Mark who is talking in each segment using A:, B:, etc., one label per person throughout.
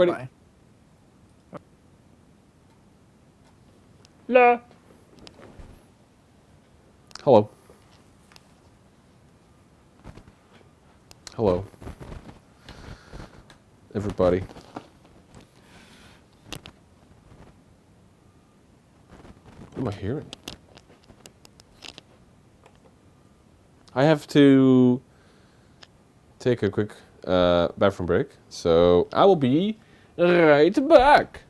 A: everybody.
B: Bye.
A: La. Hello. Hello. Everybody. What am I hearing? I have to take a quick bathroom break, so I will be right back.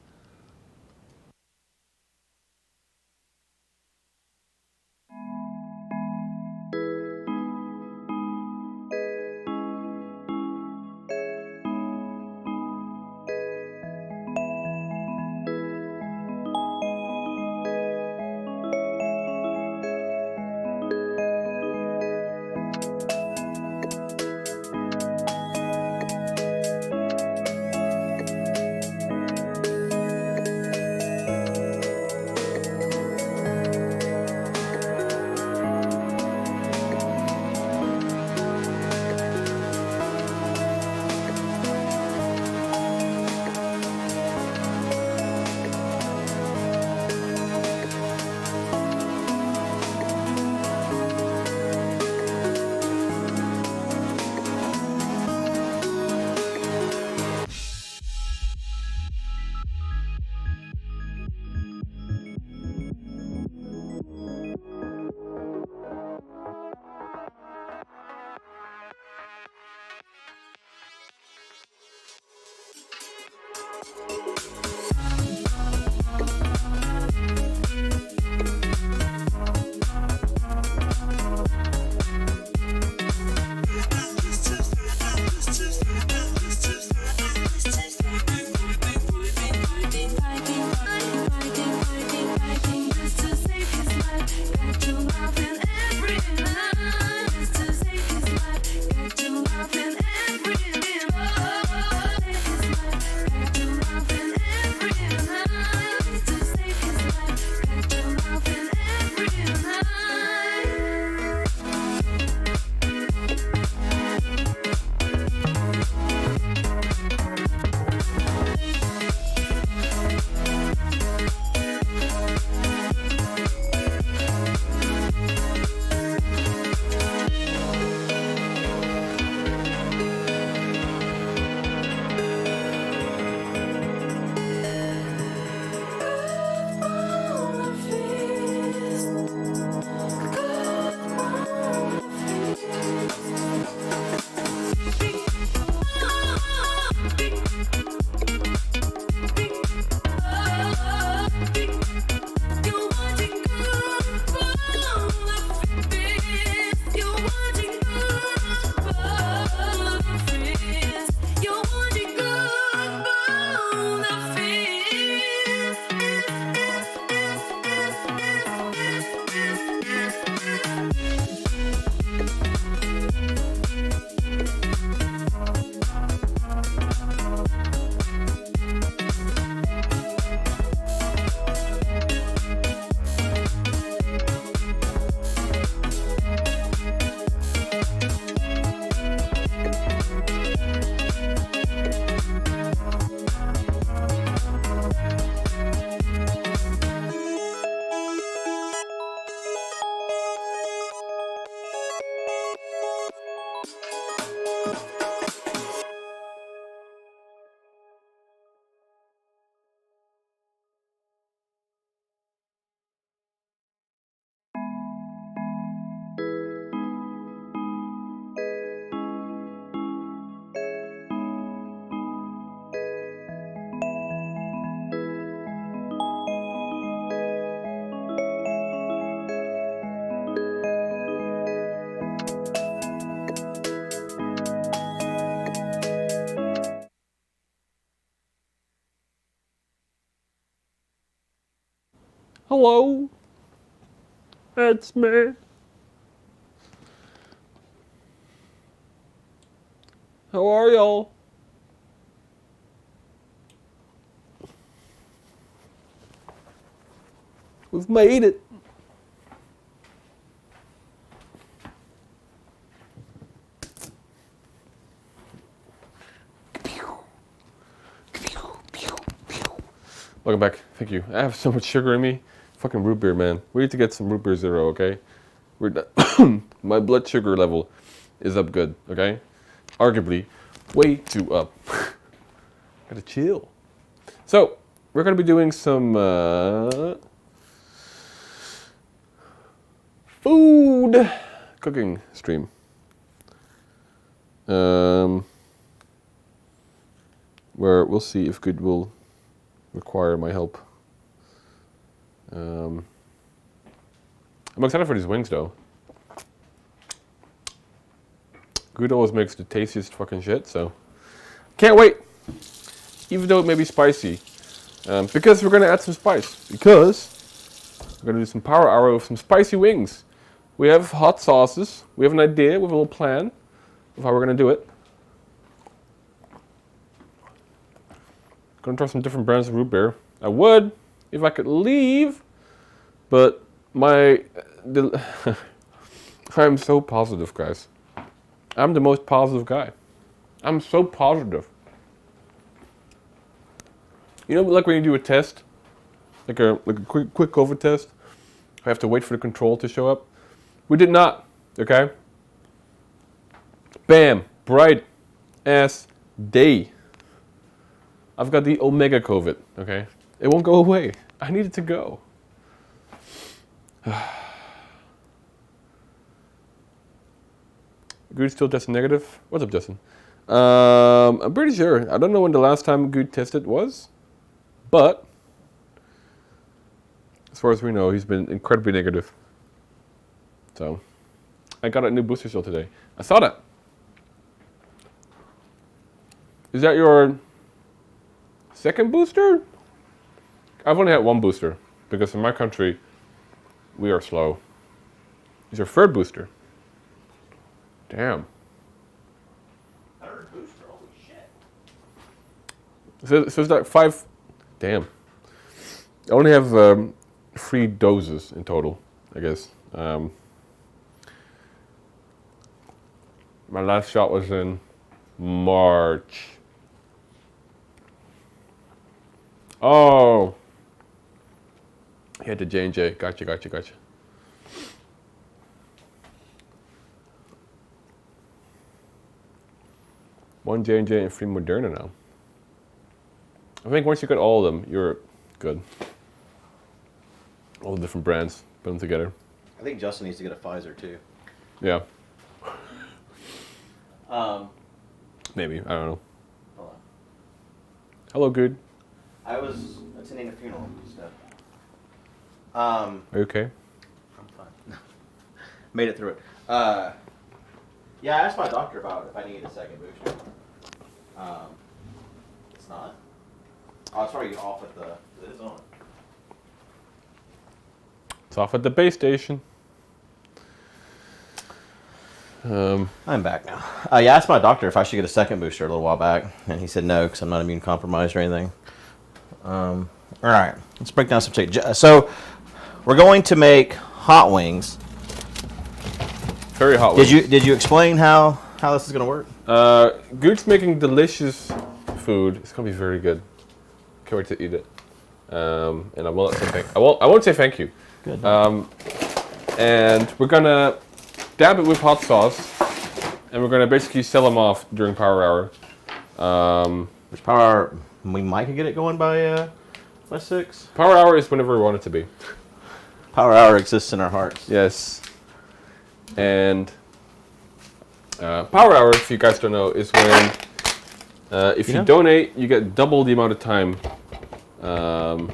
A: Hello. It's me. How are y'all? We've made it. Welcome back. Thank you. I have so much sugar in me. Fucking root beer, man. We need to get some root beer zero, okay? My blood sugar level is up good, okay? Arguably, way too up. Gotta chill. So, we're gonna be doing some food cooking stream. Where we'll see if Guude will require my help. I'm excited for these wings though. Guude always makes the tastiest fucking shit, so can't wait. Even though it may be spicy, because we're gonna add some spice. Because we're gonna do some power hour with some spicy wings. We have hot sauces. We have an idea. We have a little plan of how we're gonna do it. Gonna try some different brands of root beer. I would if I could leave, but I'm so positive, guys. I'm the most positive guy. I'm so positive. You know, like when you do a test, like a quick COVID test, I have to wait for the control to show up. We did not. Okay. Bam, bright ass day. I've got the Omega COVID. Okay, it won't go away. I need it to go. Guude still tested negative. What's up, Justin? I'm pretty sure. I don't know when the last time Guude tested was, but as far as we know, he's been incredibly negative. So, I got a new booster still today. I saw that. Is that your second booster? I've only had one booster because in my country, we are slow. Is your third booster? Damn.
B: Third booster, holy shit.
A: So it's like 5. Damn. I only have 3 doses in total, I guess. My last shot was in March. Oh. He had the J&J. Gotcha. One J&J and 3 Moderna now. I think once you get all of them, you're good. All the different brands, put them together.
B: I think Justin needs to get a Pfizer too.
A: Yeah. Maybe, I don't know.
B: Hold on.
A: Hello, Guude.
B: I was attending a funeral, so.
A: Are you okay?
B: I'm fine. Made it through it. Yeah, I asked my doctor about if I needed a second booster. It's not. Oh, it's already off at the. It is on.
A: It's off at the base station.
B: I'm back now. Yeah, I asked my doctor if I should get a second booster a little while back, and he said no because I'm not immune compromised or anything. All right, let's break down some chicken. So, we're going to make hot wings.
A: Very hot wings.
B: Did you explain how this is going to work?
A: Guude's making delicious food. It's gonna be very good. Can't wait to eat it. And I will not say thank. I won't say thank you.
B: Good.
A: And we're gonna dab it with hot sauce, and we're gonna basically sell them off during power hour.
B: Which power hour? We might could get it going by 6.
A: Power hour is whenever we want it to be.
B: Power hour exists in our hearts.
A: Yes. And power hour, if you guys don't know, is when if you donate, you get double the amount of time. Because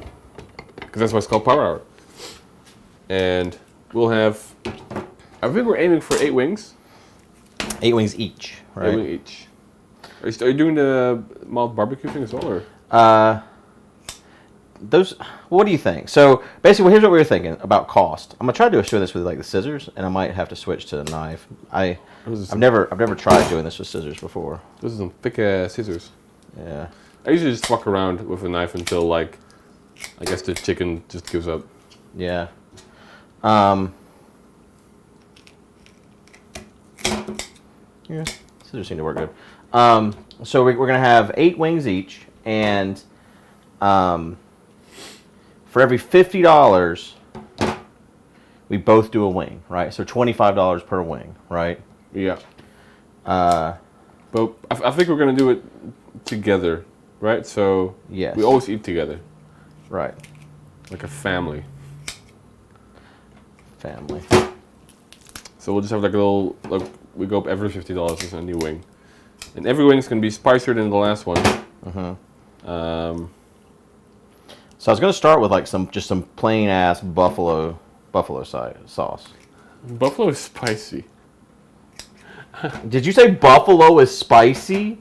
A: that's why it's called power hour. And we'll have. I think we're aiming for 8 wings.
B: 8 wings each, right?
A: 8 wings each. Are you doing the mild barbecue thing as well, or?
B: Those. What do you think? So basically, here's what we were thinking about cost. I'm gonna try to do this with like the scissors, and I might have to switch to the knife. I've never tried doing this with scissors before.
A: Those are some thick scissors.
B: Yeah.
A: I usually just walk around with a knife until like, I guess the chicken just gives up.
B: Yeah. Yeah. Scissors seem to work good. So we're gonna have 8 wings each, and for every $50, we both do a wing, right? So $25 per wing, right?
A: Yeah. But I think we're gonna do it together, right? So
B: yes,
A: we always eat together,
B: right?
A: Like a family.
B: Family.
A: So we'll just have like a little, like we go up every $50 is a new wing, and every wing's gonna be spicier than the last one.
B: So I was gonna start with like some plain ass buffalo sauce.
A: Buffalo is spicy.
B: Did you say buffalo is spicy?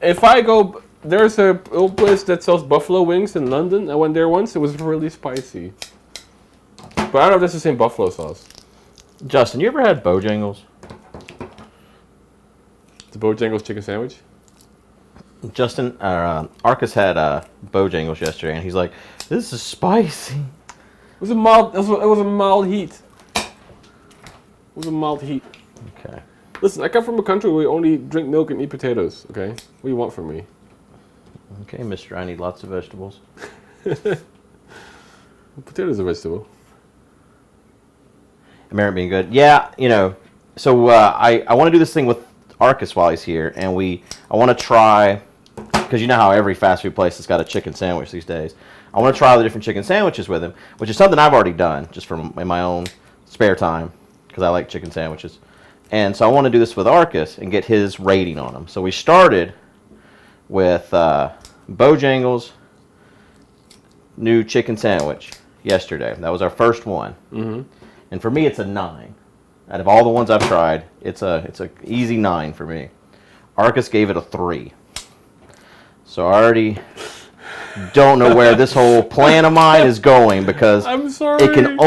A: If I go, there's a old place that sells buffalo wings in London. I went there once. It was really spicy. But I don't know if that's the same buffalo sauce.
B: Justin, you ever had Bojangles?
A: The Bojangles chicken sandwich?
B: Justin, Arkas had Bojangles yesterday, and he's like, "This is spicy."
A: It was a mild. It was a mild heat. It was a mild heat.
B: Okay.
A: Listen, I come from a country where we only drink milk and eat potatoes. Okay, what do you want from me?
B: Okay, Mister, I need lots of vegetables.
A: Potatoes are a vegetable.
B: Merit being good. Yeah, you know. So I want to do this thing with Arkas while he's here, and I want to try, because you know how every fast food place has got a chicken sandwich these days. I want to try all the different chicken sandwiches with him, which is something I've already done just from in my own spare time, because I like chicken sandwiches. And so I want to do this with Arkas and get his rating on them. So we started with Bojangles' new chicken sandwich yesterday. That was our first one. Mm-hmm. And for me, it's a 9. Out of all the ones I've tried, it's a easy 9 for me. Arkas gave it a 3. So I already don't know where this whole plan of mine is going, because
A: I'm sorry.
B: It can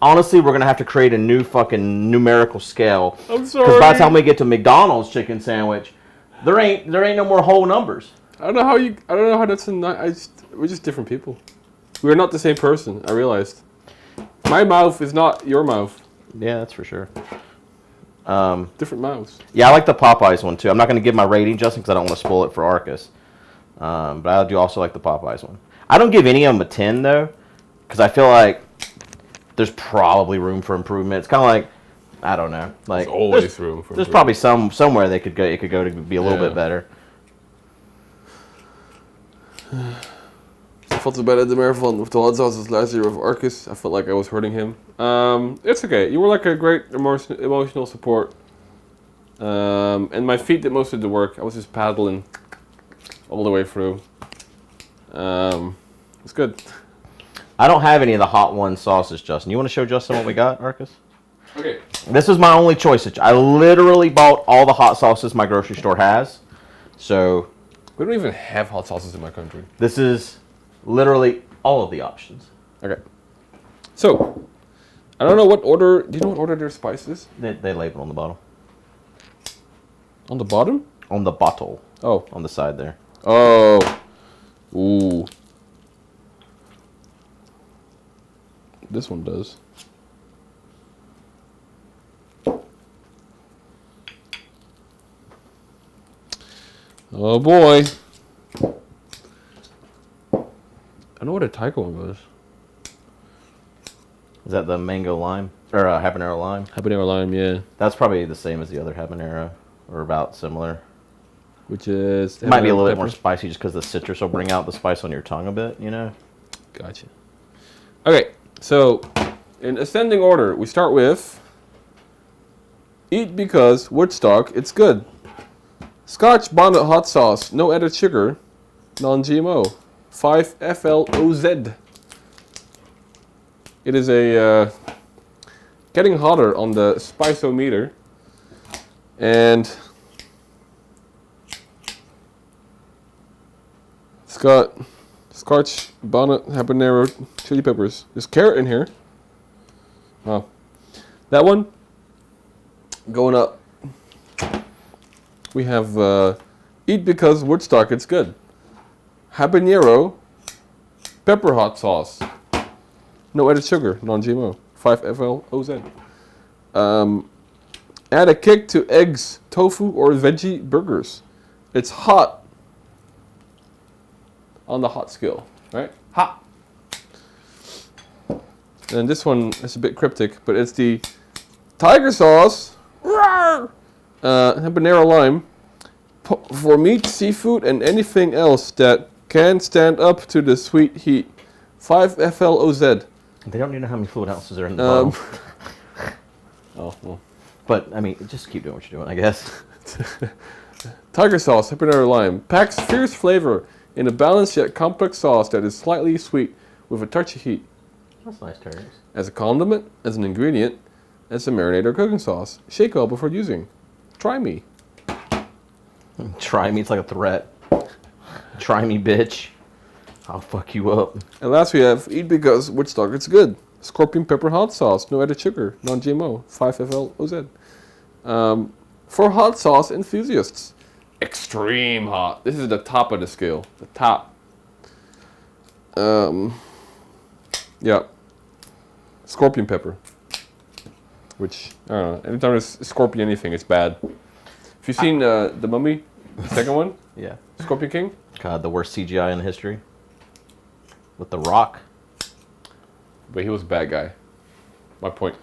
B: honestly, we're gonna have to create a new fucking numerical scale.
A: I'm sorry.
B: Because by the time we get to McDonald's chicken sandwich, there ain't no more whole numbers.
A: I don't know how that's a 9. We're just different people. We're not the same person. I realized. My mouth is not your mouth.
B: Yeah, that's for sure.
A: Different mouths.
B: Yeah, I like the Popeyes one too. I'm not going to give my rating, Justin, because I don't want to spoil it for Arkas. But I do also like the Popeyes one. I don't give any of them a 10 though, because I feel like there's probably room for improvement. It's kind of like, I don't know, like
A: there's always room for improvement.
B: There's probably somewhere they could go. It could go to be a little bit better.
A: I felt so bad at the marathon with the hot sauces last year with Arkas. I felt like I was hurting him. It's okay. You were like a great emotional support. And my feet did most of the work. I was just paddling all the way through. It's good.
B: I don't have any of the hot one sauces, Justin. You want to show Justin what we got, Arkas?
A: Okay.
B: This is my only choice. I literally bought all the hot sauces my grocery store has. So
A: we don't even have hot sauces in my country.
B: This is literally all of the options.
A: Okay. So, I don't know what order. Do you know what order their spices?
B: They label on the bottle.
A: On the bottom?
B: On the bottle.
A: Oh.
B: On the side there.
A: Oh. Ooh. This one does. Oh boy. I know what a taiko one goes.
B: Is that the mango lime? Or habanero lime?
A: Habanero lime, yeah.
B: That's probably the same as the other habanero, or about similar.
A: Which is...
B: It might be a little bit more spicy just because the citrus will bring out the spice on your tongue a bit, you know?
A: Gotcha. Okay, so in ascending order, we start with eat because Woodstock, it's good. Scotch bonnet hot sauce, no added sugar, non-GMO, 5 FLOZ. It is a getting hotter on the spiceometer, and it's got Scotch bonnet habanero chili peppers. There's carrot in here. Wow, that one going up. We have eat because Woodstock, it's good. Habanero pepper hot sauce. No added sugar, non-GMO. 5 FLOZ. Add a kick to eggs, tofu, or veggie burgers. It's hot on the hot scale, right? Hot. And this one is a bit cryptic, but it's the tiger sauce, habanero lime, for meat, seafood, and anything else that can stand up to the sweet heat. 5 FLOZ.
B: They don't even know how many fluid ounces are in the bottle.
A: Oh, well.
B: But, I mean, just keep doing what you're doing, I guess.
A: Tiger sauce, habanero lime, packs fierce flavor in a balanced yet complex sauce that is slightly sweet with a touch of heat.
B: That's nice terms.
A: As a condiment, as an ingredient, as a marinade or cooking sauce. Shake well before using. Try me.
B: Try me, it's like a threat. Try me, bitch. I'll fuck you up.
A: And last we have eat because Woodstock it's good. Scorpion pepper hot sauce, no added sugar, non-GMO, 5 FLOZ. For hot sauce enthusiasts, extreme hot. This is the top of the scale. The top. Yeah. Scorpion pepper. Which, I don't know. Anytime there's scorpion anything, it's bad. Have you seen The Mummy? The second one?
B: Yeah.
A: Scorpion King?
B: God, the worst CGI in history. With The Rock.
A: But he was a bad guy. My point.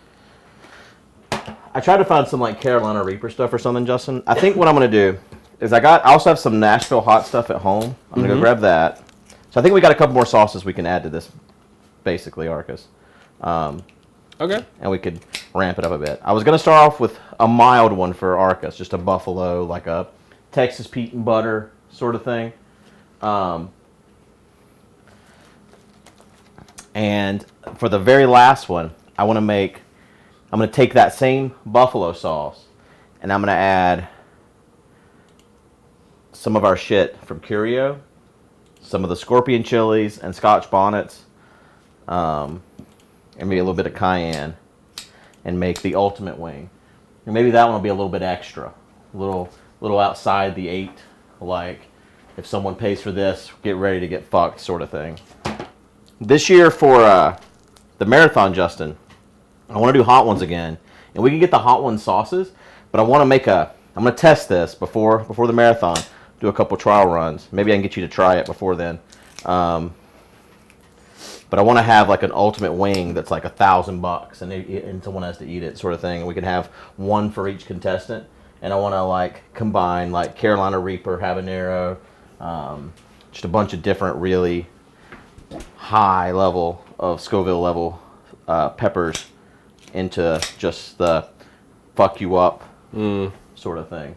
B: I tried to find some like Carolina Reaper stuff or something, Justin. I think what I'm gonna do is I also have some Nashville hot stuff at home. I'm gonna go grab that. So I think we got a couple more sauces we can add to this, basically, Arkas.
A: Okay.
B: And we could ramp it up a bit. I was gonna start off with a mild one for Arkas, just a buffalo, like a Texas peat and butter sort of thing. And for the very last one, I'm going to take that same buffalo sauce and I'm going to add some of our shit from Curio, some of the scorpion chilies and Scotch bonnets, and maybe a little bit of cayenne, and make the ultimate wing. And maybe that one will be a little bit extra, a little outside the 8, like if someone pays for this, get ready to get fucked sort of thing. This year for the marathon, Justin, I want to do hot ones again, and we can get the hot one sauces. But I want to I'm going to test this before the marathon. Do a couple trial runs. Maybe I can get you to try it before then. But I want to have like an ultimate wing that's like $1,000, and someone has to eat it, sort of thing. And we can have one for each contestant. And I want to like combine like Carolina Reaper, habanero, just a bunch of different really high level of Scoville level peppers into just the fuck you up sort of thing.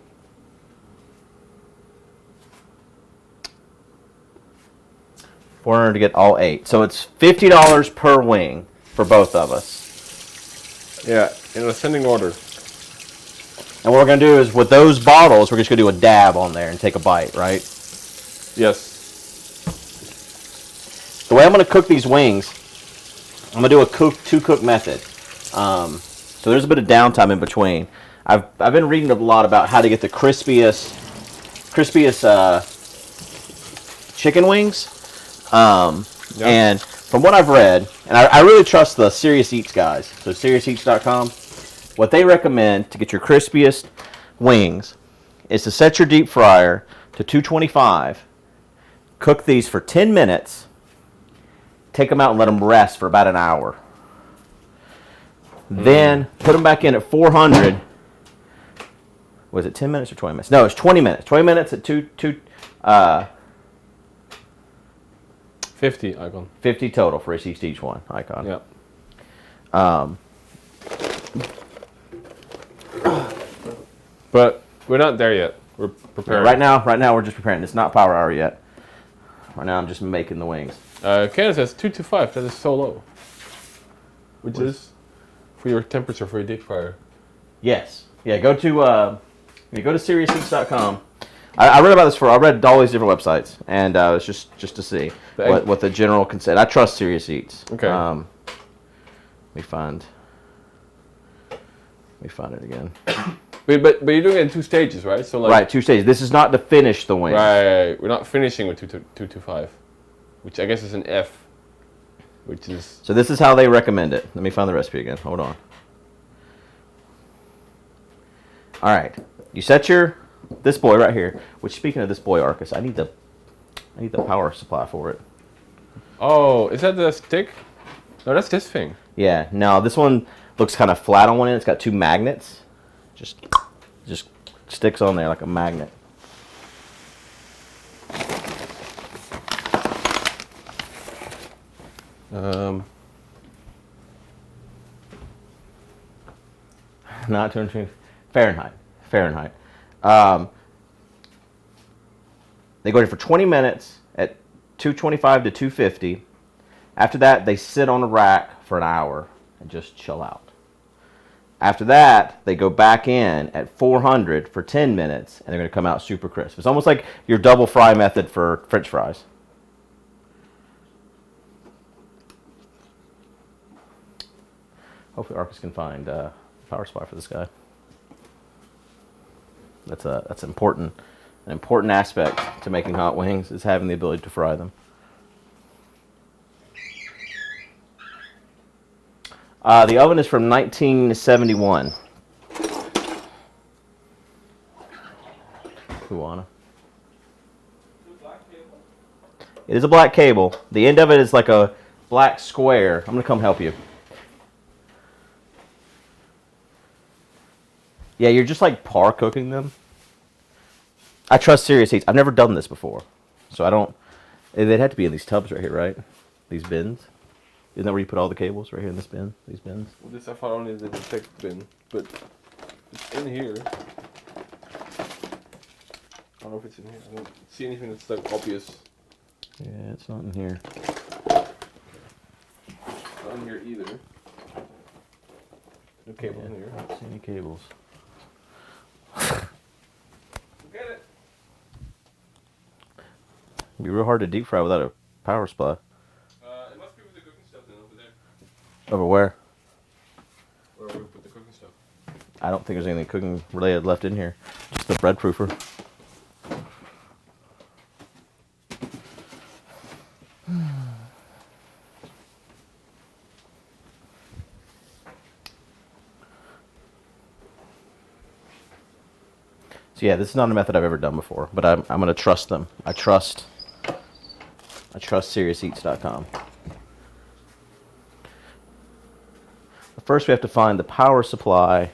B: $400 to get all 8. So it's $50 per wing for both of us.
A: Yeah, in ascending order.
B: And what we're going to do is with those bottles, we're just going to do a dab on there and take a bite, right?
A: Yes.
B: The way I'm going to cook these wings, I'm going to do a two-cook method. So there's a bit of downtime in between. I've been reading a lot about how to get the crispiest chicken wings. Yep. And from what I've read, and I really trust the Serious Eats guys, so SeriousEats.com, what they recommend to get your crispiest wings is to set your deep fryer to 225, cook these for 10 minutes, take them out and let them rest for about an hour. Then put them back in at 400. Was it 10 minutes or 20 minutes? No, it's 20 minutes. 20 minutes at
A: 50 icon.
B: 50 total for each one icon.
A: Yep. But we're not there yet. We're preparing.
B: Right now we're just preparing. It's not power hour yet. Right now I'm just making the wings.
A: Canada says 225. That is so low. Which is for your temperature for your deep fryer.
B: Yes. Yeah. Go to SeriousEats.com. I read about this I read all these different websites, and it's just to see what the general consent. I trust Serious Eats.
A: Okay.
B: Let me find it again.
A: But you're doing it in 2 stages, right? So like,
B: right, 2 stages. This is not to finish the wings.
A: Right. We're not finishing with 225, which I guess is an F, which is.
B: So this is how they recommend it. Let me find the recipe again. Hold on. All right. You set this boy right here. Which, speaking of this boy, Arkas, I need the power supply for it.
A: Oh, is that the stick? No, that's this thing.
B: Yeah. No, this one looks kind of flat on one end. It's got two magnets. Just sticks on there like a magnet. Not 220 Fahrenheit. Fahrenheit. They go in for 20 minutes at 225 to 250. After that, they sit on a rack for an hour and just chill out. After that, they go back in at 400 for 10 minutes, and they're going to come out super crisp. It's almost like your double fry method for French fries. Hopefully Arkas can find a power supply for this guy. That's important. An important aspect to making hot wings is having the ability to fry them. The oven is from 1971. Luana. It is a black cable. The end of it is like a black square. I'm going to come help you. Yeah, you're just like par cooking them. I trust Serious Heats. I've never done this before, so I don't. They'd have to be in these tubs right here, right? These bins. Isn't that where you put all the cables? Right here in this bin? These bins?
A: Well, this I thought only the detect bin, but it's in here. I don't know if it's in here. I don't see anything that's like obvious.
B: Yeah, it's not in here.
A: Not in here either. No cables in here.
B: I don't see any cables.
A: Get it.
B: It'd be real hard to deep fry without a power supply.
A: It must be with the cooking stuff then over there.
B: Over where?
A: Where we put the cooking stuff.
B: I don't think there's anything cooking related left in here. Just the bread proofer. So yeah, this is not a method I've ever done before, but I'm going to trust them. I trust SeriousEats.com. First, we have to find the power supply.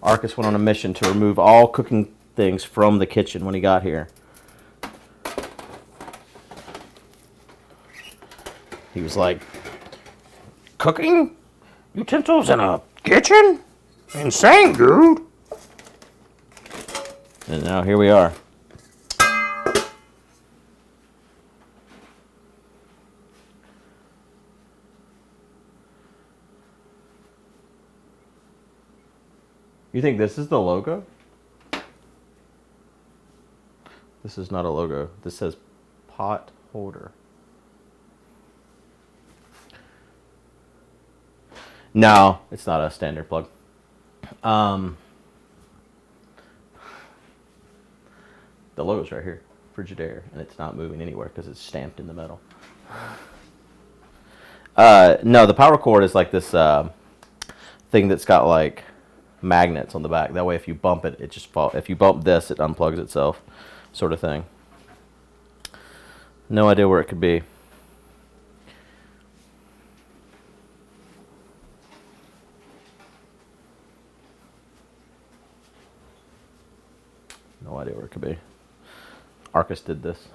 B: Arkas went on a mission to remove all cooking things from the kitchen when he got here. He was like, "Cooking utensils in a kitchen? Insane, dude." And now here we are. You think this is the logo? This is not a logo. This says pot holder. No, it's not a standard plug. The logo's right here, Frigidaire, and it's not moving anywhere because it's stamped in the metal. No, the power cord is like this thing that's got like magnets on the back. That way, if you bump it, it just falls. If you bump this, it unplugs itself, sort of thing. No idea where it could be. No idea where it could be. Arkas did this.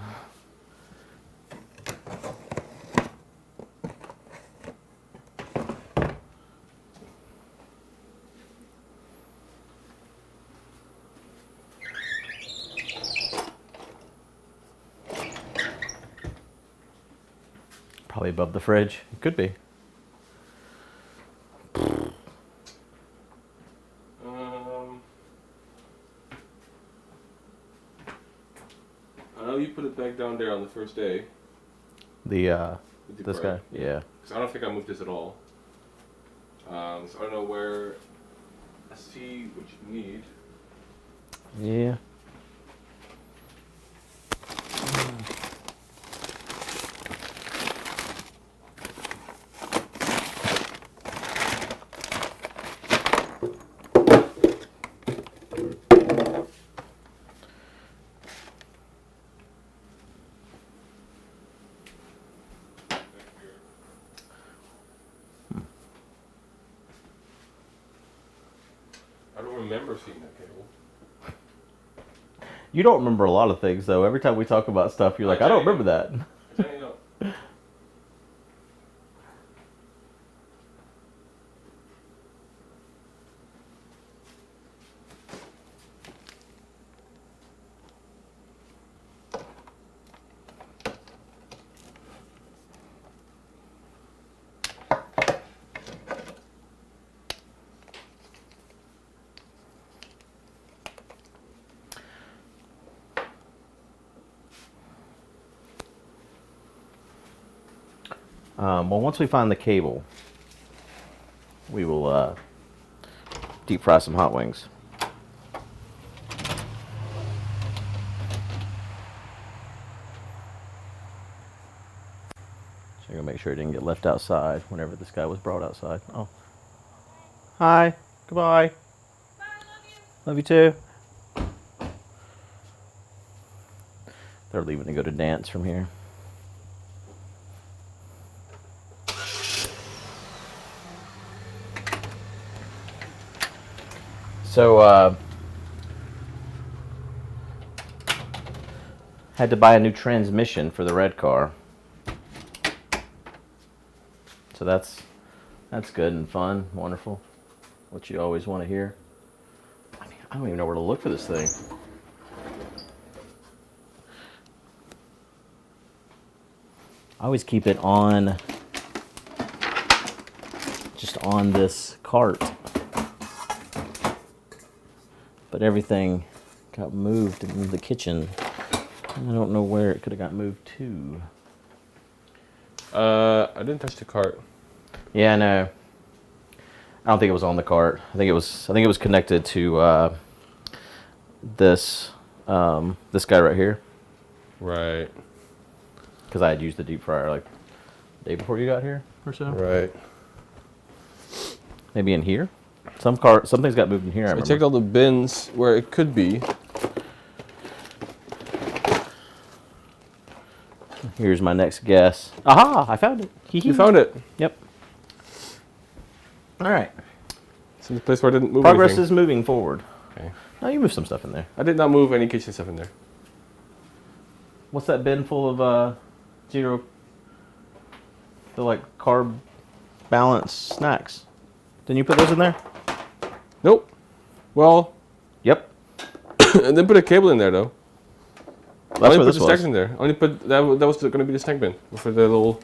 B: Probably above the fridge. It could be.
A: I know you put it back down there on the first day.
B: This guy? Yeah.
A: Because I don't think I moved this at all. So I don't know where. I see what you need.
B: Yeah.
A: remember seeing that cable.
B: You don't remember a lot of things, though. Every time we talk about stuff, you're like, I don't remember that. Well, once we find the cable, we will deep fry some hot wings. So you're gonna make sure it didn't get left outside whenever this guy was brought outside. Oh, hi, goodbye. Bye, love you too. They're leaving to go to dance from here. So, had to buy a new transmission for the red car. So that's good and fun, wonderful. What you always want to hear. I mean, I don't even know where to look for this thing. I always keep it on, just on this cart. But everything got moved in the kitchen. I don't know where it could have got moved to.
A: I didn't touch the cart.
B: Yeah, no. I don't think it was on the cart. I think it was connected to this this guy right here.
A: Right.
B: Because I had used the deep fryer like the day before you got here or so.
A: Right.
B: Maybe in here. Something's got moved in here.
A: So I checked all the bins where it could be.
B: Here's my next guess. Aha! I found it.
A: You found it.
B: Yep. All right.
A: It's in the place where I didn't move
B: Progress
A: anything.
B: is moving forward.
A: Okay.
B: No, you moved some stuff in there.
A: I did not move any kitchen stuff in there.
B: What's that bin full of zero? The like carb balance snacks. Didn't you put those in there?
A: Nope. Well.
B: Yep.
A: And then put a cable in there though.
B: That's
A: I only
B: what
A: put
B: this
A: the snacks
B: was.
A: in there. Only put that was going to be the snack bin for the little,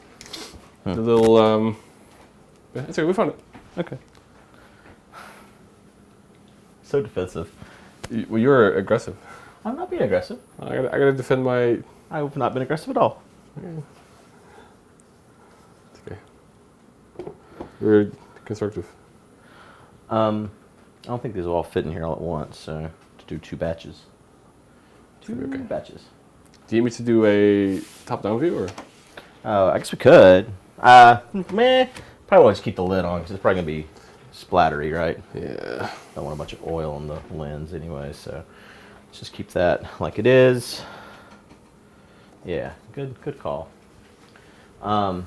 A: Yeah, it's okay. We found it.
B: Okay. So defensive.
A: Well, you're aggressive.
B: I'm not being aggressive.
A: I gotta defend my.
B: I've not been aggressive at all.
A: It's okay. We're constructive.
B: I don't think these will all fit in here all at once, so to do two batches. Two batches.
A: Do you need me to do a top-down view or?
B: I guess we could. Probably want to keep the lid on because it's probably gonna be splattery, right?
A: Yeah.
B: Don't want a bunch of oil on the lens anyway, so let's just keep that like it is. Yeah, good call. And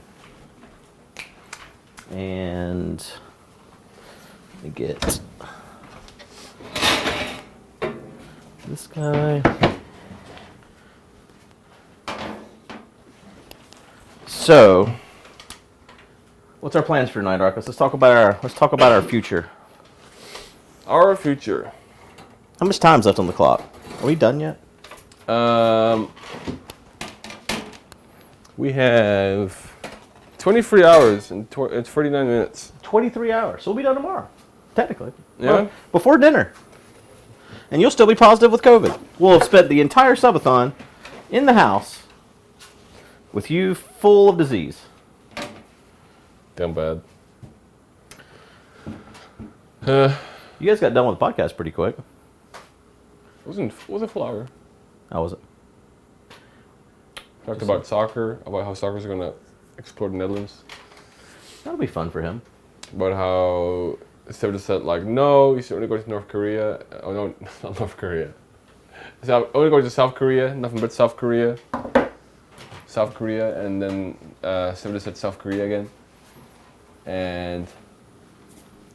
B: let me get this guy. So, what's our plans for tonight, Arkas? Let's talk about our future.
A: Our future.
B: How much time's left on the clock? Are we done yet?
A: We have 23 hours and 49 minutes.
B: 23 hours. So we'll be done tomorrow, technically.
A: Yeah.
B: Well, before dinner. And you'll still be positive with COVID. We'll have spent the entire Subathon in the house with you full of disease.
A: Damn bad.
B: You guys got done with the podcast pretty quick.
A: It wasn't a full hour.
B: How was it?
A: Talked about soccer, about how soccer's going to explore the Netherlands.
B: That'll be fun for him.
A: About how Steve said, like, no, you should only go to North Korea. Oh, no, not North Korea. So only go to South Korea, nothing but South Korea. South Korea, and then Steve said South Korea again. And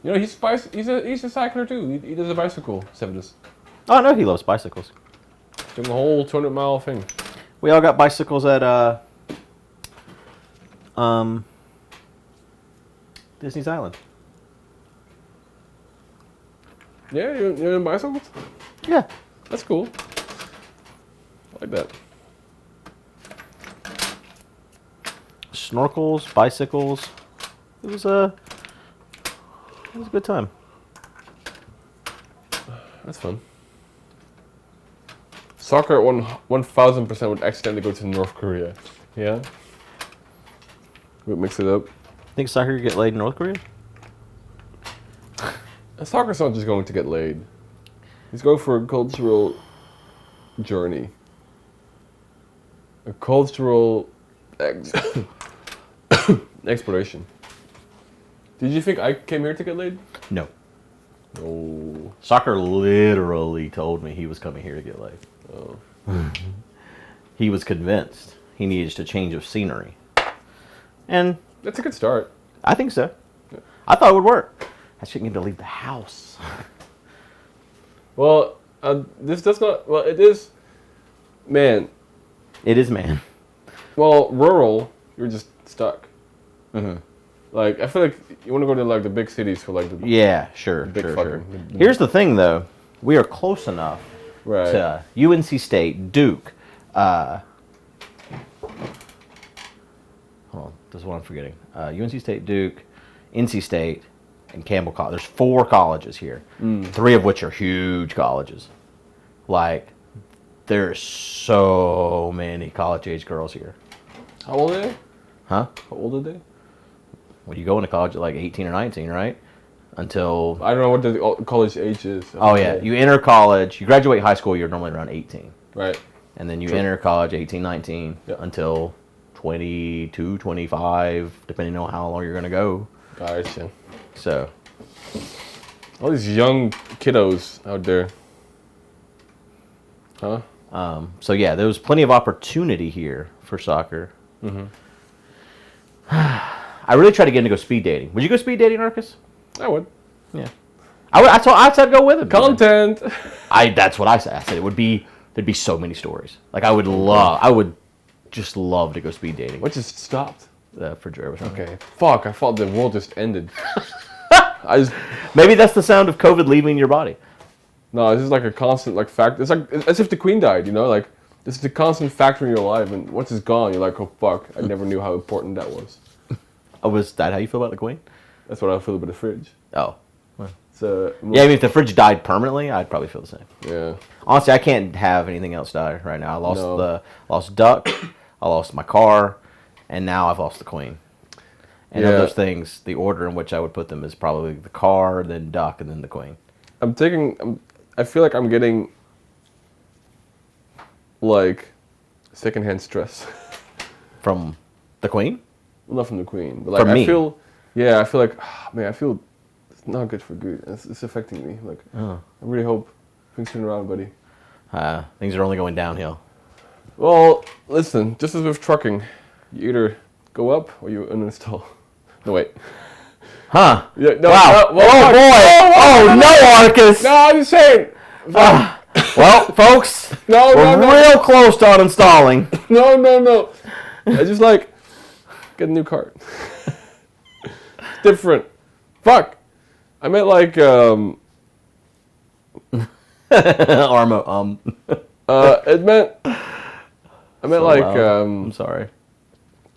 A: You know, he's a cycler too. He does a bicycle 70s.
B: Oh, I know he loves bicycles.
A: Doing the whole 200-mile thing.
B: We all got bicycles at Disney's Island.
A: Yeah, you're in bicycles?
B: Yeah.
A: That's cool. I like that.
B: Snorkels, bicycles. It was a good time.
A: That's fun. Soccer 1,000% would accidentally go to North Korea. Yeah? We'd mix it up.
B: Think soccer could get laid in North Korea?
A: Soccer's not just going to get laid. He's going for a cultural journey. A cultural exploration. Did you think I came here to get laid?
B: No.
A: No.
B: Soccer literally told me he was coming here to get laid.
A: Oh.
B: He was convinced he needed a change of scenery. And
A: That's a good start.
B: I think so.
A: Yeah.
B: I thought it would work. I shouldn't need to leave the house.
A: Well, this does not... Well, it is... Man.
B: It is, man.
A: Well, rural, you're just stuck.
B: Mm-hmm.
A: Like, I feel like you want to go to, like, the big cities for, like, the...
B: Yeah, sure,
A: big
B: sure.
A: fucking...
B: Here's the thing, though. We are close enough
A: Right.
B: to UNC State, Duke. Hold on, this is what I'm forgetting. UNC State, Duke, NC State, and Campbell College. There's 4 colleges here, 3 of which are huge colleges. Like, there's so many college-age girls here.
A: How old are they?
B: Huh?
A: How old are they?
B: Well, you go into college at like 18 or 19, right? Until...
A: I don't know what the college age is.
B: Oh, yeah. You enter college. You graduate high school, you're normally around 18.
A: Right.
B: And then you enter college 18, 19 until 22, 25, depending on how long you're going to go.
A: Gotcha.
B: So...
A: All these young kiddos out there. Huh?
B: So yeah, there was plenty of opportunity here for soccer.
A: Mm-hmm.
B: I really tried to get him to go speed dating. Would you go speed dating, Arkas?
A: I would.
B: Yeah. I said go with him.
A: Content!
B: That's what I said. I said there'd be so many stories. Like I would just love to go speed dating.
A: What just stopped?
B: The refrigerator was running.
A: Okay. Fuck, I thought the world just ended.
B: Maybe that's the sound of COVID leaving your body.
A: No, this is like a constant like fact. It's like as if the Queen died, you know? Like this is a constant factor in your life, and once it's gone, you're like, oh fuck, I never knew how important that was.
B: Oh, was that how you feel about the Queen?
A: That's what I feel about the fridge.
B: Oh. Well.
A: So
B: Yeah, I mean, if the fridge died permanently, I'd probably feel the same.
A: Yeah.
B: Honestly, I can't have anything else die right now. I lost
A: No.
B: lost Duck, I lost my car, and now I've lost the Queen. And of those things, the order in which I would put them is probably the car, then Duck, and then the Queen.
A: I feel like I'm getting like secondhand stress.
B: From the Queen?
A: Well, not from the Queen, but like
B: From me.
A: I feel like, man, I feel it's not good for Guude. It's affecting me. Like, I really hope things turn around, buddy.
B: Things are only going downhill.
A: Well, listen, just as with trucking, you either go up or you uninstall. No, wait.
B: Huh?
A: Yeah, no,
B: Wow.
A: no, well,
B: Oh, boy. Oh, no, Arkas.
A: No, I'm just saying.
B: Well, folks,
A: No,
B: we're real close to uninstalling.
A: No. I just like get a new cart. Different. Fuck. I meant like
B: Armo.
A: I meant like
B: I'm sorry.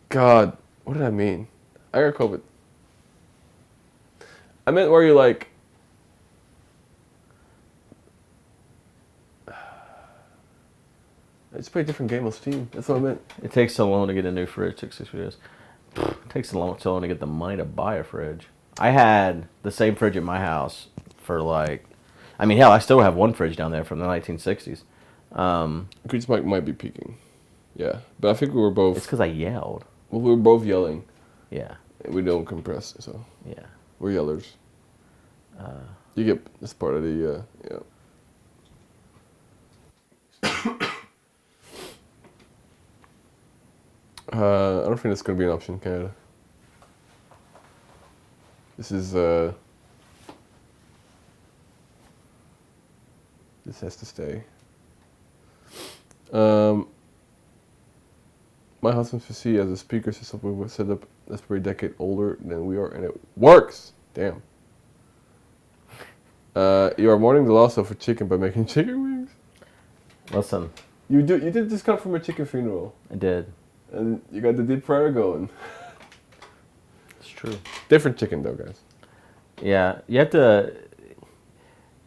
A: God, what did I mean? I got COVID. I meant where you like I just play a different game on Steam. That's what I meant.
B: It takes so long to get a new fridge. 6 years. It takes so long to get the money to buy a fridge. I had the same fridge at my house for like, I mean, hell, I still have one fridge down there from the 1960s.
A: Grease might be peaking. Yeah, but I think we were both.
B: It's because I yelled.
A: Well, we were both yelling.
B: Yeah.
A: We don't compress, so
B: Yeah.
A: we're yellers. You get this part of the yeah. I don't think that's gonna be an option in Canada. This is This has to stay. My husband's PC has a speaker system we were set up that's per decade older than we are, and it works. Damn. You are mourning the loss of a chicken by making chicken wings.
B: Listen.
A: You did just come from a chicken funeral.
B: I did.
A: And you got the deep fryer going.
B: It's true.
A: Different chicken though, guys.
B: Yeah, you have to...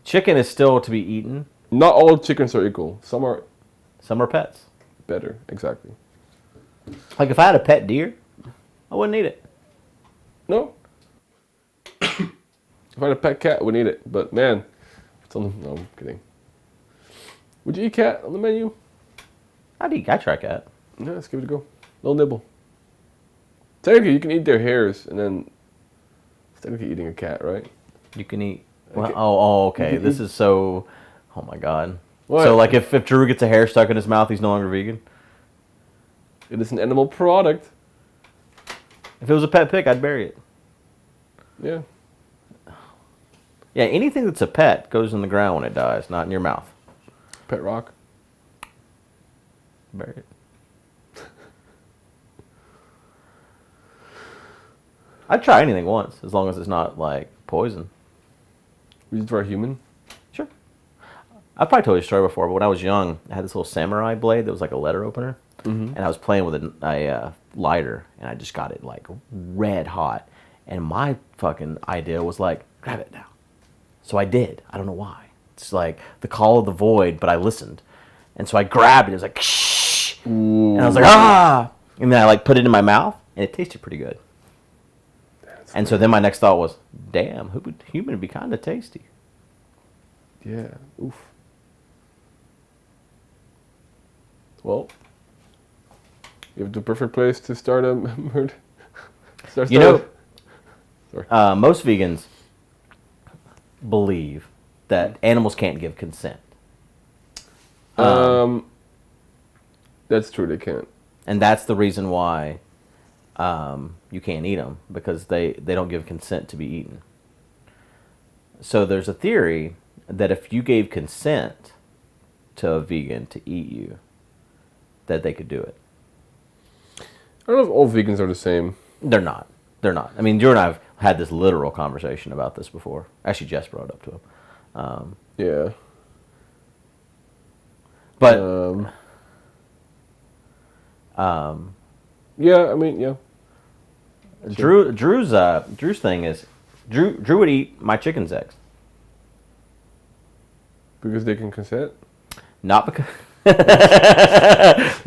B: Chicken is still to be eaten.
A: Not all chickens are equal. Some are
B: pets.
A: better, exactly.
B: Like if I had a pet deer, I wouldn't eat it.
A: No. If I had a pet cat, I wouldn't eat it. But man, it's on the... No, I'm kidding. Would you eat cat on the menu?
B: I'd try cat.
A: Yeah, let's give it a go. Little nibble. Technically, you can eat their hairs, and then it's technically eating a cat, right?
B: You can eat... Well, okay. This is so... Oh my god.
A: What?
B: So like if Drew gets a hair stuck in his mouth, he's no longer vegan?
A: It is an animal product.
B: If it was a pet pig, I'd bury it.
A: Yeah.
B: Yeah, anything that's a pet goes in the ground when it dies, not in your mouth.
A: Pet rock.
B: Bury it. I'd try anything once, as long as it's not like poison.
A: Would you try human?
B: Sure. I've probably told you a story before, but when I was young, I had this little samurai blade that was like a letter opener. And I was playing with a lighter, and I just got it like red hot. And my fucking idea was like, grab it now. So I did. I don't know why. It's like the call of the void, but I listened. And so I grabbed it. It was like, shh. And I was like, ah. And then I like put it in my mouth, and it tasted pretty good. And so then my next thought was, damn, human would be kind of tasty.
A: Yeah. Oof. Well, you have the perfect place to start a murder.
B: You know, most vegans believe that animals can't give consent.
A: That's true, they can't.
B: And that's the reason why you can't eat them, because they don't give consent to be eaten. So there's a theory that if you gave consent to a vegan to eat you, that they could do it.
A: I don't know if all vegans are the same.
B: They're not. They're not. I mean, Drew and I have had this literal conversation about this before. Actually, Jess brought it up to him.
A: Yeah.
B: But...
A: yeah, I mean, yeah.
B: Sure. Drew's thing is, Drew would eat my chicken's eggs.
A: Because they can consent?
B: Not because...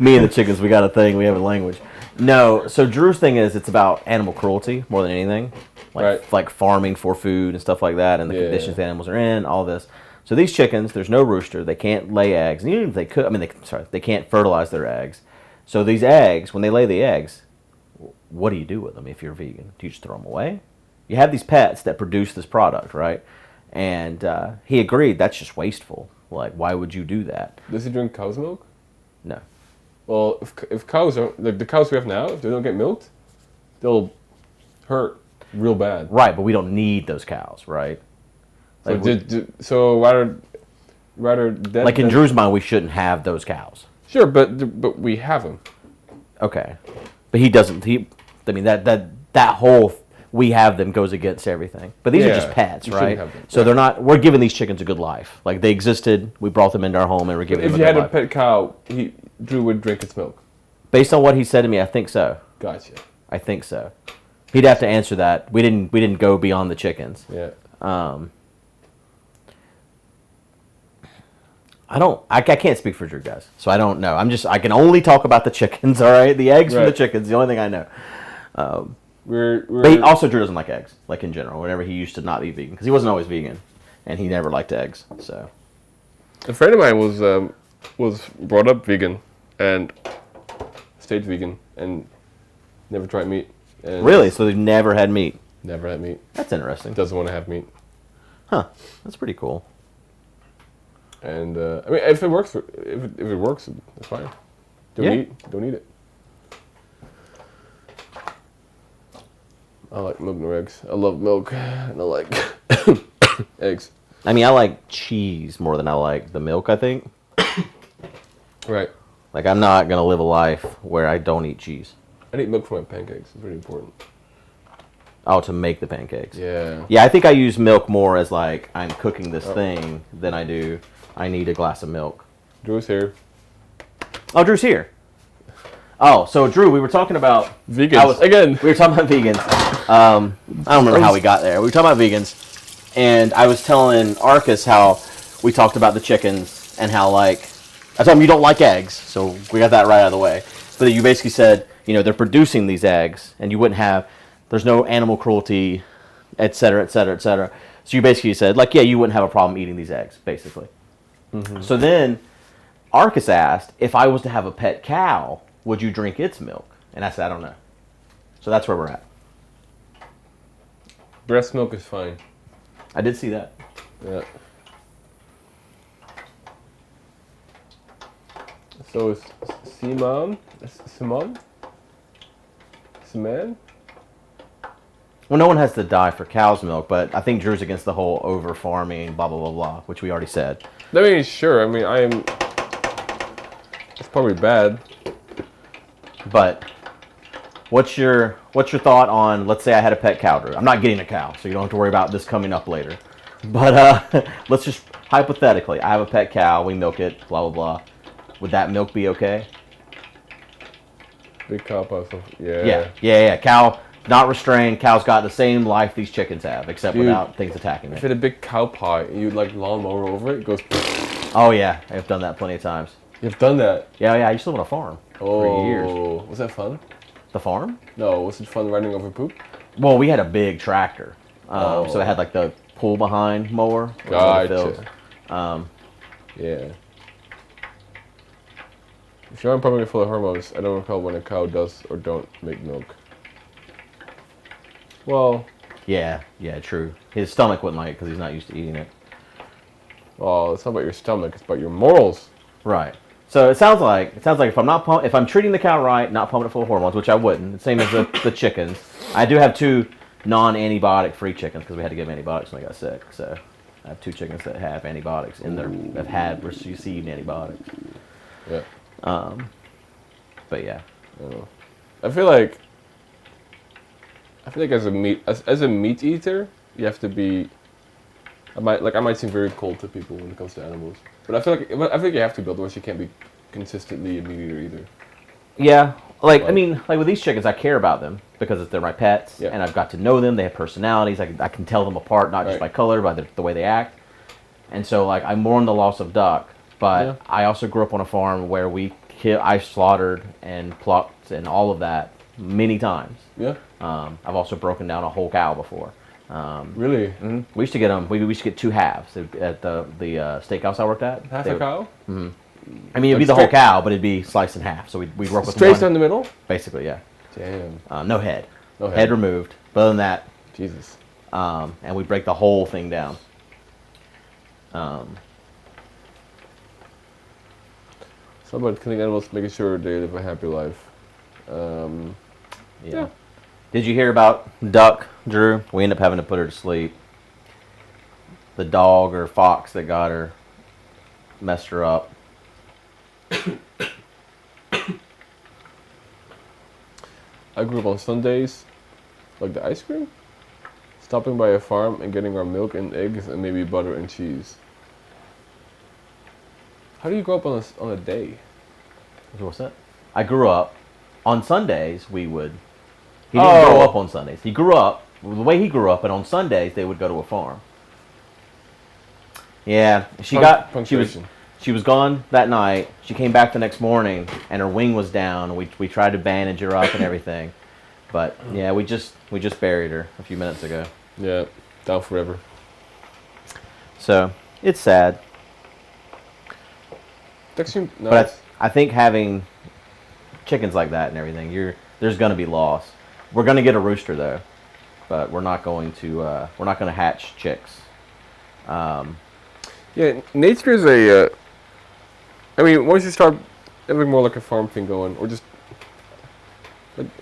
B: Me and the chickens, we got a thing. We have a language. No, so Drew's thing is it's about animal cruelty more than anything. Like farming for food and stuff like that, and the conditions the animals are in, all this. So these chickens, there's no rooster. They can't lay eggs. And even if they could, they can't fertilize their eggs. So these eggs, when they lay the eggs, what do you do with them if you're vegan? Do you just throw them away? You have these pets that produce this product, right? And he agreed that's just wasteful. Like, why would you do that?
A: Does he drink cow's milk?
B: No.
A: Well, if cows are like the cows we have now, if they don't get milked, they'll hurt real bad.
B: Right, but we don't need those cows, right? Like,
A: so rather dead.
B: Like in Drew's mind, we shouldn't have those cows.
A: Sure, but we have them.
B: Okay, but he doesn't. That whole we have them goes against everything. But these are just pets, right? So they're not. We're giving these chickens a good life. Like they existed. We brought them into our home, and we're giving them a good life. If you had
A: a pet cow, Drew would drink its milk.
B: Based on what he said to me, I think so.
A: Gotcha.
B: I think so. He'd have to answer that. We didn't go beyond the chickens.
A: Yeah.
B: I can't speak for Drew, guys, so I don't know. I can only talk about the chickens, all right? The eggs from the chickens, the only thing I know. But also, Drew doesn't like eggs, like in general, whenever he used to not be vegan, because he wasn't always vegan, and he never liked eggs, so.
A: A friend of mine was brought up vegan, and stayed vegan, and never tried meat. And
B: really? So they've never had meat?
A: Never had meat.
B: That's interesting.
A: Doesn't want to have meat.
B: Huh. That's pretty cool.
A: And I mean, if it works, if it works, it's fine. Don't eat it. I like milk and eggs. I love milk, and I like eggs.
B: I mean, I like cheese more than I like the milk, I think.
A: Right.
B: Like, I'm not going to live a life where I don't eat cheese.
A: I need milk for my pancakes. It's pretty important.
B: Oh, to make the pancakes.
A: Yeah.
B: Yeah, I think I use milk more as, like, I'm cooking this thing than I do, I need a glass of milk.
A: Drew's here.
B: Oh, Drew's here. Oh, so Drew, we were talking about...
A: Vegans. Again.
B: We were talking about vegans. I don't remember how we got there. We were talking about vegans. And I was telling Arkas how we talked about the chickens and how, like... I told him you don't like eggs, so we got that right out of the way. But you basically said, you know, they're producing these eggs, and you wouldn't have... There's no animal cruelty, et cetera, et cetera, et cetera. So you basically said, like, yeah, you wouldn't have a problem eating these eggs, basically. Mm-hmm. So then Arkas asked, if I was to have a pet cow, would you drink its milk? And I said, I don't know. So that's where we're at.
A: Breast milk is fine.
B: I did see that.
A: Yeah. So is Simon?
B: Well, no one has to die for cow's milk, but I think Drew's against the whole over farming, blah blah blah blah, which we already said.
A: I mean, sure. I mean, it's probably bad.
B: But what's your thought on? Let's say I had a pet cow, Drew. I'm not getting a cow, so you don't have to worry about this coming up later. But let's just hypothetically, I have a pet cow. We milk it, blah blah blah. Would that milk be okay?
A: Big cow puzzle. Yeah.
B: Yeah. Cow. Not restrained. Cow's got the same life these chickens have, except without things attacking them.
A: If you had a big cow pie and you like lawnmower over it, it goes...
B: Oh yeah, I've done that plenty of times.
A: You've done that?
B: Yeah, I used to live on a farm for years.
A: Was that fun?
B: The farm?
A: No, was it fun riding over poop?
B: Well, we had a big tractor. So it had like the pull behind mower.
A: Gotcha. Yeah. If you're probably full of hormones, I don't recall when a cow does or don't make milk. Well...
B: Yeah, true. His stomach wouldn't like it because he's not used to eating it.
A: Well, it's not about your stomach, it's about your morals.
B: Right. So it sounds like if I'm treating the cow right, not pumping it full of hormones, which I wouldn't. The same as the chickens. I do have 2 non-antibiotic free chickens because we had to give them antibiotics when they got sick. So I have 2 chickens that have antibiotics in there, that have received antibiotics.
A: Yeah.
B: But yeah.
A: I don't know. I feel like as a meat eater, you have to be. I might seem very cold to people when it comes to animals, but I feel like you have to be, otherwise you can't be consistently a meat eater either.
B: Yeah, I mean, with these chickens, I care about them because they're my pets, and I've got to know them. They have personalities. I can tell them apart, not just by color, by the way they act. And so, I mourn the loss of Duck, but I also grew up on a farm where I slaughtered and plucked and all of that many times.
A: Yeah.
B: I've also broken down a whole cow before.
A: Really?
B: Mm-hmm. We used to get them. We used to get 2 halves at the steakhouse I worked at.
A: Half a cow?
B: Mm-hmm. I mean, it'd be the whole cow, but it'd be sliced in half. So we'd work with
A: straight down the middle.
B: Basically, yeah.
A: Damn.
B: No head. No head removed. But other than that,
A: Jesus.
B: And we break the whole thing down.
A: So about killing animals, making sure they live a happy life.
B: Yeah. Did you hear about Duck, Drew? We ended up having to put her to sleep. The dog or fox that got her messed her up.
A: I grew up on Sundays, like the ice cream, stopping by a farm and getting our milk and eggs and maybe butter and cheese. How do you grow up on a day?
B: What's that? I grew up on Sundays. We would. He didn't grow up on Sundays. He grew up the way he grew up, and on Sundays they would go to a farm. Yeah, she was gone that night. She came back the next morning, and her wing was down. We tried to bandage her up and everything, but yeah, we just buried her a few minutes ago.
A: Yeah, down forever.
B: So it's sad.
A: But
B: I think having chickens like that and everything, there's going to be loss. We're going to get a rooster though, but we're not going to hatch chicks.
A: Yeah, nature is a. I mean, once you start having more like a farm thing going, or just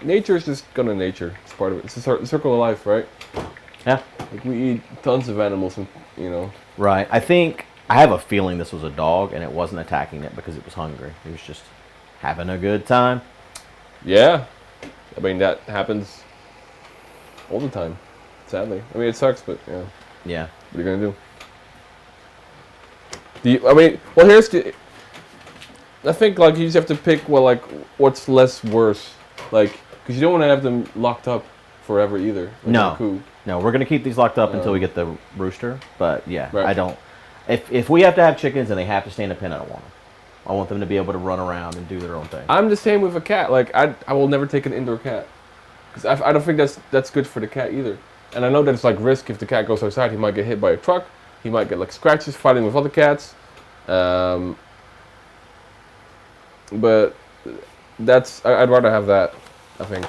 A: nature is just gonna nature. It's part of it. It's a circle of life, right?
B: Yeah.
A: Like we eat tons of animals, and you know.
B: Right. I have a feeling this was a dog, and it wasn't attacking it because it was hungry. It was just having a good time.
A: Yeah, I mean that happens all the time. Sadly, I mean it sucks, but yeah.
B: Yeah.
A: What are you gonna do? Here's the. I think like you just have to pick what's less worse, like because you don't want to have them locked up forever either. Like
B: No, we're gonna keep these locked up until we get the rooster. But yeah,
A: right.
B: I don't. If we have to have chickens and they have to stay in a pen, I don't want them. I want them to be able to run around and do their own thing.
A: I'm the same with a cat. Like I will never take an indoor cat because I don't think that's good for the cat either. And I know that it's like risk if the cat goes outside, he might get hit by a truck. He might get like scratches fighting with other cats. But I'd rather have that. I think.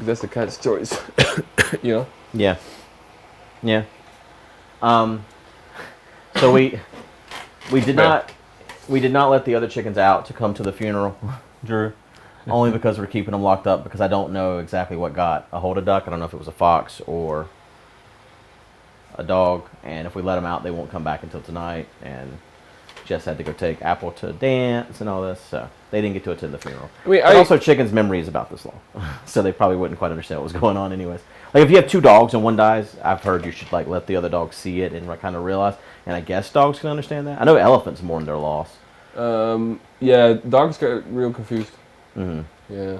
A: That's the cat's choice. You know.
B: Yeah. Yeah. So we did not let the other chickens out to come to the funeral, Drew. Only because we're keeping them locked up because I don't know exactly what got a hold of Duck. I don't know if it was a fox or a dog. And if we let them out, they won't come back until tonight. And Jess had to go take Apple to dance and all this, so they didn't get to attend the funeral. Also, chickens' memory is about this long, so they probably wouldn't quite understand what was going on anyways. Like, if you have two dogs and one dies, I've heard you should, like, let the other dog see it and kind of realize, and I guess dogs can understand that. I know elephants mourn their loss.
A: Yeah, dogs get real confused.
B: Mm-hmm.
A: Yeah.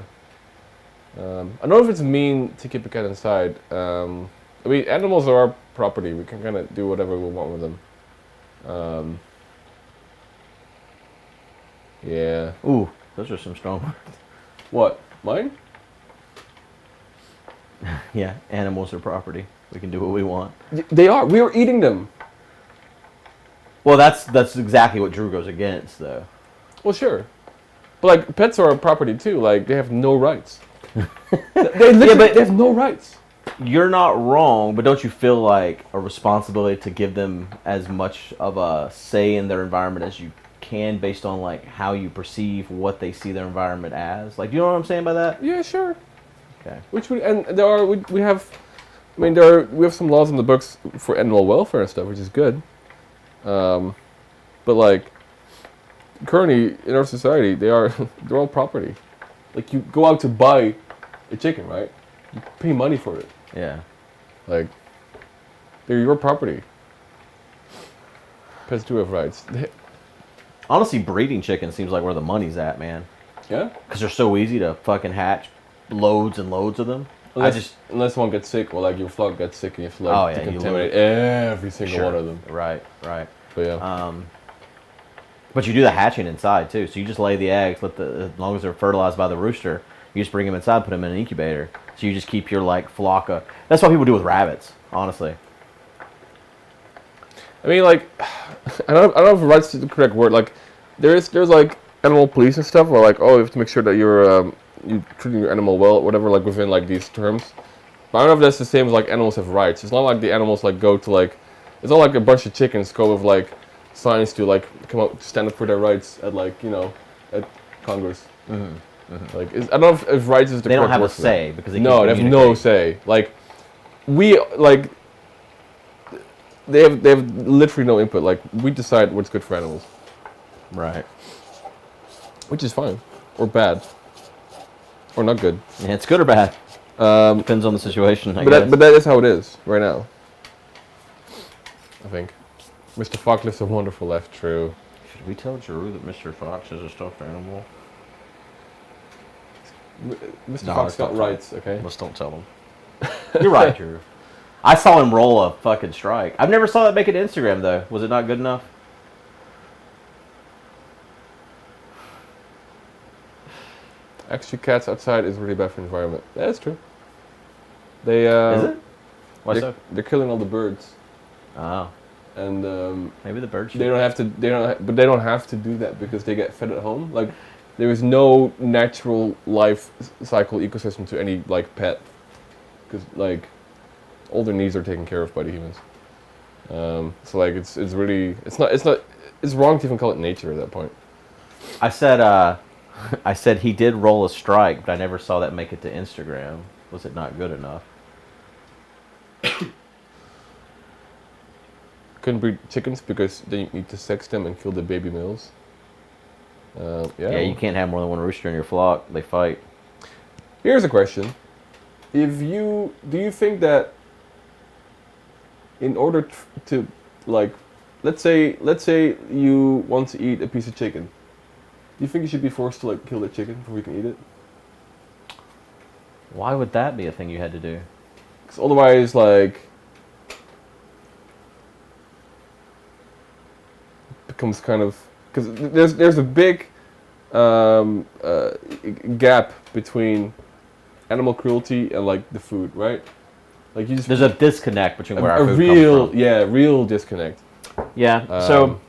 A: I don't know if it's mean to keep a cat inside. Animals are our property. We can kind of do whatever we want with them. Yeah.
B: Ooh, those are some strong words.
A: What? Mine?
B: Yeah, animals are property. We can do what we want.
A: They are. We are eating them.
B: Well, that's exactly what Drew goes against, though.
A: Well, sure. But, like, pets are our property, too. Like, they have no rights. They have no rights.
B: You're not wrong, but don't you feel like a responsibility to give them as much of a say in their environment as you can based on, like, how you perceive what they see their environment as? Like, do you know what I'm saying by that?
A: Yeah, sure.
B: Okay.
A: We have some laws in the books for animal welfare and stuff, which is good. But like currently in our society, they're all property. Like you go out to buy a chicken, right? You pay money for it.
B: Yeah.
A: Like they're your property. Pets do have rights.
B: Honestly, breeding chickens seems like where the money's at, man.
A: Yeah?
B: Because they're so easy to fucking hatch loads and loads of them.
A: Unless one gets sick, or like your flock gets sick and you have to contaminate every single one of them.
B: Right.
A: But yeah.
B: But you do the hatching inside too. So you just lay the eggs, as long as they're fertilized by the rooster, you just bring them inside, put them in an incubator. So you just keep your like flock of. That's what people do with rabbits, honestly.
A: I mean, like, I don't know if right's the correct word. Like, there's like animal police and stuff, where like, oh, you have to make sure that you're treating your animal well, whatever, like within like these terms. But I don't know if that's the same as like animals have rights. It's not like the animals like go to like, it's not like a bunch of chickens go with like signs to like come out, stand up for their rights at like at Congress. Mm-hmm. Mm-hmm. Like, I don't know if rights is the correct word.
B: They don't have a say because they
A: have no say. Like, they have literally no input. Like, we decide what's good for animals.
B: Right.
A: Which is fine. Or bad. Or not good.
B: Yeah, it's good or bad. Depends on the situation,
A: but that is how it is right now. I think. Mr. Fox lives a wonderful life, true.
B: Should we tell Drew that Mr. Fox is a stuffed animal?
A: Mr. Fox got rights, okay?
B: Let's don't tell him. You're right, Drew. I saw him roll a fucking strike. I've never saw that make it to Instagram, though. Was it not good enough?
A: Actually, cats outside is really bad for the environment. That's true. They
B: is it? Why so?
A: They're killing all the birds.
B: Oh.
A: And
B: maybe the birds.
A: They don't have to. But they don't have to do that because they get fed at home. Like, there is no natural life cycle ecosystem to any like pet, because like all their needs are taken care of by the humans. So like it's wrong to even call it nature at that point.
B: I said he did roll a strike, but I never saw that make it to Instagram. Was it not good enough?
A: Couldn't breed chickens because then you need to sex them and kill the baby males.
B: Yeah, you can't have more than one rooster in your flock. They fight.
A: Here's a question: do you think that in order to like, let's say you want to eat a piece of chicken, do you think you should be forced to like kill the chicken before you can eat it?
B: Why would that be a thing you had to do?
A: Because otherwise, like, becomes kind of because there's a big gap between animal cruelty and like the food, right? Like you just
B: there's a disconnect between where our food
A: real
B: comes from.
A: real disconnect.
B: Yeah. So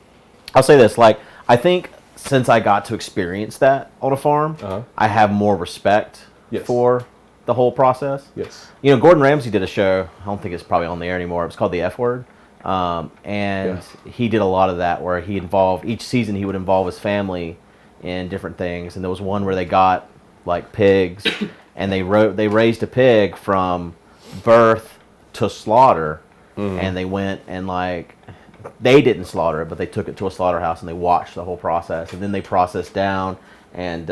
B: I'll say this: like, I think since I got to experience that on a farm, I have more respect for the whole process.
A: Yes.
B: You know, Gordon Ramsay did a show. I don't think it's probably on the air anymore. It was called The F Word. And he did a lot of that where he involved, each season he would involve his family in different things. And there was one where they got like pigs and they raised a pig from birth to slaughter. And they went and like, they didn't slaughter it, but they took it to a slaughterhouse and they watched the whole process. And then they processed down and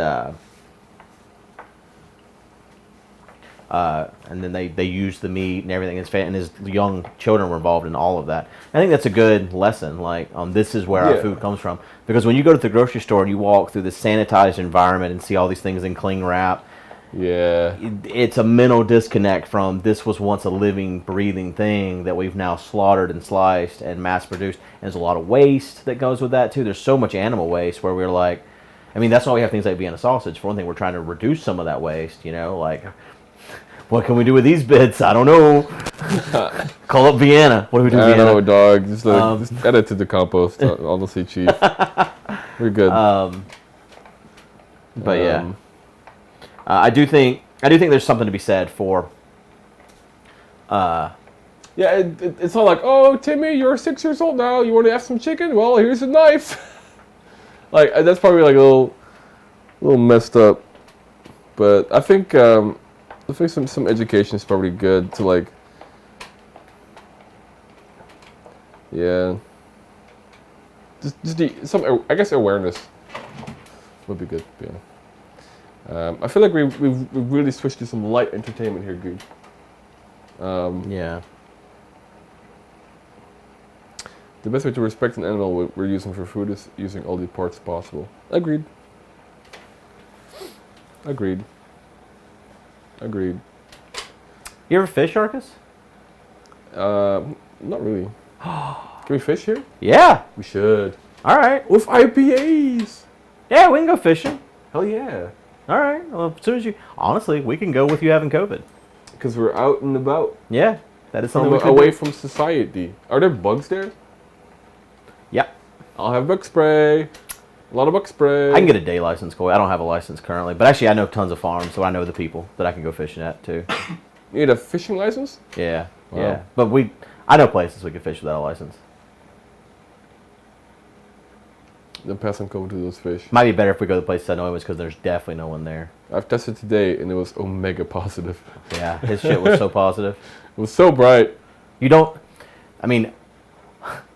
B: then they used the meat and everything. And his young children were involved in all of that. I think that's a good lesson. Like, this is where our food comes from. Because when you go to the grocery store and you walk through this sanitized environment and see all these things in cling wrap, it's a mental disconnect from this was once a living, breathing thing that we've now slaughtered and sliced and mass produced. And there's a lot of waste that goes with that too. There's so much animal waste where we're like, I mean, that's why we have things like Vienna sausage. For one thing, we're trying to reduce some of that waste, you know, like, what can we do with these bits? I don't know. Call up Vienna. What do we do with Vienna?
A: I don't know, dog. Just add it to the compost. Honestly, chief. We're good.
B: But yeah, I do think there's something to be said for.
A: It's not like, oh, Timmy, you're 6 years old now. You want to have some chicken? Well, here's a knife. Like that's probably like a little messed up. But I think some education is probably good to like. Yeah. Just some I guess awareness would be good. Yeah. I feel like we've really switched to some light entertainment here, Guude.
B: Yeah.
A: The best way to respect an animal we're using for food is using all the parts possible. Agreed.
B: You ever fish, Arkas?
A: Not really. Can we fish here?
B: Yeah.
A: We should.
B: All right.
A: With IPAs.
B: Yeah, we can go fishing.
A: Hell yeah.
B: All right. Well, as soon as honestly, we can go with you having COVID.
A: Because we're out and about.
B: Yeah, that is something we could
A: away
B: do.
A: from society. Are there bugs there?
B: Yeah.
A: I'll have bug spray. A lot of bug spray.
B: I can get a day license, Coy. I don't have a license currently, but actually I know tons of farms, so I know the people that I can go fishing at too.
A: You need a fishing license?
B: Yeah.
A: Wow.
B: Yeah. But I know places we can fish without a license.
A: Then pass on going to those fish.
B: Might be better if we go to the places I know because there's definitely no one there.
A: I've tested today and it was omega positive.
B: Yeah, his shit was so positive.
A: It was so bright.
B: You don't, I mean,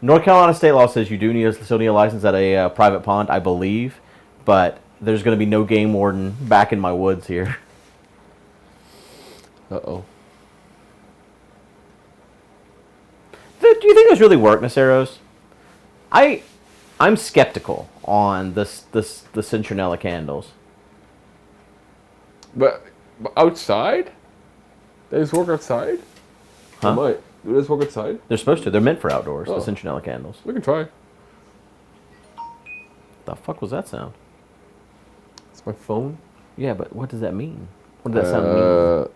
B: North Carolina state law says you do still need a license at a private pond, I believe, but there's going to be no game warden back in my woods here.
A: Uh-oh.
B: Do you think those really work, Naceros? I'm skeptical on the citronella candles.
A: But outside? They just work outside?
B: Huh?
A: They might. Do they just work outside?
B: They're supposed to. They're meant for outdoors,
A: Oh.
B: the citronella candles.
A: We can try.
B: The fuck was that sound?
A: It's my phone.
B: Yeah, but what does that mean? What does that sound mean?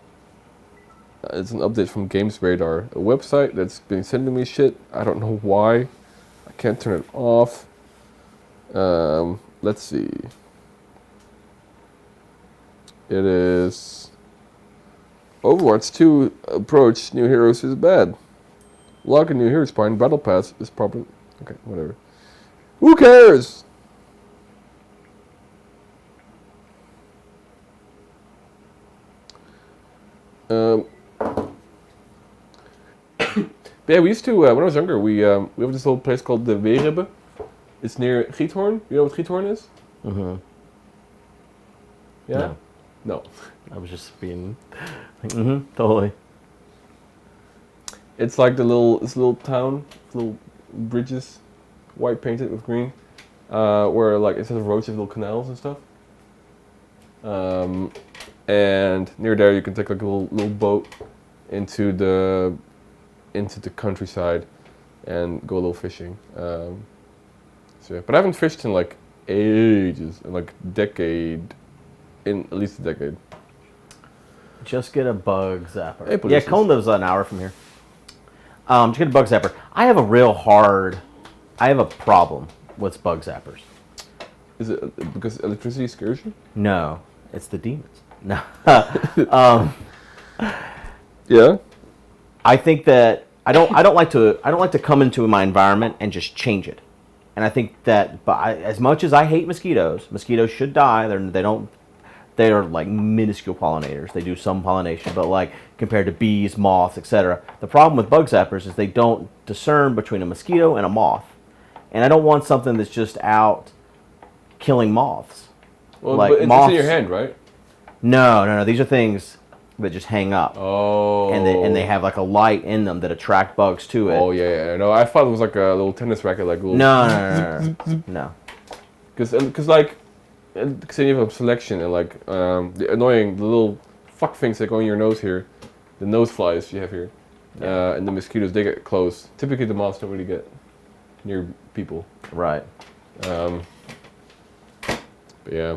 A: It's an update from Games Radar, a website that's been sending me shit. I don't know why. I can't turn it off. Let's see. It is Overwatch 2 approach new heroes is bad. Log a new hero spawn battle pass is problem. Okay, whatever. Who cares? But yeah, we used to, when I was younger, we have this little place called the Weerhebbe. It's near Giethorn. You know what Giethorn is?
B: Mm-hmm.
A: Yeah? No.
B: I was just being like, totally.
A: It's like this little town, little bridges, white painted with green, where like instead of roads you have little canals and stuff. And near there you can take like a little boat into the countryside and go a little fishing. So yeah. But I haven't fished in like ages, in like at least a decade.
B: Just get a bug zapper.
A: Hey,
B: yeah, Cone lives an hour from here. Just get a bug zapper. I have a problem with bug zappers.
A: Is it because electricity scares you?
B: No, it's the demons. No.
A: Yeah.
B: I think that I don't like to come into my environment and just change it. And I think that as much as I hate mosquitoes should die. They are like minuscule pollinators. They do some pollination, but like compared to bees, moths, etc. The problem with bug zappers is they don't discern between a mosquito and a moth. And I don't want something that's just out killing moths.
A: Well, like, but it's in your hand, right?
B: No. These are things that just hang up.
A: Oh.
B: And they have like a light in them that attract bugs to it.
A: Oh yeah. No, I thought it was like a little tennis racket, like little.
B: No.
A: Because like, because you have a selection and like the little fuck things that go in your nose here, the nose flies you have here, and the mosquitoes, they get close. Typically the moths don't really get near people.
B: Right.
A: But yeah.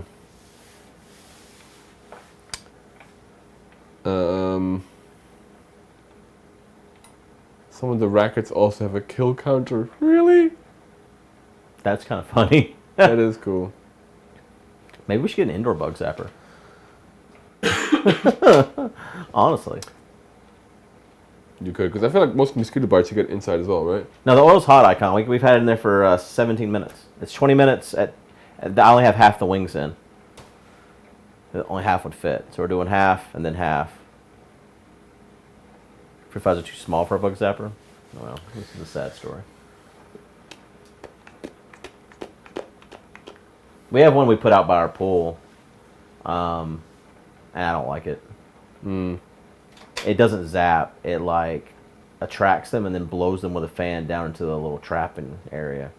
A: Some of the rackets also have a kill counter. Really?
B: That's kind of funny.
A: That is cool.
B: Maybe we should get an indoor bug zapper. Honestly.
A: You could, because I feel like most mosquito bites you get inside as well, right?
B: No, the oil's hot icon. We've had it in there for 17 minutes. It's 20 minutes. I only have half the wings in. Only half would fit. So we're doing half and then half. 45s are too small for a bug zapper. Oh, well, this is a sad story. We have one we put out by our pool, and I don't like it. It doesn't zap. It like attracts them and then blows them with a fan down into the little trapping area.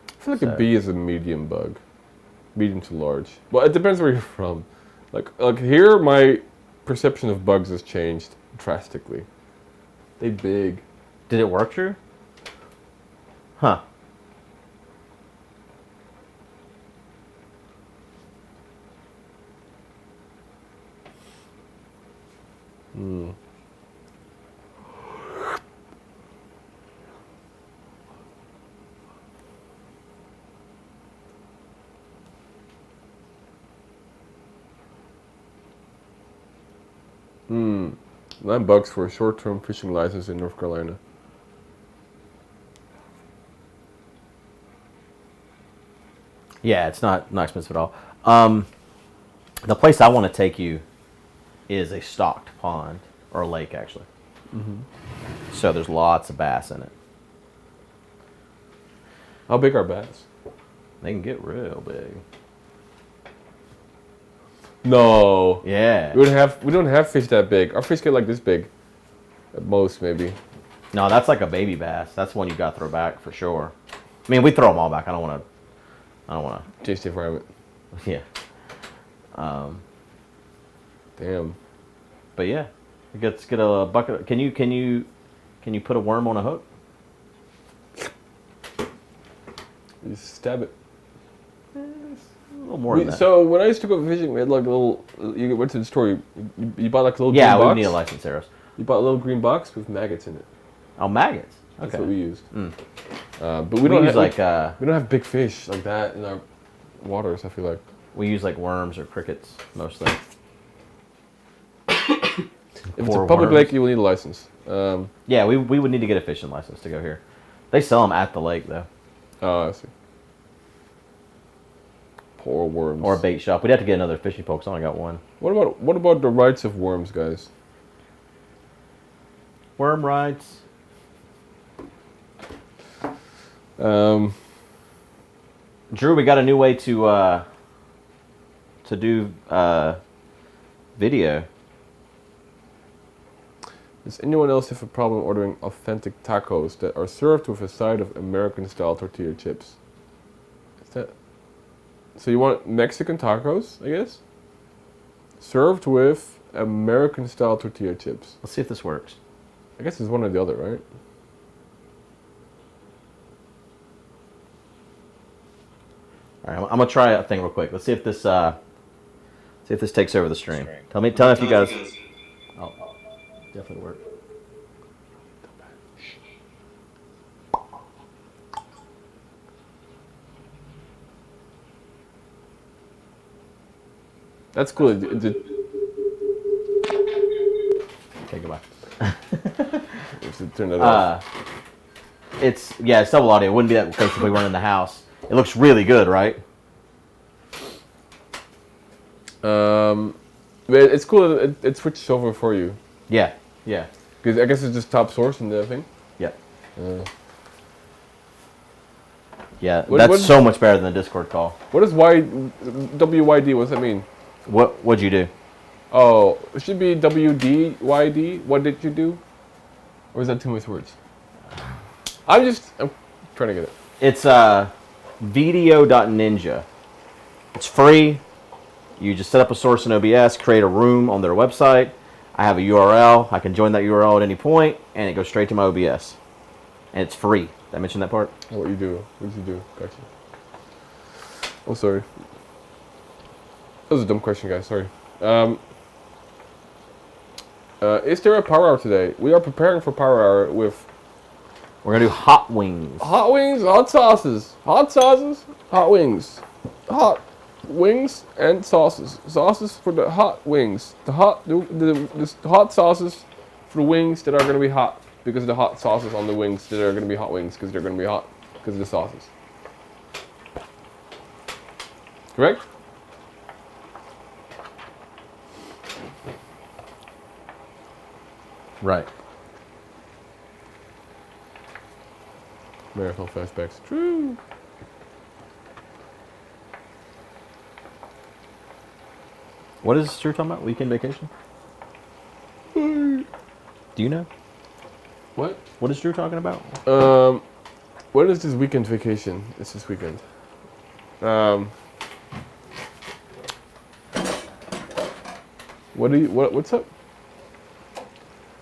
A: I feel like a bee is a medium bug, medium to large. Well, it depends where you're from. Like here, my perception of bugs has changed drastically. They big.
B: Did it work, Drew? Huh.
A: $9 for a short-term fishing license in North Carolina.
B: Yeah, it's not expensive at all. The place I want to take you is a stocked pond, or a lake, actually. So there's lots of bass in it.
A: How big are bass?
B: They can get real big.
A: No.
B: Yeah.
A: We don't have fish that big. Our fish get like this big, at most maybe.
B: No, that's like a baby bass. That's one you got to throw back for sure. I mean, we throw them all back. I don't want to.
A: Change the environment.
B: Yeah.
A: Damn.
B: But yeah, let's get a bucket. Can you put a worm on a hook?
A: You stab it.
B: A little more than that.
A: So when I used to go fishing, we had like a little. You went to the store. You bought like a little.
B: Yeah,
A: green box.
B: we need a license, Eros.
A: You bought a little green box with maggots in it.
B: Oh, maggots. Okay.
A: That's what we used. But
B: we don't use
A: we don't have big fish like that in our waters. I feel like
B: we use like worms or crickets mostly.
A: If it's a public lake, you will need a license.
B: Yeah, we would need to get a fishing license to go here. They sell them at the lake though.
A: Oh, I see. Poor worms.
B: Or a bait shop. We'd have to get another fishing pole because I only got one.
A: What about the rights of worms, guys?
B: Worm rights. Drew, we got a new way to do video.
A: Does anyone else have a problem ordering authentic tacos that are served with a side of American-style tortilla chips? Is that... So you want Mexican tacos, I guess? Served with American-style tortilla chips.
B: Let's see if this works.
A: I guess it's one or the other, right?
B: All right, I'm gonna try a thing real quick. Let's see if this takes over the stream. Tell me if you guys. Oh, definitely work.
A: That's cool.
B: Okay, goodbye.
A: Turn that off.
B: It's double audio. It wouldn't be that case if we weren't in the house. It looks really good, right?
A: It's cool. It switches over for you.
B: Yeah.
A: Because I guess it's just top source in the thing.
B: Yeah.
A: What,
B: that's so much better than the Discord call.
A: What is WYD? What does that mean?
B: What'd you do?
A: Oh, it should be WDYD. What did you do? Or is that too much words? I'm trying to get it.
B: It's video.ninja. It's free. You just set up a source in OBS, create a room on their website. I have a URL. I can join that URL at any point, and it goes straight to my OBS. And it's free. Did I mention that part?
A: What you do? What did you do? Gotcha. Oh, sorry. That was a dumb question, guys. Sorry. Is there a power hour today? We are preparing for power hour with...
B: We're going to do hot wings.
A: Hot wings, hot sauces. Hot sauces, hot wings. Hot wings and sauces. Sauces for the hot wings. The hot sauces for the wings that are going to be hot. Because of the hot sauces on the wings that are going to be hot wings. Because they're going to be hot. Because of the sauces. Correct?
B: Right.
A: Marathon flashbacks. True.
B: What is Drew talking about? Weekend vacation? Do you know?
A: What?
B: What is Drew talking about?
A: What is this weekend vacation? It's this weekend. What's up?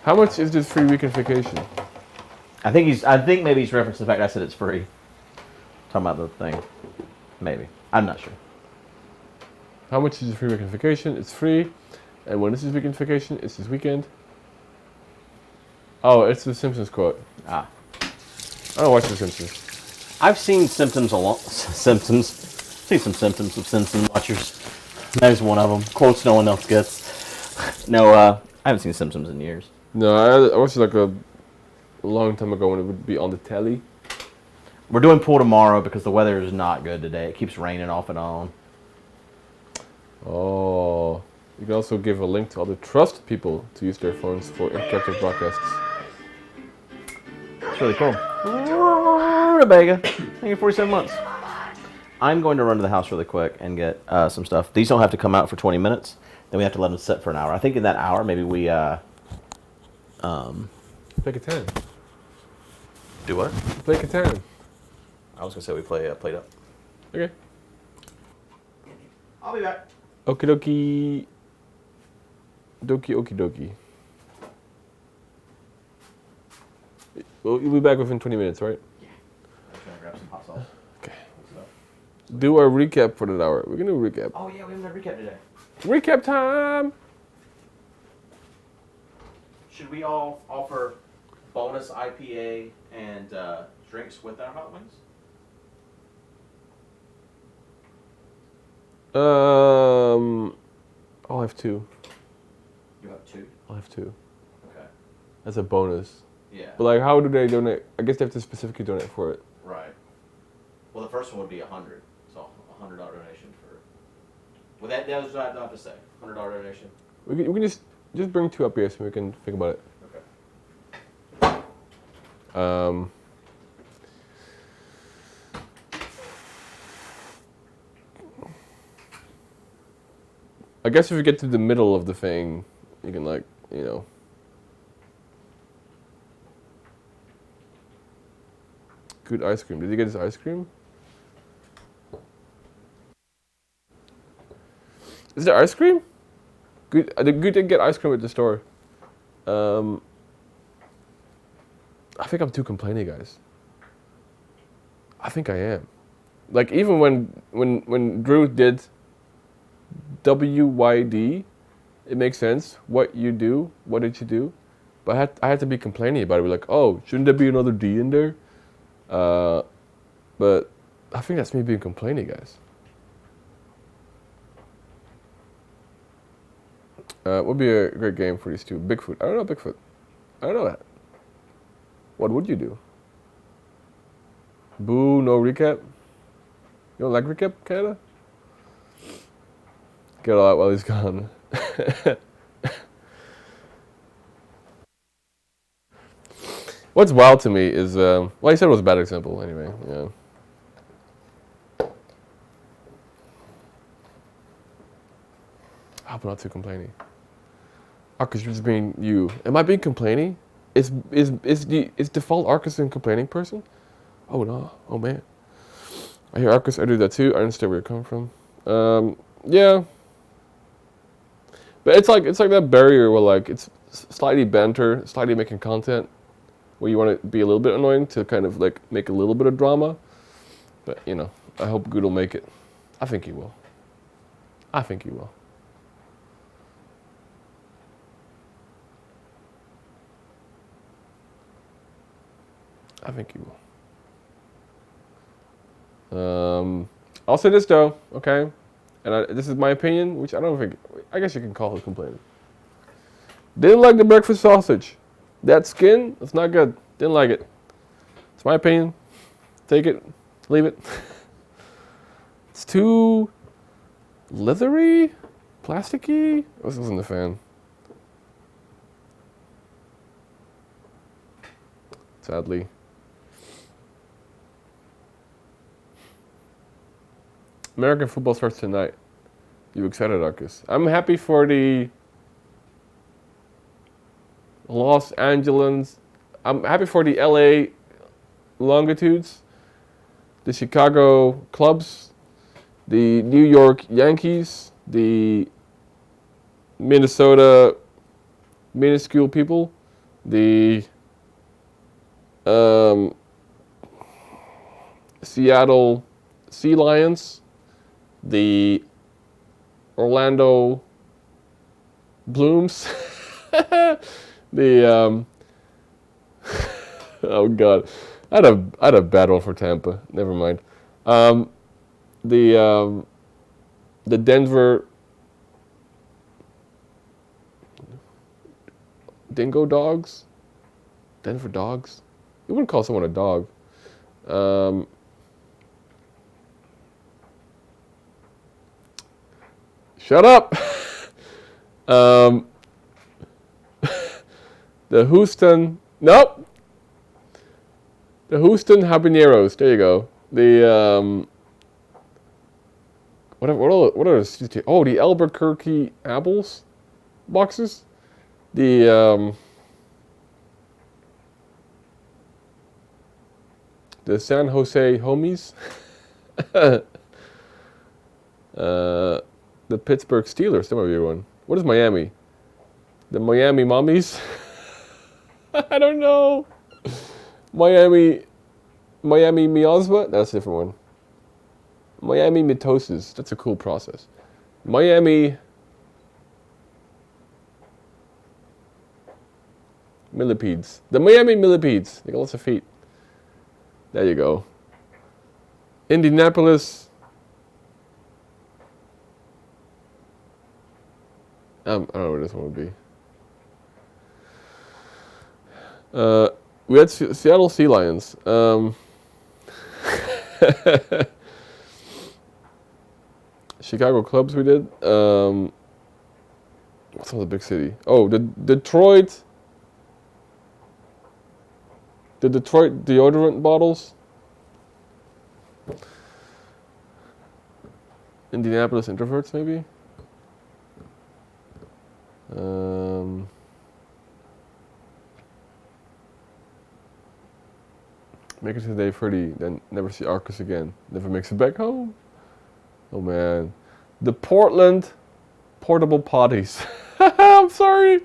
A: How much is this free weekend vacation?
B: I think maybe he's referencing the fact I said it's free. Talking about the thing. Maybe. I'm not sure.
A: How much is this free weekend vacation? It's free. And when is this weekend vacation? It's this weekend. Oh, it's the Simpsons quote. I don't watch the Simpsons.
B: I've seen Symptoms. Seen some symptoms of Simpson watchers. There's one of them. Quotes no one else gets. No, I haven't seen Simpsons in years.
A: No, I watched it like a long time ago when it would be on the telly.
B: We're doing pool tomorrow because the weather is not good today. It keeps raining off and on.
A: Oh. You can also give a link to other trusted people to use their phones for interactive broadcasts.
B: It's really cool. Rebecca, thank you 47 months. I'm going to run to the house really quick and get some stuff. These don't have to come out for 20 minutes. Then we have to let them sit for an hour. I think in that hour, maybe we...
A: Play Catan.
B: Do what?
A: Play Catan.
B: I was going to say we play Played Up.
A: Okay.
B: I'll be back.
A: Okie dokie. Dokie okie dokie. Well, you'll be back within 20 minutes, right?
B: Yeah. I'm trying to grab some hot sauce.
A: Okay. Do a recap for that hour. We're going to do a recap.
B: Oh, yeah, we haven't done a recap today.
A: Recap time!
B: Should we all offer bonus IPA and drinks with our hot wings?
A: I'll have two.
B: You have two?
A: I'll have two.
B: Okay.
A: As a bonus.
B: Yeah.
A: But like, how do they donate? I guess they have to specifically donate for it.
B: Right. Well, the first one would be $100. So $100 donation for. Well, that was what I have to say. $100 donation.
A: We can just bring two up here so we can think about it.
B: Okay.
A: I guess if you get to the middle of the thing, you can like, you know. Good ice cream. Did he get his ice cream? Is there ice cream? Good. Good didn't get ice cream at the store. I think I'm too complaining, guys. I think I am. Like even when Drew did WYD, it makes sense. What you do? What did you do? But I had to be complaining about it. We're like, oh, shouldn't there be another D in there? But I think that's me being complaining, guys. Would be a great game for these two. Bigfoot. I don't know Bigfoot. I don't know that. What would you do? Boo, no recap? You don't like recap, Canada? Get all out while he's gone. What's wild to me is, well, he said it was a bad example anyway, yeah. I hope I'm not too complaining. Arkas, you're just being you. Am I being complaining? Is default Arkas a complaining person? Oh no, oh man. I hear Arkas, I do that too. I understand where you're coming from. Yeah. But it's like that barrier where like it's slightly banter, slightly making content, where you want to be a little bit annoying to kind of like make a little bit of drama. But you know, I hope Guude will make it. I think he will. I think he will. I think he will. I'll say this though, okay? And this is my opinion, which I don't think, I guess you can call it complaining. Didn't like the breakfast sausage. That skin, it's not good. Didn't like it. It's my opinion. Take it, leave it. It's too leathery, plasticky. I wasn't a fan. Sadly. American football starts tonight. You excited, Arkas? I'm happy for the Los Angeles. I'm happy for the LA Longitudes, the Chicago Cubs, the New York Yankees, the Minnesota minuscule people, the Seattle Sea Lions, the Orlando Blooms, the oh god, I had a bad one for Tampa. Never mind. The Denver Dingo Dogs, Denver Dogs. You wouldn't call someone a dog. Shut up. The Houston. Nope. The Houston Habaneros. There you go. The what are the, oh, the Albuquerque Apples boxes. The San Jose Homies. The Pittsburgh Steelers. That might be one. What is Miami? The Miami Mommies. I don't know. Miami Miasma? That's a different one. Miami Mitosis. That's a cool process. Miami Millipedes. The Miami Millipedes. They got lots of feet. There you go. Indianapolis. I don't know what this one would be. We had Seattle Sea Lions. Chicago Cubs we did. What's another big city? Oh, the Detroit deodorant bottles. Indianapolis Introverts, maybe? Make it to day 30, then never see Arkas again. Never makes it back home. Oh man. The Portland portable potties. I'm sorry.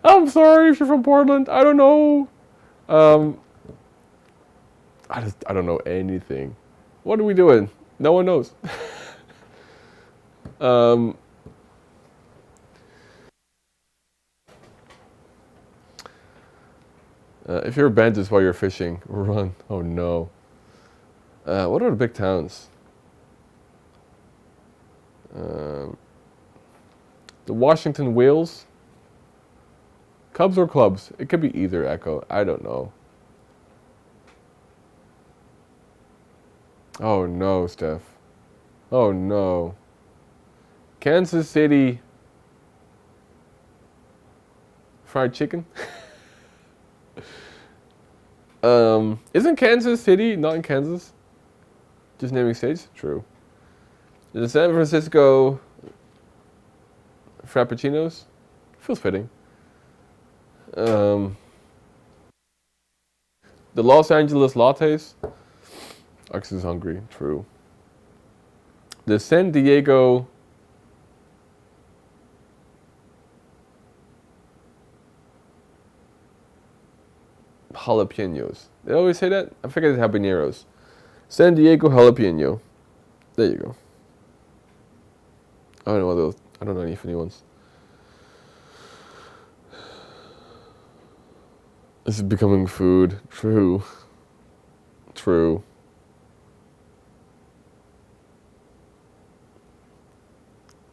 A: I'm sorry if you're from Portland. I don't know. I don't know anything. What are we doing? No one knows. If you're abandoned while you're fishing, run. Oh no. What are the big towns? The Washington Whales? Cubs or clubs? It could be either, Echo. I don't know. Oh no, Steph. Oh no. Kansas City fried chicken? Isn't Kansas City not in Kansas? Just naming states? True. The San Francisco Frappuccinos? Feels fitting. The Los Angeles Lattes? Arks is hungry. True. The San Diego Jalapenos. They always say that? I forget it's habaneros. San Diego Jalapeno. There you go. I don't know what those. I don't know any funny ones. This is becoming food. True. True.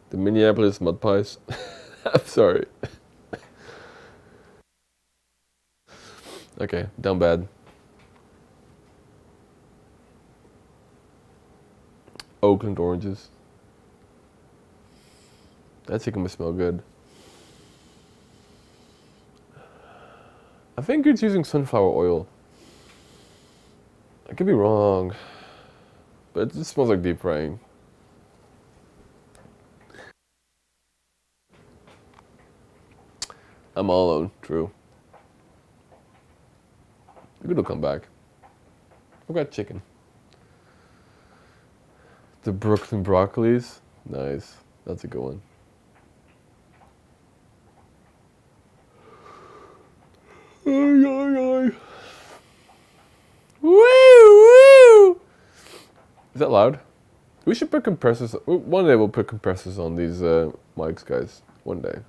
A: The Minneapolis mud pies. I'm sorry. Okay, down bad. Oakland oranges. That chicken must smell good. I think it's using sunflower oil. I could be wrong, but it just smells like deep frying. I'm all alone, true. Guude will come back. I've got chicken. The Brooklyn Broccolis. Nice. That's a good one. Woo! Woo! Is that loud? We should put compressors. One day we'll put compressors on these mics, guys. One day.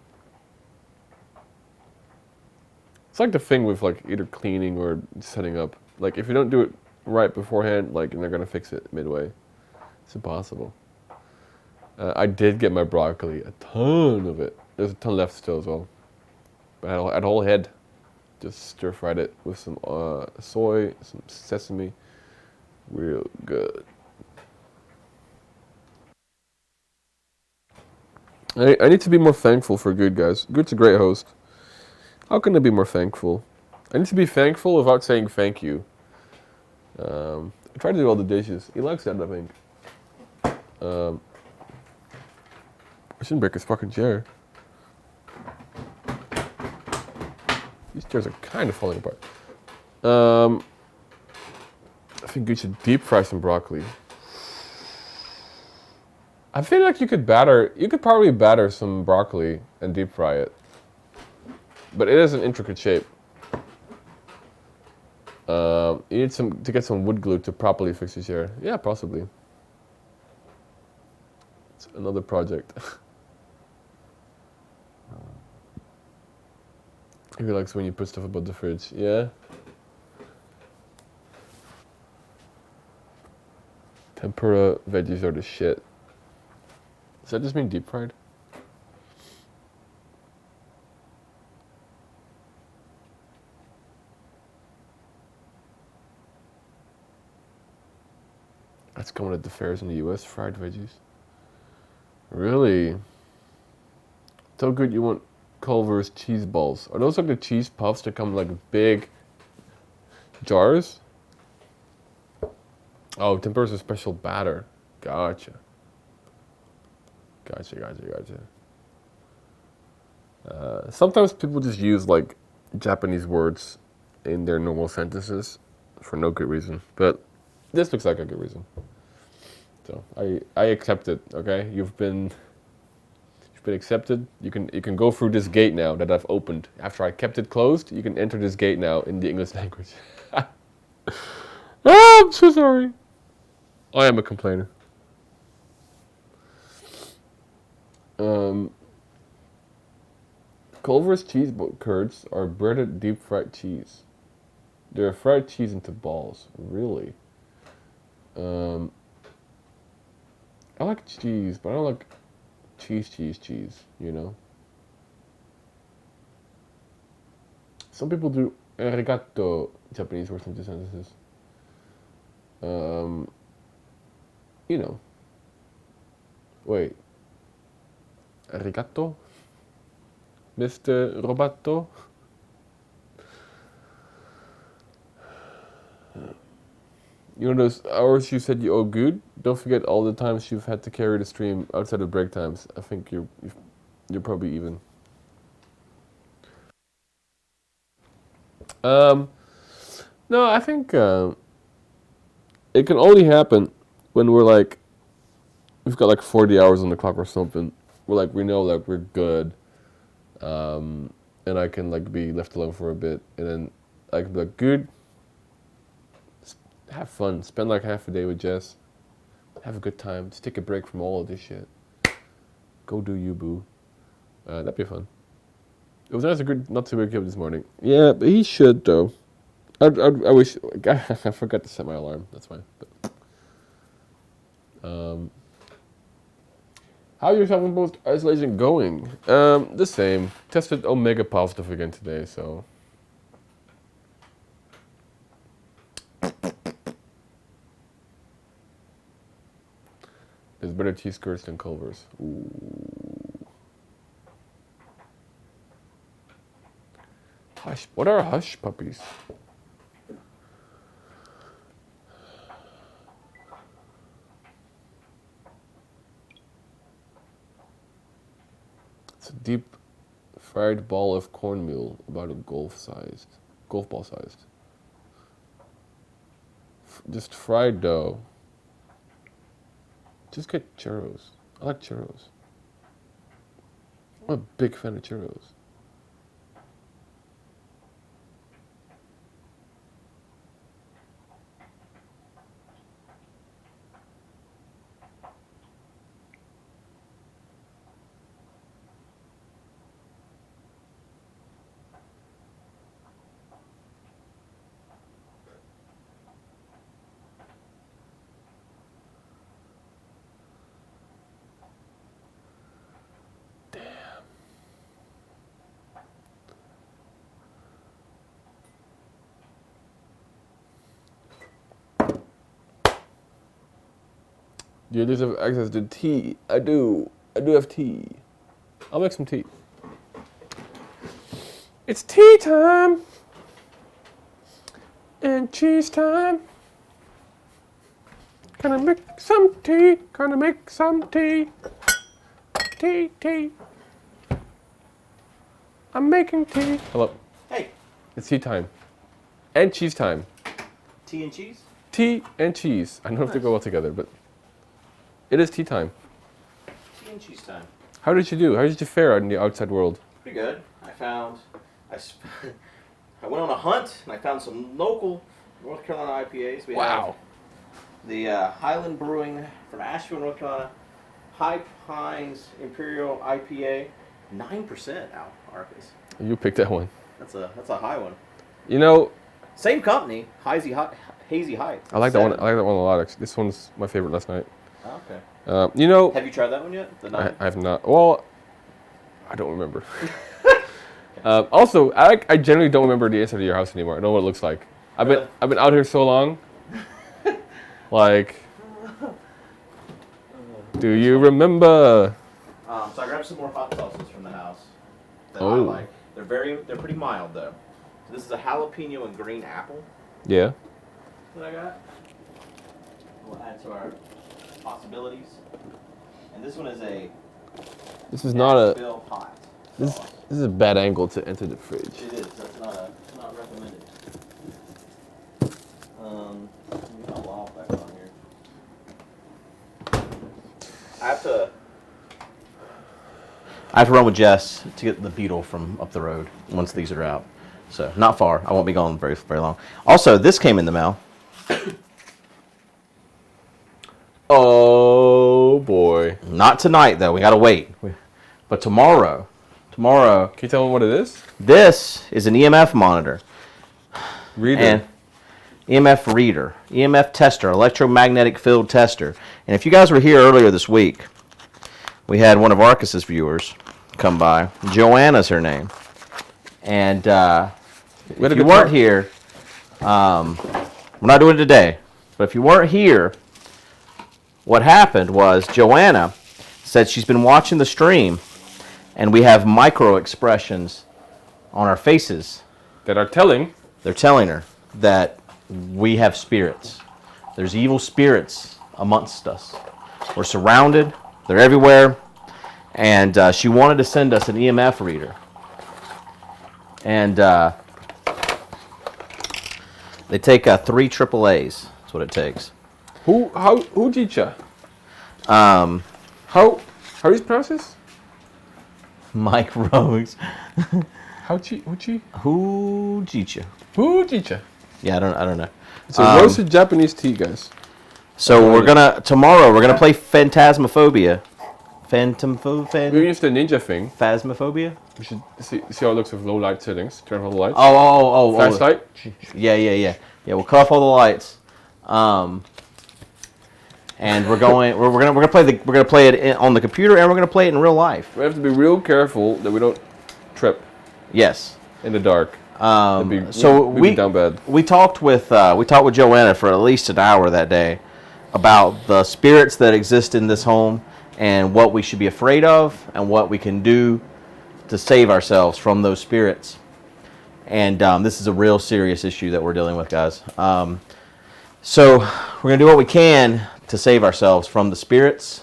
A: It's like the thing with like either cleaning or setting up. Like if you don't do it right beforehand, like they're gonna fix it midway. It's impossible. I did get my broccoli, a ton of it. There's a ton left still as well. But I had a whole head. Just stir fried it with some soy, some sesame. Real good. I need to be more thankful for Guude, guys. Guude's a great host. How can I be more thankful? I need to be thankful without saying thank you. I try to do all the dishes. He likes that, I think. I shouldn't break his fucking chair. These chairs are kind of falling apart. I think you should deep fry some broccoli. I feel like you could probably batter some broccoli and deep fry it. But it is an intricate shape. You need to get some wood glue to properly fix your chair. Yeah, possibly. It's another project. He likes when you put stuff above the fridge. Yeah. Tempura veggies are the shit. Does that just mean deep fried? That's coming at the fairs in the US, fried veggies. Really? So good you want Culver's cheese balls. Are those like the cheese puffs that come in like big jars? Oh, tempura's a special batter. Gotcha. Sometimes people just use like Japanese words in their normal sentences for no good reason, but this looks like a good reason. So I accept it. Okay, you've been accepted. You can go through this gate now that I've opened. After I kept it closed, you can enter this gate now in the English language. Oh, I'm so sorry. I am a complainer. Culver's cheese curds are breaded deep fried cheese. They're fried cheese into balls. Really? I like cheese, but I don't like cheese, you know? Some people do arigato Japanese words into sentences. You know. Wait. Arigato? Mr. Roboto? You know those hours you said you owe Guude? Don't forget all the times you've had to carry the stream outside of break times. I think you're probably even. No, I think it can only happen when we've got like 40 hours on the clock or something. We know like we're good, and I can like be left alone for a bit, and then I can be like, good. Have fun. Spend like half a day with Jess. Have a good time. Just take a break from all of this shit. Go do you, boo. That'd be fun. It was nice not to wake you up this morning. Yeah, but he should though. I wish. I forgot to set my alarm. That's fine. But, how your self-imposed isolation going? The same. Tested Omega positive again today, so. There's better cheese curds than Culver's. Ooh. Hush. What are hush puppies? It's a deep fried ball of cornmeal, about a golf ball sized. Just fried dough. Just get churros. I like churros. I'm a big fan of churros. Do you have access to tea? I do. I do have tea. I'll make some tea. It's tea time. And cheese time. Gonna make some tea. Gonna make some tea. Tea. I'm making tea. Hello.
B: Hey.
A: It's tea time. And cheese time.
B: Tea and cheese?
A: Tea and cheese. I don't know if they go well together, but it is tea time.
B: Tea and cheese time.
A: How did you do? How did you fare out in the outside world?
B: Pretty good. I went on a hunt and I found some local North Carolina IPAs. We have the Highland Brewing from Asheville, North Carolina, High Pines Imperial IPA, 9% now, Arkas.
A: You picked that one.
B: That's a high one.
A: You know,
B: same company, Hazy Heights.
A: I like that one. I like that one a lot. Actually, this one's my favorite last night.
B: Oh, okay.
A: You know,
B: have you tried that one yet? The 9?
A: I have not. Well, I don't remember. Also, I generally don't remember the inside of your house anymore. I know what it looks like. I've been out here so long. Like, do you remember?
B: So I grabbed some more hot sauces from the house that I like. They're pretty mild though. So this is a jalapeno and green apple.
A: Yeah.
B: That I got. We'll add to our possibilities. And this one is a.
A: This is not a.
B: Hot.
A: This This is a bad angle to enter the fridge.
B: It is. That's not recommended. Let me lock back on here. I have to run with Jess to get the beetle from up the road once these are out. So not far. I won't be gone very long. Also, this came in the mail.
A: Oh boy!
B: Not tonight though. We gotta wait. But tomorrow.
A: Can you tell me what it is?
B: This is an EMF monitor.
A: Reader.
B: And EMF reader, EMF tester, electromagnetic field tester. And if you guys were here earlier this week, we had one of Arkas's viewers come by. Joanna's her name. And if you weren't here, we're not doing it today, but if you weren't here, what happened was Joanna said she's been watching the stream, and we have micro expressions on our faces.
A: That are telling.
B: They're telling her that we have spirits. There's evil spirits amongst us. We're surrounded. They're everywhere. And she wanted to send us an EMF reader. And they take 3 AAAs. That's what it takes.
A: Who did ya? How do you pronounce this?
B: Mike Rose.
A: Who
B: Jicha. Yeah, I don't know.
A: It's a roasted Japanese tea, guys.
B: So tomorrow we're gonna play Phantasmophobia. We use
A: the ninja thing.
B: Phasmophobia?
A: We should see how it looks with low light settings. Turn off all the lights.
B: Oh.
A: Flashlight.
B: Yeah. Yeah, we'll cut off all the lights. And we're gonna play it on the computer, and we're gonna play it in real life.
A: We have to be real careful that we don't trip.
B: Yes.
A: In the dark.
B: We'd
A: down bad.
B: We talked with Joanna for at least an hour that day about the spirits that exist in this home and what we should be afraid of and what we can do to save ourselves from those spirits. And this is a real serious issue that we're dealing with, guys. So we're gonna do what we can to save ourselves from the spirits.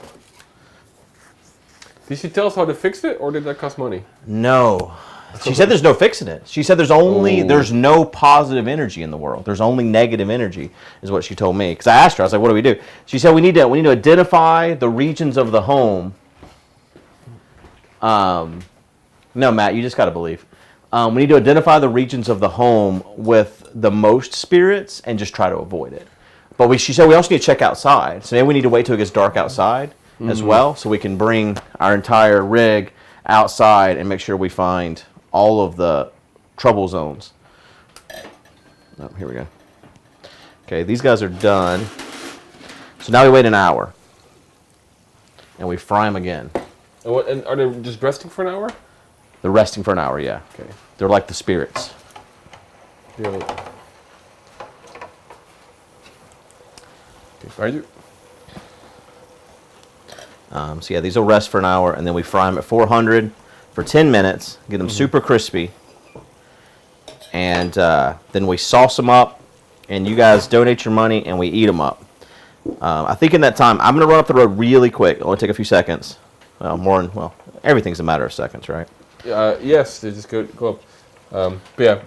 A: Did she tell us how to fix it, or did that cost money?
B: No. She said there's no fixing it. She said there's no positive energy in the world. There's only negative energy, is what she told me. Because I asked her, I was like, what do we do? She said we need to identify the regions of the home. No, Matt, you just got to believe. We need to identify the regions of the home with the most spirits and just try to avoid it. But she said we also need to check outside. So maybe we need to wait till it gets dark outside as well, so we can bring our entire rig outside and make sure we find all of the trouble zones. Oh, here we go. Okay, these guys are done. So now we wait an hour. And we fry them again.
A: And are they just resting for an hour?
B: They're resting for an hour, yeah.
A: Okay.
B: They're like the spirits.
A: Yeah. Okay, find you.
B: So yeah, these will rest for an hour, and then we fry them at 400 for 10 minutes, get them super crispy, and then we sauce them up, and you guys donate your money, and we eat them up. I think in that time, I'm going to run up the road really quick. It'll only take a few seconds. Everything's a matter of seconds, right?
A: Yes, they just go up. But
B: yeah,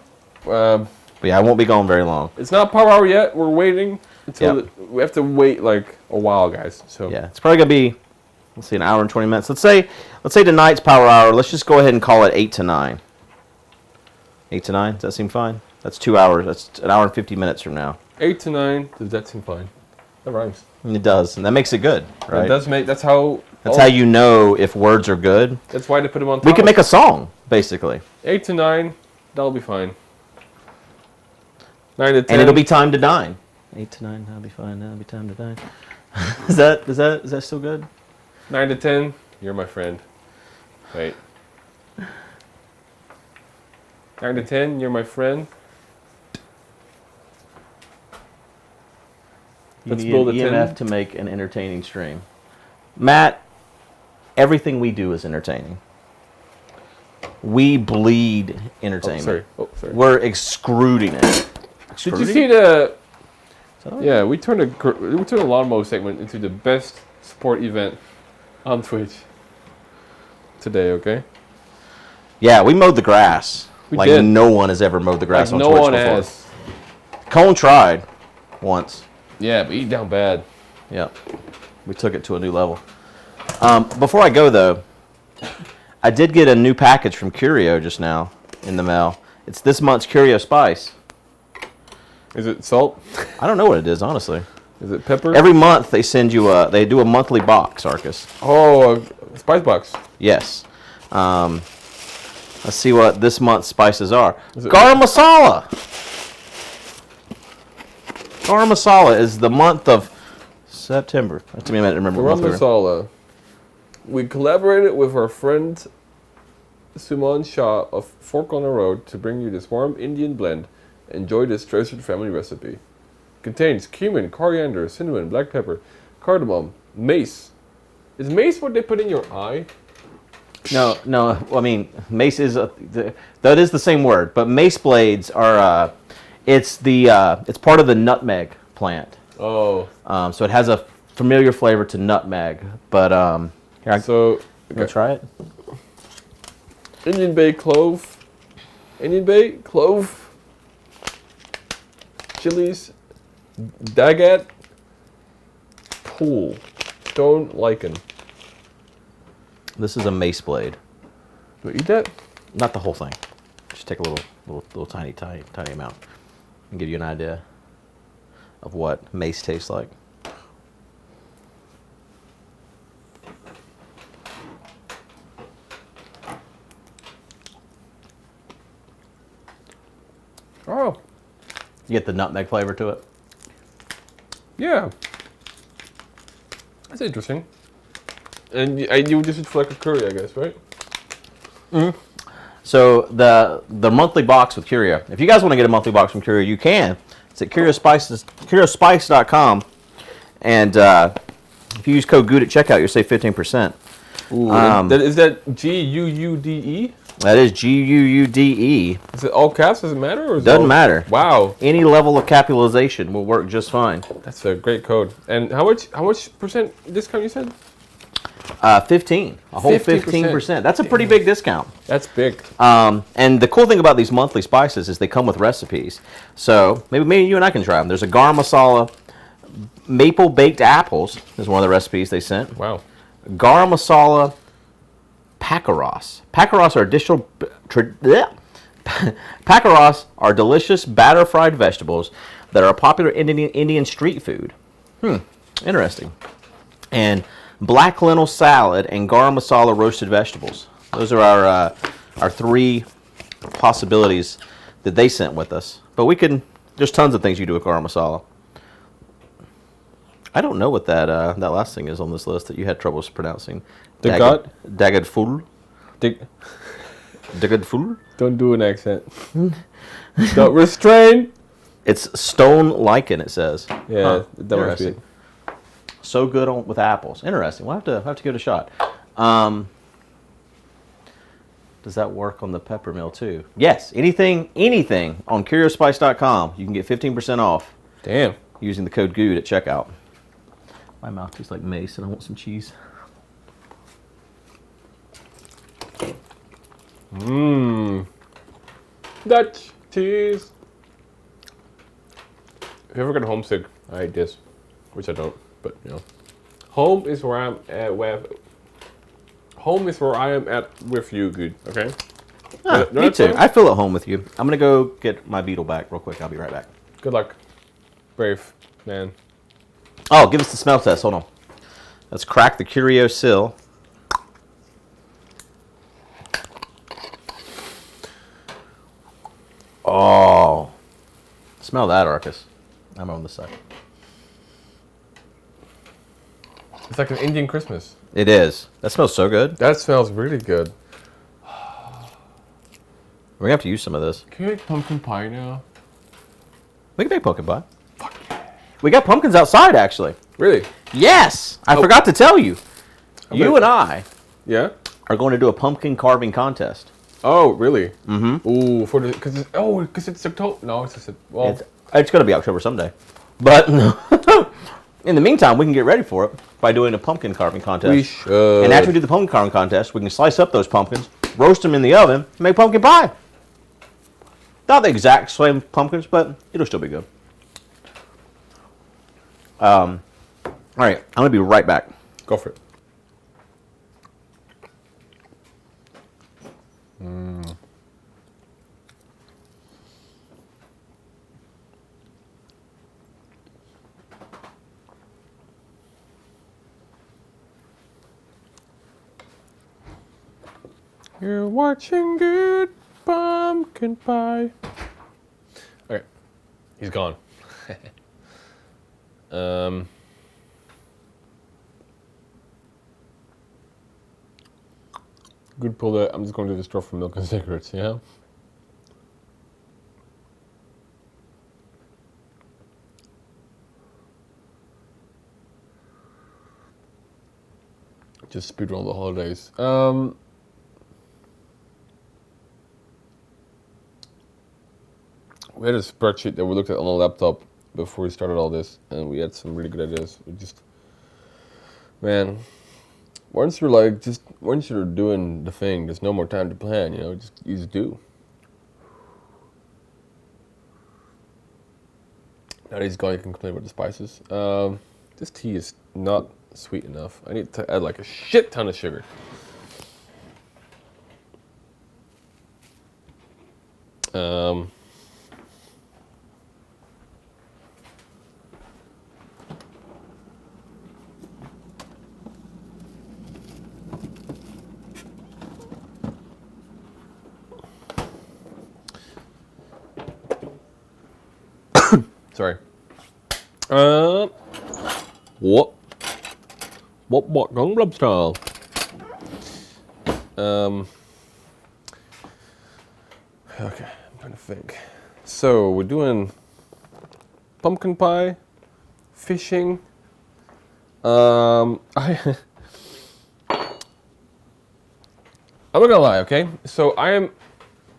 B: I won't be going very long.
A: It's not power hour yet. We're waiting until we have to wait like a while, guys. So
B: yeah, it's probably gonna be, let's see, an hour and 20 minutes. Let's say tonight's power hour. Let's just go ahead and call it 8 to 9. 8 to 9. Does that seem fine? That's 2 hours. That's an hour and 50 minutes from now.
A: 8 to 9. Does that seem fine? That rhymes.
B: It does, and that makes it good, right?
A: It does make. That's how
B: you know if words are good.
A: That's why they put them on top.
B: We can make a song, basically.
A: 8 to 9. That'll be fine. 9 to 10.
B: And it'll be time to dine. 8 to 9. That'll be fine. That'll be time to dine. Is that still good?
A: 9 to 10. You're my friend. Wait. 9 to 10. You're my friend.
B: Let's build an EMF to make an entertaining stream. Matt, everything we do is entertaining. We bleed entertainment.
A: Sorry.
B: We're excluding it.
A: Did you see the? Yeah, we turned a lawnmower segment into the best sport event on Twitch today. Okay.
B: Yeah, we mowed the grass.
A: We
B: like
A: did.
B: No one has ever mowed the grass on
A: no
B: Twitch
A: one
B: before.
A: has.
B: Cone tried once.
A: Yeah, but he down bad.
B: Yeah, we took it to a new level. Before I go, though, I did get a new package from Curio just now in the mail. It's this month's Curio Spice.
A: Is it salt?
B: I don't know what it is, honestly.
A: Is it pepper?
B: Every month they send you they do a monthly box, Arkas.
A: Oh, a spice box.
B: Yes. Let's see what this month's spices are. Garam masala. Garam masala is the month of September. That's me. I remember.
A: Garam masala. We collaborated with our friend Suman Shah of Fork on the Road to bring you this warm Indian blend. Enjoy this treasured family recipe. Contains cumin, coriander, cinnamon, black pepper, cardamom, mace. Is mace what they put in your eye?
B: No. I mean, mace is that is the same word, but mace blades are. It's part of the nutmeg plant.
A: Oh.
B: So it has a familiar flavor to nutmeg, but here,
A: so
B: go try it.
A: Indian bay clove, chilies, dagat, pool, stone lichen.
B: This is a mace blade.
A: Do I eat that?
B: Not the whole thing. Just take a little tiny amount and give you an idea of what mace tastes like.
A: Oh.
B: You get the nutmeg flavor to it?
A: Yeah. That's interesting. And you would use it for like a curry, I guess, right?
B: Mm-hmm. So the monthly box with Curio. If you guys want to get a monthly box from Curio, you can. It's at curiospice.com. And if you use code Guude at checkout, you'll save 15%.
A: Ooh, is that Guude?
B: That is Guude.
A: Is it all caps? Does it matter? Or
B: Doesn't matter.
A: Wow.
B: Any level of capitalization will work just fine.
A: That's a great code. And how much percent discount you said?
B: 15. A whole 15%. That's a pretty big discount.
A: That's big.
B: And the cool thing about these monthly spices is they come with recipes. So maybe you and I can try them. There's a garam masala, maple baked apples is one of the recipes they sent.
A: Wow.
B: Garam masala pakaros. Pakaros are delicious batter fried vegetables that are a popular Indian street food. Interesting. And black lentil salad and garam masala roasted vegetables. Those are our three possibilities that they sent with us. But there's tons of things you do with garam masala. I don't know what that last thing is on this list that you had troubles pronouncing. Dagad ful. Dagad ful.
A: Don't do an accent. Don't restrain.
B: It's stone lichen, it says.
A: Yeah, that must be it.
B: So good with apples. Interesting. We'll have to give it a shot. Does that work on the pepper mill too? Yes. Anything on curiospice.com, you can get 15% off.
A: Damn.
B: Using the code Guude at checkout. My mouth tastes like mace and I want some cheese.
A: Dutch cheese. If you ever get homesick, I eat this. Which I don't, but you know. Home is where I'm at with you, Guude, okay?
B: Me too. I feel at home with you. I'm gonna go get my beetle back real quick. I'll be right back.
A: Good luck. Brave man.
B: Oh, give us the smell test. Hold on. Let's crack the Curio seal. Oh. Smell that, Arkas. I'm on this side.
A: It's like an Indian Christmas.
B: It is. That smells so good.
A: That smells really good.
B: We're going to have to use some of this.
A: Can you make pumpkin pie now?
B: We can make pumpkin pie. Fuck yeah. We got pumpkins outside, actually.
A: Really?
B: Yes. I forgot to tell you. You and I are going to do a pumpkin carving contest.
A: Oh, really?
B: Mm-hmm.
A: Ooh, because it's October. No, it's
B: going to be October someday. But in the meantime, we can get ready for it by doing a pumpkin carving contest.
A: We should.
B: And after we do the pumpkin carving contest, we can slice up those pumpkins, roast them in the oven, and make pumpkin pie. Not the exact same pumpkins, but it'll still be good. All right, I'm going to be right back.
A: Go for it. You're watching good pumpkin pie. Okay, he's gone. Good pull that. I'm just going to the store for milk and cigarettes, yeah? Just speedrun the holidays. We had a spreadsheet that we looked at on the laptop before we started all this, and we had some really good ideas. We just, man, once you're doing the thing, there's no more time to plan. You just do. Now that he's gone, you can complain about the spices. This tea is not sweet enough. I need to add like a shit ton of sugar. Sorry. What Gangnam Style? Okay, I'm trying to think. So we're doing pumpkin pie, fishing. I'm not gonna lie, okay? So I am,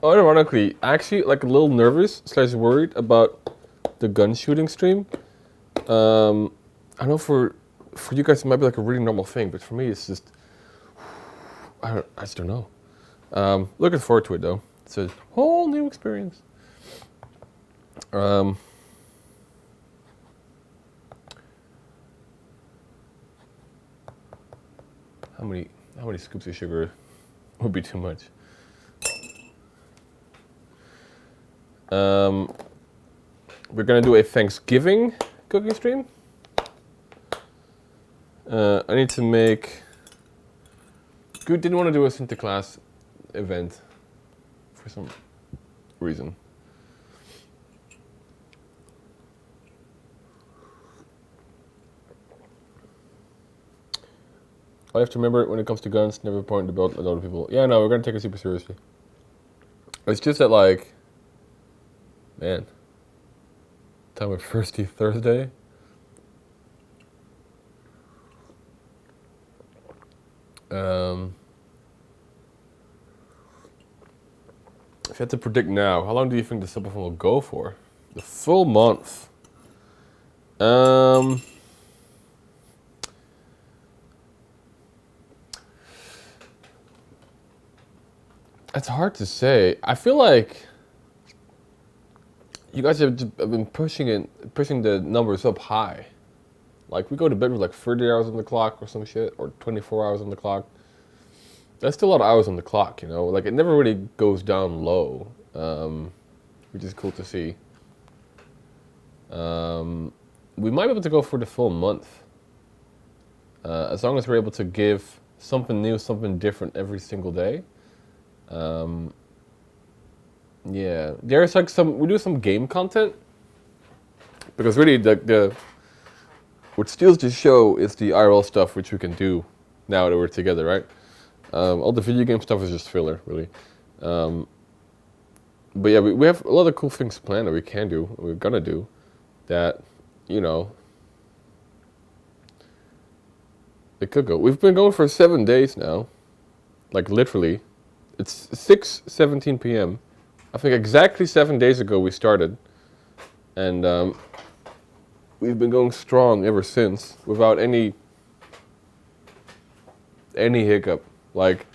A: unironically, actually like a little nervous / worried about the gun shooting stream. I know for you guys it might be like a really normal thing, but for me it's just, I just don't know. Looking forward to it though. It's a whole new experience. How many scoops of sugar would be too much? We're gonna do a Thanksgiving cooking stream. I need to make. Guude didn't want to do a Sinterklaas event for some reason. I have to remember when it comes to guns, never point the belt at other people. Yeah, no, we're gonna take it super seriously. It's just that, like, man, time of Thirsty Thursday. If you had to predict now, how long do you think the Subathon will go for? The full month. It's hard to say. I feel like you guys have been pushing the numbers up high. Like, we go to bed with like 30 hours on the clock or some shit, or 24 hours on the clock. That's still a lot of hours on the clock, you know? Like, it never really goes down low, which is cool to see. We might be able to go for the full month. As long as we're able to give something new, something different every single day. Yeah, there's like we do some game content. Because really, what steals the show is the IRL stuff, which we can do now that we're together, right? All the video game stuff is just filler, really. But yeah, we have a lot of cool things planned that we can do, we're gonna do, that, you know, it could go. We've been going for 7 days now, like literally. It's 6:17 p.m. I think exactly 7 days ago we started, and we've been going strong ever since, without any hiccup. Like,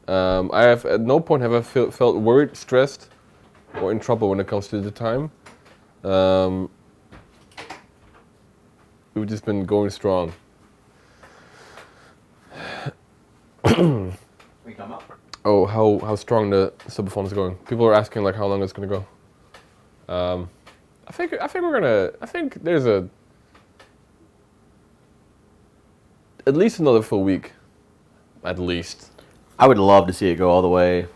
A: I have at no point have I felt worried, stressed, or in trouble when it comes to the time. We've just been going strong.
B: We come up.
A: Oh, how strong the Subathon is going. People are asking like how long it's gonna go. I think we're gonna. I think there's at least another full week. At least.
B: I would love to see it go all the way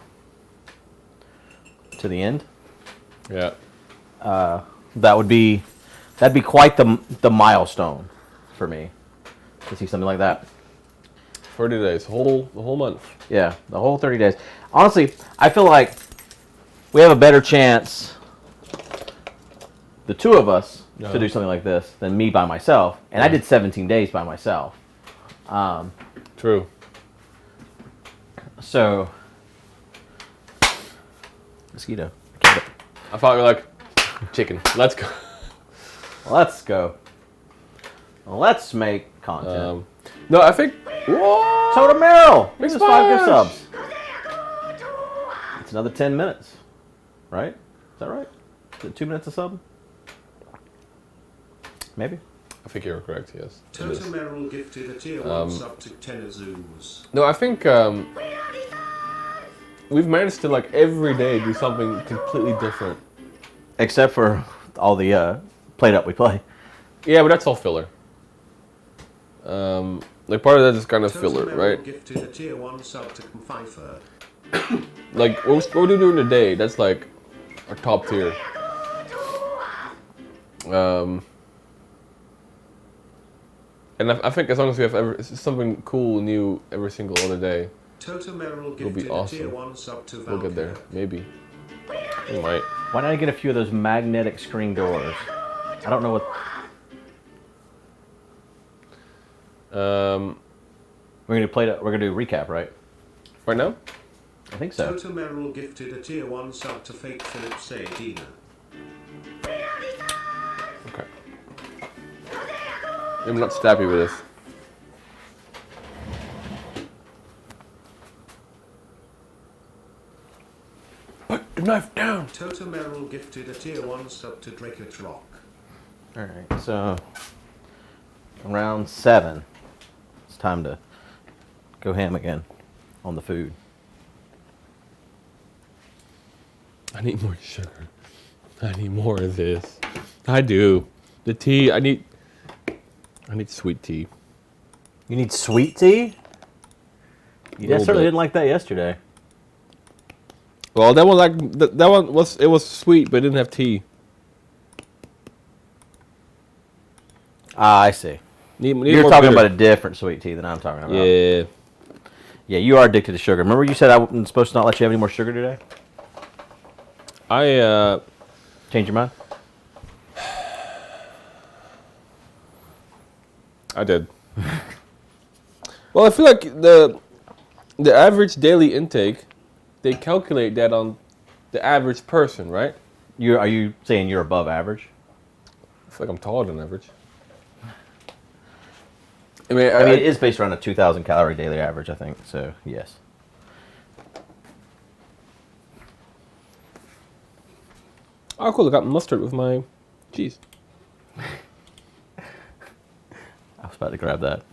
B: to the end.
A: Yeah.
B: That'd be quite the milestone for me to see something like that.
A: 30 days, the whole month.
B: Yeah, the whole 30 days. Honestly, I feel like we have a better chance, the two of us, to do something like this than me by myself. And I did 17 days by myself.
A: True.
B: So, mosquito.
A: I thought you were like, chicken. Let's go.
B: Let's go. Let's make content.
A: No, I think. Whoa!
B: Totem Merrill!
A: Big
B: This is 5 gift
A: splash!
B: subs. It's another 10 minutes. Right? Is that right? Is it 2 minutes a sub? Maybe.
A: I think you're correct, yes.
C: Totem Merrill gifted a tier 1 sub to Tenazooms.
A: No, I think we've managed to like every day do something completely different.
B: Except for all the played up we play.
A: Yeah, but that's all filler. Like part of that is kind of filler, right?
C: Gifted a tier 1 sub to Pfeiffer.
A: Like what we do during the day, that's like our top tier. And I think as long as we have something cool, new every single other day,
C: Totem Merrill
A: it'll be
C: gifted a tier
A: awesome.
C: 1 sub to
A: We'll get there, maybe. We might.
B: Why not get a few of those magnetic screen doors? I don't know what. We're gonna play. We're gonna do a recap, right?
A: Right now?
B: I think so.
C: Totem Merrill gifted a tier 1 sub to Fake Philip Saedina.
A: Okay. I'm not stabby with this. Put the knife down!
C: Totem Merrill gifted a tier 1 sub to Dracot Rock.
B: Alright, so round 7. It's time to go ham again on the food.
A: I need more sugar. I need more of this. I do. The tea, I need sweet tea.
B: You need sweet tea? You certainly didn't like that yesterday.
A: Well, that one that one was sweet, but it didn't have tea.
B: Ah, I see.
A: Need
B: You're
A: more
B: talking
A: bitter.
B: about a different sweet tea than I'm talking about.
A: Yeah.
B: Yeah, you are addicted to sugar. Remember you said I wasn't supposed to not let you have any more sugar today?
A: Change
B: your mind?
A: I did. Well, I feel like the average daily intake, they calculate that on the average person, right?
B: Are you saying you're above average?
A: I feel like I'm taller than average.
B: I mean, it is based around a 2,000 calorie daily average, I think. So, yes.
A: Oh, cool. I got mustard with my cheese.
B: I was about to grab that.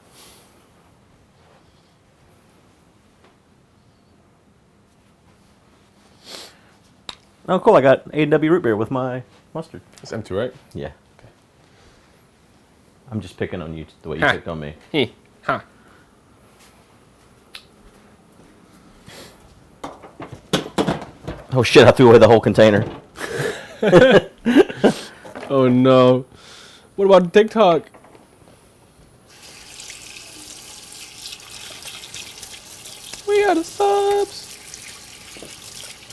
B: Oh, cool. I got A&W root beer with my mustard.
A: It's empty, right?
B: Yeah.
A: Okay.
B: I'm just picking on you the way you picked on me.
A: Ha.
B: Oh, shit. I threw away the whole container.
A: Oh, no. What about TikTok? We are the subs.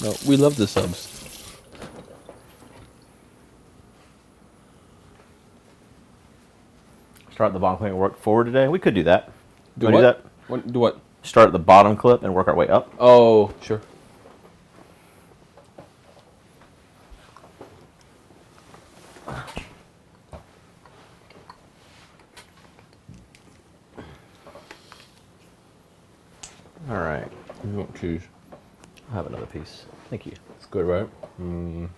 A: No, we love the subs.
B: Start at the bottom clip and work forward today. We could do that.
A: Do
B: Wanna
A: what?
B: do that?
A: Do what?
B: Start at the bottom clip and work our way up.
A: Oh, sure.
B: All right.
A: You want cheese?
B: I'll have another piece. Thank you.
A: It's good, right? Mm.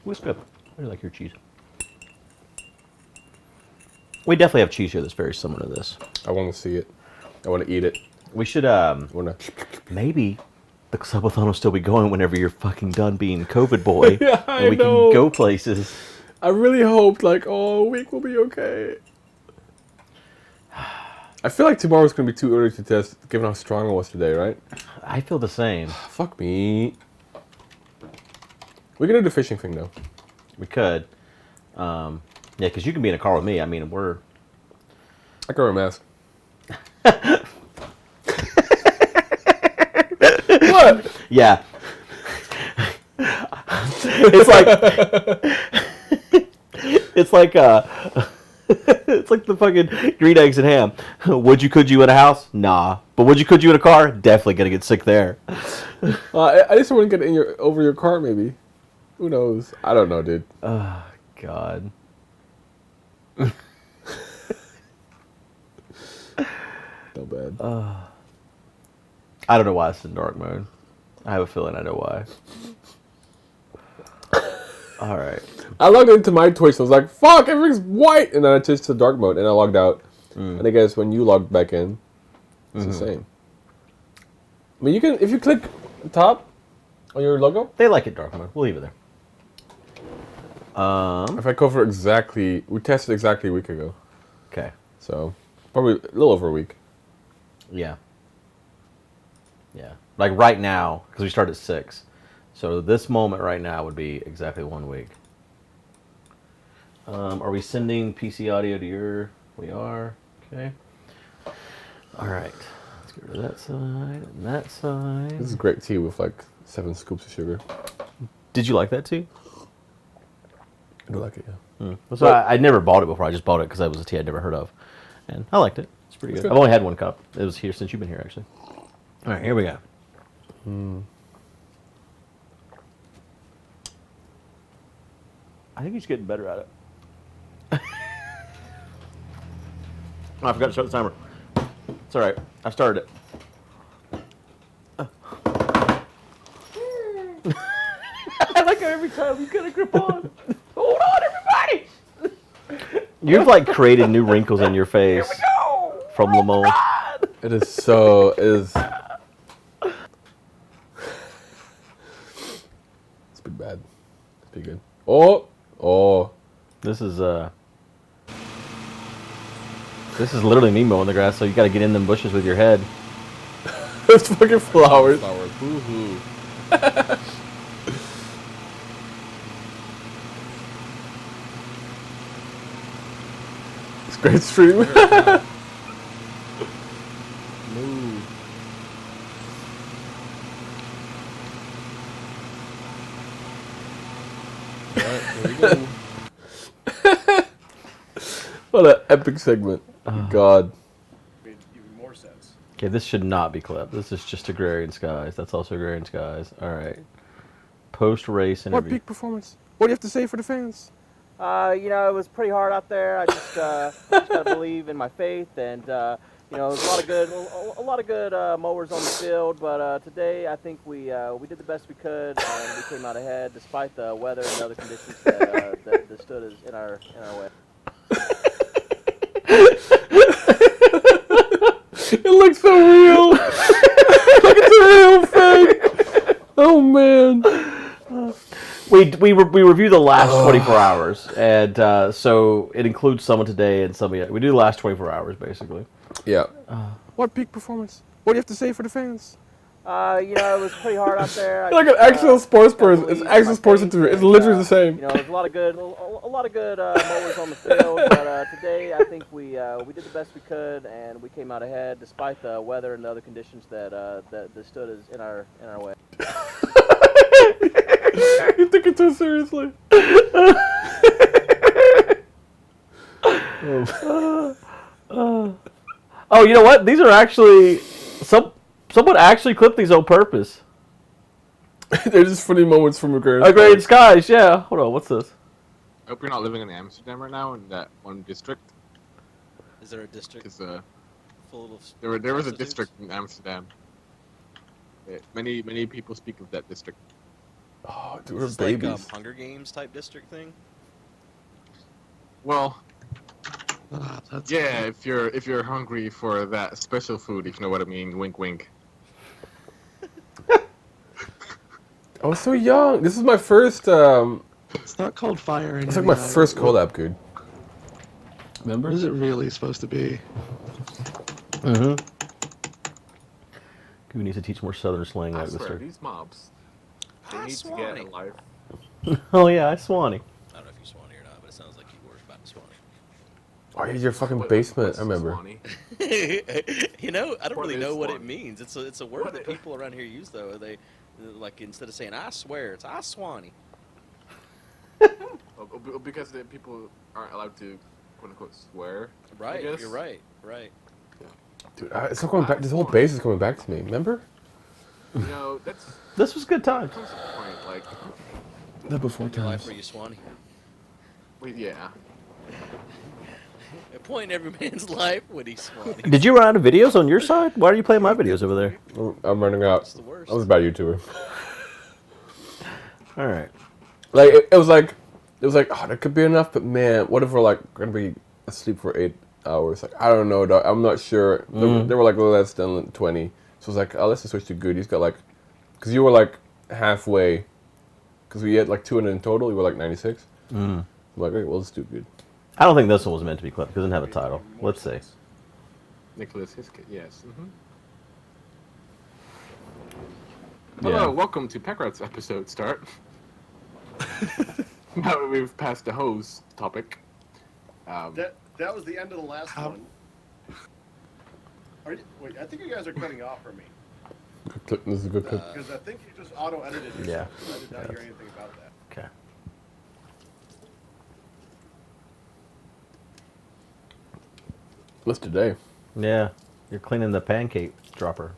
B: It's good. I really like your cheese. We definitely have cheese here that's very similar to this.
A: I want to see it. I want to eat it.
B: We should, maybe the Subathon will still be going whenever you're fucking done being COVID boy.
A: Yeah,
B: and we
A: know.
B: can go places.
A: I really hoped, like, a week will be okay. I feel like tomorrow's going to be too early to test, given how strong I was today, right?
B: I feel the same.
A: Fuck me. We can do the fishing thing, though.
B: We could. Yeah, because you can be in a car with me. I mean, we're...
A: I can wear a mask. What?
B: Yeah. It's like it's like the fucking green eggs and ham. Could you in a house? Nah. But could you in a car? Definitely gonna get sick there.
A: I just want to get over your car, maybe. Who knows? I don't know, dude.
B: Oh, God.
A: No bad.
B: I don't know why it's in dark mode. I have a feeling I know why. All right.
A: I logged into my Twitch, so I was like, fuck, everything's white! And then I switched to dark mode, and I logged out. And I guess when you logged back in, it's the same. I mean, you can, if you click the top on your logo.
B: They like it dark mode. We'll leave it there.
A: If I cover exactly, we tested exactly a week ago.
B: Okay.
A: So, probably a little over a week.
B: Yeah. Yeah. Like right now, because we started at 6. So this moment right now would be exactly 1 week. Are we sending PC audio to your... We are. Okay. All right. Let's get rid of that side and that side.
A: This is great tea with like 7 scoops of sugar.
B: Did you like that tea?
A: I do like it, yeah.
B: So I never bought it before. I just bought it because it was a tea I'd never heard of. And I liked it. It's pretty good. I've only had 1 cup. It was here since you've been here, actually. All right, here we go. I think he's getting better at it. Oh, I forgot to start the timer. It's all right. I started it. I like how every time you get a grip on. Hold on, everybody! You've like created new wrinkles in your face. Here we go! From Lamont.
A: It is so... It's pretty bad. It's pretty good. Oh.
B: This is literally me mowing the grass, so you gotta get in them bushes with your head.
A: It's fucking flowers. Boo-hoo. It's a great stream.
B: Move.
A: Alright, there we go. What an epic segment. God.
C: Made even more sense.
B: Okay, this should not be clipped. This is just Agrarian Skies. That's also Agrarian Skies. All right. Post-race
A: What
B: interview.
A: peak performance? What do you have to say for the fans?
D: It was pretty hard out there. I just gotta believe in my faith, and there's a lot of good mowers on the field. But today, I think we did the best we could, and we came out ahead despite the weather and other conditions that stood us in our way.
A: It looks so real. Look at the real thing. Oh man.
B: We review the last 24 hours, and so it includes someone today and somebody. We do the last 24 hours basically.
A: Yeah. What peak performance? What do you have to say for the fans?
D: It was pretty hard out there.
A: Like an actual sports person. It's actual sports interview. It's literally the same.
D: There's a lot of good mowers on the field, but today I think we did the best we could, and we came out ahead despite the weather and the other conditions that stood us in our way.
A: You took it too seriously.
B: Oh, you know what? These are actually someone actually clipped these on purpose.
A: They're just funny moments from
B: Agrarian Skies, yeah. Hold on, what's this?
E: I hope you're not living in Amsterdam right now in that one district.
F: Is there a district?
E: Because
B: full of.
E: There was a district in Amsterdam. Many people speak of that district.
A: Oh, dude, we're
B: Is this
A: babies.
B: like Hunger Games type district thing?
E: Well,
F: That's
E: yeah, if you're hungry for that special food, if you know what I mean. Wink, wink.
A: I was so young. This is my first.
F: It's not called fire.
A: It's like my first collab, Guude. Remember?
F: What is it really supposed to be?
B: Mm-hmm. We need to teach more Southern slang
E: I
B: like this.
E: swear, these mobs, they need to get a life.
B: Oh yeah, I Swanee. I don't know if you Swanee or not, but it sounds like you were about to Swanee.
A: Oh, here's your fucking basement. I remember.
B: You know, I don't
E: What
B: really
E: is
B: know what it
E: Swanee?
B: means. It's a word that people around here use though. They like instead of saying I swear, it's I Swanee.
E: Because the people aren't allowed to quote unquote swear.
B: Right, you're right, right.
A: Dude, it's not going back. This whole base is coming back to me. Remember?
E: You know, that's
B: This was good time.
E: comes to the point. Like,
A: The before
B: Your life
A: times.
B: for you, Swanee.
E: wait, yeah.
B: A point in every man's life when he's Swanee.
G: Did you run out of videos on your side? Why are you playing my videos over there?
A: I'm running out.
B: It's the worst.
A: I was a bad YouTuber.
G: All right.
A: Like it was like, oh, that could be enough. But man, what if we're like gonna be asleep for 8 hours? Like I don't know, dog. I'm not sure. They were like less than 20. So I was like, oh, let's just switch to Guude. He's got like, because you were like halfway. Because we had like 200 in total. You were like 96. I'm like, okay, well, let's do Guude.
G: I don't think this one was meant to be clipped because it doesn't have a title. Let's see.
E: Nicholas Hiskett, yes. Mm-hmm.
G: Yeah.
E: Hello, welcome to Packrat's episode start. Now that we've passed the hose topic.
H: That was the end of the last one. Wait, I think you guys are cutting off for me.
A: Good clip. This is a good clip.
H: Because I think you just auto-edited yourself.
G: Yeah.
H: I did not hear anything about that.
G: Okay.
A: What's today?
G: Yeah. You're cleaning the pancake dropper.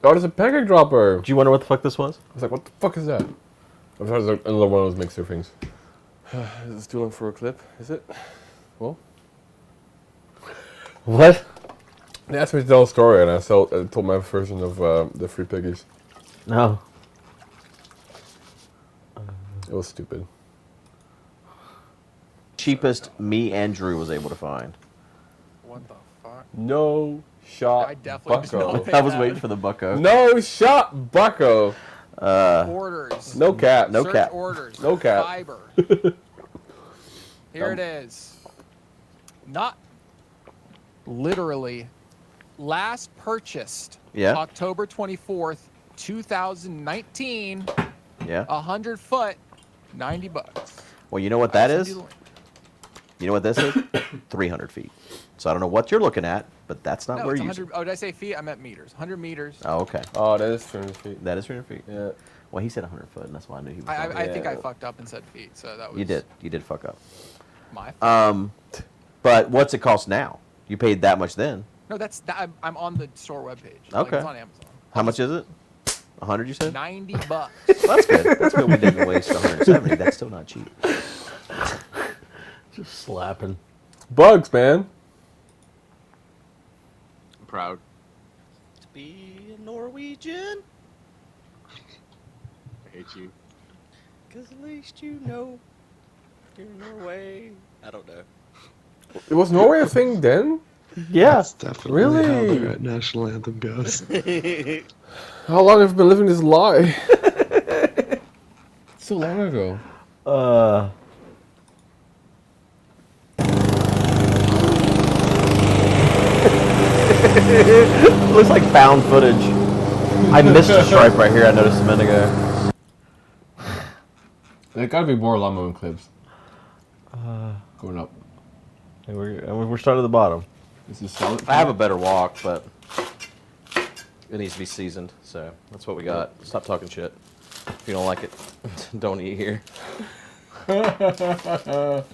A: Oh, there's a pancake dropper.
G: Did you wonder what the fuck this was?
A: I was like, what the fuck is that? I thought it was like another one of those mixer things. Is it stealing for a clip? Is it? Well,
G: What?
A: they asked me to tell a story, and I told my version of the Free Piggies.
G: No.
A: It was stupid.
B: Cheapest me and Drew was able to find.
I: What the fuck?
A: No shot,
I: I definitely did not
A: bucko.
I: pay
B: I was
I: that.
B: waiting for the bucko.
A: No shot, bucko.
I: Orders.
A: No cap.
G: No
I: Search
G: cap.
I: orders.
A: No cap.
I: Fiber. Here it is. Not literally. Last purchased.
B: Yeah.
I: October 24th, 2019.
B: Yeah.
I: 100 foot, $90.
B: Well, you know what that
I: I'll
B: is?
I: send you the link.
B: You know what this is? 300 feet. So I don't know what you're looking at, but that's not
I: No,
B: where
I: it's
B: you.
I: 100. Oh, did I say feet? I meant meters. 100 meters.
B: Oh, okay.
A: Oh, that is 300 feet.
B: That is 300 feet.
A: Yeah.
B: Well, he said 100 foot, and that's why I knew he was.
I: I
B: talking.
I: think I
A: Yeah.
I: fucked up and said feet, so that was.
B: You did. You did fuck up.
I: My fault.
B: But what's it cost now? You paid that much then.
I: No, I'm on the store webpage.
B: Okay.
I: Like, it's on Amazon.
B: How much is it? 100, you said?
I: $90.
B: That's good. That's good. We didn't waste 170. That's still not cheap.
G: Just slapping.
A: Bugs, man.
E: I'm proud.
B: To be a Norwegian,
E: I hate you.
B: because at least you know you're Norway. I don't know.
A: Was Norway a thing then?
G: Yeah.
F: That's definitely how
A: Really?
F: their national anthem goes.
A: How long have I been living this lie? So long ago.
G: Looks like found footage. I missed a stripe right here. I noticed a minute ago.
A: There gotta be more lawnmowing clips. Going up.
G: And we're starting at the bottom.
A: This is solid.
B: I have a better walk, but it needs to be seasoned. So that's what we got. Stop talking shit. If you don't like it, don't eat here.
G: That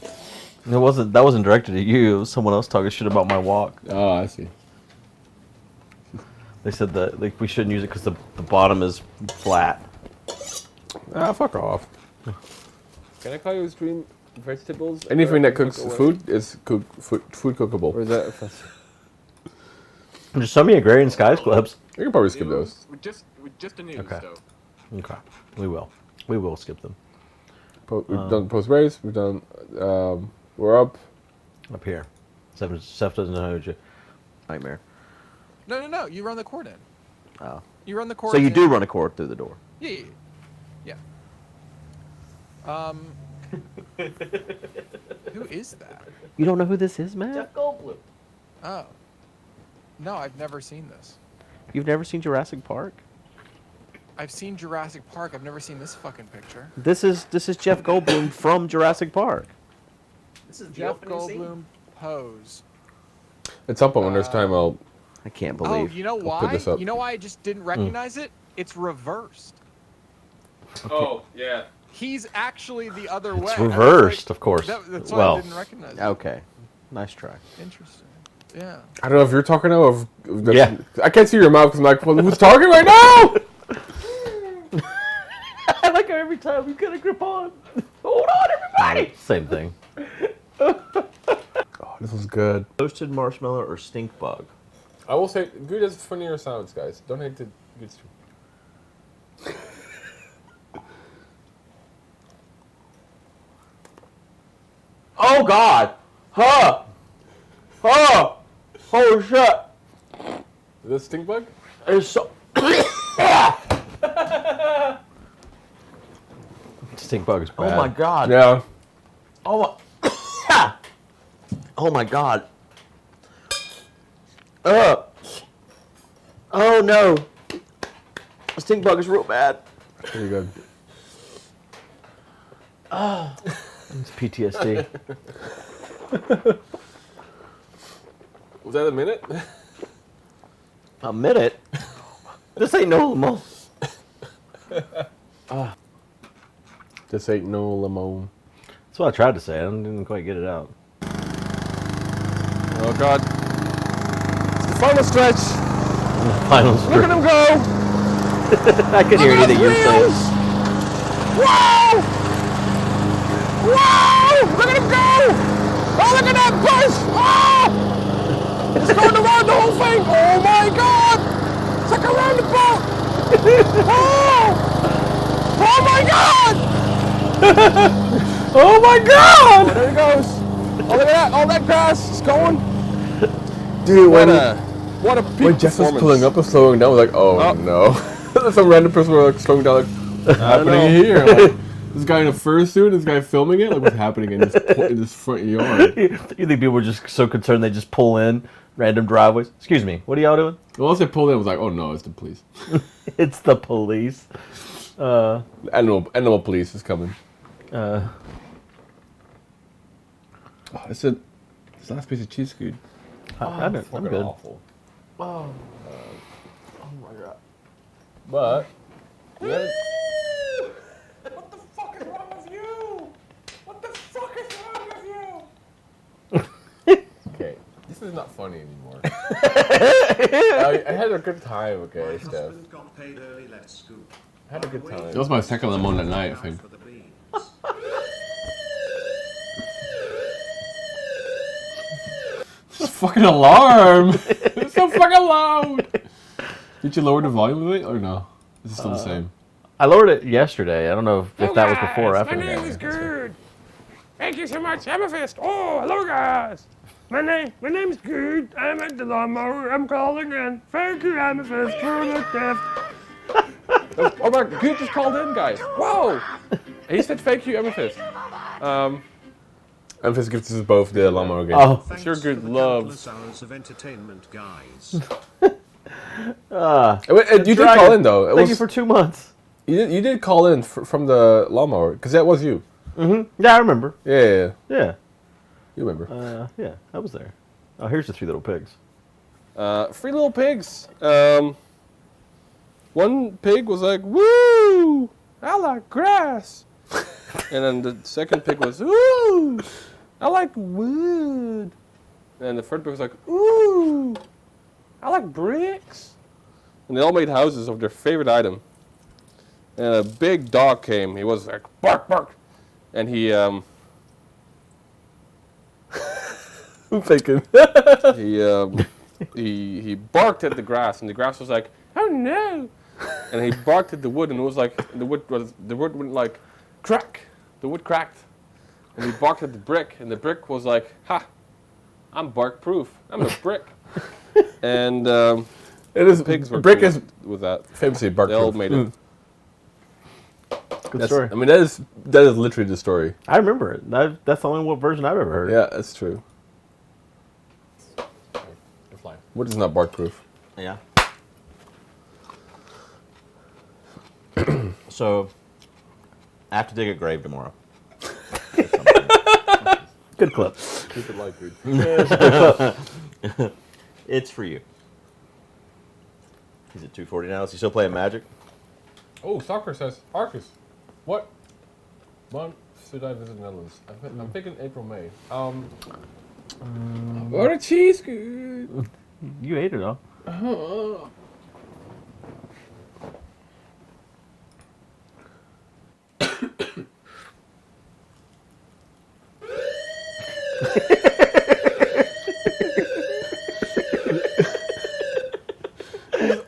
G: wasn't directed at you. It was someone else talking shit about my walk.
A: Oh, I see.
G: They said that we shouldn't use it because the bottom is flat.
A: Ah, fuck off. Can I call you stream vegetables? Anything that cooks food is food cookable. Or is that offensive?
B: There's so many Agrarian Skies clips.
A: We can probably skip those.
E: With just the news,
B: Okay.
E: though.
B: Okay, we will. We will skip them.
A: We've done post race. We've done. We're up.
B: Up here. Seth doesn't know who. Nightmare.
I: No. You run the cord in.
B: Oh.
I: You run the cord.
B: So you
I: in.
B: do run a cord through the door.
I: Yeah. Who is that?
B: You don't know who this is, man?
D: Goldblum.
I: Oh. No, I've never seen this.
B: You've never seen Jurassic Park?
I: I've seen Jurassic Park. I've never seen this fucking picture.
B: This is Jeff Goldblum from Jurassic Park.
D: This is the
I: Jeff
D: opening scene.
I: Goldblum pose.
A: At some point when there's time, I'll.
B: I can't
I: Oh,
B: believe.
I: you know
A: put
I: why?
A: this up.
I: You know why I just didn't recognize it? It's reversed.
A: Oh yeah.
I: He's actually the other way.
B: It's
I: I was
B: reversed,
I: like,
B: of course.
I: That's why
B: Well,
I: I didn't recognize it.
B: okay. Nice try.
I: Interesting. Yeah.
A: I don't know if you're talking now. Or if
B: Yeah.
A: I can't see your mouth because I'm like, well, who's talking right now?
B: I like how every time we get a grip on. Hold on, everybody! Same thing.
A: Oh, this was good.
B: Toasted marshmallow or stink bug?
A: I will say, Guude has funnier sounds, guys. Don't hate the Guude's.
B: Oh God! Huh! Huh! Holy shit!
A: Is this stink bug?
B: It's so. Stink bug is bad. Oh my God!
A: Yeah.
B: Oh my. Oh my God! Oh no! Stink bug is real bad.
A: Pretty good.
B: It's PTSD.
A: Was that a minute?
B: A minute? This ain't no lemon.
A: This ain't no lemon.
B: That's what I tried to say. I didn't quite get it out.
A: Oh God. It's the final stretch.
B: Final
A: Look
B: script.
A: at him go.
B: I could hear anything you're saying.
A: Whoa! Whoa! Look at him go! Oh, look at that push! Oh! It's going around the whole thing! Oh my God! It's like a roundabout! Oh! Oh my God! Oh my God! Oh, there it goes! Oh, look at that! All that grass is going! Dude, what a peak when Jeff was pulling up and slowing down, I was like, oh no. Some random person was like slowing down, like, what's happening here? Like, this guy in a fursuit, this guy filming it, like, what's happening in this front yard?
B: You think people were just so concerned they just pull in random driveways? Excuse me, what are y'all doing?
A: Well, once they pulled in, I was like, oh no, it's the police.
B: It's the police.
A: Animal police is coming. Oh, this last piece of cheese, good.
B: I'm good.
A: Awful. Oh my God. But
I: What the fuck is wrong with you? What the fuck is wrong with you?
A: okay, this is not funny anymore. I had a good time. Okay,
C: My
A: Steph.
C: husband got paid early, let's scoop.
A: I had a good time. That was my second lemon at night, I think.
C: For the beans.
A: It's a fucking alarm! It's so fucking loud! Did you lower the volume of it or no? Is it still the same?
B: I lowered it yesterday. I don't know if that was before or after.
J: My name is Guude. Thank you so much, Amethyst. Oh, hello guys. My name's Guude. I'm at the lawnmower. I'm calling in. Thank you, Amethyst, for the gift.
A: Oh my, Guude just called in, guys. Whoa! He said thank you, Amethyst. Amethyst gives us both the lawnmower again.
B: Oh.
A: Sure,
C: Thanks for
A: Guude
C: the
A: loves.
C: countless hours of entertainment, guys.
A: You did call in though.
B: Thank you for 2 months.
A: You did call in from the lawnmower because that was you.
B: Yeah, I remember.
A: Yeah.
B: Yeah.
A: You remember.
B: Yeah, I was there. Oh, here's the 3 little pigs.
A: 3 little pigs. One pig was like, woo! I like grass. And then the second pig was, ooh! I like wood. And the third pig was like, ooh! I like bricks. And they all made houses of their favorite item. And a big dog came. He was like, bark, bark. And he, I'm faking. He he barked at the grass, and the grass was like, oh no! And he barked at the wood, and it was like the wood went like crack. The wood cracked, and he barked at the brick, and the brick was like, ha! I'm bark proof. I'm a brick. And
G: it is
A: pigs were
G: brick
A: cool
G: is
A: with that.
G: famously bark
A: They all
G: proof.
A: made it.
G: Good story. I mean, that is literally the story.
B: I remember it. That's the only version I've ever heard.
A: Yeah, that's true.
G: You're flying.
A: Wood is not bark proof.
B: Yeah. So, I have to dig a grave tomorrow.
G: Good clip.
A: Keep it light, dude.
B: It's for you. He's at 240 now. Is he still playing Magic?
A: Oh, soccer says Arkas. What month should I visit Netherlands? I'm thinking April, May. What a cheese, good.
B: You ate it all.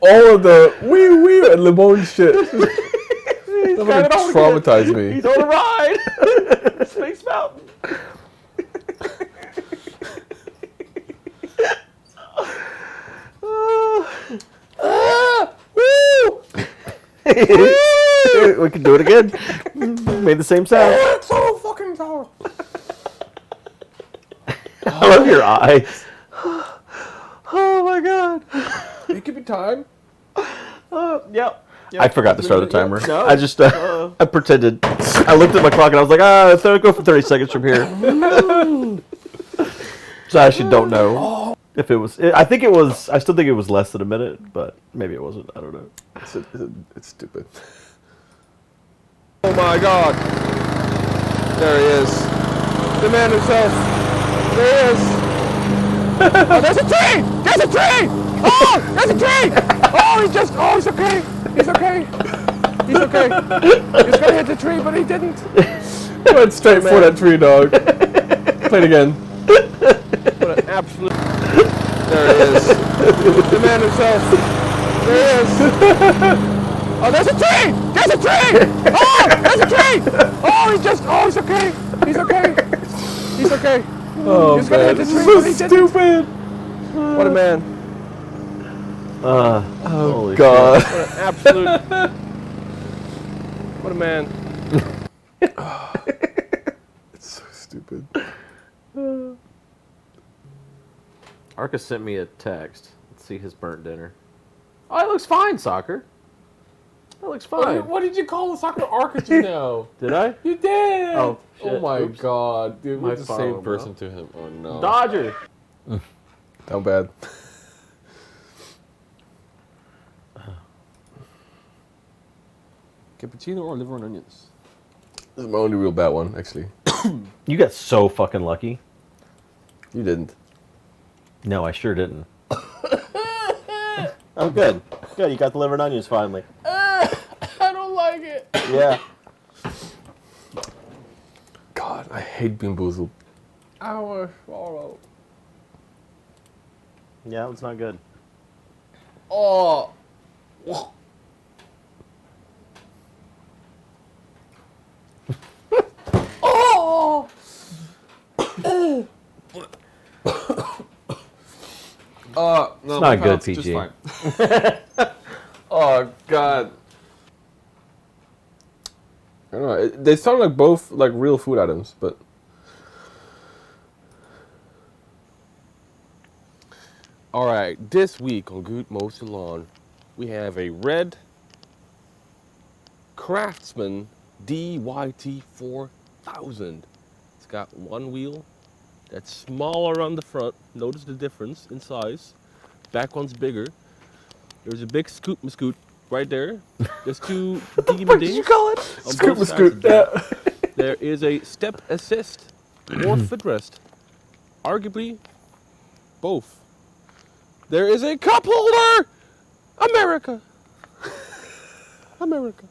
G: All of the wee and Limon shit. That would traumatize me.
B: He's on a ride. Space Mountain. We can do it again. Made the same sound.
J: It's so fucking tall.
B: I love your eyes. Oh my god.
A: It could be time.
B: Yep. I forgot to start the timer.
A: No.
B: I just I pretended. I looked at my clock and I was like, go for 30 seconds from here. So I actually don't know if it was. I think it was. I still think it was less than a minute, but maybe it wasn't. I don't know.
A: It's stupid. Oh my god. There he is. The man himself. There he is.
J: Oh, there's a tree! There's a tree! Oh, there's a tree! Oh, he's okay. He's okay. He's okay. He was gonna hit the tree, but he didn't.
G: Went straight for that tree, dog. Play it again.
A: What an absolute. There he is. The man himself. There he is.
J: Oh, there's a tree! There's a tree! Oh, there's a tree! Oh, he's okay. He's okay. He's okay.
G: Oh,
J: He was gonna
G: man.
J: hit the
G: This
J: tree,
G: is
J: but
G: so
J: he didn't.
G: stupid.
A: What a man.
G: Oh, God.
A: What an absolute. What a man.
G: It's so stupid.
B: Arkas sent me a text. Let's see his burnt dinner. Oh, it looks fine, Soccer. That looks fine.
A: What did you call the soccer Arkas just now?
B: Did I?
A: You did.
B: Oh,
A: Oh
B: shit.
A: my
B: Oops.
A: god, dude,
B: My
A: we're the same
B: phone,
A: person to him. Oh no.
B: Dodger.
G: How bad.
A: Cappuccino or liver and onions?
G: This is my only real bad one, actually.
B: You got so fucking lucky.
G: You didn't.
B: No, I sure didn't. Oh, good. Good, you got the liver and onions finally.
A: I don't like it.
B: Yeah.
G: God, I hate Bean Boozled.
A: I want to swallow.
B: Yeah, it's not good.
A: Oh. Oh. No,
B: It's
A: my
B: not good,
A: palate's just
B: PG.
A: fine. Oh god. I don't know. They sound like both like real food items, but. All right, this week on Guude Mows the Lawn, we have a red Craftsman DYT 4000. It's got one wheel that's smaller on the front. Notice the difference in size. Back one's bigger. There's a big scoot mascoot right there. There's two diggy
G: What did you call it? Scoot scoot. Yeah.
A: There is a step assist or footrest. Arguably, both. There is a cup holder! America! America.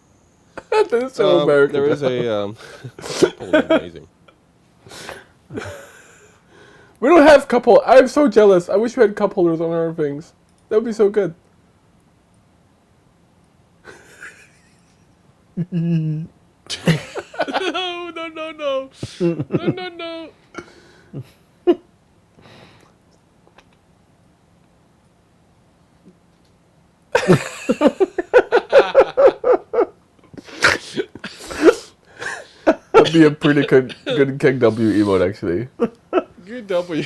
G: That is so American.
A: There is a cup holder, amazing.
G: We don't have cup holders. I'm so jealous. I wish we had cup holders on our things. That would be so good.
A: No. No.
G: That'd be a pretty good King W emote, actually.
A: Good W.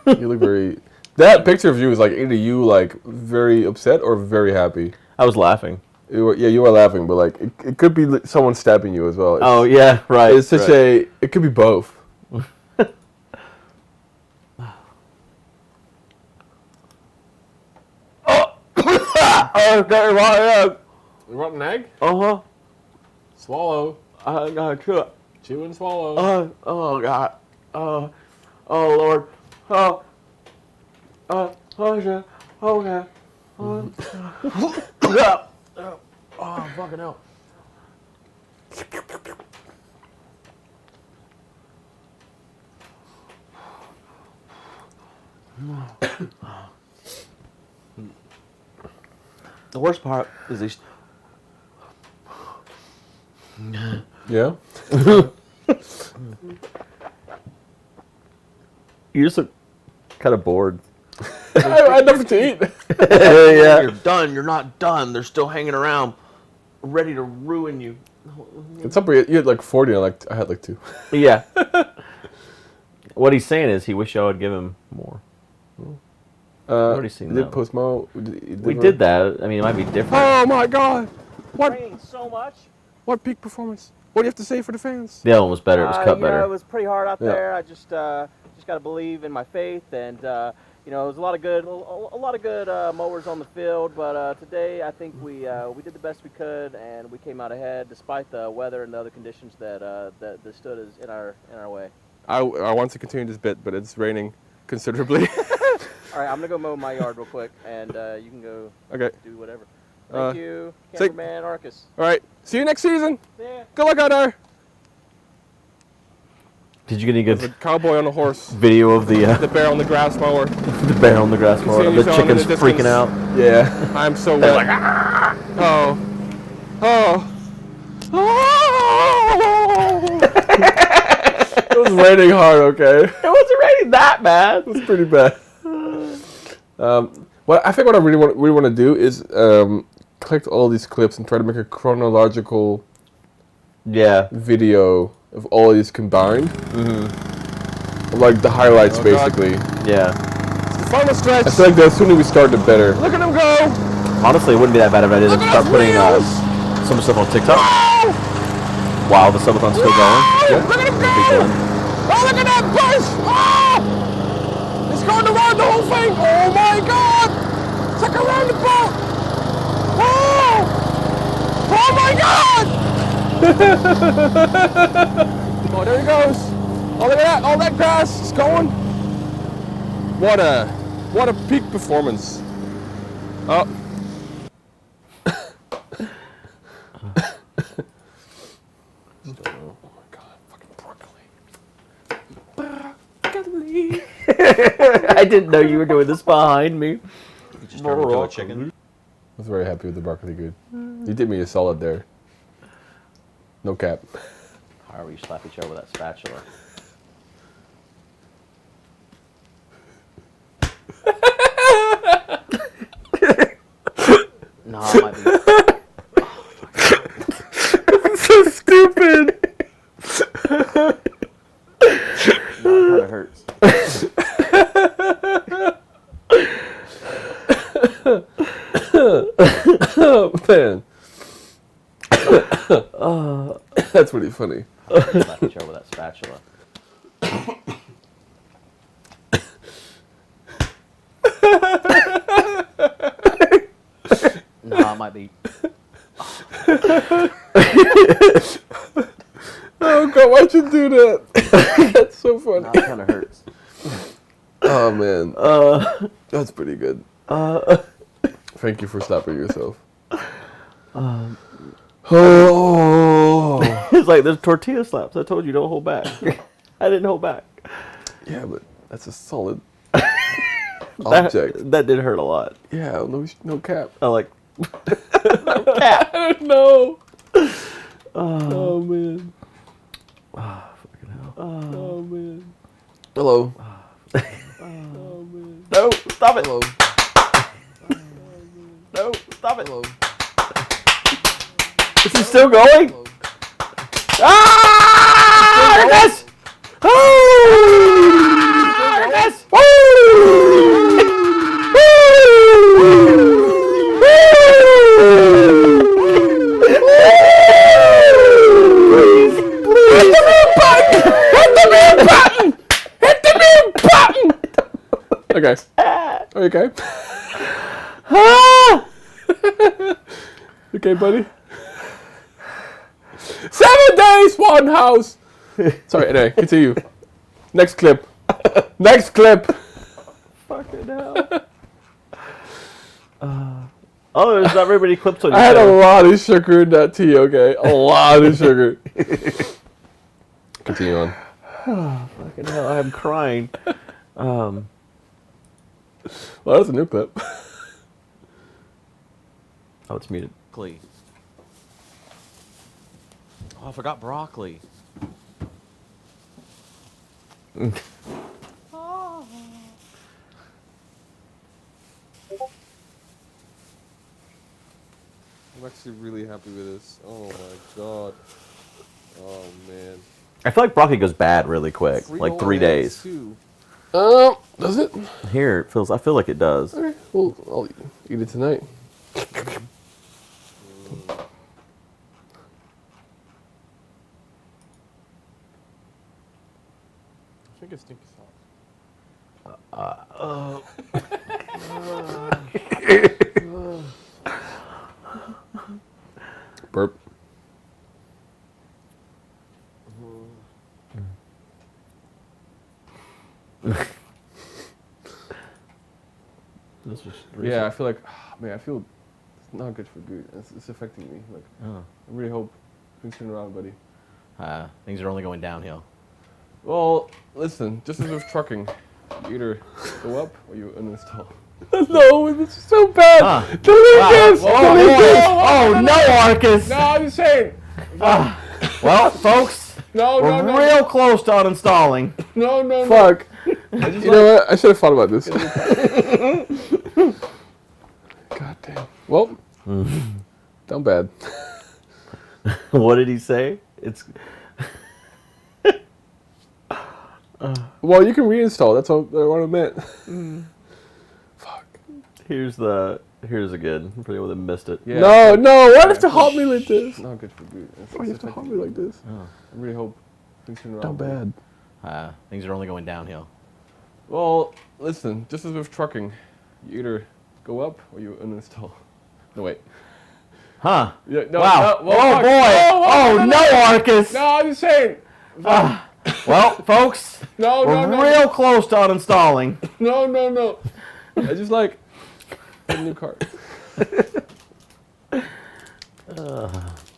G: You look very... That picture of you is like either you like very upset or very happy.
B: I was laughing.
G: You were laughing, but like it could be someone stabbing you as well.
B: Oh yeah, right.
G: It's such a... It could be both.
B: Oh, very rotten.
A: Rotten egg?
B: Uh-huh.
A: Swallow.
B: I gotta chew it.
A: Chew and swallow.
B: Oh God. Oh Lord. Oh shit. Okay. Oh, fucking hell. The worst part is these.
G: Yeah?
B: You just look kind of bored.
G: I had nothing to eat.
B: Yeah. You're done. You're not done. They're still hanging around, ready to ruin you.
G: It's up. You had like 40, and I had like 2.
B: Yeah. What he's saying is he wish I would give him more. already seen that.
G: Post Mo.
B: We did that. I mean, it might be different.
J: Oh my God! What?
D: Raining so much.
J: What peak performance? What do you have to say for the fans?
B: The other one was better. It was cut
D: You know,
B: better.
D: it was pretty hard out there. I just got to believe in my faith, and you know, it was a lot of good mowers on the field. But today, I think we did the best we could, and we came out ahead despite the weather and the other conditions that stood as in our way.
A: I want to continue this bit, but it's raining considerably.
D: All right, I'm gonna go mow my yard real quick, and you can go do whatever. Thank you, cameraman Arkas.
A: All right, see you next season.
D: Yeah.
A: Good luck out there.
B: Did you get any
A: There's a
B: good
A: cowboy on a horse.
B: video of the
A: bear on the grass mower?
B: the bear on the grass mower?
A: see
B: The
A: him
B: chickens
A: in the
B: freaking
A: distance.
B: out.
G: Yeah.
A: I'm so wet.
B: Like,
A: Oh.
G: It was raining hard, okay?
B: It wasn't raining that bad.
G: It was pretty bad. What I think what I really want to do is collect all these clips and try to make a chronological video of all these combined. Mm-hmm. Like the highlights, basically.
B: Yeah.
A: It's the final stretch.
G: I feel like the sooner we start, the better.
A: Look at him go.
B: Honestly, it wouldn't be that bad of an idea to start putting some stuff on TikTok while the subathon's still going.
J: Yeah. Look at him go! Oh, look at that bus! Oh! It's going around the whole thing! Oh my God! It's like around the boat! Oh! Oh my God! Oh, there he goes! Oh, look at that! All that grass is going!
A: What a peak performance. Oh. Oh my God, fucking broccoli.
B: I didn't know you were doing this behind me. You just turned into a chicken.
G: I was very happy with the broccoli good. You did me a solid there. No cap.
B: However, you slap each other with that spatula. No, it might be.
G: So stupid.
B: No, it kind of hurts.
G: Oh man. That's really funny.
B: Slap each other with that spatula. No, it might be.
G: Oh God, why'd you do that? That's so funny.
B: No, it kind of hurts.
G: Oh man. That's pretty good. Thank you for stopping yourself. Oh.
B: It's like there's tortilla slaps. I told you don't hold back. I didn't hold back.
G: Yeah, but that's a solid object.
B: That did hurt a lot.
G: Yeah, no cap.
B: I like.
G: No. Oh man.
B: Fucking hell.
G: Oh man. Hello. Oh man.
B: No, stop it.
G: Hello.
B: No, stop it.
G: Hello.
B: Is he still going?
G: Hello.
B: Ah! Arkas! Oh! Arkas!
G: Okay. Are you okay? You okay, buddy? 7 days, one house. Sorry, anyway, continue. Next clip. Next clip.
B: Fucking hell. Oh, there's not very many clips on your
G: I had a
B: channel.
G: lot of sugar in that tea, okay? A lot of sugar. Continue on.
B: Fucking hell, I'm crying.
G: Well, that's a new clip.
B: Oh, it's muted. Broccoli. Oh, I forgot broccoli.
G: I'm actually really happy with this. Oh my god. Oh man.
B: I feel like broccoli goes bad really quick, like 3 days.
G: Does it?
B: Here, it feels. I feel like it does.
G: Okay, well, I'll eat it tonight. I think it's stinky sauce. Burp.
B: This was
G: Yeah, I feel like, man, I feel it's not good for Guude. It's affecting me. Like, I really hope things turn around, buddy.
B: Things are only going downhill.
G: Well, listen, just as with trucking, you either go up or you uninstall. No, this is so bad. Delete this. Delete this.
B: Oh no, Arkas!
G: No, I'm just saying.
B: Well, folks, we're real close to uninstalling.
G: No. Fuck. You know what? I should have thought about this. God damn. Well, down bad.
B: What did he say? It's.
G: Well, you can reinstall. That's what I meant. Fuck.
B: Here's a good. For anyone that missed it.
G: Yeah. No. Why do you have to haunt me like this? It's not good for Guude. Why do you have to haunt me like this? I really hope things turn around.
B: Down bad. Things are only going downhill.
G: Well, listen, just as with trucking, you either go up or you uninstall. No, wait.
B: Huh?
G: Yeah, no,
B: Wow.
G: No, well,
B: Oh boy. No, Arkas.
G: No, I'm just saying.
B: Well, folks, we're real close to uninstalling.
G: No. I just like a new car.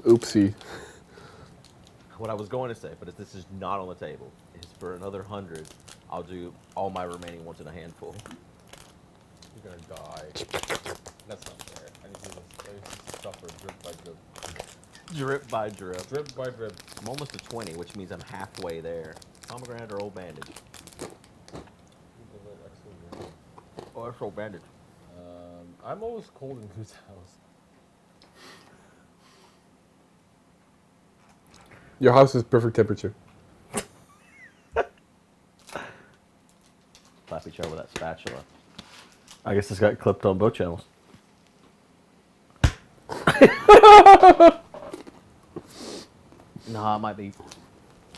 G: Oopsie.
B: What I was going to say, but if this is not on the table, is for another 100, I'll do all my remaining ones in a handful.
G: You're gonna die. That's not fair. I need to suffer drip by drip.
B: Drip by drip.
G: Drip by drip.
B: I'm almost at 20, which means I'm halfway there. Pomegranate or old bandage? Oh, that's old bandage.
G: I'm always cold in Guude's house. Your house is perfect temperature.
B: Slap each other with that spatula. I guess this got clipped on both channels. No, it might be.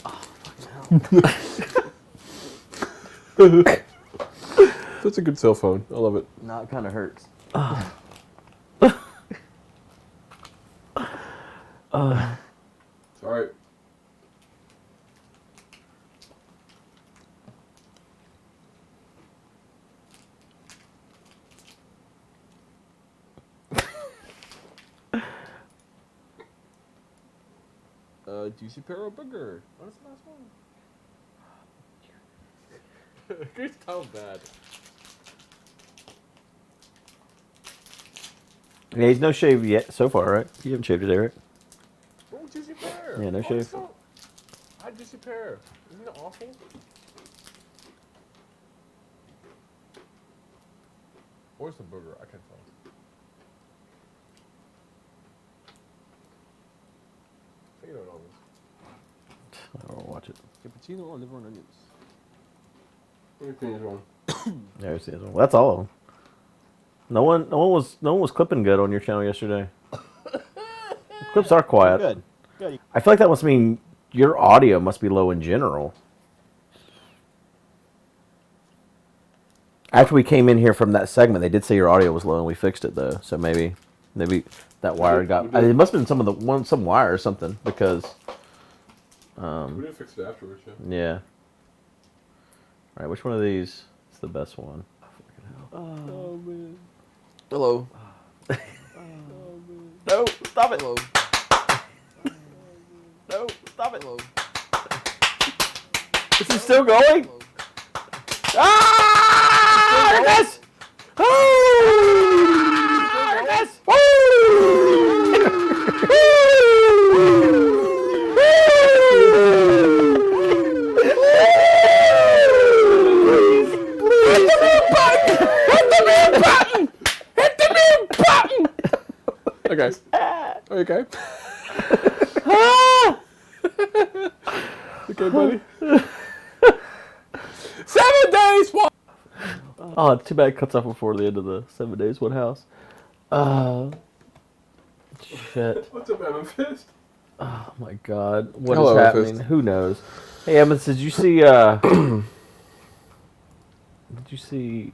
B: Oh, fucking hell.
G: That's a good cell phone. I love it.
B: No, it kind of hurts.
G: It's alright. Juicy pear or booger? What is the last one? It's so bad.
B: Yeah, he's no shave yet so far, right? You haven't shaved today, right?
G: Oh, juicy pear.
B: Yeah, no shave.
G: I juicy pear. Isn't it awful? Where's the booger? I can't tell. I think you don't know this.
B: I don't watch it.
G: Cappuccino or liver and onions?
A: Everything is wrong.
B: Yeah, I see it. Well, that's all of them. No one was clipping good on your channel yesterday. The clips are quiet.
D: Good. Good.
B: I feel like that must mean your audio must be low in general. After we came in here from that segment, they did say your audio was low, and we fixed it though. So maybe that wire got. It must have been some wire or something because.
A: We did fix it afterwards. Yeah.
B: Yeah. All right, which one of these is the best one?
G: Oh man.
B: Hello. No, stop it.
G: Hello.
B: No, stop it. Is it still going? Ah! Arkas! Arkas!
G: Okay. Are you okay? Okay, buddy. 7 days. What?
B: Oh, too bad it cuts off before the end of the 7 days, one house. Shit.
A: What's up, Amethyst?
B: Oh my god. What
G: Hello,
B: is happening?
G: Amethyst.
B: Who knows? Hey, Amethyst, did you see, did you see...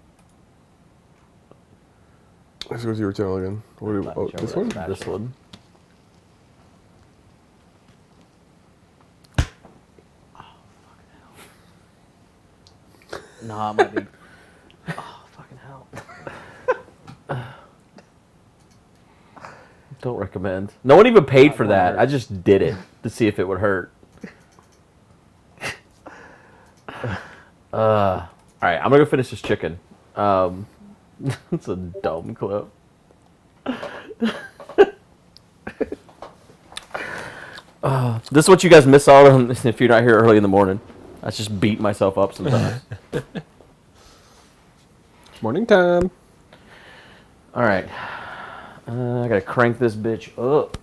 G: Let's go to your channel again. What do, oh, this one?
B: This one. Nah, it might be... Oh, fucking hell. Don't recommend. No one even paid for that. I just did it to see if it would hurt. All right, I'm gonna go finish this chicken. It's a dumb clip. This is what you guys miss out on if you're not here early in the morning. I just beat myself up sometimes.
G: Morning time.
B: All right, I gotta crank this bitch up.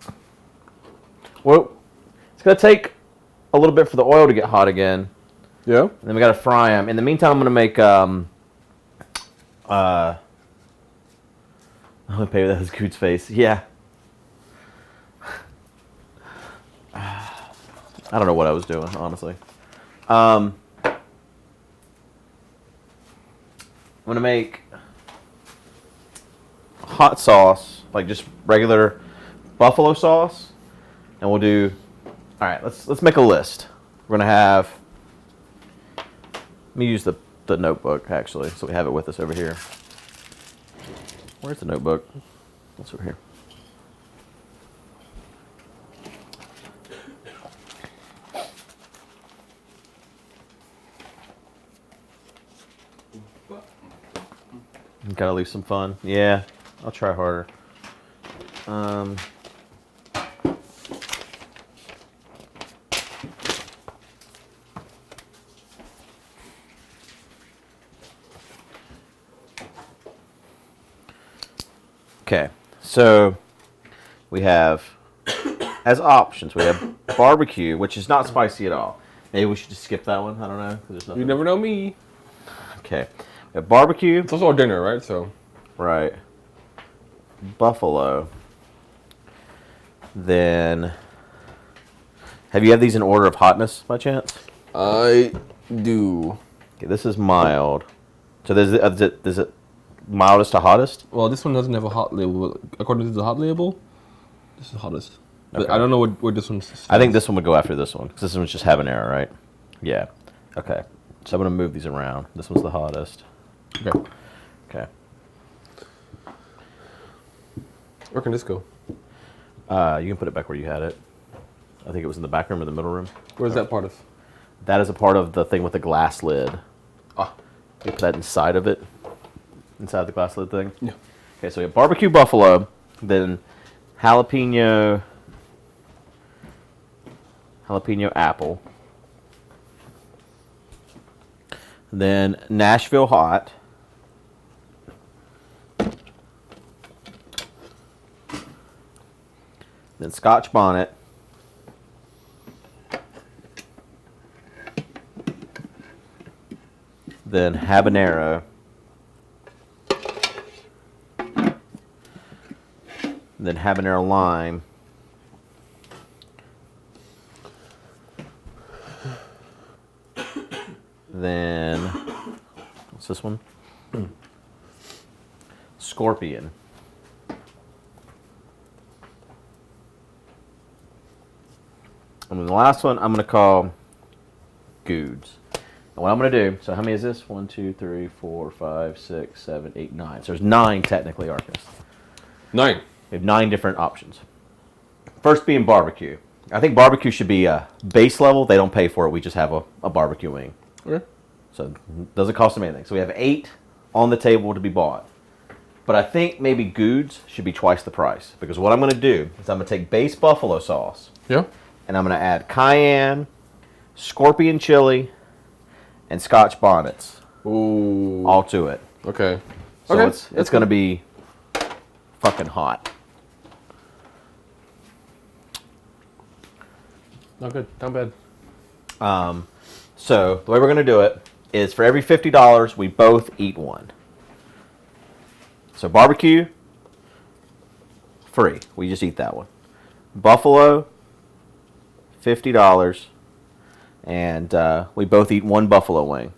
B: Well, it's gonna take a little bit for the oil to get hot again.
G: Yeah.
B: And then we gotta fry them. In the meantime, I'm gonna make I'm gonna pay with that was Guude's face. Yeah. I don't know what I was doing, honestly. I'm gonna make hot sauce, like just regular buffalo sauce, and we'll do. All right, let's make a list. We're gonna have. Let me use the notebook actually, so we have it with us over here. Where's the notebook? It's over here. Gotta leave some fun. Yeah, I'll try harder. Okay, so we have, as options, we have barbecue, which is not spicy at all. Maybe we should just skip that one. I don't know. 'Cause there's nothing.
G: You never know me.
B: Okay, we have barbecue.
G: It's also our dinner, right? So.
B: Right. Buffalo. Then, have you had these in order of hotness by chance?
G: I do.
B: Okay, this is mild. So is it mildest to hottest?
G: Well, this one doesn't have a hot label. According to the hot label, this is hottest. But
B: Okay.
G: I don't know where this one's.
B: I think this one would go after this one, because this one's just habanero, right? Yeah. Okay. So I'm going to move these around. This one's the hottest.
G: Okay.
B: Okay.
G: Where can this go?
B: You can put it back where you had it. I think it was in the back room or the middle room.
A: Where's that part of?
B: That is a part of the thing with the glass lid.
A: Ah.
B: You put that inside of it. Inside the glass lid thing?
A: Yeah.
B: Okay, so we have barbecue buffalo, then jalapeno apple, then Nashville hot, then Scotch bonnet, then habanero, then habanero lime, then what's this one? Scorpion. And then the last one I'm going to call Guudes. And what I'm going to do, so how many is this? 1, 2, 3, 4, 5, 6, 7, 8, 9. So there's 9 technically, Arkas.
A: 9.
B: We have 9 different options. First being barbecue. I think barbecue should be a base level. They don't pay for it. We just have a barbecue wing.
A: Okay.
B: So it doesn't cost them anything. So we have 8 on the table to be bought. But I think maybe Guudes should be twice the price. Because what I'm going to do is I'm going to take base buffalo sauce.
A: Yeah.
B: And I'm going to add cayenne, scorpion chili, and Scotch bonnets.
A: Ooh.
B: All to it.
A: Okay.
B: So
A: Okay.
B: it's going to be fucking hot.
A: Not good. Not bad.
B: So the way we're going to do it is for every $50, we both eat one. So barbecue, free. We just eat that one. Buffalo, $50, and we both eat one buffalo wing.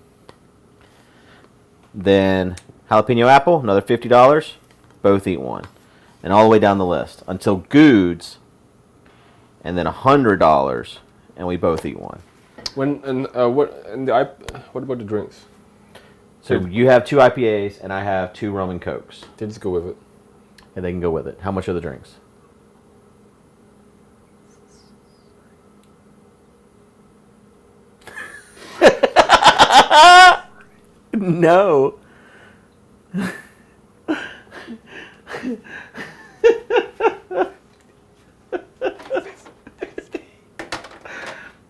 B: Then jalapeno apple, another $50, both eat one. And all the way down the list until Guudes, and then $100, and we both eat one.
A: What about the drinks?
B: So you have 2 IPAs, and I have 2 rum and cokes.
A: They just go with it.
B: And they can go with it. How much are the drinks? No.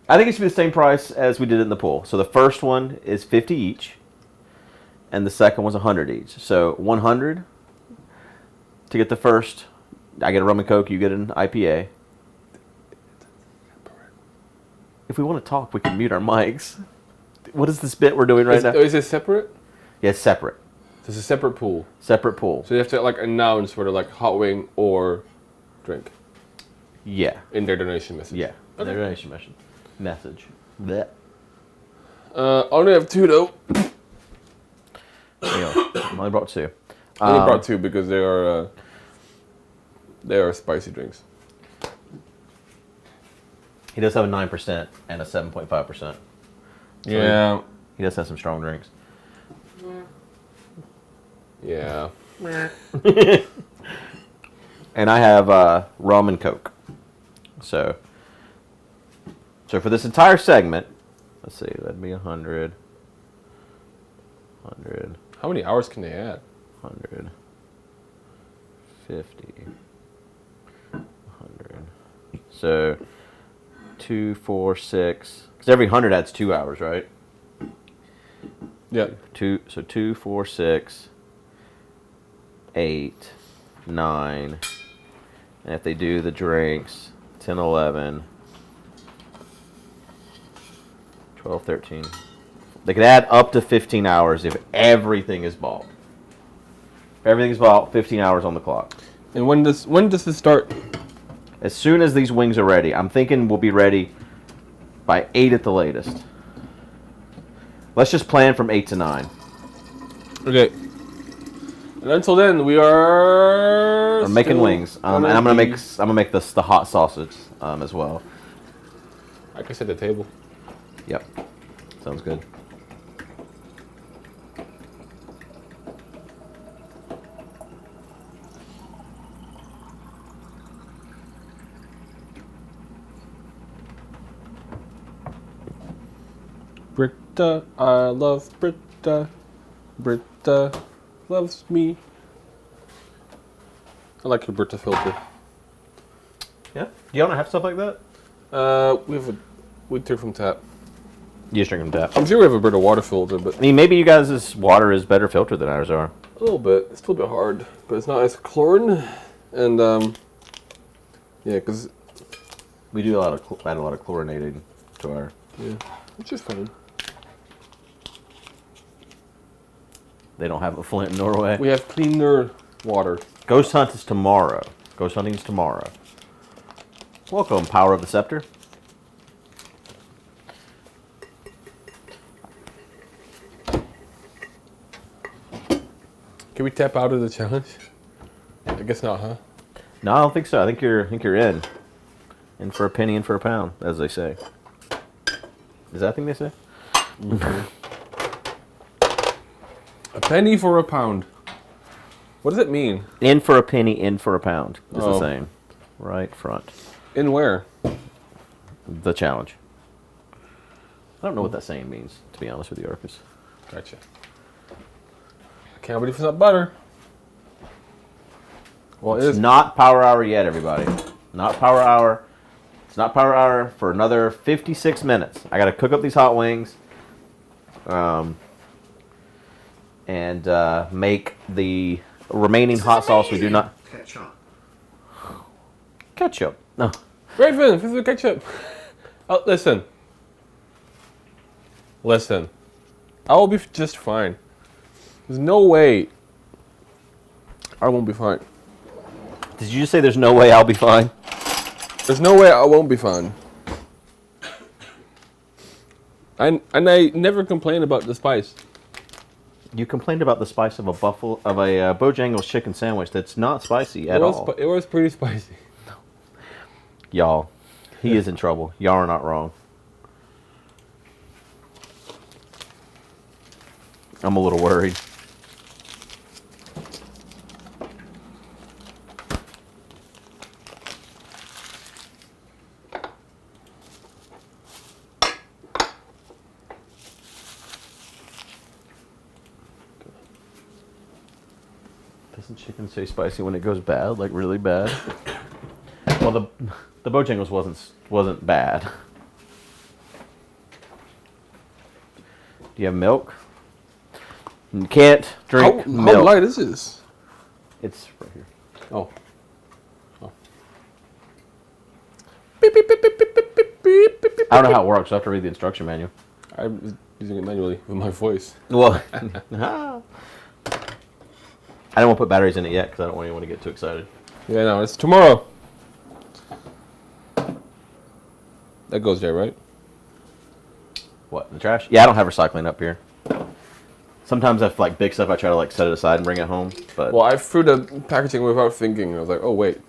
B: I think it should be the same price as we did it in the pool. So the first one is 50 each, and the second one's 100 each. So 100 to get the first. I get a rum and coke. You get an IPA. If we want to talk, we can mute our mics. What is this bit we're doing right now?
A: Is it separate?
B: Yeah, it's separate.
A: So it's a separate pool.
B: Separate pool.
A: So you have to like announce whether like hot wing or drink.
B: Yeah.
A: In their donation message.
B: Yeah.
A: Okay.
B: Their donation message. Blech.
A: I only have 2 though.
B: I only brought 2.
A: I only brought 2 because they are spicy drinks.
B: He does have a 9% and a 7.5%. So
A: yeah.
B: He does have some strong drinks.
A: Yeah.
B: And I have rum and coke. So for this entire segment, let's see, that'd be 100.
A: How many hours can they add?
B: 100. 50. 100. So 2, 4, 6. Because every 100 adds 2 hours, right?
A: Yeah.
B: 2. So 2, 4, 6, 8, 9. And if they do the drinks, 10, 11, 12, 13. They could add up to 15 hours if everything is bought. If everything's bought, 15 hours on the clock.
A: And when does this start?
B: As soon as these wings are ready. I'm thinking we'll be ready by 8 at the latest. Let's just plan from 8 to 9.
A: Okay. And until then, we're
B: making wings, and I'm gonna make this the hot sausage as well.
A: Like I said, the table.
B: Yep, sounds good.
A: Britta, I love Britta. Britta loves me. I like your Britta filter.
B: Yeah. Do y'all not have stuff like that?
A: We took from tap.
B: You just drink from tap.
A: I'm sure we have a Brita water filter, but
B: I mean, maybe you guys' water is better filtered than ours are.
A: a little bit. It's still a bit hard, but it's not as chlorine. And yeah, because
B: We do add a lot of chlorinated to our.
A: yeah, which is fine.
B: They don't have a Flint in Norway.
A: We have cleaner water.
B: Ghost hunt is tomorrow. Ghost hunting is tomorrow. Welcome, Power of the Scepter.
A: Can we tap out of the challenge? I guess not, huh?
B: No, I don't think so. I think you're in. In for a penny, in for a pound, as they say. Is that a thing they say?
A: A penny for a pound. What does it mean?
B: In for a penny, in for a pound is the
A: Oh.
B: saying. Right front.
A: In where?
B: The challenge. I don't know what that saying means, to be honest with you, Arkas.
A: Gotcha. I can't believe it's not butter. Well, it
B: It's
A: is.
B: not power hour yet, everybody. Not power hour. It's not power hour for another 56 minutes. I got to cook up these hot wings. And make the remaining hot sauce. We do not...
C: Ketchup.
B: Ketchup. No.
A: Raven, this is ketchup. Oh, listen. Listen. I will be just fine. There's no way I won't be fine.
B: Did you just say there's no way I'll be fine?
A: There's no way I won't be fine. And I never complain about the spice.
B: You complained about the spice of a Bojangles chicken sandwich that's not spicy at all.
A: It was pretty spicy.
B: Y'all, he is in trouble. Y'all are not wrong. I'm a little worried. Doesn't chicken stay spicy when it goes bad, like really bad? Well, the Bojangles wasn't bad. Do you have milk? You can't drink milk.
A: How light is this?
B: It's right here.
A: Oh. Beep, beep, beep, beep, beep, beep, beep, beep, beep,
B: I don't know how it works. I have to read the instruction manual.
A: I'm using it manually with my voice.
B: Well, I don't want to put batteries in it yet because I don't want anyone to get too excited.
A: Yeah, no, it's tomorrow. That goes there, right?
B: What, in the trash? Yeah, I don't have recycling up here. Sometimes if like big stuff, I try to like set it aside and bring it home. But
A: Well, I threw the packaging without thinking. I was like, oh wait,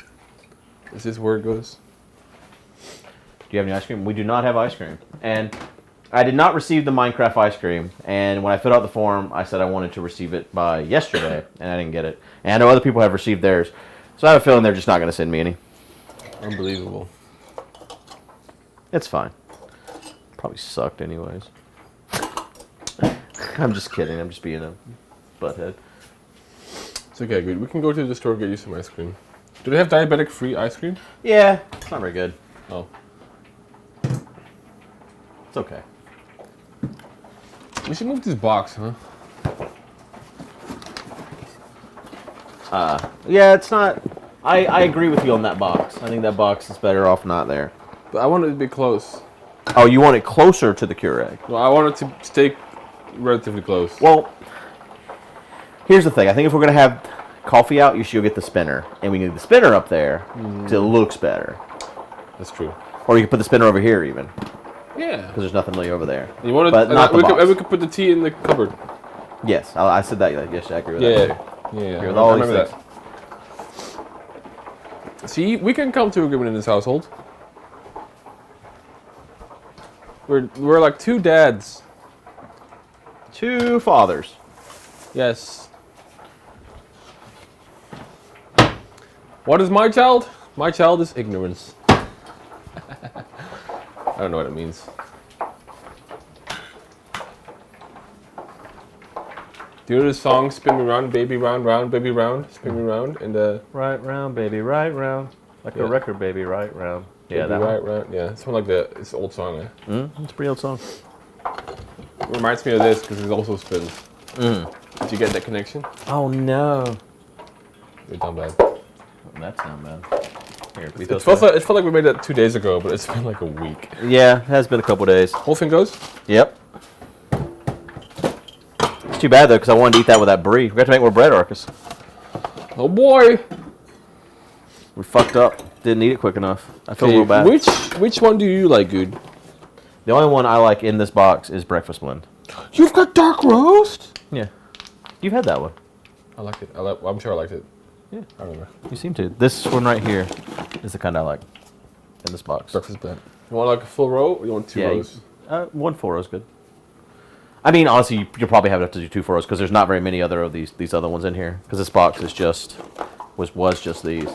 A: is this where it goes?
B: Do you have any ice cream? We do not have ice cream. And I did not receive the Minecraft ice cream. And when I filled out the form, I said I wanted to receive it by yesterday, and I didn't get it. And I know other people have received theirs. So I have a feeling they're just not going to send me any.
A: Unbelievable.
B: It's fine. Probably sucked anyways. I'm just kidding. I'm just being a butthead.
A: It's okay, good. We can go to the store and get you some ice cream. Do they have diabetic-free ice cream?
B: Yeah, it's not very good.
A: Oh.
B: It's okay.
A: We should move this box, huh?
B: Yeah, it's not... I agree with you on that box. I think that box is better off not there.
A: But I want it to be close.
B: Oh, you want it closer to the Keurig?
A: Well, I want it to stay relatively close.
B: Well, here's the thing. I think if we're going to have coffee out, you should get the spinner. And we need the spinner up there because it looks better.
A: That's true.
B: Or you can put the spinner over here even.
A: Yeah.
B: Because there's nothing really over there.
A: You want it,
B: But not the
A: we,
B: box.
A: could, we could put the tea in the cupboard.
B: Yes, I said that. Yes, I agree with
A: Yeah.
B: that.
A: Yeah.
B: Agree
A: I
B: with all these
A: remember
B: things.
A: that. See, we can come to agreement in this household. We're like two dads.
B: Two fathers.
A: Yes. What is my child? My child is ignorance. I don't know what it means. Do you know the song "Spin Me Round, Baby Round, Round, Baby Round, Spin Me Round"? And
B: right round, baby, right round, like a record, baby, right round. Yeah,
A: baby
B: that
A: right
B: one.
A: round. Yeah, it's one like it's an old song.
B: It's a pretty old song.
A: It reminds me of this because it also spins. Did you get that connection?
B: Oh no,
A: You're done bad.
B: that's not bad. Here,
A: It felt like we made that 2 days ago, but it's been like a week.
B: Yeah, it has been a couple days.
A: Whole thing goes?
B: Yep. It's too bad though, because I wanted to eat that with that brie. We got to make more bread, Arkas.
A: Oh boy!
B: We fucked up. Didn't eat it quick enough. I feel a little bad.
A: Which one do you like, Guude?
B: The only one I like in this box is breakfast blend.
A: You've got dark roast?
B: Yeah. You've had that one.
A: I liked it. I'm sure I liked it.
B: Yeah.
A: I remember.
B: You seem to. This one right here is the kind I like in this box.
A: Breakfast blend. You want like a full row or you want two rows?
B: One full row is good. I mean, honestly, you'll probably have to do 2 full rows because there's not very many other of these other ones in here. Because this box is just was just these.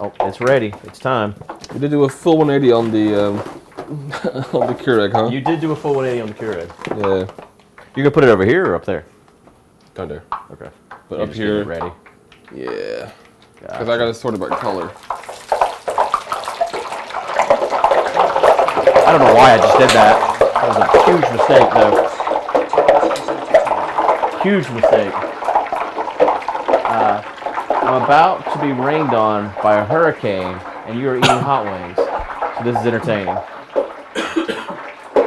B: Oh, it's ready. It's time.
A: You did do a full 180 on the on the Keurig, huh?
B: You did do a full 180 on the Keurig.
A: Yeah.
B: You gonna put it over here or up there?
A: Down there.
B: Okay.
A: But
B: You're
A: up
B: just
A: here.
B: getting it ready.
A: Yeah. Because I got to sort it by color.
B: I don't know why I just did that. That was a huge mistake, though. Huge mistake. I'm about to be rained on by a hurricane, and you are eating hot wings. So this is entertaining.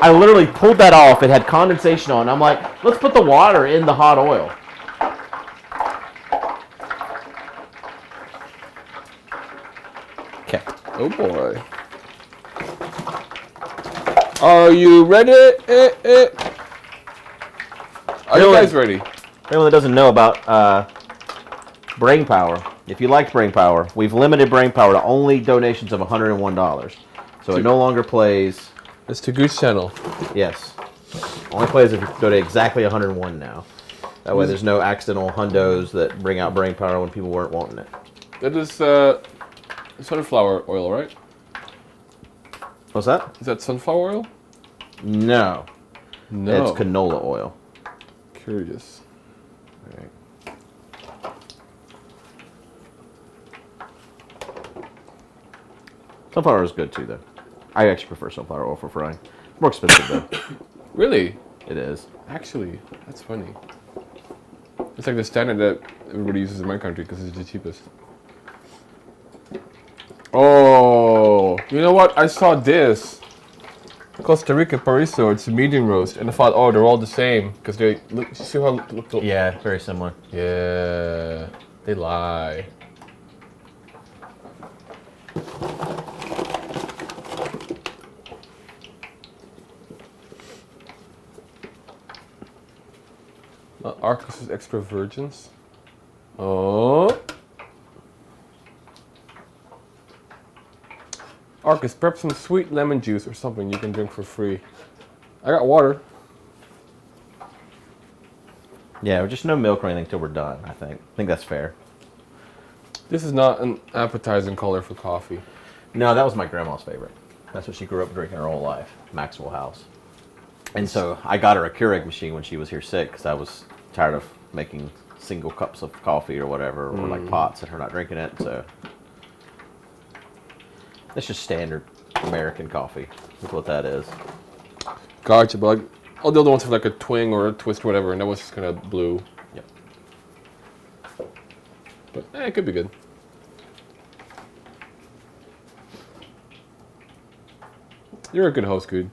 B: I literally pulled that off. It had condensation on. I'm like, let's put the water in the hot oil. Okay.
A: Oh boy. Are you ready? Are you guys ready?
B: Anyone that doesn't know about brain power, if you liked brain power, we've limited brain power to only donations of $101. So it no longer plays.
A: It's to Guude's channel.
B: Yes. Only plays if you donate exactly 101 now. That way there's no accidental hundos that bring out brain power when people weren't wanting it.
A: That is sunflower oil, right?
B: What's that?
A: Is that sunflower oil?
B: No.
A: No.
B: It's canola oil.
A: Curious.
B: All right. Sunflower is good too, though. I actually prefer sunflower oil for frying. It's more expensive, though.
A: Really?
B: It is.
A: Actually, that's funny. It's like the standard that everybody uses in my country because it's the cheapest. Oh, you know what? I saw this. Costa Rica Pariso, it's a medium roast, and I thought, oh, they're all the same because they look. See how look.
B: Yeah, very similar.
A: Yeah, they lie. Arkas is extra virgins. Oh. Arkas, prep some sweet lemon juice or something you can drink for free. I got water.
B: Yeah, just no milk or anything till we're done, I think. I think that's fair.
A: This is not an appetizing color for coffee.
B: No, that was my grandma's favorite. That's what she grew up drinking her whole life, Maxwell House. And so I got her a Keurig machine when she was here sick because I was tired of making single cups of coffee or whatever, or like pots and her not drinking it, so. That's just standard American coffee. That's what that is.
A: Gotcha, but like, all the other ones have like a twing or a twist or whatever, and that was just kind of blue.
B: Yep.
A: But it could be good. You're a good host, Guude.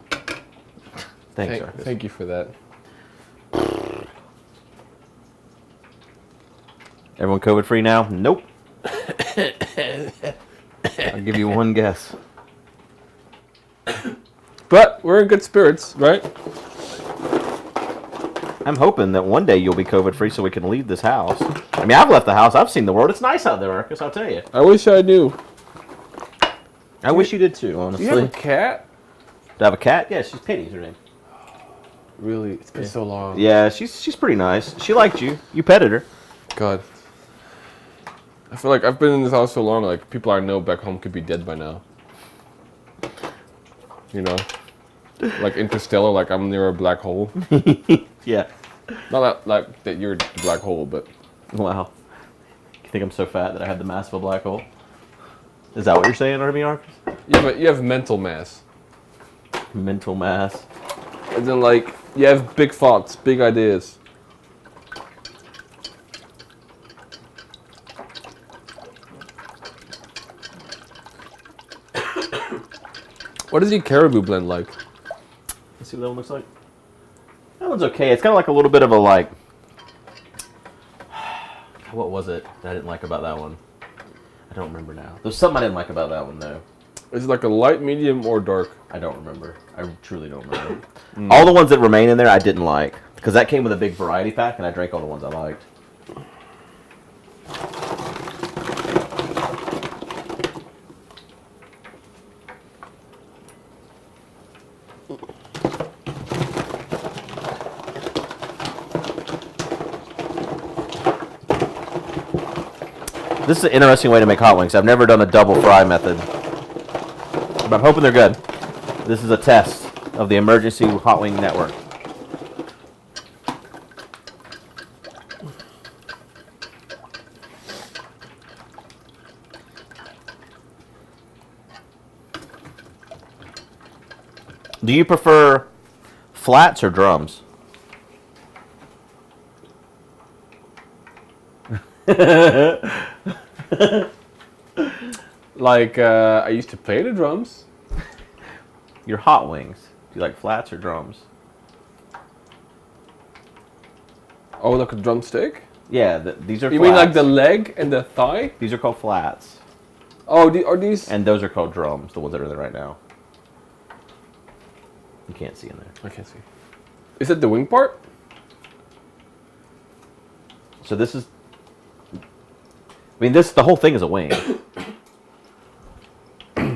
B: Thanks, Arkas.
A: Thank you for that.
B: Everyone COVID free now? Nope. I'll give you one guess.
A: But we're in good spirits, right?
B: I'm hoping that one day you'll be COVID free so we can leave this house. I mean, I've left the house. I've seen the world. It's nice out there, Arkas, I'll tell you.
A: I wish I knew.
B: I wish you did too, honestly.
A: Do you have a cat?
B: Do I have a cat? Yeah, she's Pitty's her name.
A: Really? It's been so long.
B: Yeah, she's pretty nice. She liked you. You petted her.
A: God. I feel like I've been in this house so long, like, people I know back home could be dead by now. You know? Like Interstellar, like I'm near a black hole.
B: Yeah.
A: Not that you're the black hole, but
B: Wow. You think I'm so fat that I have the mass of a black hole? Is that what you're saying, Arkas?
A: yeah, but you have mental mass.
B: Mental mass.
A: And then like you have big thoughts, big ideas. What is the caribou blend like?
B: Let's see what that one looks like. That one's okay. It's kind of like a little bit of a like. What was it that I didn't like about that one? I don't remember now. There's something I didn't like about that one though.
A: Is it like a light, medium, or dark?
B: I don't remember. I truly don't remember. All the ones that remain in there I didn't like because that came with a big variety pack and I drank all the ones I liked. This is an interesting way to make hot wings. I've never done a double fry method, but I'm hoping they're good. This is a test of the emergency hot wing network. Do you prefer flats or drums?
A: Like I used to play the drums.
B: Your hot wings. Do you like flats or drums?
A: Oh, like a drumstick?
B: Yeah, these are
A: You
B: flats.
A: mean like the leg and the thigh?
B: These are called flats.
A: Oh, are these?
B: And those are called drums, the ones that are there right now. You can't see in there.
A: I can't see. Is it the wing part?
B: So this is... I mean, the whole thing is a wing.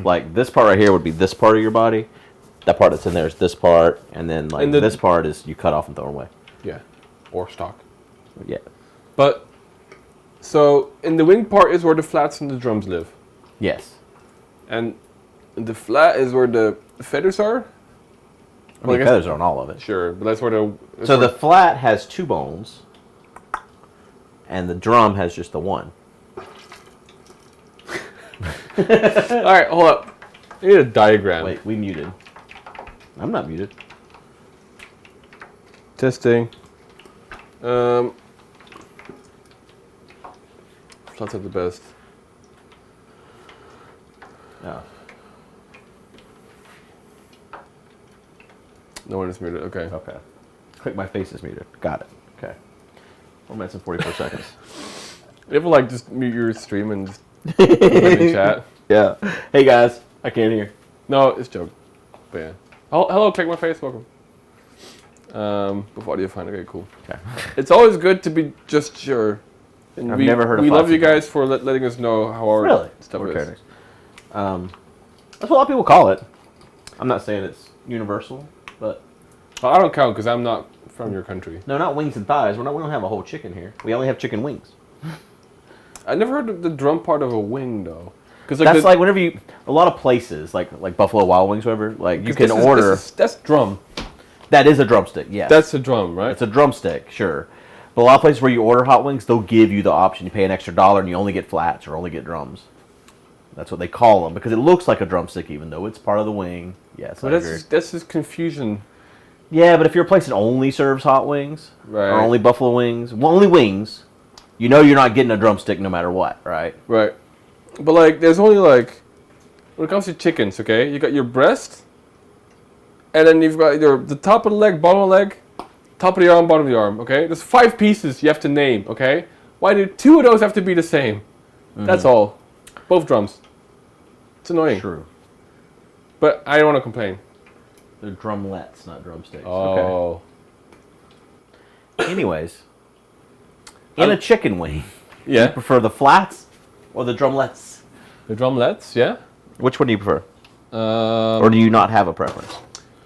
B: Like, this part right here would be this part of your body. That part that's in there is this part. And then, like, this part is you cut off and throw away.
A: Yeah. Or stock.
B: Yeah.
A: But, so, in the wing part is where the flats and the drums live.
B: Yes.
A: And the flat is where the feathers are?
B: I mean, feathers are on all of it.
A: Sure, but that's where the...
B: So the flat has 2 bones. And the drum has just the one.
A: Alright, hold up. I need a diagram.
B: Wait, we muted. I'm not muted.
A: Testing. Flats are the best.
B: Oh.
A: No one is muted, okay.
B: Okay. Click my face is muted. Got it. Okay. 4 minutes and 44 seconds.
A: You ever like just mute your stream and just put it in chat?
B: Yeah. Hey guys, I can't hear.
A: No, it's a joke. But yeah. Hello, click my face, welcome. With audio fine, okay, cool. Okay. It's always good to be just sure. And
B: I've never heard of
A: we love you
B: Foxy
A: guys for letting us know how our stuff is.
B: That's what a lot of people call it. I'm not saying it's universal, but...
A: Well, I don't count because I'm not from your country.
B: No, not wings and thighs. We don't have a whole chicken here. We only have chicken wings.
A: I never heard of the drum part of a wing though.
B: Because that's like whenever you... A lot of places, like Buffalo Wild Wings, whatever, like you can order...
A: That's drum.
B: That is a drumstick, yes.
A: That's a drum, right?
B: It's a drumstick, sure. But a lot of places where you order hot wings, they'll give you the option. You pay an extra $1 and you only get flats or only get drums. That's what they call them because it looks like a drumstick even though it's part of the wing. Yes, I agree.
A: That's just confusion.
B: Yeah, but if you're a place that only serves hot wings,
A: right,
B: or only buffalo wings, well, only wings, you know you're not getting a drumstick no matter what, right?
A: Right. But like, there's only like, when it comes to chickens, okay, you got your breast, and then you've got the top of the leg, bottom of the leg, top of the arm, bottom of the arm, okay? There's 5 pieces you have to name, okay? Why do 2 of those have to be the same? Mm-hmm. That's all. Both drums. It's annoying.
B: True.
A: But I don't want to complain.
B: They're drumlets, not drumsticks.
A: Oh.
B: Okay. Anyways, in a chicken wing, do you prefer the flats or the drumlets?
A: The drumlets, yeah.
B: Which one do you prefer? Or do you not have a preference?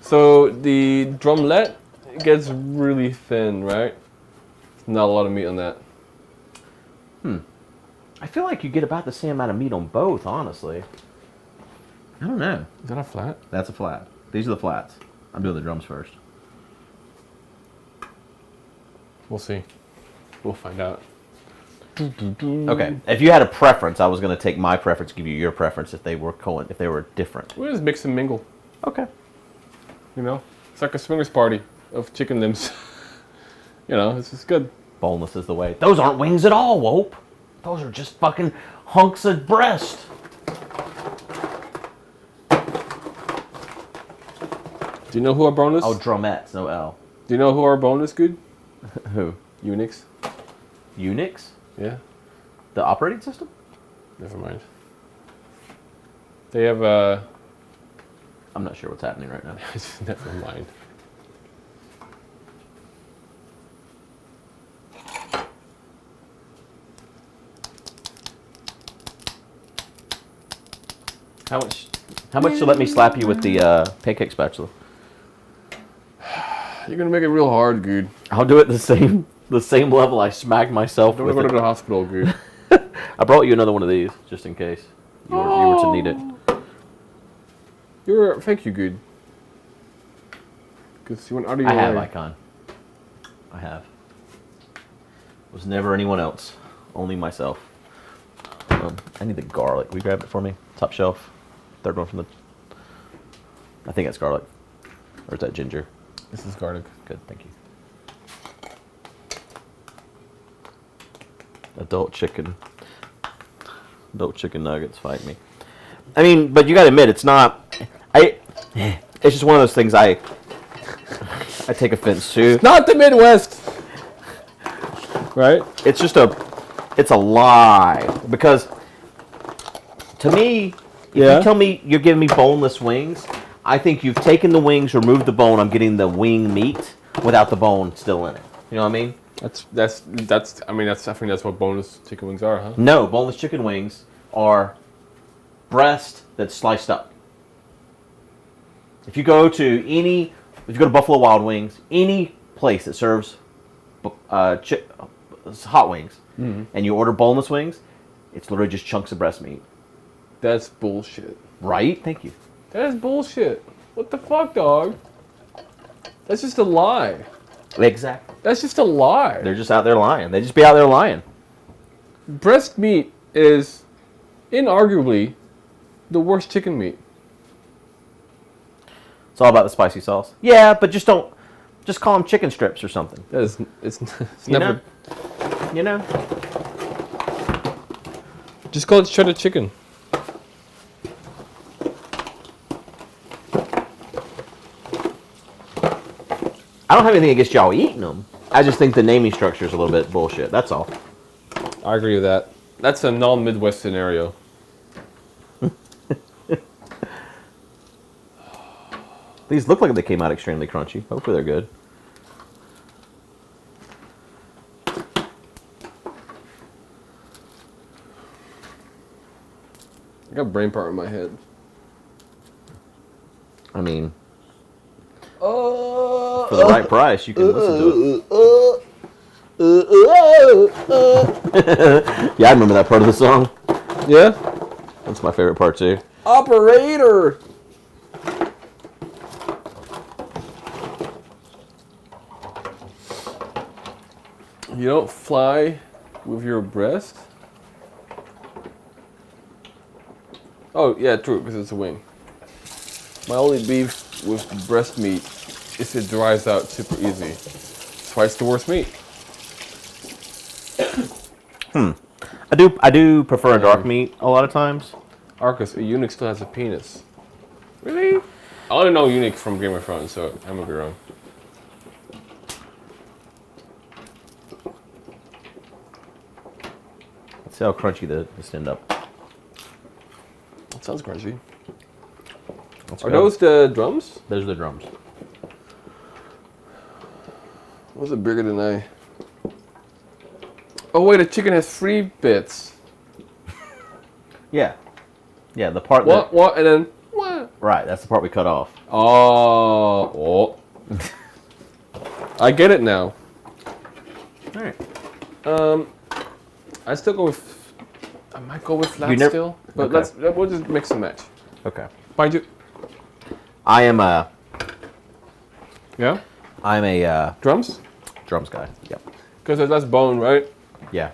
A: So the drumlet gets really thin, right? Not a lot of meat on that.
B: I feel like you get about the same amount of meat on both, honestly. I don't know.
A: Is that a flat?
B: That's a flat. These are the flats. I'm doing the drums first.
A: We'll see. We'll find out.
B: Okay. If you had a preference, I was going to take my preference, give you your preference if they were different.
A: We'll just mix and mingle.
B: Okay.
A: You know, it's like a swingers party of chicken limbs. You know, it's just good.
B: Boneless is the way. Those aren't wings at all, Wope. Those are just fucking hunks of breast.
A: Do you know who are boneless?
B: Oh, drumettes, no L.
A: Do you know who are boneless, good?
B: Who?
A: Unix.
B: Unix?
A: Yeah.
B: The operating system?
A: Never mind. They have
B: I'm not sure what's happening right now.
A: Never mind.
B: How much to let me slap you with the pancake spatula?
A: You're gonna make it real hard, Guude.
B: I'll do it the same level I smacked myself
A: Don't
B: with
A: go
B: it.
A: to the hospital, Guude.
B: I brought you another one of these just in case you were to need it.
A: Thank you, Guude. Because you went out of your
B: I have
A: way.
B: Icon. I have. It was never anyone else, only myself. I need the garlic. Will you grab it for me? Top shelf. Third one from the... I think that's garlic. Or is that ginger?
A: This is garlic.
B: Good, thank you. Adult chicken nuggets, fight me. I mean, but you gotta admit, it's not... It's just one of those things I take offense to.
A: Not the Midwest! Right?
B: It's a lie. Because, to me, if you tell me you're giving me boneless wings, I think you've taken the wings, removed the bone, I'm getting the wing meat without the bone still in it. You know what I mean?
A: I think that's what boneless chicken wings are, huh?
B: No, boneless chicken wings are breast that's sliced up. If you go to Buffalo Wild Wings, any place that serves hot wings, and you order boneless wings, it's literally just chunks of breast meat.
A: That's bullshit.
B: Right? Thank you.
A: That is bullshit. What the fuck, dog? That's just a lie.
B: Exactly.
A: That's just a lie.
B: They're just out there lying. They just be out there lying.
A: Breast meat is inarguably the worst chicken meat.
B: It's all about the spicy sauce. Yeah, but just call them chicken strips or something.
A: It's
B: You
A: never.
B: know? You know?
A: Just call it shredded chicken.
B: I don't have anything against y'all eating them. I just think the naming structure is a little bit bullshit. That's all.
A: I agree with that. That's a non-Midwest scenario.
B: These look like they came out extremely crunchy. Hopefully they're good.
A: I got brain power in my head.
B: I mean, for the right price, you can listen to it. Yeah, I remember that part of the song.
A: Yeah?
B: That's my favorite part too.
A: Operator! You don't fly with your breast? Oh, yeah, true, because it's a wing. My only beef with breast meat is it dries out super easy. That's why it's the worst meat.
B: I do prefer a dark meat a lot of times.
A: Arkas, a eunuch still has a penis. Really? I only know eunuch from Game of Thrones, so I'm gonna be wrong.
B: Let's see how crunchy this end up.
A: That sounds crunchy.
B: Let's
A: Are
B: go.
A: those the drums?
B: Those are the drums.
A: Was it bigger than I? Oh wait, the chicken has 3 bits.
B: Yeah. Yeah, the part
A: What, and then what?
B: Right, that's the part we cut off.
A: Oh. I get it now.
B: Alright.
A: I still go with. I might go with flat
B: You never-
A: still, but
B: Okay.
A: we'll just mix and match.
B: Okay.
A: Mind you.
B: I am a
A: Yeah.
B: I'm a
A: Drums.
B: drums guy. Yep.
A: Because there's less bone, right?
B: Yeah.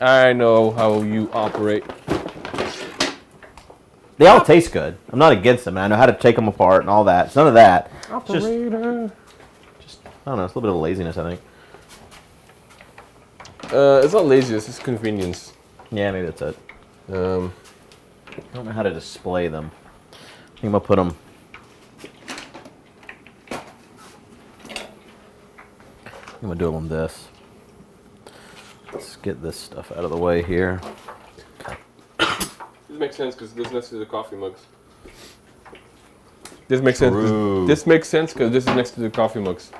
A: I know how you operate.
B: They all taste good. I'm not against them. I know how to take them apart and all that. It's none of that.
A: Operator.
B: Just I don't know. It's a little bit of laziness, I think.
A: It's not laziness. It's convenience.
B: Yeah, maybe that's it.
A: I
B: don't know how to display them. I think I'm gonna put them. I'm gonna do them on this. Let's get this stuff out of the way here.
A: This makes sense because this is next to the coffee mugs. This makes sense.
B: True.
A: This makes sense because this is next to the coffee mugs.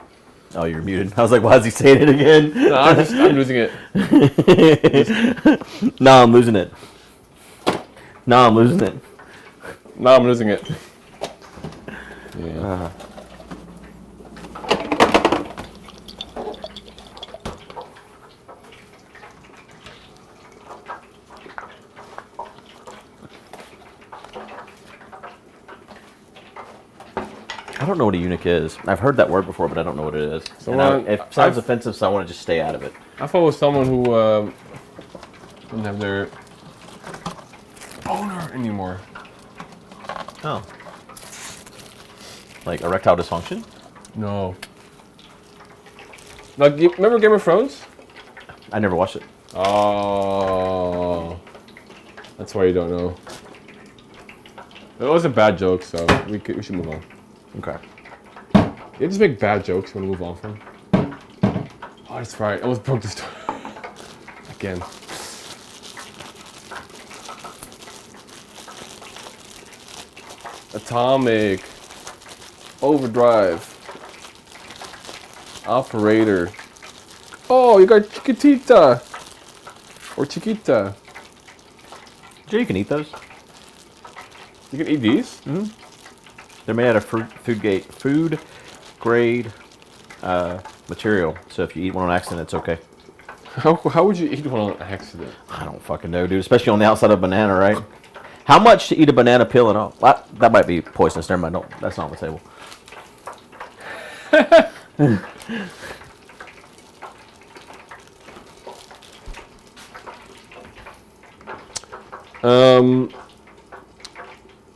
B: Oh, you're muted. I was like, why is he saying it again?
A: No, I'm losing it.
B: No, I'm losing it. No, I'm losing it.
A: No, I'm losing it. Yeah.
B: I don't know what a eunuch is. I've heard that word before, but I don't know what it is. It sounds offensive, so I want to just stay out of it.
A: I thought it was someone who didn't have their owner anymore.
B: Oh. Like erectile dysfunction?
A: No. Like, you remember Game of Thrones?
B: I never watched it.
A: Oh. That's why you don't know. It was a bad joke, so we should move on.
B: Okay.
A: You just make bad jokes when we move on from. Oh, that's right. I almost broke the story. Again. Atomic. Overdrive. Operator. Oh, you got Chiquitita. Or Chiquita.
B: Sure, you can eat those.
A: You can eat these?
B: Mm-hmm. They're made out of food grade material. So if you eat one on accident, it's okay.
A: How would you eat one on accident?
B: I don't fucking know, dude. Especially on the outside of a banana, right? How much to eat a banana peel and all? That might be poisonous. Never mind. No, that's not on the table.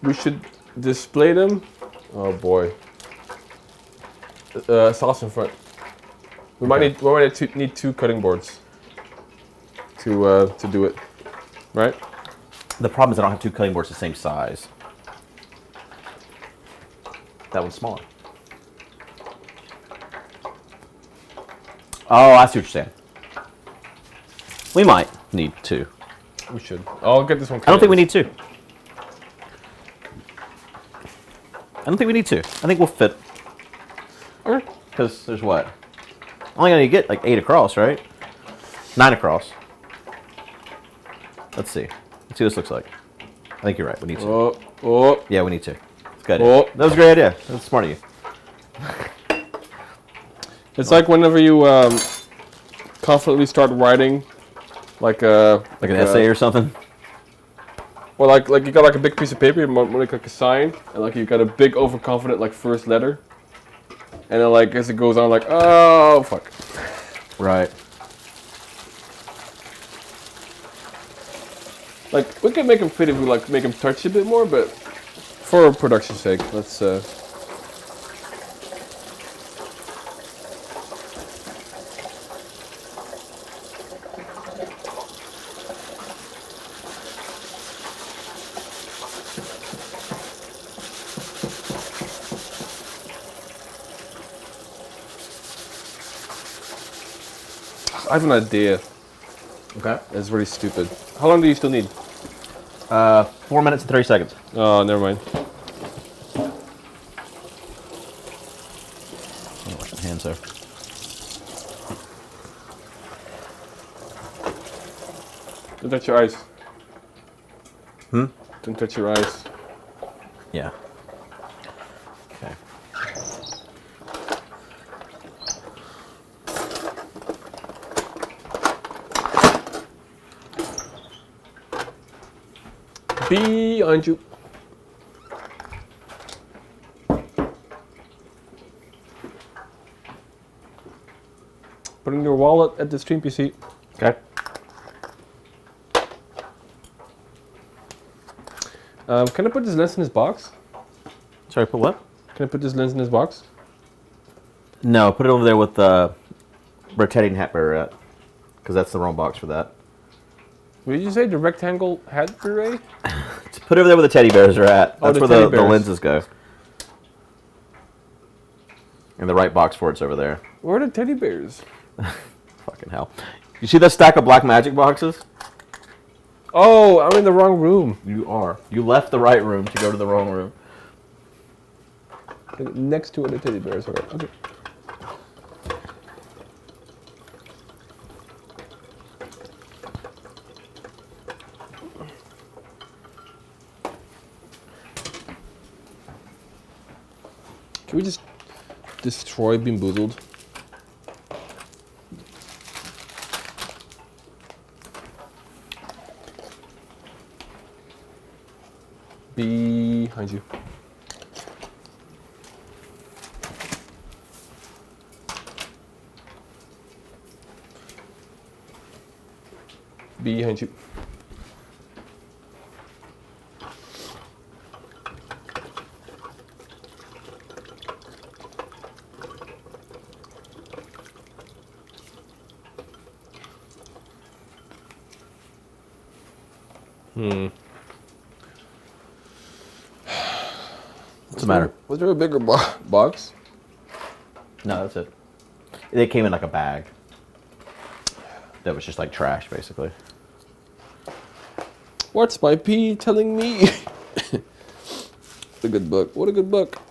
A: We should display them. Oh boy. Sauce in front. We might need two cutting boards to do it, right?
B: The problem is I don't have two cutting boards the same size. That one's smaller. Oh, I see what you're saying. We might need two.
A: We should. I'll get this one.
B: I don't think we need two. I don't think we need two. I think we'll fit.
A: Okay.
B: Because there's what? Only gonna get like 8 across, right? 9 across. Let's see. Let's see what this looks like. I think you're right. We need two.
A: Oh.
B: Yeah, we need two. It's good.
A: Oh.
B: That was a great idea. That's smart of you.
A: It's like whenever you confidently start writing, like an
B: essay or something.
A: Or like you got like a big piece of paper, you make like a sign, and like you got a big overconfident like first letter, and then like as it goes on, like oh fuck.
B: Right.
A: Like we could make him fit if we like make him touch a bit more, but for production's sake, let's. I have an idea.
B: Okay.
A: It's really stupid. How long do you still need?
B: 4 minutes and 30 seconds.
A: Oh, never mind.
B: I'll wash my hands there.
A: Don't touch your eyes.
B: Hmm?
A: Don't touch your eyes.
B: Yeah. Okay.
A: Behind you. Put it in your wallet. at the stream PC.
B: Okay.
A: Can I put this lens in his box?
B: Sorry, put what?
A: Can I put this lens in his box?
B: No, put it over there with the rotating hat bearer at, because that's the wrong box for that.
A: What did you say? The rectangle hat array?
B: Put it over there where the teddy bears are at.
A: Oh,
B: That's
A: the
B: where
A: teddy
B: the
A: bears.
B: lenses go. And the right box for it's over there.
A: Where are the teddy bears?
B: Fucking hell. You see that stack of black magic boxes?
A: Oh, I'm in the wrong room.
B: You are. You left the right room to go to the wrong room.
A: Next to where the teddy bears are. Okay. Can we just destroy Bean Boozled? Behind you. Behind you.
B: What's the matter?
A: Was there a bigger box?
B: No, that's it. They came in like a bag. That was just like trash, basically.
A: What's my P telling me? What a good book. What a good book.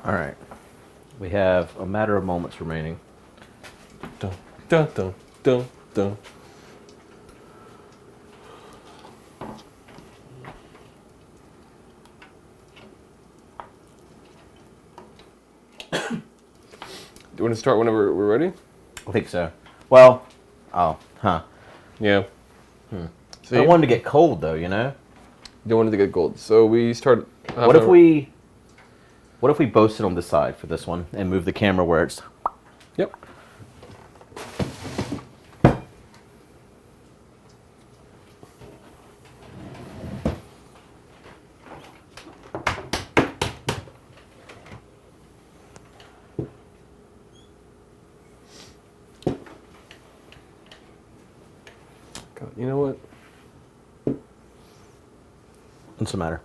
B: All right. We have a matter of moments remaining.
A: Dun, dun, dun, dun, dun. Do you want to start whenever we're ready?
B: I think so. Well, oh, huh.
A: Yeah.
B: I don't want it to get cold, though, you know?
A: Don't want it to get gold. So we start...
B: What if we both sit on this side for this one and move the camera where it's...
A: Yep. God, you know what?
B: What's the matter?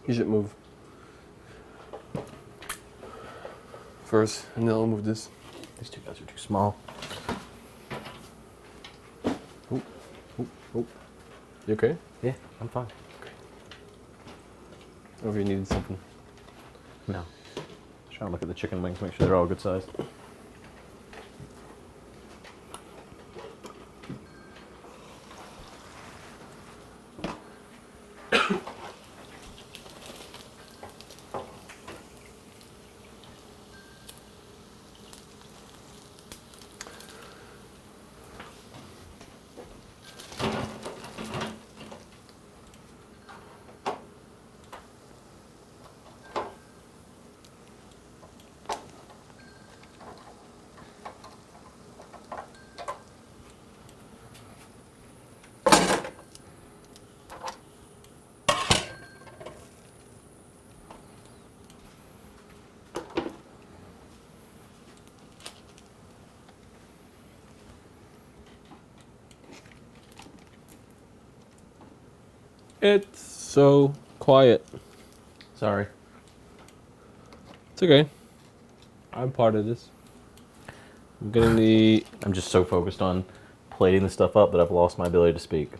A: You should move first, and then I'll move this.
B: These two guys are too small.
A: Oh, oh, oh. You okay?
B: Yeah, I'm fine.
A: Or if you needed something.
B: No. Just trying to look at the chicken wings, make sure they're all good size.
A: It's so quiet.
B: Sorry.
A: It's okay. I'm part of this. I'm getting the...
B: I'm just so focused on plating the stuff up that I've lost my ability to speak.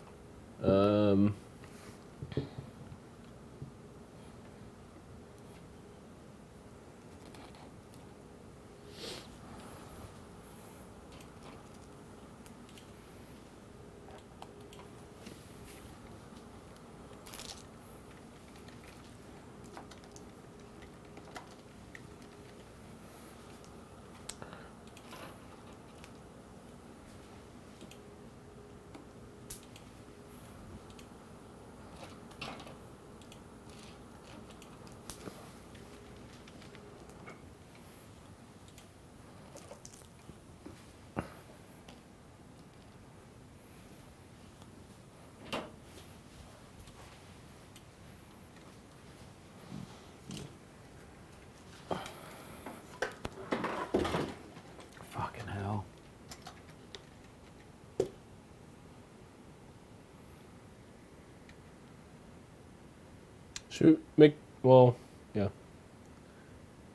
A: Should make, well, yeah.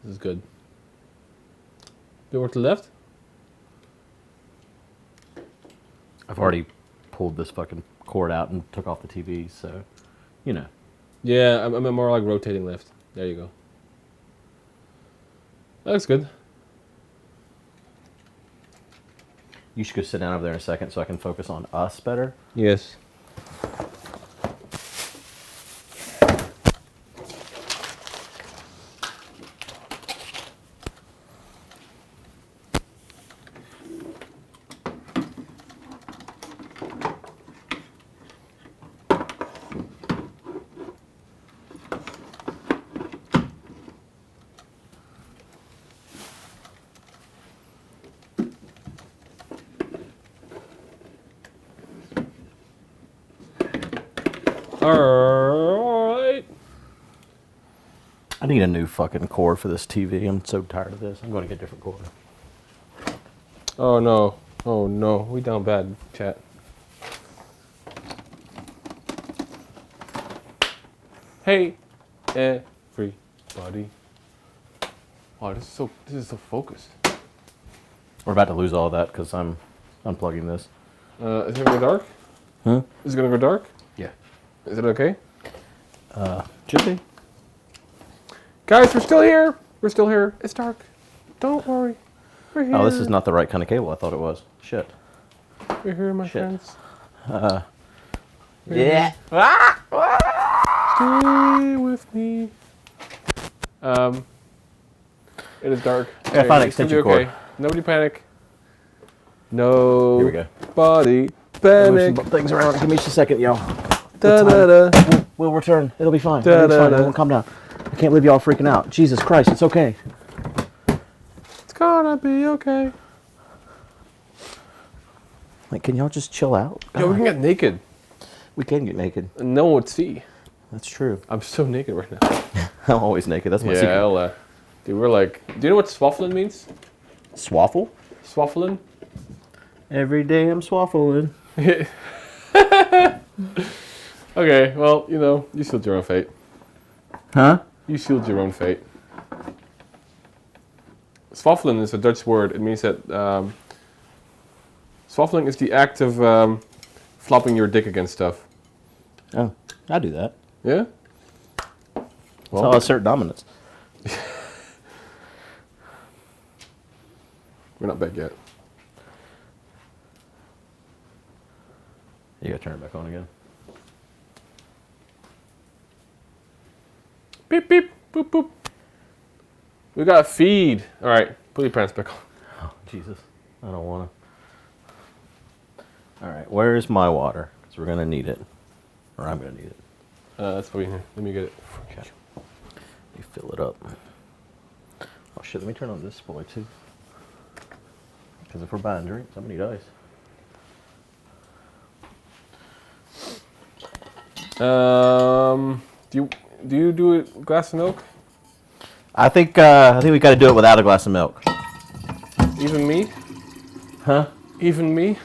A: This is good. Go to the left?
B: I've already pulled this fucking cord out and took off the TV, so, you know.
A: Yeah, I'm more like rotating left. There you go. That looks good.
B: You should go sit down over there in a second so I can focus on us better.
A: Yes. Alright.
B: I need a new fucking cord for this TV. I'm so tired of this. I'm going to get a different cord.
A: Oh no. Oh no. We down bad, chat. Hey, everybody. Wow, this is so focused.
B: We're about to lose all that because I'm unplugging this.
A: Is it gonna go dark?
B: Huh?
A: Is it gonna go dark?
B: Yeah.
A: Is it okay?
B: Should be.
A: Guys, we're still here. We're still here. It's dark. Don't worry. We're here.
B: Oh, this is not the right kind of cable I thought it was. Shit.
A: We're here, my
B: Shit.
A: friends.
B: Yeah.
A: Stay with me. It is dark.
B: I gotta find an extension cord.
A: Okay. Nobody panic. No.
B: Here we go.
A: Body
B: Move
A: panic.
B: some things around. Give me just a second, y'all.
A: Da da da.
B: We'll return. It'll be fine.
A: Da,
B: Everything's
A: da,
B: fine.
A: da.
B: Everyone calm down. I can't believe y'all freaking out. Jesus Christ, it's okay.
A: It's gonna be okay.
B: Like, can y'all just chill out?
A: Yo, we can get naked.
B: We can get naked.
A: And no one would see.
B: That's true.
A: I'm so naked right now.
B: I'm always naked. That's my secret.
A: Yeah, dude, we're like... Do you know what swaffling means?
B: Swaffle?
A: Swaffling?
B: Every day I'm swaffling.
A: Okay, well, you know, you sealed your own fate.
B: Huh?
A: You sealed your own fate. Swaffelen is a Dutch word. It means that swaffling is the act of flopping your dick against stuff.
B: Oh, I do that.
A: Yeah?
B: Well, I'll assert dominance.
A: We're not back yet.
B: You gotta turn it back on again.
A: Beep, beep, boop, boop. We got a feed. All right, put your pants back on.
B: Oh, Jesus. I don't wanna. All right, where's my water? Because we're gonna need it. Or I'm gonna need it.
A: That's probably here. Let me get it.
B: Okay. You fill it up. Oh shit, let me turn on this boy too. Because if we're buying drinks, I'm gonna need ice.
A: Do you do a glass of milk?
B: I think we got to do it without a glass of milk.
A: Even me?
B: Huh?
A: Even me?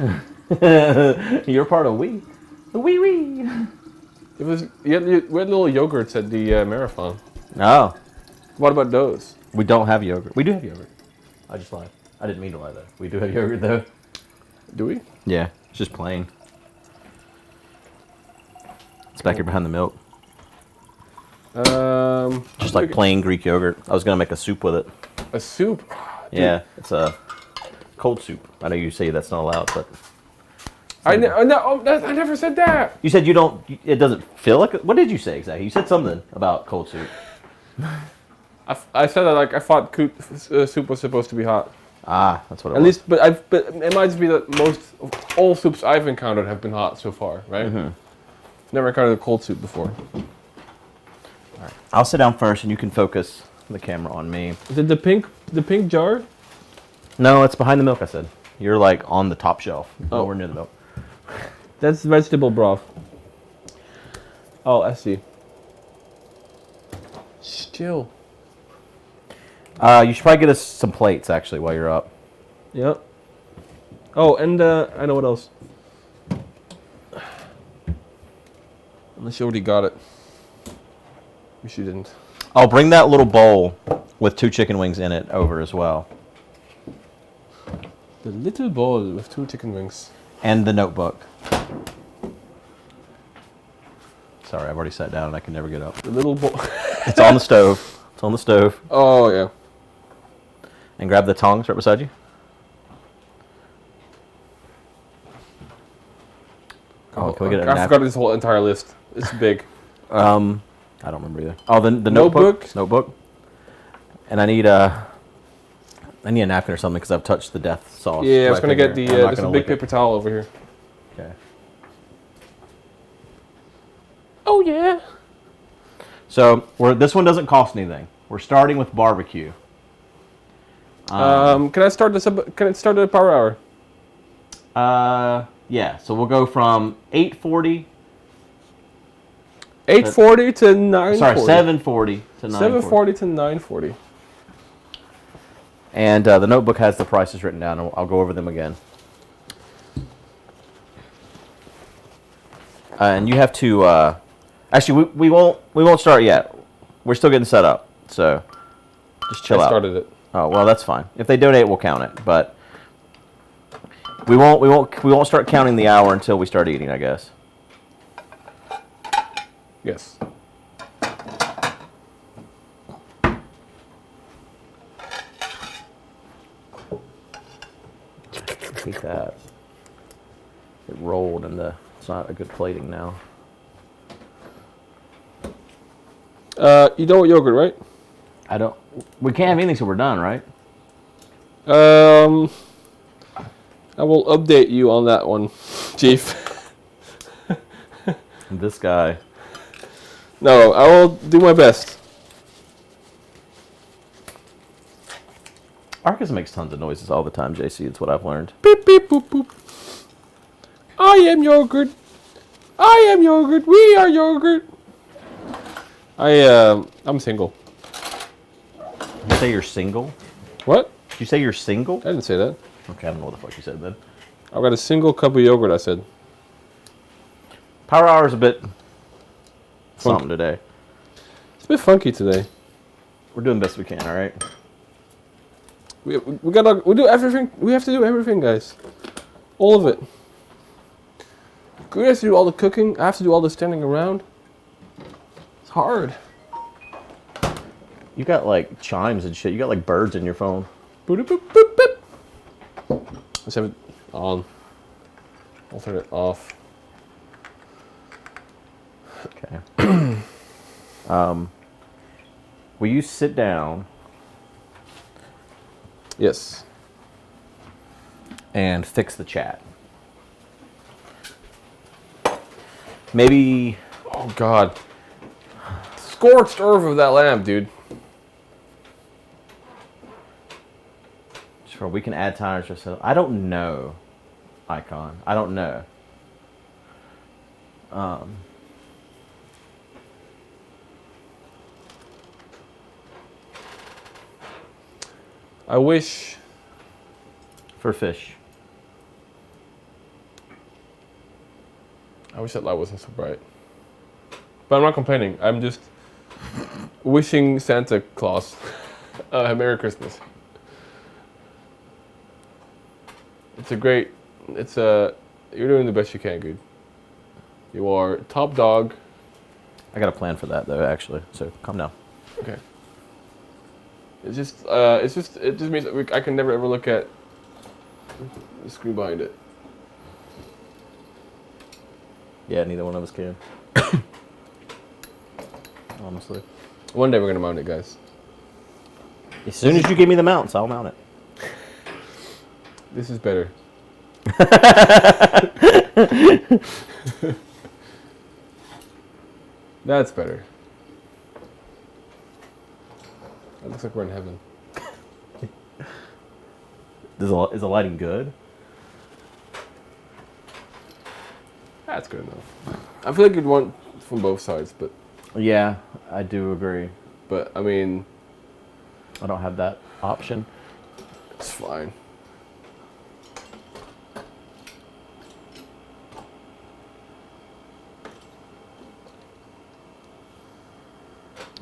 B: You're part of we. The wee.
A: It was we had little yogurts at the marathon.
B: No.
A: What about those?
B: We don't have yogurt. We do have yogurt. I just lied. I didn't mean to lie though. We do have yogurt though.
A: Do we?
B: Yeah, it's just plain. It's back here behind the milk. Just like plain Greek yogurt. I was gonna make a soup with it.
A: A soup?
B: Yeah, it's a cold soup. I know you say that's not allowed, but
A: I never said that.
B: you said you don't. It doesn't feel like. What did you say exactly? You said something about cold soup.
A: I said that like I thought soup was supposed to be hot.
B: Ah, that's what it was.
A: At least, but it might just be that most of all soups I've encountered have been hot so far, right? Mm-hmm. Never encountered a cold soup before.
B: All right. I'll sit down first, and you can focus the camera on me.
A: Is it the pink jar?
B: No, it's behind the milk. I said you're like on the top shelf.
A: Oh,
B: nowhere near the milk.
A: That's vegetable broth. Oh, I see. Still.
B: You should probably get us some plates actually while you're up.
A: Yep. Oh, and I know what else. Unless you already got it. Wish you didn't.
B: I'll bring that little bowl with 2 chicken wings in it over as well.
A: The little bowl with 2 chicken wings.
B: And the notebook. Sorry, I've already sat down and I can never get up.
A: The little bowl.
B: It's on the stove. It's on the stove.
A: Oh, yeah.
B: And grab the tongs right beside you. Oh, can we get
A: I forgot this whole entire list. It's big.
B: I don't remember either. Oh, the notebook. Notebook. And I need a napkin or something because I've touched the death sauce.
A: Yeah, I was gonna get
B: finger.
A: there's a big paper towel over here.
B: Okay.
A: Oh yeah.
B: So this one doesn't cost anything. We're starting with barbecue.
A: Can I start Can I start the power hour?
B: Yeah. So we'll go from 8:40.
A: 8:40 to 9:40.
B: Sorry, 7:40 to 9:40.
A: 7:40 to 9:40.
B: And the notebook has the prices written down. And I'll go over them again. And you have to. Actually, we won't start yet. We're still getting set up. So just chill out.
A: I started it.
B: Oh well, that's fine. If they donate, we'll count it. But we won't start counting the hour until we start eating, I guess.
A: Yes.
B: Take that. It rolled, and it's not a good plating now.
A: You don't want yogurt, right?
B: I don't. We can't have anything till we're done, right?
A: I will update you on that one, Chief.
B: This guy.
A: No, I will do my best.
B: Arkas makes tons of noises all the time, JC. It's what I've learned.
A: Beep, beep, boop, boop. I am yogurt. I am yogurt. We are yogurt. I'm single.
B: You say you're single?
A: What?
B: Did you say you're single?
A: I didn't say that.
B: Okay, I don't know what the fuck you said then.
A: I've got a single cup of yogurt, I said.
B: Power hour's a bit something today.
A: It's a bit funky today.
B: We're doing the best we can, all right?
A: We do everything. We have to do everything, guys. All of it. Guude has to do all the cooking. I have to do all the standing around. It's hard.
B: You got like chimes and shit. You got like birds in your phone.
A: Boop, boop, boop, boop. Let's have it on. I'll turn it off.
B: Okay. Will you sit down?
A: Yes.
B: And fix the chat. Maybe.
A: Oh God. Scorched earth of that lamp, dude.
B: Sure, we can add timers ourselves. I don't know. Icon. I don't know.
A: I wish.
B: For fish.
A: I wish that light wasn't so bright. But I'm not complaining. I'm just wishing Santa Claus a Merry Christmas. You're doing the best you can, Guude. You are top dog.
B: I got a plan for that though, actually. So calm down.
A: Okay. It just means that I can never ever look at the screen behind it.
B: Yeah, neither one of us can. Honestly.
A: One day we're gonna mount it, guys.
B: As soon as you give me the mounts, I'll mount it.
A: This is better. That's better. It looks like we're in heaven.
B: Is the lighting good?
A: That's good enough. I feel like you'd want from both sides, but...
B: Yeah, I do agree.
A: But, I mean...
B: I don't have that option.
A: It's fine.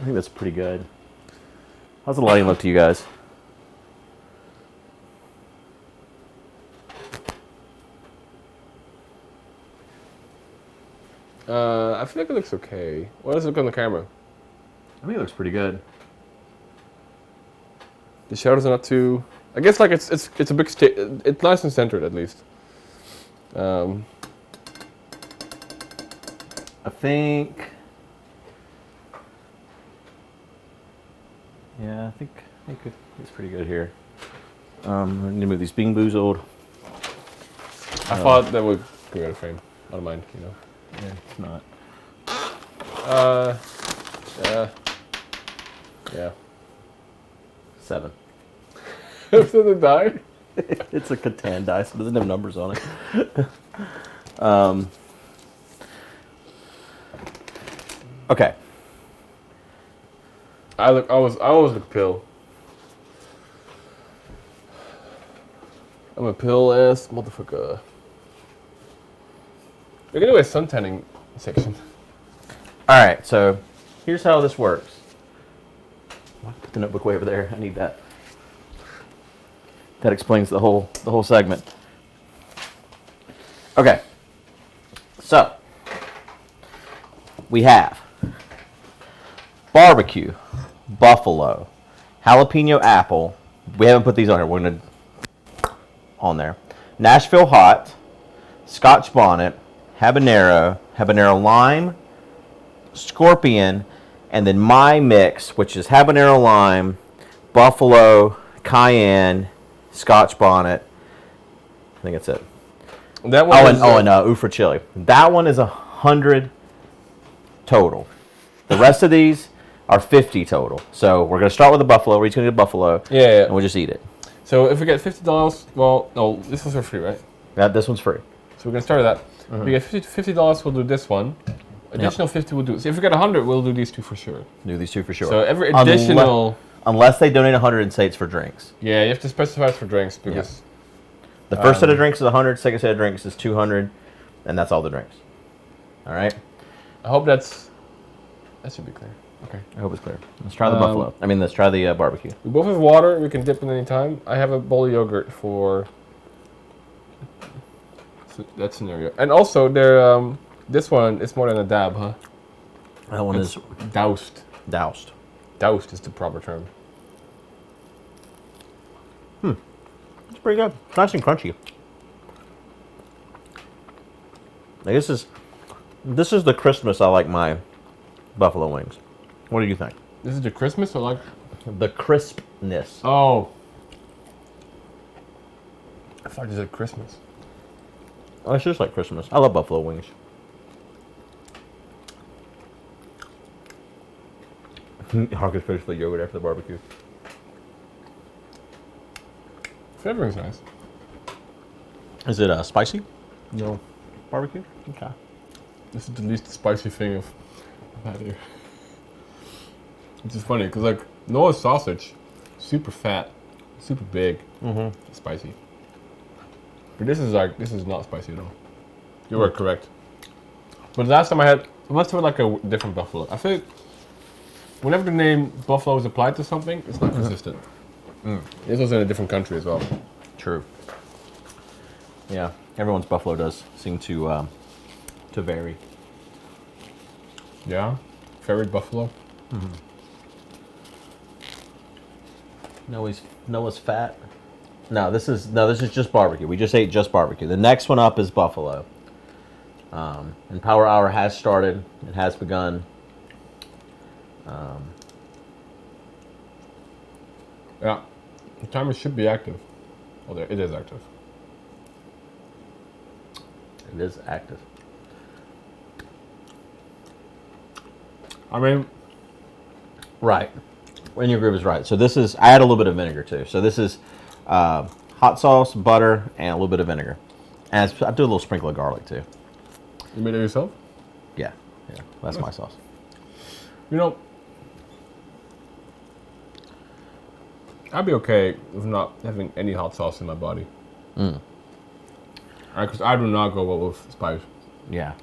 B: I think that's pretty good. How's the lighting look to you guys?
A: I feel like it looks okay. What does it look on the camera?
B: I think it looks pretty good.
A: The shadows are not too. I guess like it's a big it's nice and centered at least.
B: I think. Yeah, I think it's pretty good here. I need to move these Bing Boozled.
A: I thought that would go out of frame. I don't mind, you know.
B: Yeah, it's not.
A: Yeah.
B: 7.
A: Does it die?
B: It's a Catan dice. It doesn't have numbers on it. Okay.
A: I always look pill. I'm a pill ass motherfucker. We can do a sun tanning section.
B: All right, so here's how this works. Put the notebook way over there. I need that. That explains the whole segment. Okay. So we have barbecue, buffalo, jalapeno apple. We haven't put these on here. We're gonna on there. Nashville hot, Scotch bonnet, habanero lime, scorpion, and then my mix, which is habanero lime, buffalo, cayenne, Scotch bonnet. I think that's it.
A: That one.
B: And Ufra chili. That one is 100 total. The rest of these are 50 total. So we're gonna start with the buffalo. We're each gonna get buffalo.
A: Yeah.
B: And we'll just eat it.
A: So if we get $50, well, no, this was for free, right?
B: This one's free.
A: So we're gonna start with that. If we get $50, we'll do this one. Additional 50 we'll do. So if we get 100, we'll do these two for sure.
B: Do these two for sure.
A: So every additional.
B: Unless they donate 100 and say it's for drinks.
A: Yeah, you have to specify it's for drinks because.
B: The first set of drinks is 100. Second set of drinks is 200, and that's all the drinks. All right.
A: I hope that should be clear. Okay.
B: I hope it's clear. Let's try the buffalo. Let's try the barbecue.
A: We both have water. We can dip in any time. I have a bowl of yogurt for that scenario. And also, this one is more than a dab, huh?
B: That one is
A: doused.
B: Doused.
A: Doused is the proper term.
B: It's pretty good. It's nice and crunchy. This is the Christmas I like my buffalo wings. What do you think?
A: This is the Christmas or like
B: the crispness?
A: Oh, I thought you said Christmas.
B: Oh, it's just like Christmas. I love buffalo wings. Arkas finished the yogurt after the barbecue.
A: Flavoring's nice.
B: Is it spicy?
A: No.
B: Barbecue? Okay.
A: This is the least spicy thing I've had here. Which is funny, because like Noah's sausage, super fat, super big, spicy. But this is not spicy at all. You were correct. But last time I must have like a different buffalo. I feel like whenever the name buffalo is applied to something, it's not consistent. This was in a different country as well.
B: True. Yeah, everyone's buffalo does seem to vary.
A: Yeah, varied buffalo.
B: Noah's fat. No, this is just barbecue. We just ate just barbecue. The next one up is buffalo. And Power Hour has started. It has begun.
A: Yeah, the timer should be active. Oh, there it is active.
B: It is active.
A: I mean,
B: right. When your groove is right. So this is. I add a little bit of vinegar too. So this is hot sauce, butter, and a little bit of vinegar. And I do a little sprinkle of garlic too.
A: You made it yourself?
B: Yeah. That's my sauce.
A: You know, I'd be okay with not having any hot sauce in my body. Because I do not go well with spice.
B: Yeah.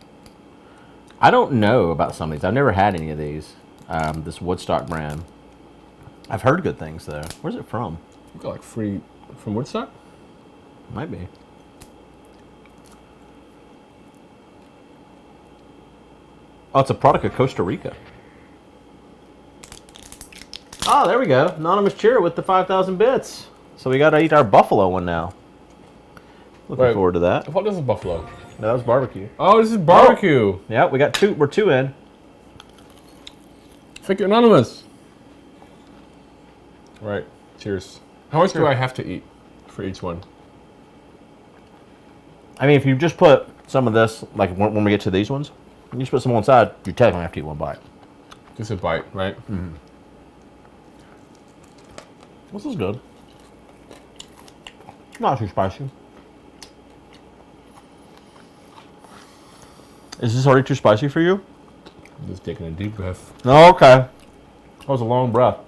B: I don't know about some of these. I've never had any of these. This Woodstock brand. I've heard good things though. Where's it from?
A: You got like free from Woodstock?
B: Might be. Oh, it's a product of Costa Rica. Oh, there we go. Anonymous cheer with the 5,000 bits. So we got to eat our buffalo one now. Looking forward to that.
A: I thought this was buffalo.
B: No, that was barbecue.
A: Oh, this is barbecue.
B: Oh. Yeah, we got two. We're two in.
A: Thank you, Anonymous. Right. Cheers. How much do I have to eat for each one?
B: I mean, if you just put some of this, like when we get to these ones, you just put some on side, you technically have to eat one bite.
A: Just a bite, right?
B: Mm-hmm. This is good. Not too spicy. Is this already too spicy for you?
A: I'm just taking a deep breath.
B: Oh, okay. That was a long breath.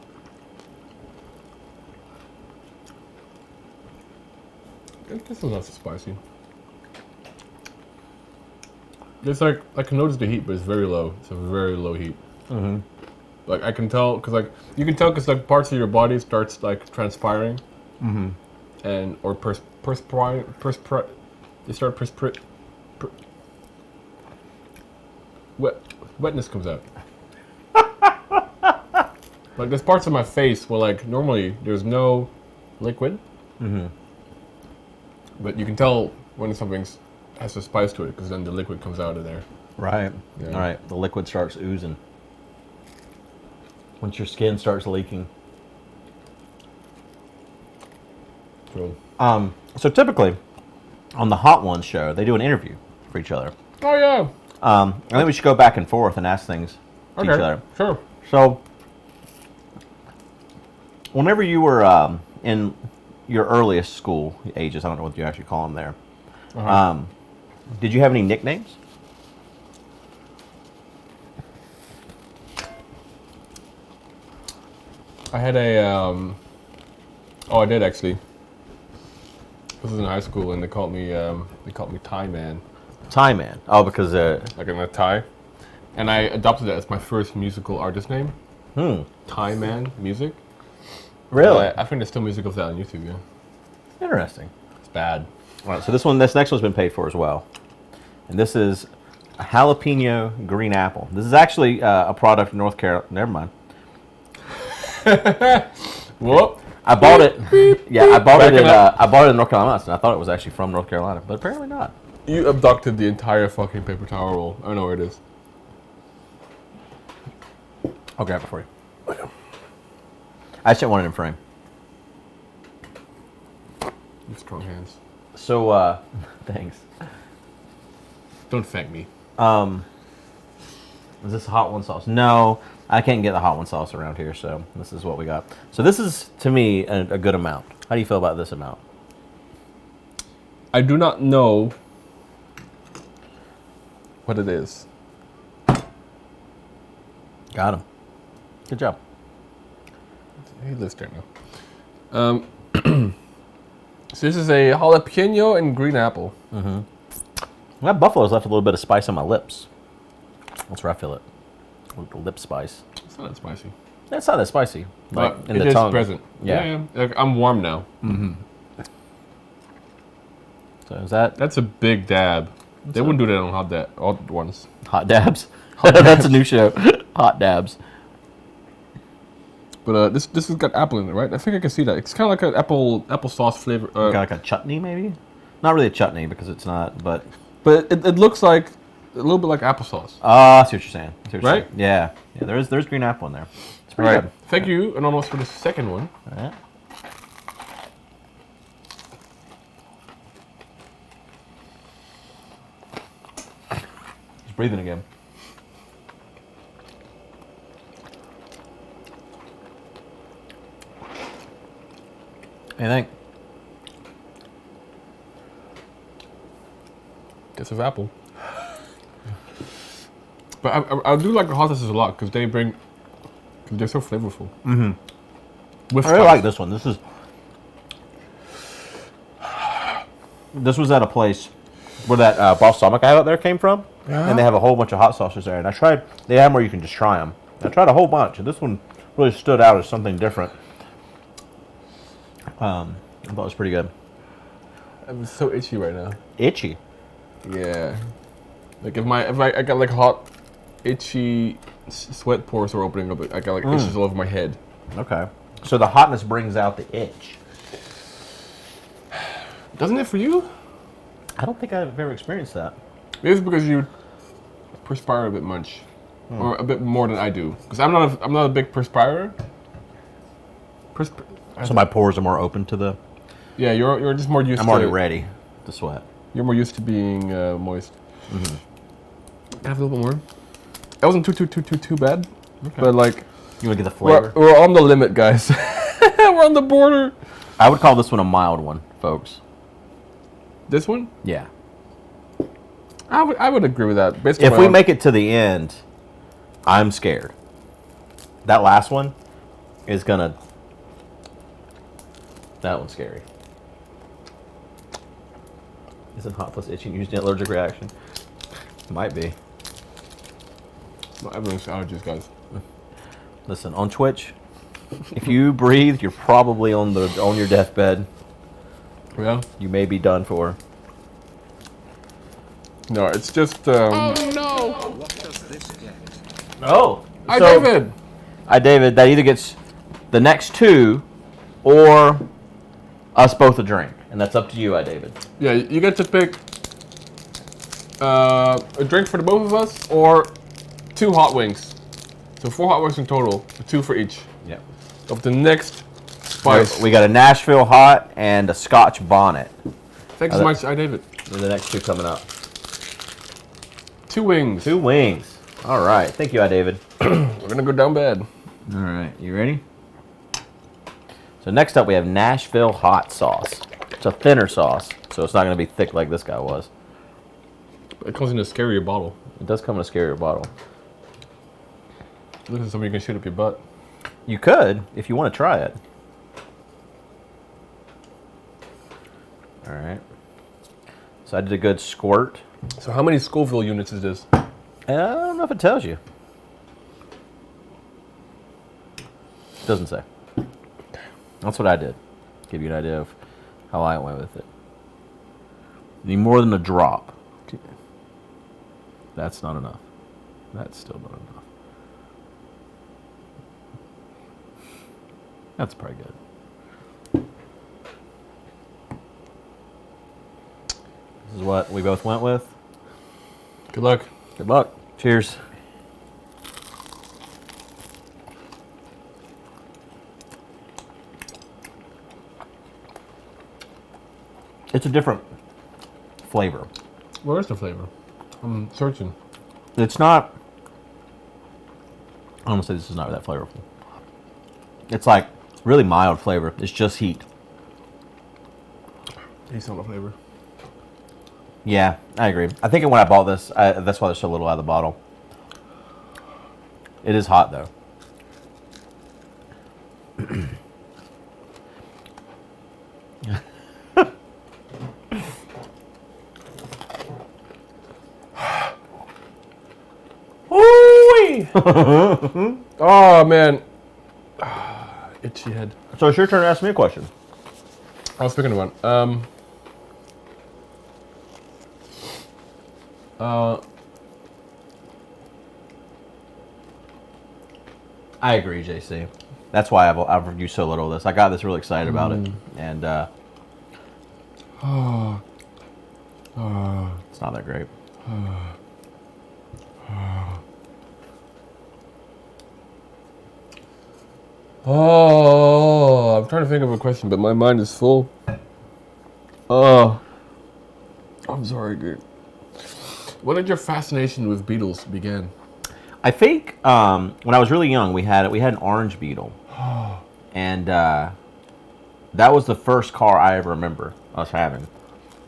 A: This is not so spicy. It's like, I can notice the heat, but it's very low. It's a very low heat.
B: Mm-hmm.
A: Like, I can tell, because like, you can tell because like parts of your body starts like transpiring.
B: Mm-hmm.
A: And, or they start wetness comes out. Like, there's parts of my face where like, normally there's no liquid.
B: Mm-hmm.
A: But you can tell when something has a spice to it because then the liquid comes out of there.
B: Right.
A: Yeah.
B: All right. The liquid starts oozing. Once your skin starts leaking.
A: Cool.
B: So typically, on the Hot Ones show, they do an interview for each other.
A: Oh yeah.
B: I think we should go back and forth and ask things to each other.
A: Sure.
B: So, whenever you were in your earliest school ages, I don't know what you actually call them there. Did you have any nicknames?
A: I had a oh, I did actually. This was in high school, and they called me Tie Man.
B: Tie Man. Oh, because
A: like in a tie, and I adopted it as my first musical artist name. Tie Man Music.
B: Really?
A: I think there's still music of that on YouTube. Yeah.
B: Interesting.
A: It's bad.
B: All right. So this next one's been paid for as well, and this is a jalapeno green apple. This is actually a product of North Carolina. Never mind.
A: Whoop.
B: I bought it. Yeah, I bought it in North Carolina, and I thought it was actually from North Carolina, but apparently not.
A: You abducted the entire fucking paper towel roll. I don't know where it is.
B: I'll grab it for you. I just didn't want it in frame.
A: You have strong hands.
B: So, thanks.
A: Don't thank me.
B: Is this hot one sauce? No, I can't get the hot one sauce around here, so this is what we got. So this is, to me, a good amount. How do you feel about this amount?
A: I do not know what it is.
B: Got him. Good job.
A: He lives there now. So this is a jalapeno and green apple.
B: Mm-hmm. That buffalo's left a little bit of spice on my lips. That's where I feel it. A little lip spice.
A: It's not that spicy.
B: It's not that spicy. Like
A: But
B: in
A: it
B: the
A: is
B: tongue.
A: present. Yeah. Like, I'm warm now.
B: Mm-hmm. So is that
A: That's a big dab. They wouldn't do that on hot ones.
B: hot dabs? That's a new show. Hot dabs.
A: But this has got apple in it, right? I think I can see that. It's kind of like an applesauce flavor.
B: Got like a chutney, maybe? Not really a chutney because it's not, but
A: it looks like a little bit like applesauce.
B: I see what you're saying.
A: Right?
B: Yeah. There's green apple in there. It's pretty good.
A: Thank you, Anonymous, for the second one.
B: All right. He's breathing again. What do you think?
A: Guess of apple. But I do like the hot sauces a lot because they're so flavorful.
B: Mm-hmm.
A: With
B: I really
A: spice.
B: like this one. This was at a place where that balsamic I have out there came from, and they have a whole bunch of hot sauces there. And they have them where you can just try them, I tried a whole bunch, and this one really stood out as something different. I thought it was pretty good.
G: I'm so itchy right now.
B: Itchy?
G: Yeah. Like if I got like hot, itchy sweat pores are opening up. I got like itches all over my head.
B: Okay. So the hotness brings out the itch.
G: Doesn't it for you?
B: I don't think I've ever experienced that.
G: Maybe it's because you perspire a bit much, or a bit more than I do. Because I'm not a big perspirer.
B: So my pores are more open to the...
G: Yeah, you're just more used to...
B: I'm already ready to sweat.
G: You're more used to being moist. Can I have a little bit more? That wasn't too bad. Okay. But like...
B: You want to get the flavor?
G: We're on the limit, guys. We're on the border.
B: I would call this one a mild one, folks.
G: This one?
B: Yeah.
G: I would agree with that. Based
B: If we make it to the end, I'm scared. That last one is gonna... That one's scary. Isn't hot plus itching usually an allergic reaction? Might be.
G: Well, everyone's allergies, guys.
B: Listen, on Twitch, if you breathe, you're probably on your deathbed.
G: Yeah.
B: You may be done for.
G: No, it's just.
E: Oh no!
C: What does this get?
B: Oh,
G: Hi, David.
B: Hi, David. That either gets the next two, or us both a drink, and that's up to you, David.
G: Yeah, you get to pick a drink for the both of us, or 2 hot wings. So 4 hot wings in total, 2 for each.
B: Yep.
G: Of the next spice.
B: We got a Nashville hot and a Scotch bonnet.
G: Thanks so much, David.
B: The next 2 coming up.
G: 2 wings.
B: 2 wings. All right. Thank you, David.
G: We're gonna go down bad.
B: All right. You ready? So next up, we have Nashville hot sauce. It's a thinner sauce, so it's not going to be thick like this guy was.
G: It comes in a scarier bottle.
B: It does come in a scarier bottle.
G: Look at somebody can shoot up your butt.
B: You could, if you want to try it. All right. So I did a good squirt.
G: So how many Scoville units is this?
B: I don't know if it tells you. It doesn't say. That's what I did. Give you an idea of how I went with it. Need more than a drop. That's not enough. That's still not enough. That's pretty good. This is what we both went with.
G: Good luck.
B: Good luck. Cheers. It's a different flavor.
G: Where's the flavor? I'm searching.
B: It's not... I'm going to say this is not that flavorful. It's like really mild flavor. It's just heat.
G: Taste on the flavor.
B: Yeah, I agree. I think when I bought this, that's why there's so little out of the bottle. It is hot, though.
G: Oh, man. Itchy head.
B: So it's your turn to ask me a question.
G: I was picking one.
B: I agree, JC. That's why I've used so little of this. I got this really excited about it, and it's not that great.
G: Oh, I'm trying to think of a question, but my mind is full. Oh, I'm sorry, dude. When did your fascination with beetles begin?
B: I think when I was really young, we had an orange beetle, and that was the first car I ever remember us having.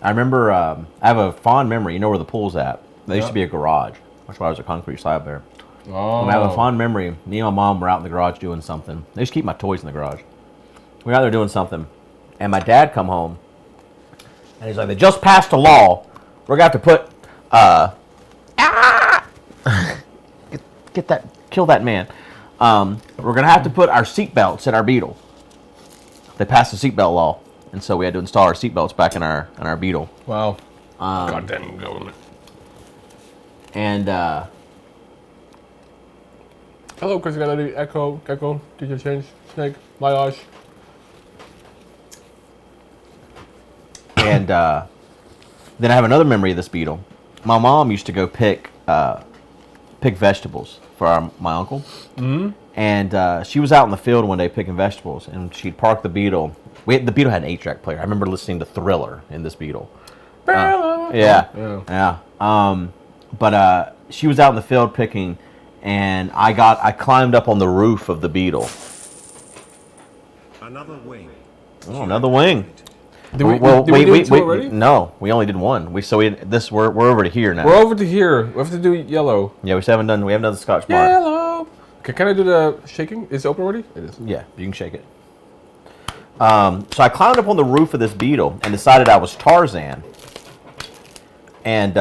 B: I remember I have a fond memory. You know where the pool's at? There used to be a garage. That's why there's a concrete slab there.
G: Oh.
B: And I have a fond memory. Me and my mom were out in the garage doing something. They used to keep my toys in the garage. We were out there doing something, and my dad come home, and he's like, "They just passed a law. We're gonna have to put kill that man." we're going to have to put our seatbelts in our Beetle. They passed the seatbelt law, and so we had to install our seatbelts back in our Beetle.
G: Wow. Goddamn government.
B: And
G: hello, Chris Gallery, Echo, Gecko, Teacher Change, Snake, Myosh.
B: and then I have another memory of this Beetle. My mom used to go pick vegetables for my uncle. Mm-hmm. And she was out in the field one day picking vegetables, and she'd park the Beetle. The Beetle had an 8-track player. I remember listening to Thriller in this Beetle. Yeah. But she was out in the field picking, and I climbed up on the roof of the Beetle.
C: Another wing.
B: Oh, another wing.
G: Did we do two already?
B: No, we only did one. We're over to here now.
G: We're over to here. We have to do yellow.
B: Yeah, we haven't done the Scotch bar.
G: Yellow. Okay, can I do the shaking? Is it open already? It is.
B: Yeah, you can shake it. So I climbed up on the roof of this Beetle and decided I was Tarzan. And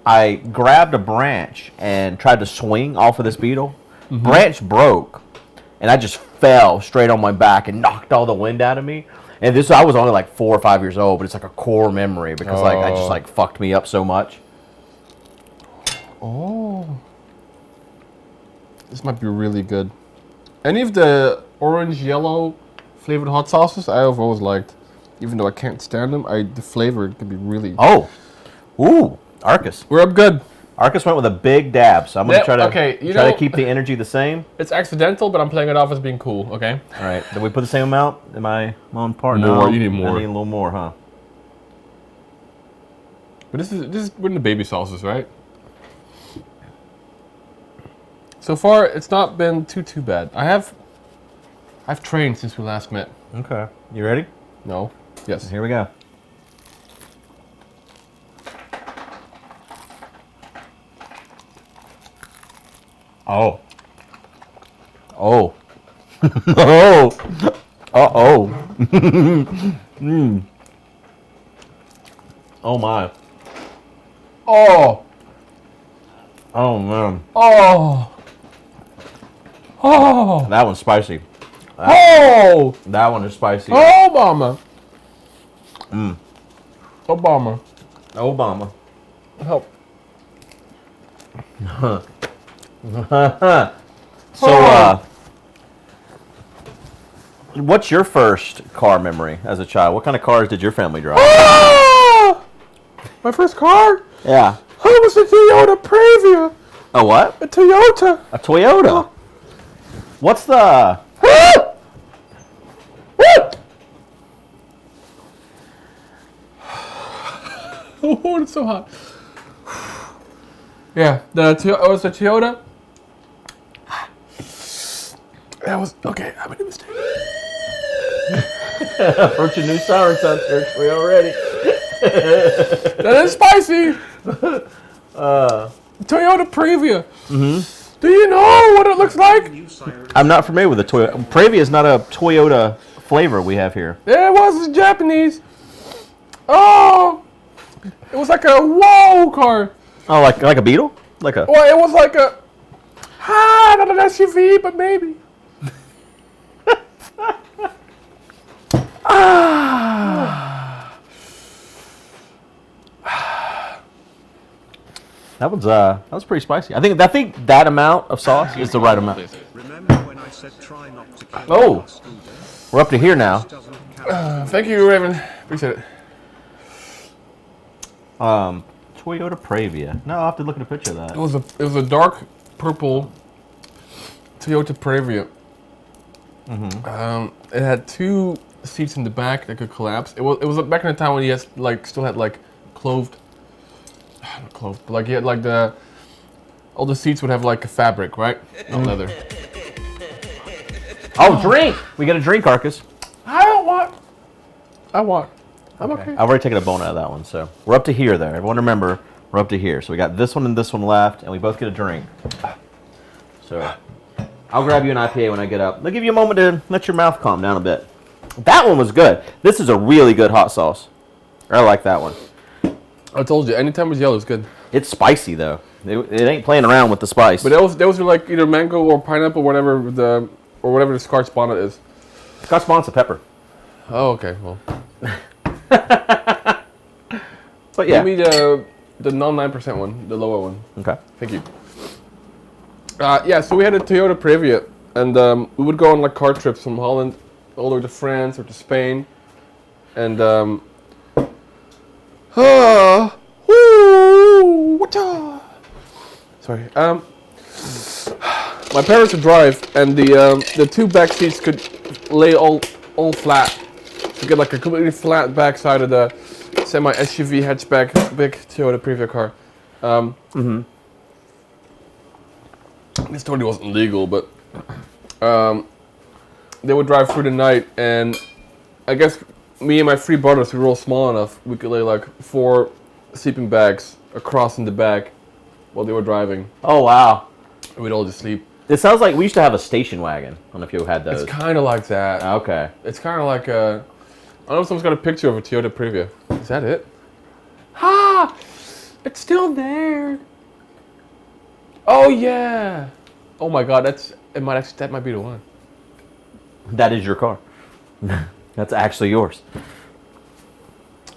B: I grabbed a branch and tried to swing off of this Beetle. Mm-hmm. Branch broke, and I just fell straight on my back and knocked all the wind out of me. And I was only like 4 or 5 years old, but it's like a core memory because I just fucked me up so much.
G: Oh. This might be really good. Any of the orange, yellow flavored hot sauces I've always liked. Even though I can't stand them, the flavor can be really...
B: Oh. Ooh. Arkas.
G: We're up good.
B: Arkas went with a big dab, so I'm going to try to keep the energy the same.
G: It's accidental, but I'm playing it off as being cool, okay?
B: All right. Did we put the same amount? Am I on par?
G: More.
B: No,
G: you need more.
B: I need a little more, huh?
G: But this is we're in the baby sauces, right? So far, it's not been too bad. I've trained since we last met.
B: Okay. You ready?
G: No. Yes.
B: Here we go. Oh. Oh. Oh. Uh-oh. Mm. Oh, my.
G: Oh.
B: Oh, man.
G: Oh. Oh.
B: That one's spicy.
G: Oh.
B: That one is spicy.
G: Oh, Obama.
B: Mm.
G: Obama.
B: Obama.
G: Help.
B: So, what's your first car memory as a child? What kind of cars did your family drive?
G: Oh! My first car?
B: Yeah.
G: Oh, it was a Toyota Previa.
B: A what?
G: A Toyota.
B: A Toyota?
G: Oh.
B: What's the...
G: Oh, it's so hot. Yeah, it was a Toyota. That was, okay, I made a mistake.
B: Approach a new siren sound territory already.
G: That is spicy. Toyota Previa. Mm-hmm. Do you know what it looks like?
B: I'm not familiar with the Toyota. Previa is not a Toyota flavor we have here.
G: Yeah, it was. It's Japanese. Oh, it was like a whoa car.
B: Oh, like a Beetle? Like a...
G: Well, it was like a... not an SUV, but maybe.
B: That was pretty spicy. I think that amount of sauce is the right amount.
C: Remember when I said try not to kill
B: Oh, we're up to here now.
G: Thank you, Raven. Appreciate it.
B: Toyota Previa. No, I'll have to look at a picture of that.
G: It was a dark purple Toyota Previa. Mm-hmm. It had 2 seats in the back that could collapse. It was back in the time when you still had clothed. Not clothed, but you had all the seats would have a fabric, right? Not leather.
B: Oh, drink! We got a drink, Arkas.
G: I want. I'm okay.
B: I've already taken a bone out of that one, so we're up to here there. Everyone remember, we're up to here. So we got this one and this one left, and we both get a drink. So I'll grab you an IPA when I get up. I'll give you a moment to let your mouth calm down a bit. That one was good. This is a really good hot sauce. I like that one.
G: I told you, anytime it's yellow, it's good.
B: It's spicy though. It ain't playing around with the spice.
G: But those are like either mango or pineapple, whatever the Scotch bonnet is.
B: Scotch bonnet's a pepper.
G: Oh, okay. Well,
B: but yeah.
G: give me the non 9% one, the lower one.
B: Okay.
G: Thank you. Yeah, so we had a Toyota Previa, and we would go on like car trips from Holland all the way to France or to Spain, and sorry. My parents would drive, and the two back seats could lay all flat. You get like a completely flat back side of the semi SUV hatchback, big Toyota Previa car. This totally wasn't legal, but they would drive through the night, and I guess me and my three brothers, we were all small enough, we could lay like 4 sleeping bags across in the back while they were driving.
B: Oh wow.
G: And we'd all just sleep.
B: It sounds like we used to have a station wagon. I don't know if you had those.
G: It's kind of like that.
B: Okay.
G: It's kind of like a... I don't know if someone's got a picture of a Toyota Previa. Is that it? Ha! It's still there. Oh yeah. Oh my god, that might be the one.
B: That is your car. That's actually yours.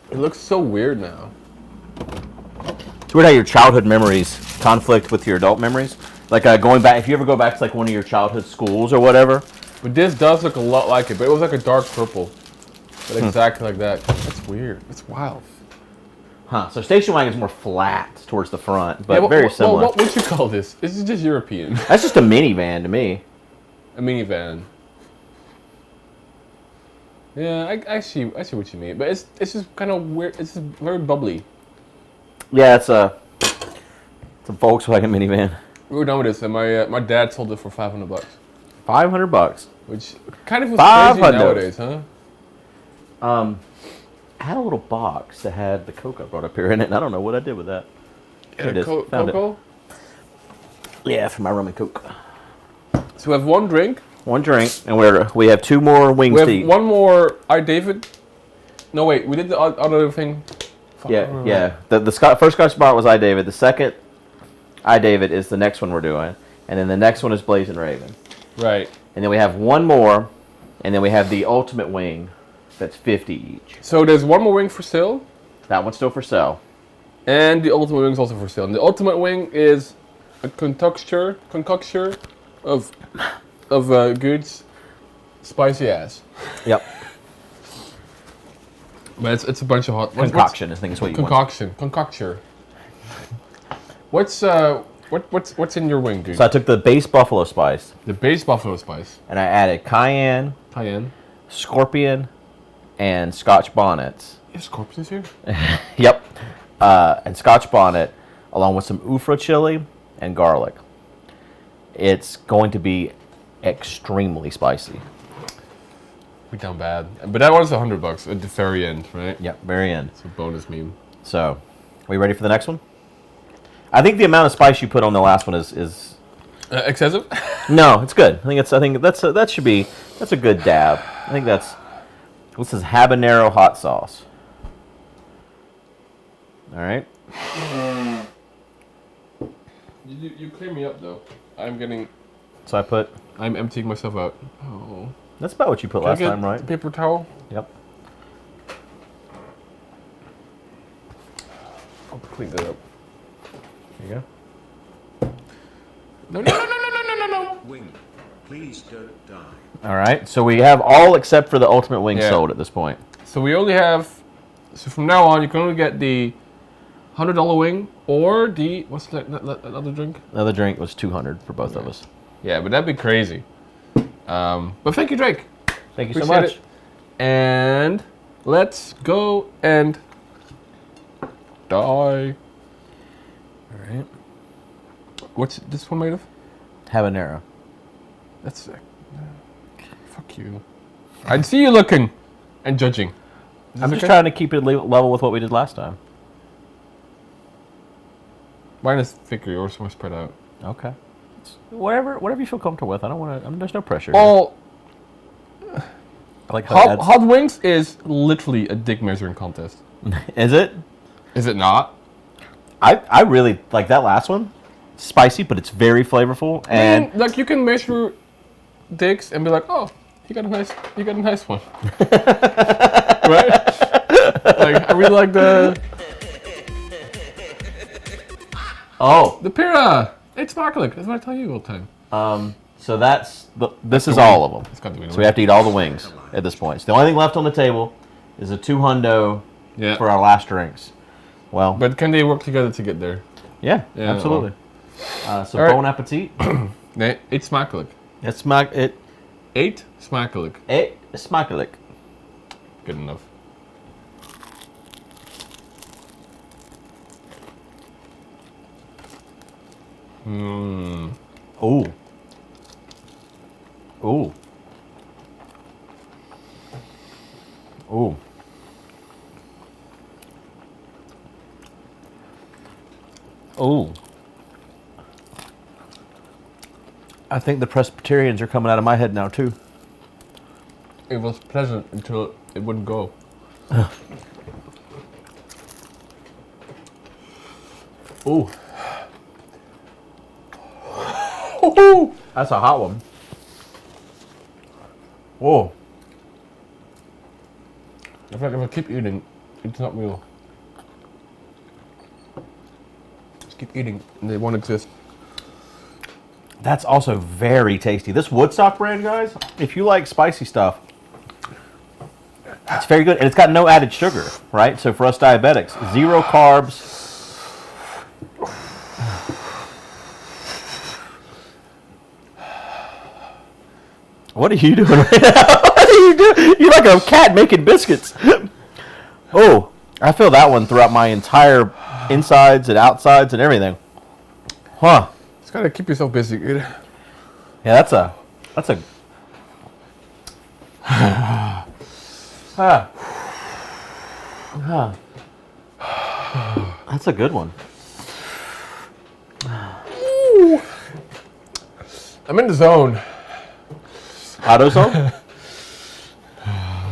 G: It looks so weird now.
B: It's weird how your childhood memories conflict with your adult memories. Like going back, if you ever go back to like one of your childhood schools or whatever.
G: But this does look a lot like it, but it was like a dark purple. But exactly like that. That's weird. It's wild.
B: Huh. So station wagon is more flat towards the front, but very similar.
G: What would you call this? This is just European.
B: That's just a minivan to me.
G: A minivan. Yeah, I see what you mean, but it's just kind of weird. It's just very bubbly.
B: Yeah, it's a Volkswagen minivan.
G: We were done with this, and my dad sold it for $500.
B: $500.
G: Which kind of feels crazy nowadays, huh?
B: I had a little box that had the Coke I brought up here in it, and I don't know what I did with that.
G: Yeah, Cocoa?
B: Yeah, for my rum and Coke.
G: So we have one drink.
B: One drink, and we have 2 more wings to eat.
G: We have one more I, David. No, wait, we did the other thing.
B: Yeah. The first Scotch bar was I, David. The second I, David is the next one we're doing. And then the next one is Blazing Raven.
G: Right.
B: And then we have one more, and then we have the ultimate wing that's 50 each.
G: So there's one more wing for sale.
B: That one's still for sale.
G: And the ultimate wing is also for sale. And the ultimate wing is a concoction of Guude's spicy ass.
B: Yep.
G: But it's a bunch of hot...
B: Concoction, I think is what you want.
G: Concoction. What's in your wing, Guude?
B: So I took the base buffalo spice.
G: The base buffalo spice.
B: And I added cayenne, scorpion, and Scotch bonnets.
G: You have scorpions here?
B: Yep. And Scotch bonnet, along with some Ufra chili and garlic. It's going to be extremely spicy.
G: We down bad. But that one's $100 at the very end, right?
B: Yep, very end.
G: It's a bonus meme.
B: So, are we ready for the next one? I think the amount of spice you put on the last one is
G: excessive?
B: No, it's good. I think that's a good dab. I think this is habanero hot sauce. All right.
G: You clear me up though. I'm emptying myself out. Oh.
B: That's about what you put last time, right?
G: Paper towel?
B: Yep.
G: I'll clean that up.
B: There you go.
C: No. Wing, please don't die.
B: All right. So we have all except for the ultimate wing sold at this point.
G: So we only have. So from now on, you can only get the $100 wing or the what's that other drink?
B: The other drink was $200 for both of us.
G: Yeah, but that'd be crazy. But thank you, Drake.
B: Thank you so much.
G: It. And let's go and die.
B: All right.
G: What's this one made of?
B: Habanero.
G: That's fuck you. I see you looking and judging.
B: I'm just trying to keep it level with what we did last time.
G: Mine is thicker. Yours more spread out.
B: Okay. Whatever you feel comfortable with. I don't want to. There's no pressure.
G: Well,
B: I like how
G: hot wings is literally a dick measuring contest.
B: Is it?
G: Is it not?
B: I really like that last one. Spicy, but it's very flavorful. And
G: like you can measure dicks and be like, oh, you got a nice one. Right? Like I really like the Pira. It's sparkling. That's what I tell you all the time.
B: So this is all of them.
G: It's got to be
B: So we have to eat all the wings at this point. So the only thing left on the table is a $200 for our last drinks. Well,
G: but can they work together to get there?
B: Yeah, absolutely. So
G: right.
B: bon appetit.
G: Nee, eet smakelijk.
B: Eet
G: smakelijk.
B: Eet smakelijk.
G: Good enough.
B: Ooh. Ooh. Ooh. Ooh. I think the Presbyterians are coming out of my head now, too.
G: It was pleasant until it wouldn't go. Ooh.
B: That's a hot one. Whoa.
G: I feel like if I keep eating, it's not real. Just keep eating, and they won't exist.
B: That's also very tasty. This Woodstock brand, guys, if you like spicy stuff, it's very good. And it's got no added sugar, right? So for us diabetics, 0 carbs. What are you doing right now? What are you doing? You're like a cat making biscuits. Oh, I feel that one throughout my entire insides and outsides and everything. Huh.
G: Just gotta keep yourself busy, dude.
B: Yeah, that's a that's a good one.
G: I'm in the zone.
B: Auto zone?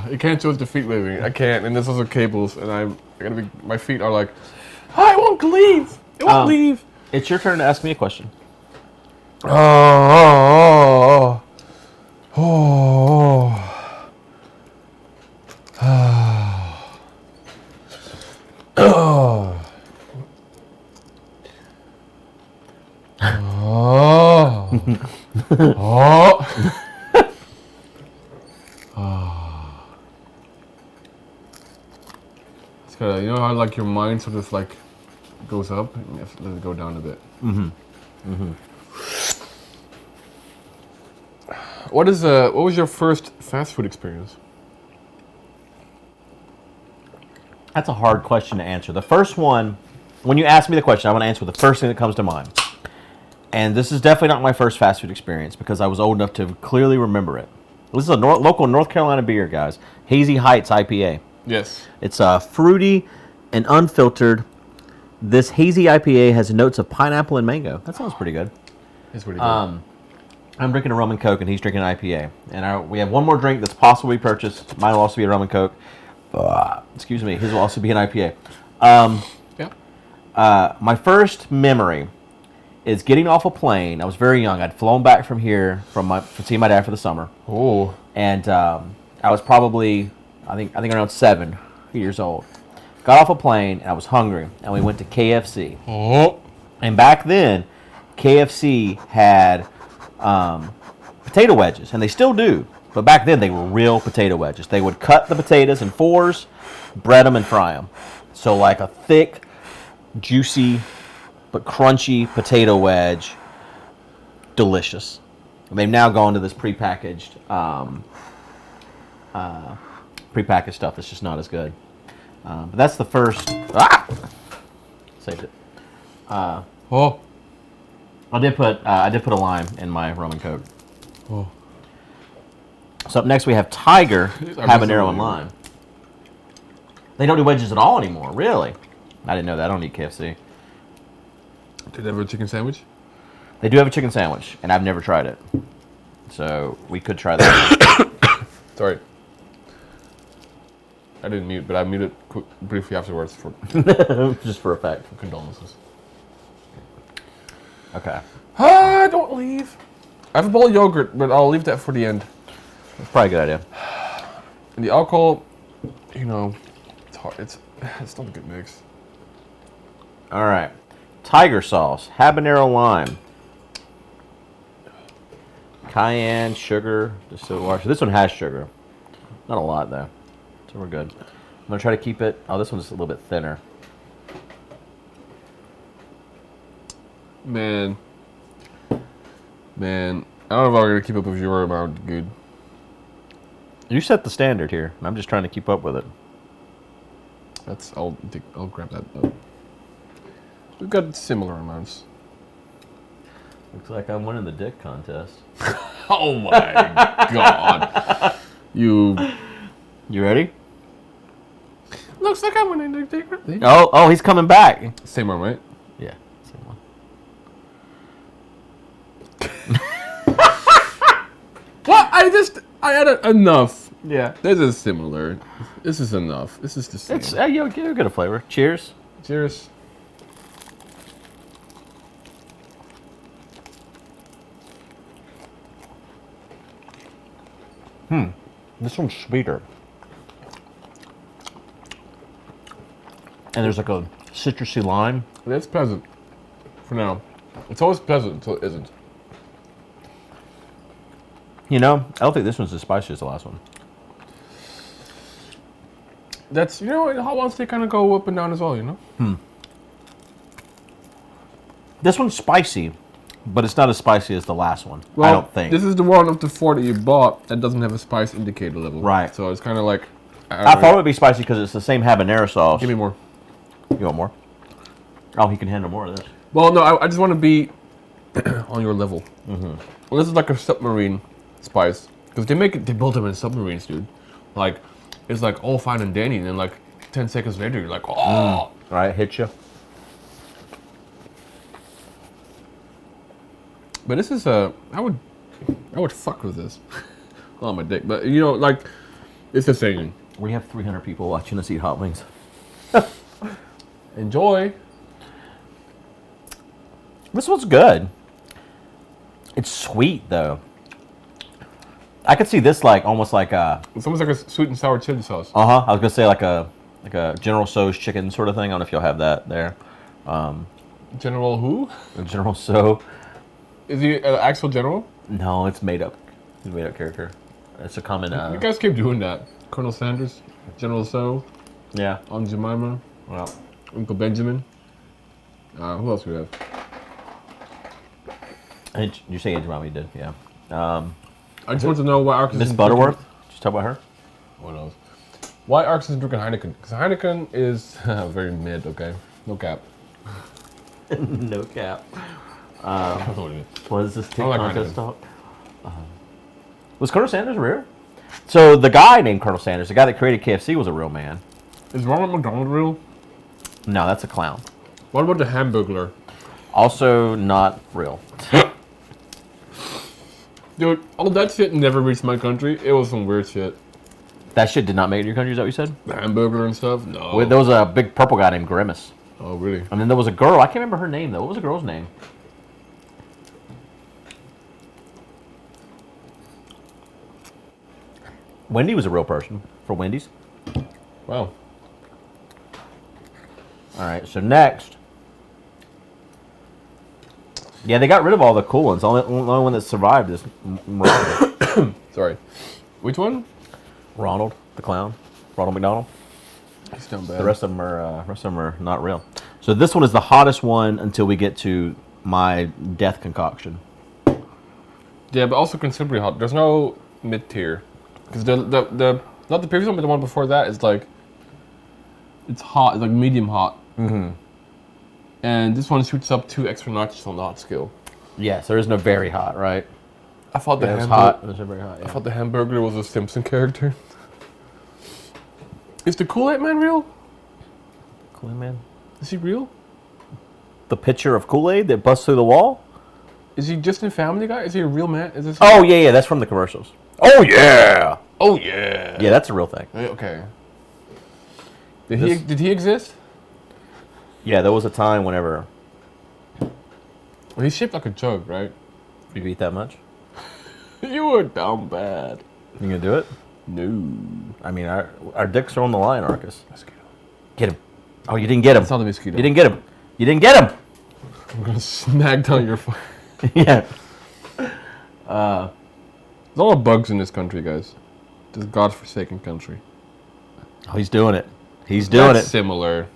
G: You can't choose the feet waving. I can't, and there's also cables, and my feet are like, I won't leave. It won't leave.
B: It's your turn to ask me a question.
G: Oh. It's gotta, you know how like your mind sort of like goes up and you have to let it go down a bit. What was your first fast food experience?
B: That's a hard question to answer. The first one, when you ask me the question, I want to answer the first thing that comes to mind. And this is definitely not my first fast food experience because I was old enough to clearly remember it. This is a local North Carolina beer, guys. Hazy Heights IPA.
G: Yes.
B: It's fruity and unfiltered. This hazy IPA has notes of pineapple and mango. That sounds pretty good.
G: It's pretty good.
B: I'm drinking a rum and coke, and he's drinking an IPA. And we have one more drink that's possibly purchased. Mine will also be a rum and coke. Excuse me. His will also be an IPA. My first memory is getting off a plane. I was very young. I'd flown back from here from seeing my dad for the summer.
G: Oh.
B: And I was probably, I think around 7 years old. Got off a plane, and I was hungry, and we went to KFC.
G: Oh.
B: And back then, KFC had potato wedges, and they still do. But back then, they were real potato wedges. They would cut the potatoes in 4s, bread them, and fry them. So like a thick, juicy, but crunchy potato wedge. Delicious. And they've now gone to this prepackaged stuff that's just not as good. But that's the first. Saved it. I did put a lime in my rum and coke.
G: Oh.
B: So up next we have Tiger habanero and lime. They don't do wedges at all anymore. Really? I didn't know that. I don't eat KFC.
G: Do they have a chicken sandwich?
B: They do have a chicken sandwich, and I've never tried it. So we could try that.
G: Sorry. I didn't mute, but I muted briefly afterwards for
B: Just for effect.
G: condolences.
B: Okay.
G: Ah, don't leave. I have a bowl of yogurt, but I'll leave that for the end.
B: That's probably a good idea.
G: And the alcohol, you know, it's hard. It's not a good mix.
B: All right. Tiger sauce, habanero lime, cayenne, sugar, distilled water. So this one has sugar. Not a lot, though. So we're good. I'm going to try to keep it. Oh, this one's a little bit thinner.
G: Man, I don't know if I'm going to keep up with your amount, Guude.
B: You set the standard here. I'm just trying to keep up with it.
G: I'll grab that up. We've got similar amounts.
B: Looks like I'm winning the dick contest.
G: Oh my god. You
B: ready?
G: Looks like I'm winning the dick.
B: Oh, he's coming back.
G: Same one, right?
B: Yeah, same one.
G: What? I added enough.
B: Yeah.
G: This is similar. This is enough. This is the same.
B: It's you'll get a flavor. Cheers.
G: Cheers.
B: This one's sweeter. And there's like a citrusy lime.
G: That's pleasant. For now. It's always pleasant until it isn't.
B: You know, I don't think this one's as spicy as the last one.
G: That's, you know, hot ones, they kind of go up and down as well, you know?
B: This one's spicy, but it's not as spicy as the last one.
G: Well,
B: I don't think.
G: This is the one of the 4 that you bought that doesn't have a spice indicator level.
B: Right.
G: So it's kind of like...
B: I thought it would be spicy because it's the same habanero sauce.
G: Give me more.
B: You want more? Oh, he can handle more of this.
G: Well, no, I just want to be on your level. Well, this is like a submarine spice. Because they build them in submarines, dude. Like, it's like all fine and dandy, and then like 10 seconds later, you're like, oh!
B: Right, hit you.
G: But this is I would fuck with this. On my dick. But, you know, like, it's the same.
B: We have 300 people watching us eat hot wings.
G: Enjoy.
B: This one's good. It's sweet, though. I could see this like almost like a...
G: It's almost like a sweet and sour chili sauce.
B: I was gonna say like a General Tso's chicken sort of thing. I don't know if y'all have that there.
G: General who?
B: General Tso.
G: Is he an actual general?
B: No, it's made up. He's a made up character. It's a common.
G: You guys keep doing that. Colonel Sanders, General Tso,
B: Yeah.
G: Aunt Jemima,
B: Well,
G: Uncle Benjamin. Who else we have?
B: you say Aunt Jemima, you did, yeah.
G: I just want to know why Arkas
B: Miss
G: isn't
B: Butterworth.
G: drinking-
B: Just talk about her.
G: Who knows? Why Arkas isn't drinking Heineken? Because Heineken is very mid. Okay, no cap.
B: No cap.
G: I don't know what it is.
B: What is this
G: I don't like
B: contest
G: Heineken.
B: talk? Was Colonel Sanders real? So the guy named Colonel Sanders, the guy that created KFC, was a real man.
G: Is Ronald McDonald real?
B: No, that's a clown.
G: What about the Hamburglar?
B: Also not real.
G: Dude, all that shit never reached my country. It was some weird shit.
B: That shit did not make it to your country, is that what you said?
G: The Hamburglar and stuff? No.
B: Well, there was a big purple guy named Grimace.
G: Oh, really?
B: And then there was a girl. I can't remember her name, though. What was the girl's name? Wendy was a real person for Wendy's.
G: Wow.
B: All right, so next. Yeah, they got rid of all the cool ones. The only one that survived is Ronald.
G: Sorry. Which one?
B: Ronald, the clown. Ronald McDonald.
G: He's down bad.
B: The rest of them are not real. So this one is the hottest one until we get to my death concoction.
G: Yeah, but also considerably hot. There's no mid tier. Because the not the previous one, but the one before that is like, it's hot. It's like medium hot.
B: Mm-hmm.
G: And this one shoots up 2 extra notches on the hot scale.
B: Yes, there is no very hot, right?
G: I thought the
B: It's hot. There's no very hot.
G: I
B: Yeah.
G: thought the Hamburglar was a Simpson character. Is the Kool-Aid Man real?
B: Kool-Aid Man.
G: Is he real?
B: The picture of Kool-Aid that busts through the wall.
G: Is he just in Family Guy? Is he a real man? Is this?
B: Oh yeah, that's from the commercials. Oh yeah.
G: Oh yeah.
B: Yeah, that's a real thing.
G: Okay. Did he exist?
B: Yeah, there was a time whenever
G: Well, he's shaped like a jug, right?
B: you eat that much.
G: You were dumb bad.
B: You gonna do it?
G: No.
B: I mean, our dicks are on the line, Arkas.
G: Mosquito.
B: Get him. Oh, you didn't get him.
G: It's not a mosquito.
B: You didn't get him. You didn't get him.
G: I'm gonna smack down your phone.
B: Yeah.
G: There's a lot of bugs in this country, guys. This godforsaken country.
B: Oh, he's doing it. He's doing
G: That's
B: it.
G: similar.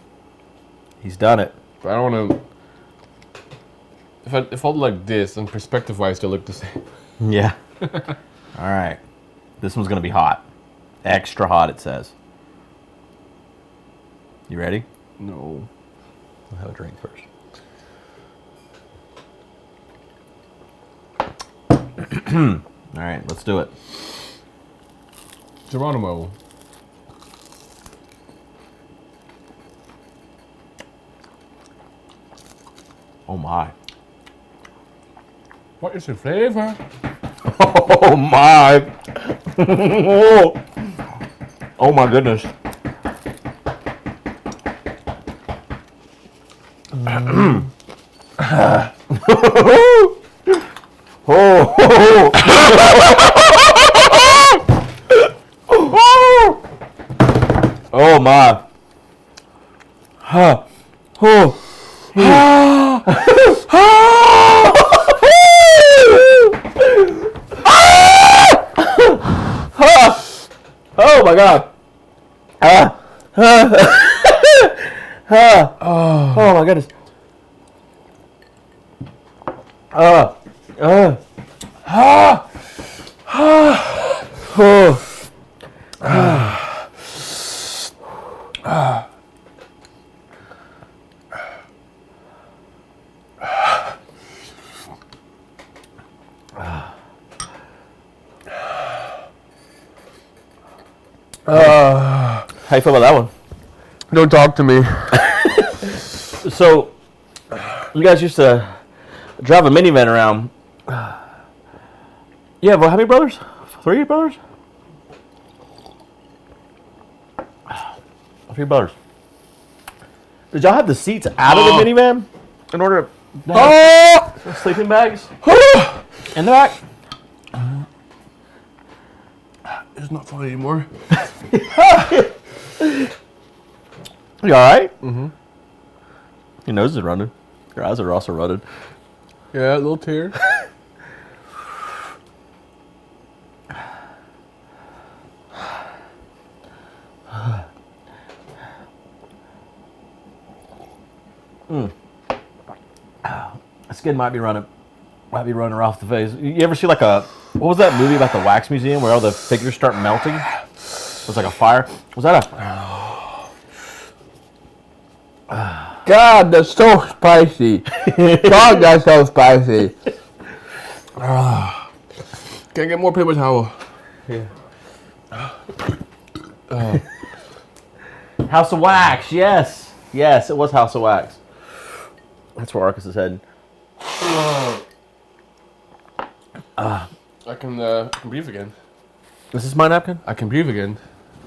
B: He's done it.
G: But I don't want to... If I look like this, then perspective-wise, they look the same.
B: Yeah. All right. This one's going to be hot. Extra hot, it says. You ready?
G: No.
B: I'll have a drink first. All right, let's do it.
G: Geronimo.
B: Oh, my.
G: What is the flavor?
B: Oh, my. Oh, my goodness. Oh my. Oh my god. Oh my goodness. How you feel about that one?
G: Don't talk to me.
B: So, you guys used to drive a minivan around. You have how many brothers? 3 brothers? 3 brothers. Did y'all have the seats out of the minivan in order to have sleeping bags in the back?
G: It's not funny anymore.
B: You alright? Mm-hmm. Your nose is running. Your eyes are also running.
G: Yeah, a little tear.
B: Skin might be running off the face. You ever see like what was that movie about the wax museum where all the figures start melting? It was like a fire. Was that
G: God, that's so spicy. God, that's so spicy. Can I get more paper towel?
B: Yeah. House of Wax, yes. Yes, it was House of Wax. That's where Arkas is heading.
G: I can breathe again.
B: Is this my napkin?
G: I can breathe again.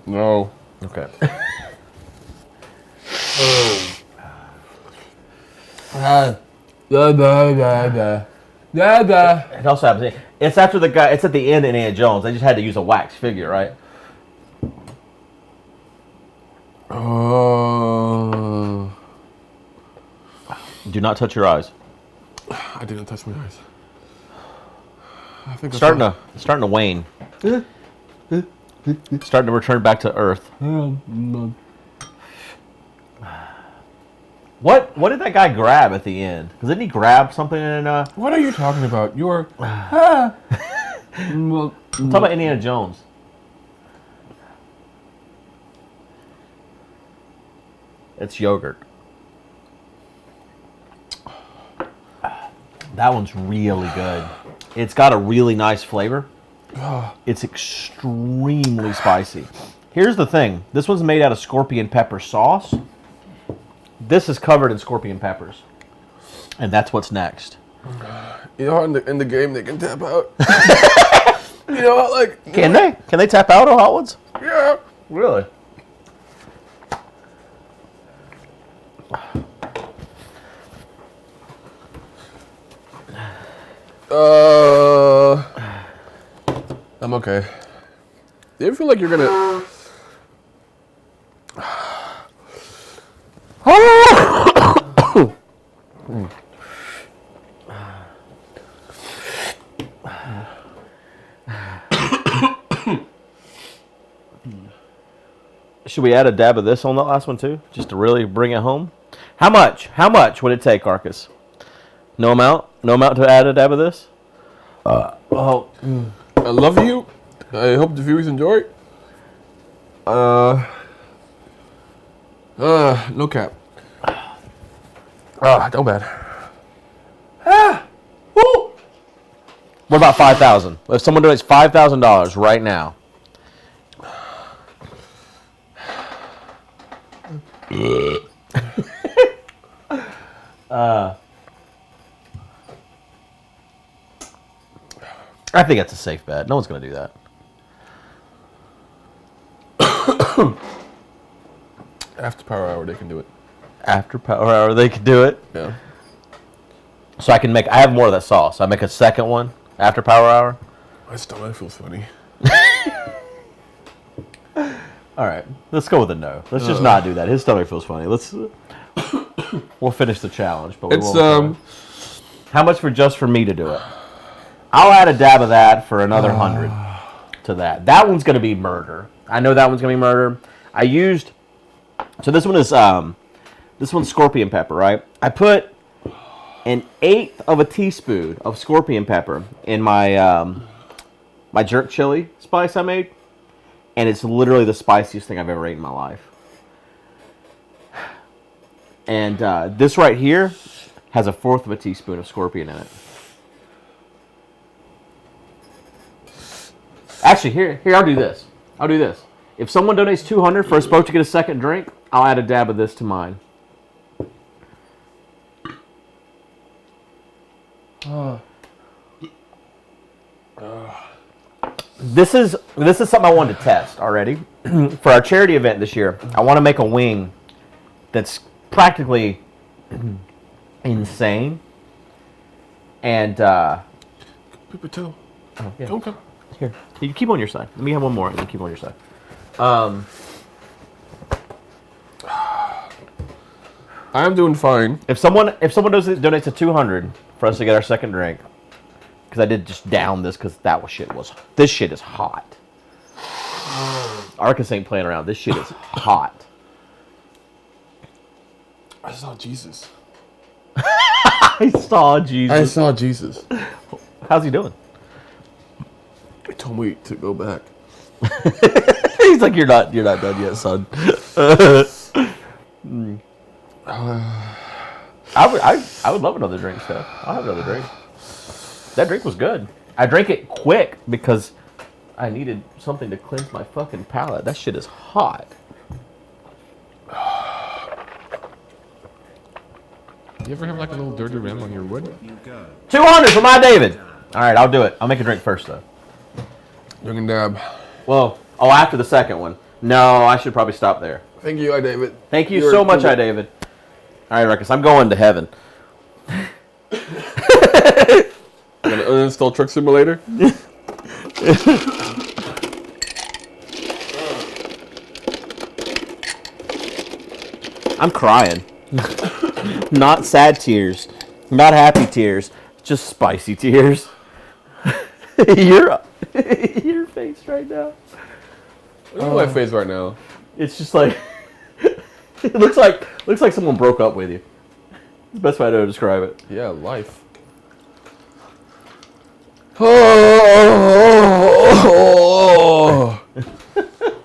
G: No.
B: Okay. It also happens. It's after the guy. It's at the end in Indiana Jones. They just had to use a wax figure, right?
G: Oh.
B: Do not touch your eyes.
G: I didn't touch my eyes. I think
B: Starting to wane. Starting to return back to Earth. What did that guy grab at the end? Because didn't he grab something in?
G: What are you talking about? You're.
B: Talk about Indiana Jones. It's yogurt. That one's really good. It's got a really nice flavor. It's extremely spicy. Here's the thing. This one's made out of scorpion pepper sauce. This is covered in scorpion peppers. And that's what's next.
G: You know, in the game they can tap out. You know, like.
B: Can they? Can they tap out on hot ones?
G: Yeah.
B: Really?
G: I'm okay. Do you feel like you're gonna?
B: Should we add a dab of this on the last one too, just to really bring it home? How much? How much would it take, Arkas? No amount? No amount to add a dab of this?
G: I love you. I hope the viewers enjoy. No cap. Don't bad.
B: What about 5,000? If someone donates $5,000 right now. I think that's a safe bet. No one's going to do that.
G: After Power Hour, they can do it.
B: After Power Hour, they can do it.
G: Yeah.
B: So I have more of that sauce. I make a second one after Power Hour.
G: My stomach feels funny.
B: All right, let's go with a no. Let's just not do that. His stomach feels funny. We'll finish the challenge, but we won't. How much for just for me to do it? I'll add a dab of that for another 100 to that. That one's gonna be murder. I know that one's gonna be murder. So this one is scorpion pepper, right? I put 1/8 of a teaspoon of scorpion pepper in my my jerk chili spice I made, and it's literally the spiciest thing I've ever ate in my life. And this right here has 1/4 of a teaspoon of scorpion in it. Actually, here, I'll do this. If someone donates 200 for a spoke to get a second drink, I'll add a dab of this to mine. This is something I wanted to test already. For our charity event this year, I want to make a wing that's practically insane. And
G: Pipito.
B: Oh, yeah.
G: Don't come.
B: Here, you keep on your side. Let me have one more, and you keep on your side.
G: I'm doing fine.
B: If someone donates a 200 for us to get our second drink, because I did just down this because this shit is hot. Arkas ain't playing around. This shit is hot.
G: I saw Jesus.
B: I saw Jesus. How's he doing?
G: He told me to go back.
B: He's like, you're not done yet, son. I would love another drink, Steph. I'll have another drink. That drink was good. I drank it quick because I needed something to cleanse my fucking palate. That shit is hot.
E: You ever have like a little dirty rim on your wood?
B: 200 for my David. All right, I'll do it. I'll make a drink first, though.
G: You can dab.
B: Well, after the second one. No, I should probably stop there.
G: Thank you, I David.
B: Thank you so much, David. All right, Arkas, I'm going to heaven.
G: Gonna uninstall Truck Simulator?
B: I'm crying. Not sad tears. Not happy tears. Just spicy tears. Your face right now.
G: Look at my face right now.
B: It's just like it looks like someone broke up with you. It's the best way to describe it.
G: Yeah, life.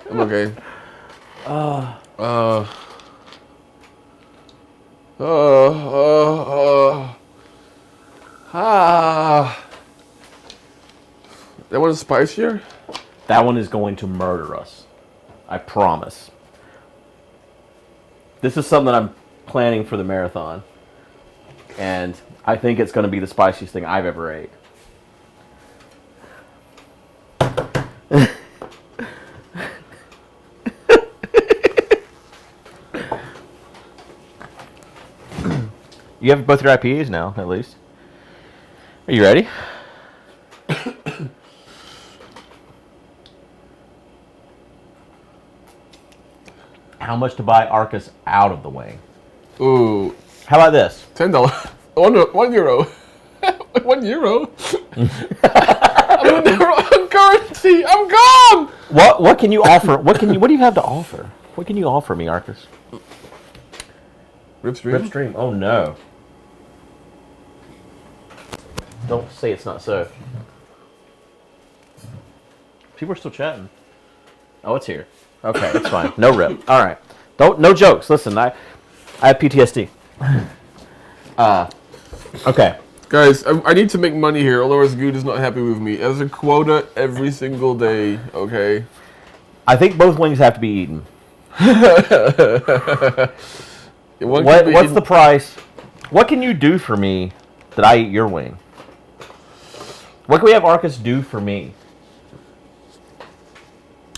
G: I'm okay. That one is spicier?
B: That one is going to murder us. I promise. This is something I'm planning for the marathon. And I think it's going to be the spiciest thing I've ever ate. You have both your IPAs now, at least. Are you ready? How much to buy Arkas out of the wing?
G: Ooh.
B: How about this?
G: $10. €1. €1. I'm in the wrong currency. I'm gone.
B: What can you offer? What do you have to offer? What can you offer me, Arkas?
G: Ripstream.
B: Oh no. Don't say it's not so. People are still chatting. Oh, it's here. Okay, it's fine. No rip. All right. No jokes. Listen, I have PTSD. Okay.
G: Guys, I need to make money here, otherwise Guude is not happy with me. As a quota every single day, okay?
B: I think both wings have to be eaten. What's the price? What can you do for me that I eat your wing? What can we have Arkas do for me?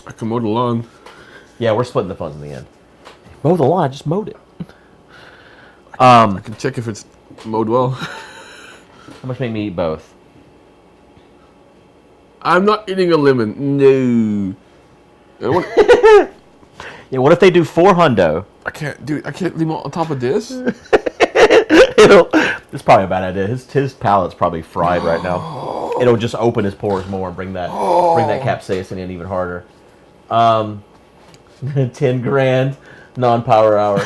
G: I can mow the lawn.
B: Yeah, we're splitting the funds in the end. Mow the lawn. I just mowed it.
G: I can check if it's mowed well.
B: How much make me eat both?
G: I'm not eating a lemon. No.
B: Yeah, what if they do 4 hundo?
G: I can't leave him on top of this.
B: It's probably a bad idea. His palate's probably fried right now. It'll just open his pores more and bring that capsaicin in even harder. 10 grand non-power hour.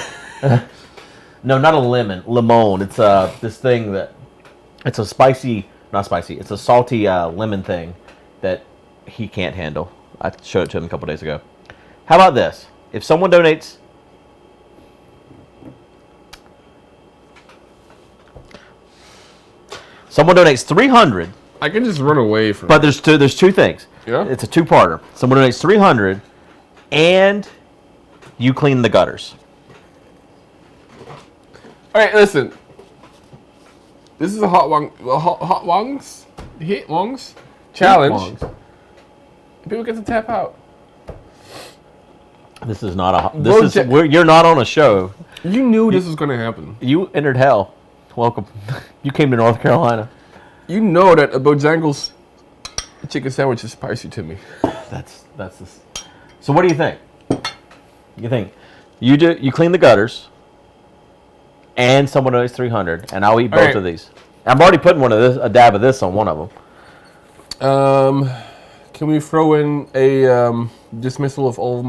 B: No, not a lemon. Limon. It's this thing that it's a spicy, not spicy. It's a salty lemon thing that he can't handle. I showed it to him a couple days ago. How about this? If someone donates $300.
G: I can just run away from.
B: But there's two things.
G: Yeah.
B: It's a two-parter. Someone donates $300, and you clean the gutters.
G: All right, listen. This is a hot wongs challenge. People get to tap out.
B: This is not you're not on a show.
G: You knew this was going to happen.
B: You entered hell. Welcome. You came to North Carolina.
G: You know that a Bojangles chicken sandwich is spicy to me.
B: That's this. So what do you think? You clean the gutters, and someone donates $300, and I'll eat both of these. I'm already putting a dab of this on one of them.
G: Can we throw in a dismissal of all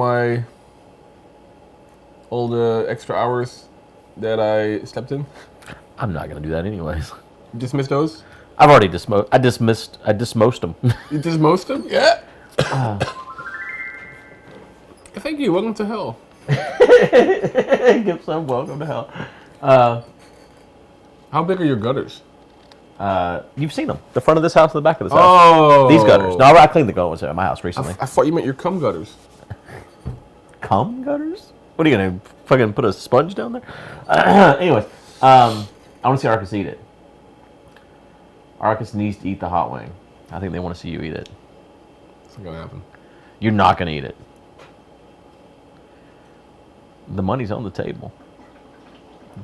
G: the extra hours that I slept in?
B: I'm not gonna do that anyways.
G: Dismiss those?
B: I've already dismissed. I dismissed them.
G: You dismissed them? Yeah. Thank you. Welcome to hell.
B: Give some welcome to hell.
G: How big are your gutters?
B: You've seen them. The front of this house and the back of this house.
G: Oh.
B: These gutters. No, I cleaned the gutters at my house recently.
G: I thought you meant your cum gutters.
B: Cum gutters? What are you gonna fucking put a sponge down there? Anyways, I want to see Arkas eat it. Arkas needs to eat the hot wing. I think they want to see you eat it.
G: It's not gonna happen.
B: You're not gonna eat it. The money's on the table.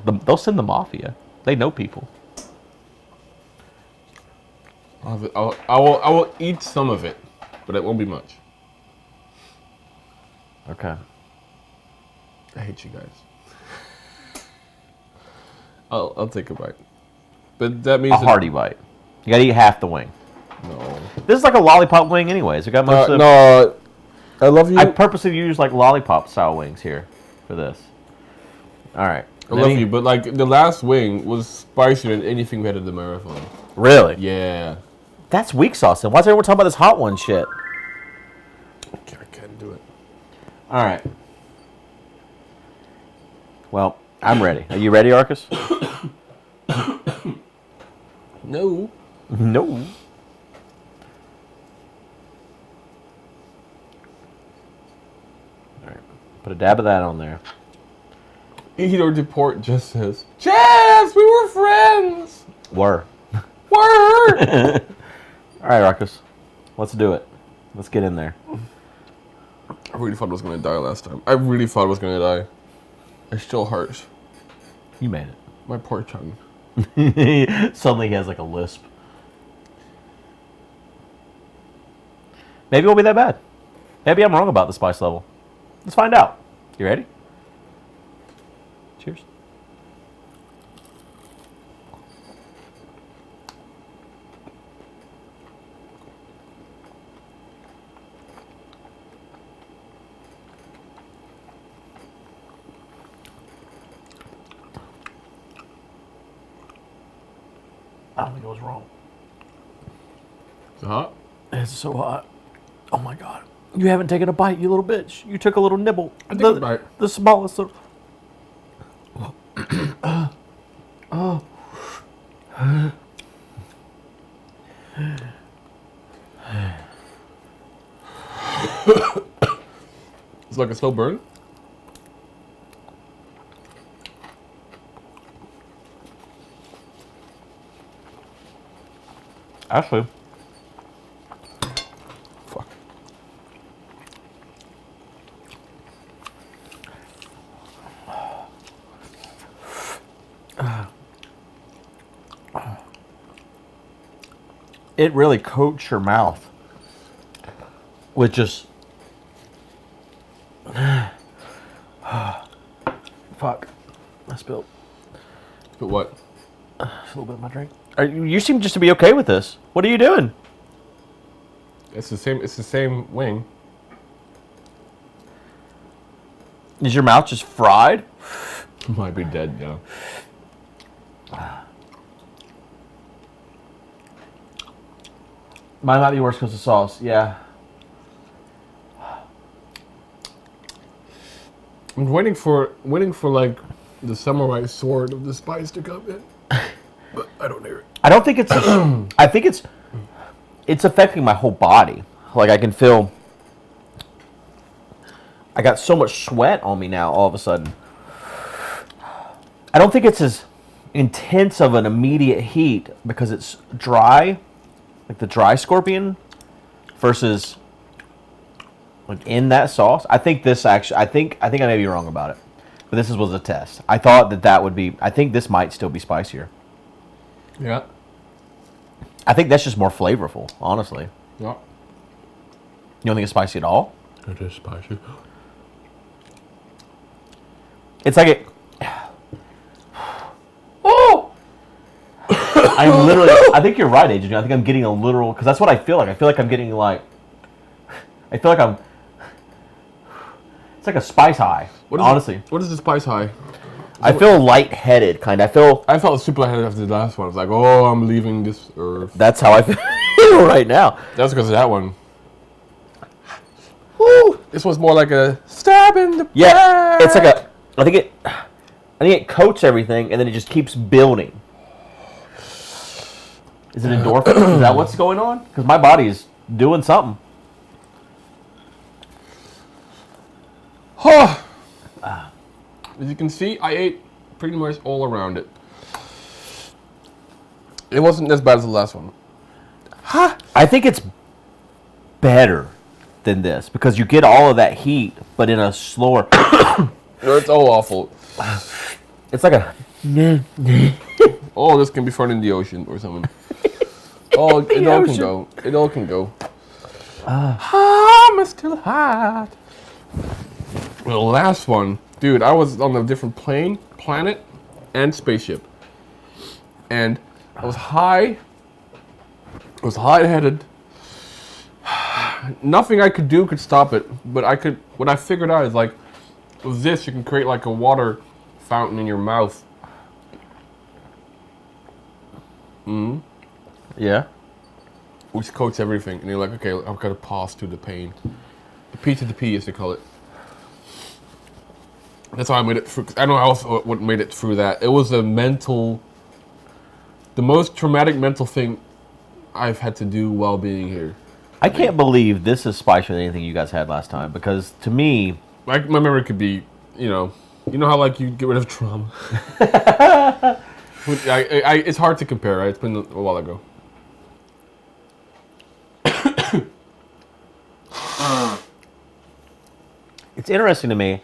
B: They'll send the mafia. They know people.
G: I will eat some of it, but it won't be much.
B: Okay.
G: I hate you guys. I'll take a bite, but that means
B: a hearty bite. You gotta eat half the wing.
G: No.
B: This is like a lollipop wing, anyways. It got most of.
G: No. I love you.
B: I purposely use like lollipop style wings here for this. All right.
G: I love you, but like the last wing was spicier than anything we had at the marathon.
B: Really?
G: Yeah.
B: That's weak sauce. Then why is everyone talking about this hot one shit?
G: I can't do it.
B: All right. Well, I'm ready. Are you ready, Arkas?
G: No.
B: No. All right. Put a dab of that on there.
G: Eat or deport just says, Jess, we were friends.
B: Were.
G: Word.
B: All right, Arkas. Let's do it. Let's get in there.
G: I really thought I was going to die last time. I really thought I was going to die. It still hurts.
B: You made it.
G: My poor tongue.
B: Suddenly he has like a lisp. Maybe it won't be that bad. Maybe I'm wrong about the spice level. Let's find out. You ready? Cheers. I don't think I was wrong.
G: Is it hot?
B: It's so hot. Oh my god. You haven't taken a bite, you little bitch. You took a little nibble.
G: I took a bite.
B: The smallest little...
G: It's like a slow burn.
B: Actually...
G: Fuck.
B: It really coats your mouth with just... Fuck. I spilled
G: But what?
B: a little bit of my drink. You seem just to be okay with this. What are you doing?
G: It's the same. It's the same wing.
B: Is your mouth just fried?
G: Might be dead. Yeah.
B: Mine might be worse because of sauce. Yeah.
G: I'm waiting for like the samurai sword of the spice to come in, but I don't hear it.
B: I don't think it's. I think it's affecting my whole body. Like I can feel. I got so much sweat on me now. All of a sudden. I don't think it's as intense of an immediate heat because it's dry, like the dry scorpion, versus like in that sauce. I think this actually. I think I may be wrong about it, but this was a test. I thought that would be. I think this might still be spicier.
G: Yeah.
B: I think that's just more flavorful, honestly.
G: Yeah.
B: You don't think it's spicy at all?
G: It is spicy.
B: It's like it. Oh! I'm literally. I think you're right, Adrian. I think I'm getting a literal. Because that's what I feel like. I feel like I'm getting like. I feel like I'm. It's like a spice high. Honestly.
G: What is the spice high?
B: I feel lightheaded, kind of.
G: I felt super headed after the last one. I was like, oh, I'm leaving this earth.
B: That's how I feel right now.
G: That's because of that one. Woo! This was more like a stab in the back.
B: It's like a. I think it coats everything, and then it just keeps building. Is it endorphin? Is that what's going on? Because my body is doing something.
G: As you can see, I ate pretty much all around it. It wasn't as bad as the last one.
B: I think it's better than this because you get all of that heat, but in a slower.
G: It's all awful.
B: It's like a.
G: Oh, this can be fun in the ocean or something. Oh, it all can go. It all can go. I'm still hot. The last one, dude, I was on a different planet, and spaceship. And I was high. I was high-headed. Nothing I could do could stop it, but what I figured out is like, with this, you can create like a water fountain in your mouth.
B: Yeah.
G: Which coats everything, and you're like, okay, I've got to pass through the pain. The P to the P, as they call it. That's how I made it through. I don't know how else what made it through that. It was the most traumatic mental thing I've had to do while being here.
B: I can't believe this is spicier than anything you guys had last time because to me,
G: my memory could be, you know how like you get rid of trauma. It's hard to compare, right? It's been a while ago.
B: it's interesting to me.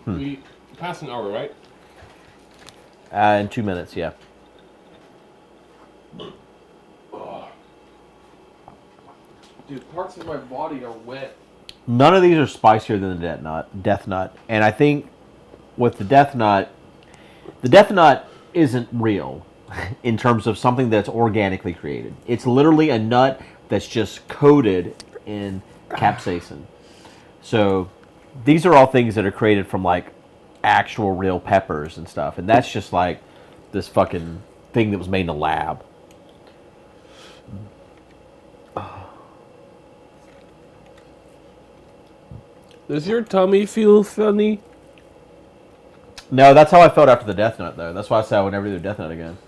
G: You
A: past an hour, right?
B: In 2 minutes, yeah.
A: Dude, parts of my body are wet.
B: None of these are spicier than the Death Nut. And I think with the Death Nut isn't real in terms of something that's organically created. It's literally a nut that's just coated in capsaicin. So these are all things that are created from like actual real peppers and stuff. And that's just like this fucking thing that was made in a lab.
A: Does your tummy feel funny?
B: No, that's how I felt after the Death Nut, though. That's why I said I would never do the Death Nut again.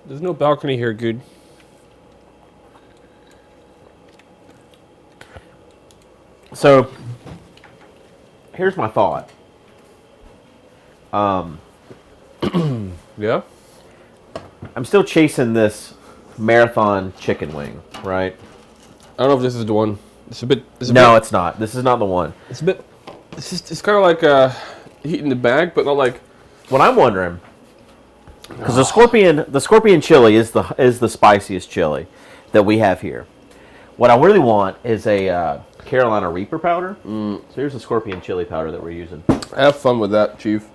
A: There's no balcony here, Guude.
B: So, here's my thought.
A: Yeah?
B: I'm still chasing this marathon chicken wing, right?
A: I don't know if this is the one. It's a bit.
B: No, it's not. This is not the one.
A: It's a bit. It's kind of like heat in the bag, but not like.
B: What I'm wondering, because the scorpion chili is the spiciest chili that we have here. What I really want is a Carolina Reaper powder. So here's the scorpion chili powder that we're using.
A: Have fun with that, Chief.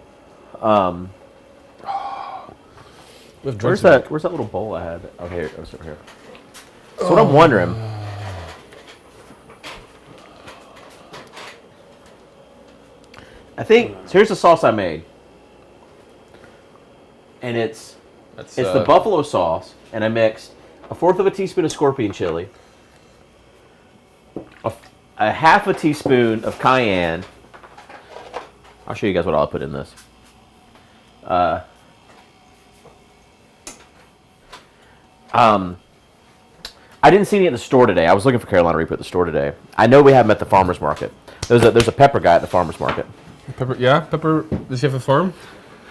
B: Where's that little bowl I had? Oh, here. It was over here. So what I'm wondering. I think so. Here's the sauce I made, and it's the buffalo sauce, and I mixed 1/4 teaspoon of scorpion chili, a 1/2 teaspoon of cayenne. I'll show you guys what I'll put in this. I didn't see any at the store today. I was looking for Carolina Reaper at the store today. I know we have them at the farmer's market. There's a pepper guy at the farmer's market.
A: Pepper, yeah, Pepper. Does he have a farm?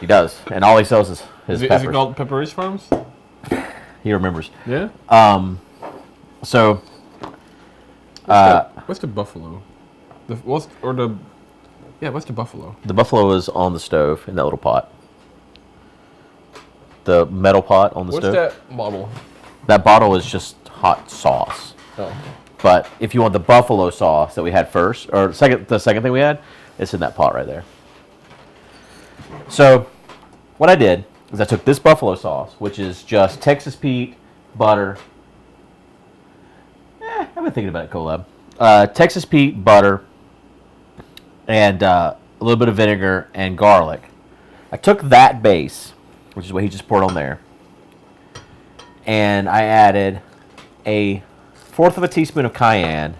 B: He does, and all he sells is his peppers.
A: Is it called Pepperidge Farms?
B: He remembers.
A: Yeah.
B: So.
A: What's the buffalo? What's the buffalo?
B: The buffalo is on the stove in that little pot. The metal pot on the stove.
A: What's that bottle?
B: That bottle is just hot sauce.
A: Oh.
B: But if you want the buffalo sauce that we had first, or the second thing we had, it's in that pot right there. So, what I did is I took this buffalo sauce, which is just Texas Pete, butter. I've been thinking about it, collab. Texas Pete, butter, and a little bit of vinegar and garlic. I took that base, which is what he just poured on there, and I added a 1/4 teaspoon of cayenne.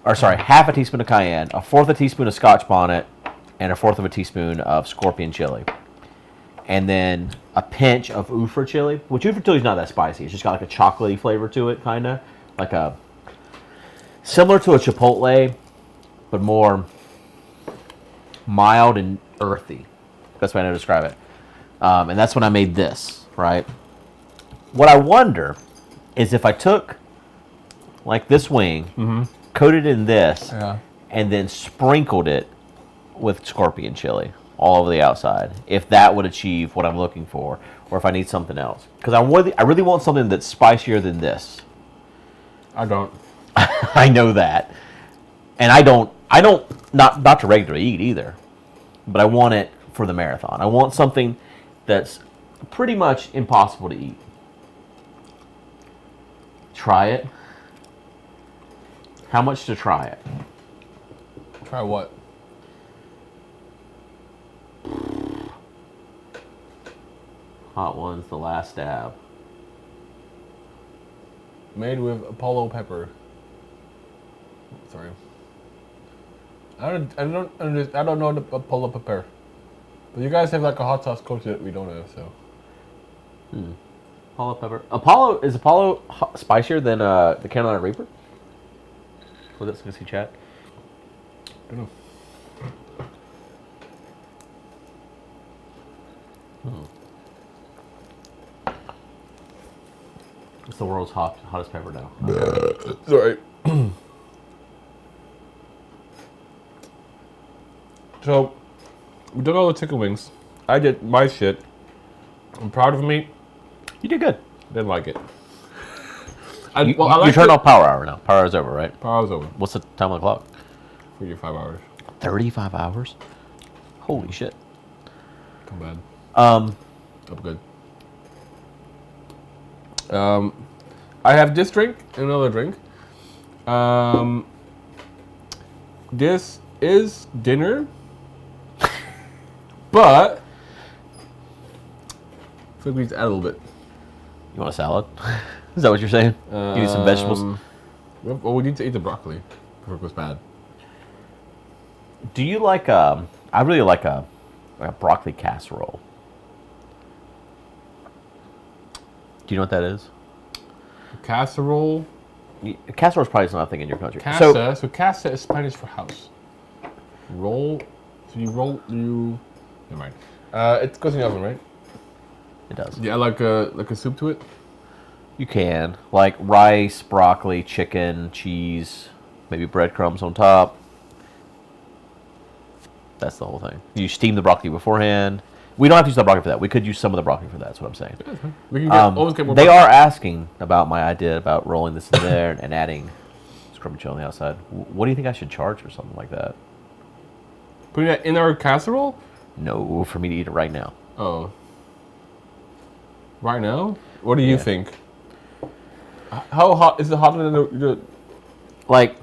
B: Or sorry, 1/2 teaspoon of cayenne, 1/4 teaspoon of Scotch bonnet, and 1/4 teaspoon of scorpion chili. And then a pinch of Ufra chili, which Ufra chili is not that spicy. It's just got like a chocolatey flavor to it, kind of. Like similar to a chipotle, but more mild and earthy. That's the way I know to describe it. And that's when I made this, right? What I wonder is if I took like this wing, coated in this, and then sprinkled it with scorpion chili all over the outside, if that would achieve what I'm looking for, or if I need something else. Because I really want something that's spicier than this.
A: I don't.
B: I know that. And I don't, not to regularly eat either, but I want it for the marathon. I want something that's pretty much impossible to eat. Try it. How much to try it?
A: Try what?
B: Hot Ones, the last dab.
A: Made with Apollo pepper. Sorry. I don't know the Apollo pepper. But you guys have like a hot sauce culture that we don't have, so.
B: Apollo pepper. Is Apollo spicier than the Carolina Reaper? Was that see chat?
A: I don't know.
B: It's the world's hottest pepper now.
A: Sorry. So, We took all the chicken wings. I did my shit. I'm proud of me.
B: You did good.
A: Didn't like it.
B: You turned off power hour now. Power hour's over, right?
A: Power hour's over.
B: What's the time on the clock?
A: 35 hours.
B: 35 hours? Holy shit.
A: Come bad.
B: Um,
A: I'm good. I have this drink and another drink. This is dinner, but I think we need to add a little bit.
B: You want a salad? Is that what you're saying? You need some vegetables?
A: Well, we need to eat the broccoli before it goes bad.
B: Do you like, I really like a broccoli casserole. Do you know what that is?
A: Casserole?
B: Casserole is probably not a thing in your country.
A: Casa, so casa is Spanish for house. Roll, so you roll, never mind. It goes in the oven, right?
B: It does.
A: Yeah, like a soup to it?
B: You can. Like rice, broccoli, chicken, cheese, maybe breadcrumbs on top. That's the whole thing. You steam the broccoli beforehand. We don't have to use the broccoli for that. We could use some of the broccoli for that. That's what I'm saying.
A: We can always get more
B: they
A: broccoli.
B: are asking about my idea about rolling this in there and adding scrubby chill on the outside. What do you think I should charge for something like that?
A: Putting that in our casserole?
B: No, for me to eat it right now.
A: Oh. Right now? What do you think? How hot is it hotter than the
B: like?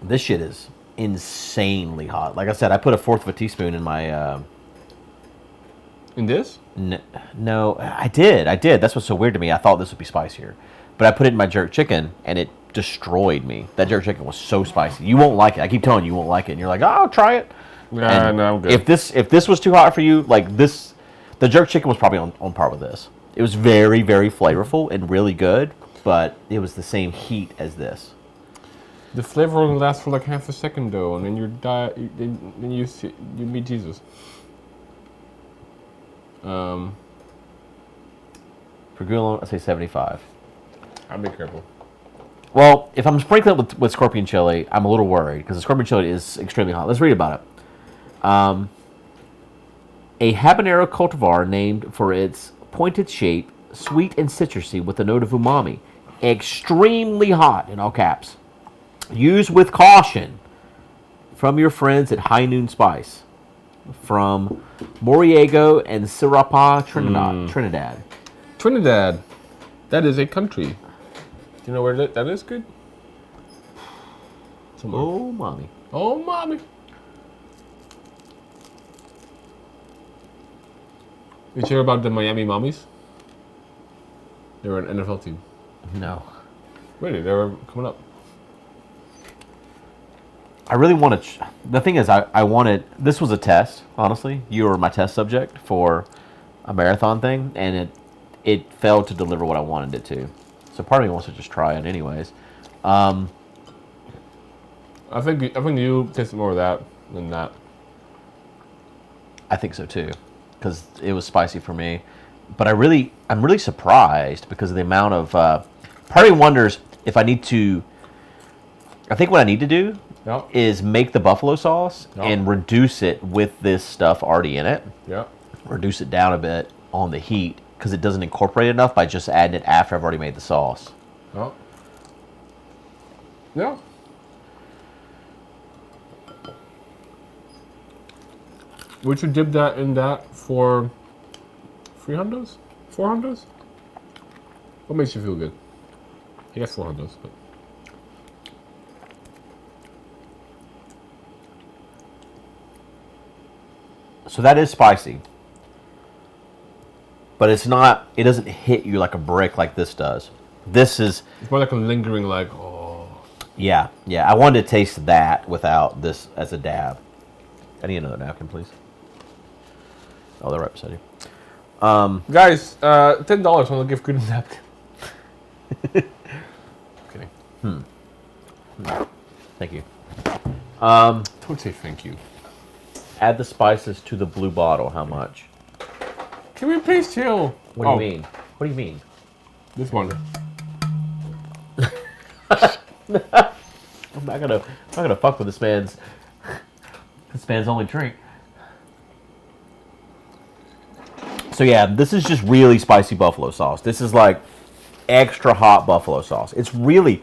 B: This shit is insanely hot. Like I said, I put 1/4 of a teaspoon in my.
A: In this?
B: No, I did. That's what's so weird to me. I thought this would be spicier, but I put it in my jerk chicken and it destroyed me. That jerk chicken was so spicy. You won't like it. I keep telling you, you won't like it, and you're like, "Oh, I'll try it."
A: Nah, no, I'm good.
B: If this was too hot for you, like this, the jerk chicken was probably on par with this. It was very, very flavorful and really good, but it was the same heat as this.
A: The flavor only lasts for like half a second though, and then then you meet Jesus.
B: For Guude, I say 75.
A: I'll be careful.
B: Well, if I'm sprinkling it with scorpion chili, I'm a little worried because the scorpion chili is extremely hot. Let's read about it. A habanero cultivar named for its pointed shape, sweet and citrusy with a note of umami. Extremely hot, in all caps. Use with caution. From your friends at High Noon Spice. From Moriego and Sirapa, Trinidad.
A: Trinidad. That is a country. Do you know where that is good? Somewhere.
B: Oh, mommy.
A: Oh, mommy. Did you hear about the Miami Mommies? They were an NFL team.
B: No.
A: Really, they were coming up.
B: I really wanted. The thing is, I wanted. This was a test, honestly. You were my test subject for a marathon thing, and it failed to deliver what I wanted it to. So part of me wants to just try it, anyways.
A: I think you tasted more of that than that.
B: I think so too, because it was spicy for me. But I'm really surprised because of the amount of. Part of me wonders if I need to. I think what I need to do.
A: Yep.
B: Is make the buffalo sauce and reduce it with this stuff already in it.
A: Yeah.
B: Reduce it down a bit on the heat because it doesn't incorporate enough by just adding it after I've already made the sauce.
A: Yeah. Yeah. Would you dip that in that for 300s? 400s? What makes you feel good? I guess 400s, but.
B: So that is spicy. But it's not, it doesn't hit you like a brick like this does. This is...
A: It's more like a lingering, like, oh.
B: Yeah. I wanted to taste that without this as a dab. I need another napkin, please. Oh, they're right beside you.
A: Guys, $10 on the gift Guude napkin. Kidding.
B: Thank you.
A: Don't say thank you.
B: Add the spices to the blue bottle. How much?
A: Can we please chill?
B: What do you mean? What do you mean?
A: This one.
B: I'm not gonna fuck with this man's only drink. So yeah, this is just really spicy buffalo sauce. This is like extra hot buffalo sauce. It's really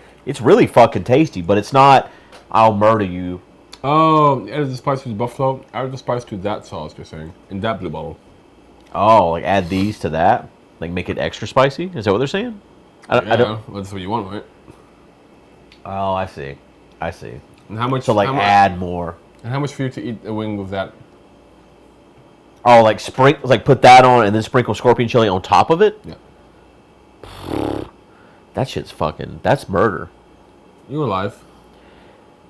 B: fucking tasty, but it's not, I'll murder you.
G: Oh, add the spice to the buffalo. Add the spice to that sauce, you're saying. In that blue bottle.
B: Oh, like add these to that? Like make it extra spicy? Is that what they're saying? I don't.
G: Well, that's what you want, right?
B: Oh, I see.
G: And how much?
B: So like add more.
G: And how much for you to eat a wing with that?
B: Oh, like put that on and then sprinkle scorpion chili on top of it?
G: Yeah.
B: That shit's that's murder.
G: You alive.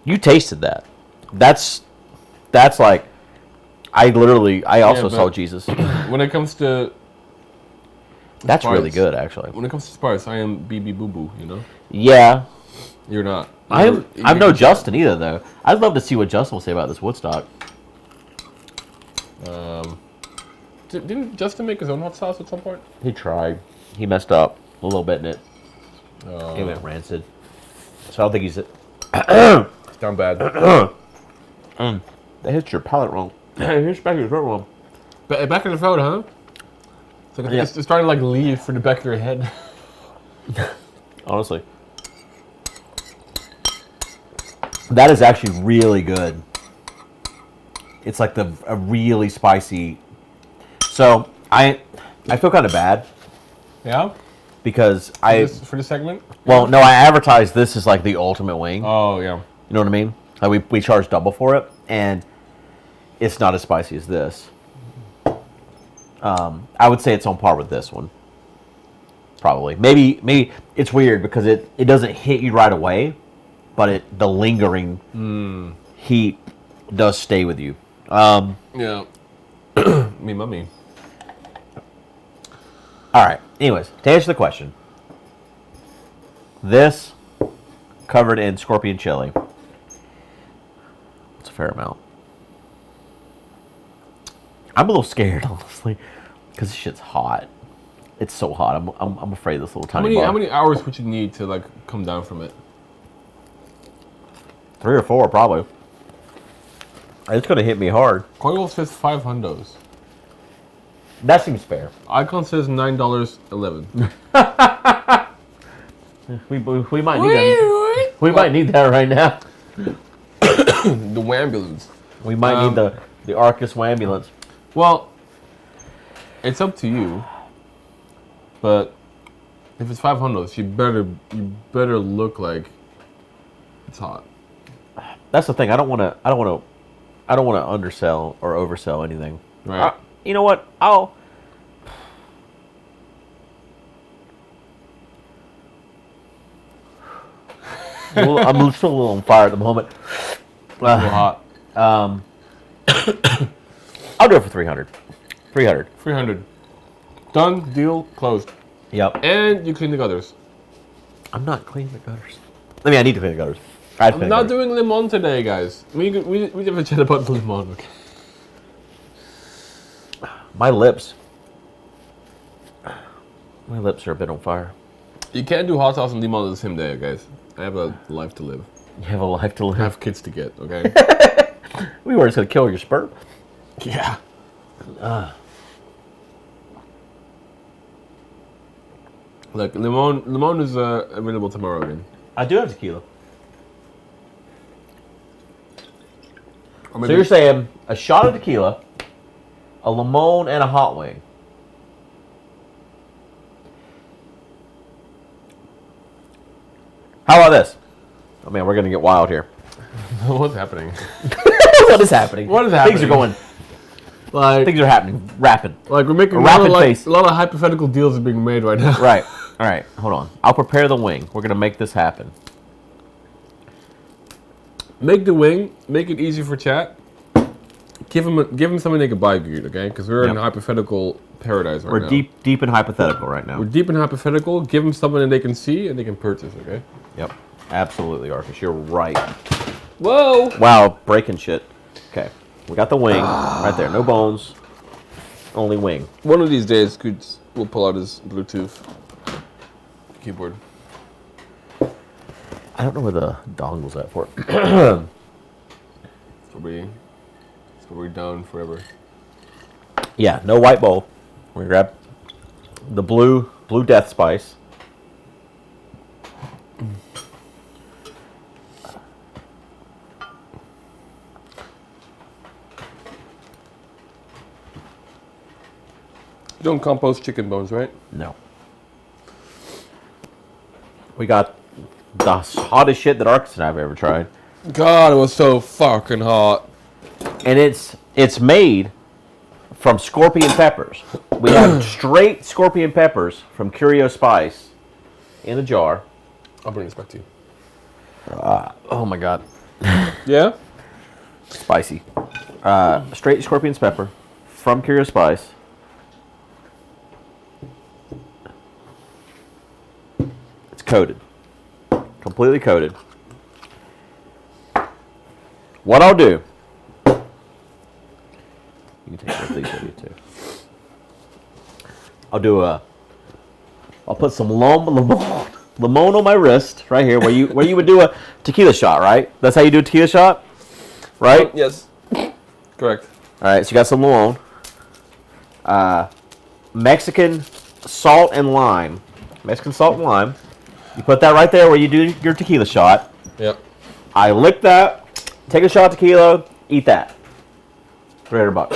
B: You tasted that. That's like, I also saw Jesus.
G: When it comes to
B: That's
G: spice,
B: really good, actually.
G: When it comes to spice, I am BB Boo Boo, you know?
B: Yeah.
G: You're not.
B: I'm no Justin either, though. I'd love to see what Justin will say about this Woodstock.
G: Didn't Justin make his own hot sauce at some point?
B: He tried. He messed up a little bit in it. It went rancid. So I don't think he's...
G: It's down bad.
B: That hits your palate wrong. It hits back of your throat wrong.
G: Back in the throat, huh? It's like it's starting to like leave for the back of your head.
B: Honestly. That is actually really good. It's like a really spicy... So, I feel kind of bad.
G: Yeah?
B: Because
G: For the segment?
B: Well, no, I advertised this as like the ultimate wing.
G: Oh, yeah.
B: You know what I mean? Like we charge double for it, and it's not as spicy as this. I would say it's on par with this one. Probably. Maybe it's weird because it doesn't hit you right away, but the lingering heat does stay with you.
G: Yeah. Me mummy.
B: All right. Anyways, to answer the question, this covered in scorpion chili. It's a fair amount. I'm a little scared, honestly, because this shit's hot. It's so hot. I'm afraid of this little tiny bar.
G: How many hours would you need to like come down from it?
B: 3 or 4, probably. It's gonna hit me hard.
G: Coil says 5 hundos.
B: That seems fair.
G: Icon says $9.11.
B: We might need that. We might need that right now.
G: The Wambulance.
B: We might need the Arkas Wambulance.
G: Well, it's up to you. But if it's 5 hundos, you better look like it's hot.
B: That's the thing. I don't want to undersell or oversell anything.
G: Right.
B: You know what? I'm still a little on fire at the moment.
G: A little hot.
B: I'll do it for 300. 300.
G: 300. Done. Deal. Closed.
B: Yep.
G: And you clean the gutters.
B: I'm not cleaning the gutters. I mean, I need to clean the gutters.
G: I'm not doing lemon today, guys. We have a chat about the lemon. Okay.
B: My lips are a bit on fire.
G: You can't do hot sauce and lemon the same day, guys. I have a life to live.
B: You have a life to live.
G: I have kids to get, okay?
B: We were just going to kill your sperm.
G: Yeah. Look, lemon is available tomorrow again.
B: I do have tequila. So you're saying a shot of tequila, a lemon, and a hot wing. How about this? Oh man, we're gonna get wild here.
G: What's happening?
B: What is happening?
G: What is happening?
B: Things are going.
G: Like
B: things are happening. Rapid.
G: Like we're making a lot of hypothetical deals are being made right now.
B: Right. All right. Hold on. I'll prepare the wing. We're gonna make this happen.
G: Make the wing. Make it easy for chat. Give him something they can buy, Guude, okay? Because we're in hypothetical paradise right now.
B: We're deep in hypothetical right now.
G: We're deep in hypothetical. Give them something that they can see and they can purchase, okay?
B: Yep. Absolutely, Arkas. You're right.
G: Whoa!
B: Wow, breaking shit. Okay. We got the wing right there. No bones. Only wing.
G: One of these days, Guude will pull out his Bluetooth keyboard.
B: I don't know where the dongle's at for it.
G: It's probably down forever.
B: Yeah, no white bowl. We grab the blue death spice.
A: You don't compost chicken bones, right?
B: No. We got the hottest shit that Arkas and I have ever tried.
A: God, it was so fucking hot.
B: And it's made from scorpion peppers. We have straight scorpion peppers from Curio Spice in a jar.
A: I'll bring this back to you.
B: Oh my god.
A: Yeah?
B: Spicy. Straight scorpion's pepper from Curio Spice. It's coated. Completely coated. What I'll do. You can take one of these with you too. I'll put some limon on my wrist right here, where you would do a tequila shot, right? That's how you do a tequila shot, right?
A: Oh, yes. Correct.
B: All right, so you got some limon. Mexican salt and lime. Mexican salt and lime. You put that right there where you do your tequila shot.
A: Yep.
B: I lick that, take a shot of tequila, eat that. $300.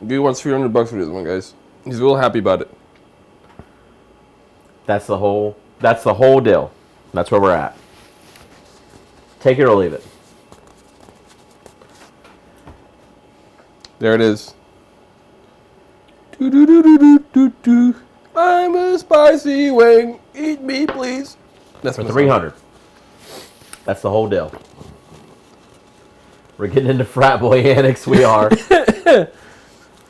A: Guude wants $300 for this one, guys. He's real happy about it.
B: That's the whole deal. That's where we're at. Take it or leave it.
A: There it is. Do-do-do-do-do-do-do. I'm a spicy wing. Eat me, please. That's
B: For $300. That's the whole deal. We're getting into frat boy annex. We are.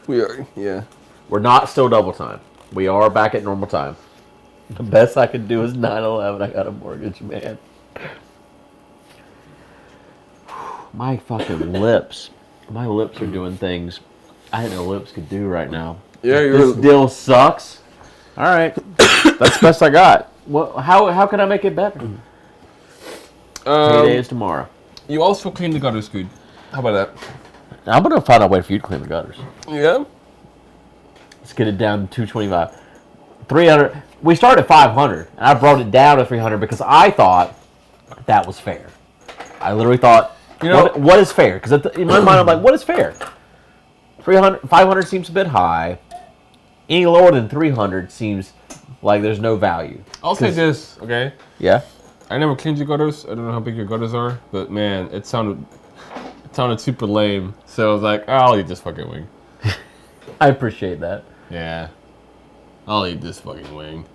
A: We are, yeah.
B: We're not still double time. We are back at normal time. The best I can do is 9/11. I got a mortgage, man. My fucking lips. My lips are doing things I didn't know lips could do right now.
A: Yeah,
B: this deal sucks. All right, that's the best I got. Well, how can I make it better? Payday is tomorrow.
A: You also clean the gutters, Guude. How about that?
B: I'm gonna find a way for you to clean the gutters.
A: Yeah.
B: Let's get it down to 225. 300. We started at 500, and I brought it down to 300 because I thought that was fair. I literally thought, what is fair? Because in my mind, I'm like, what is fair? 500 seems a bit high. Any lower than 300 seems like there's no value.
A: I'll say this, okay?
B: Yeah?
A: I never cleaned your gutters. I don't know how big your gutters are, but man, it sounded super lame. So I was like, I'll eat this fucking wing.
B: I appreciate that.
A: Yeah. I'll eat this fucking wing.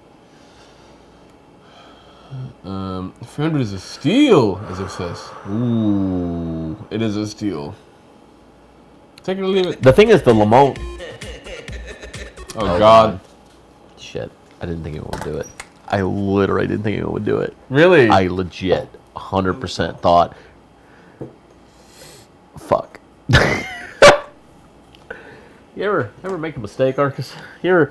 A: 300 is a steal, as it says. Ooh, it is a steal. Take it or leave it.
B: The thing is, the lemon.
A: Oh God.
B: Shit. I didn't think anyone would do it. I literally didn't think anyone would do it.
A: Really?
B: I legit 100% thought, fuck. You ever make a mistake, Arkas? You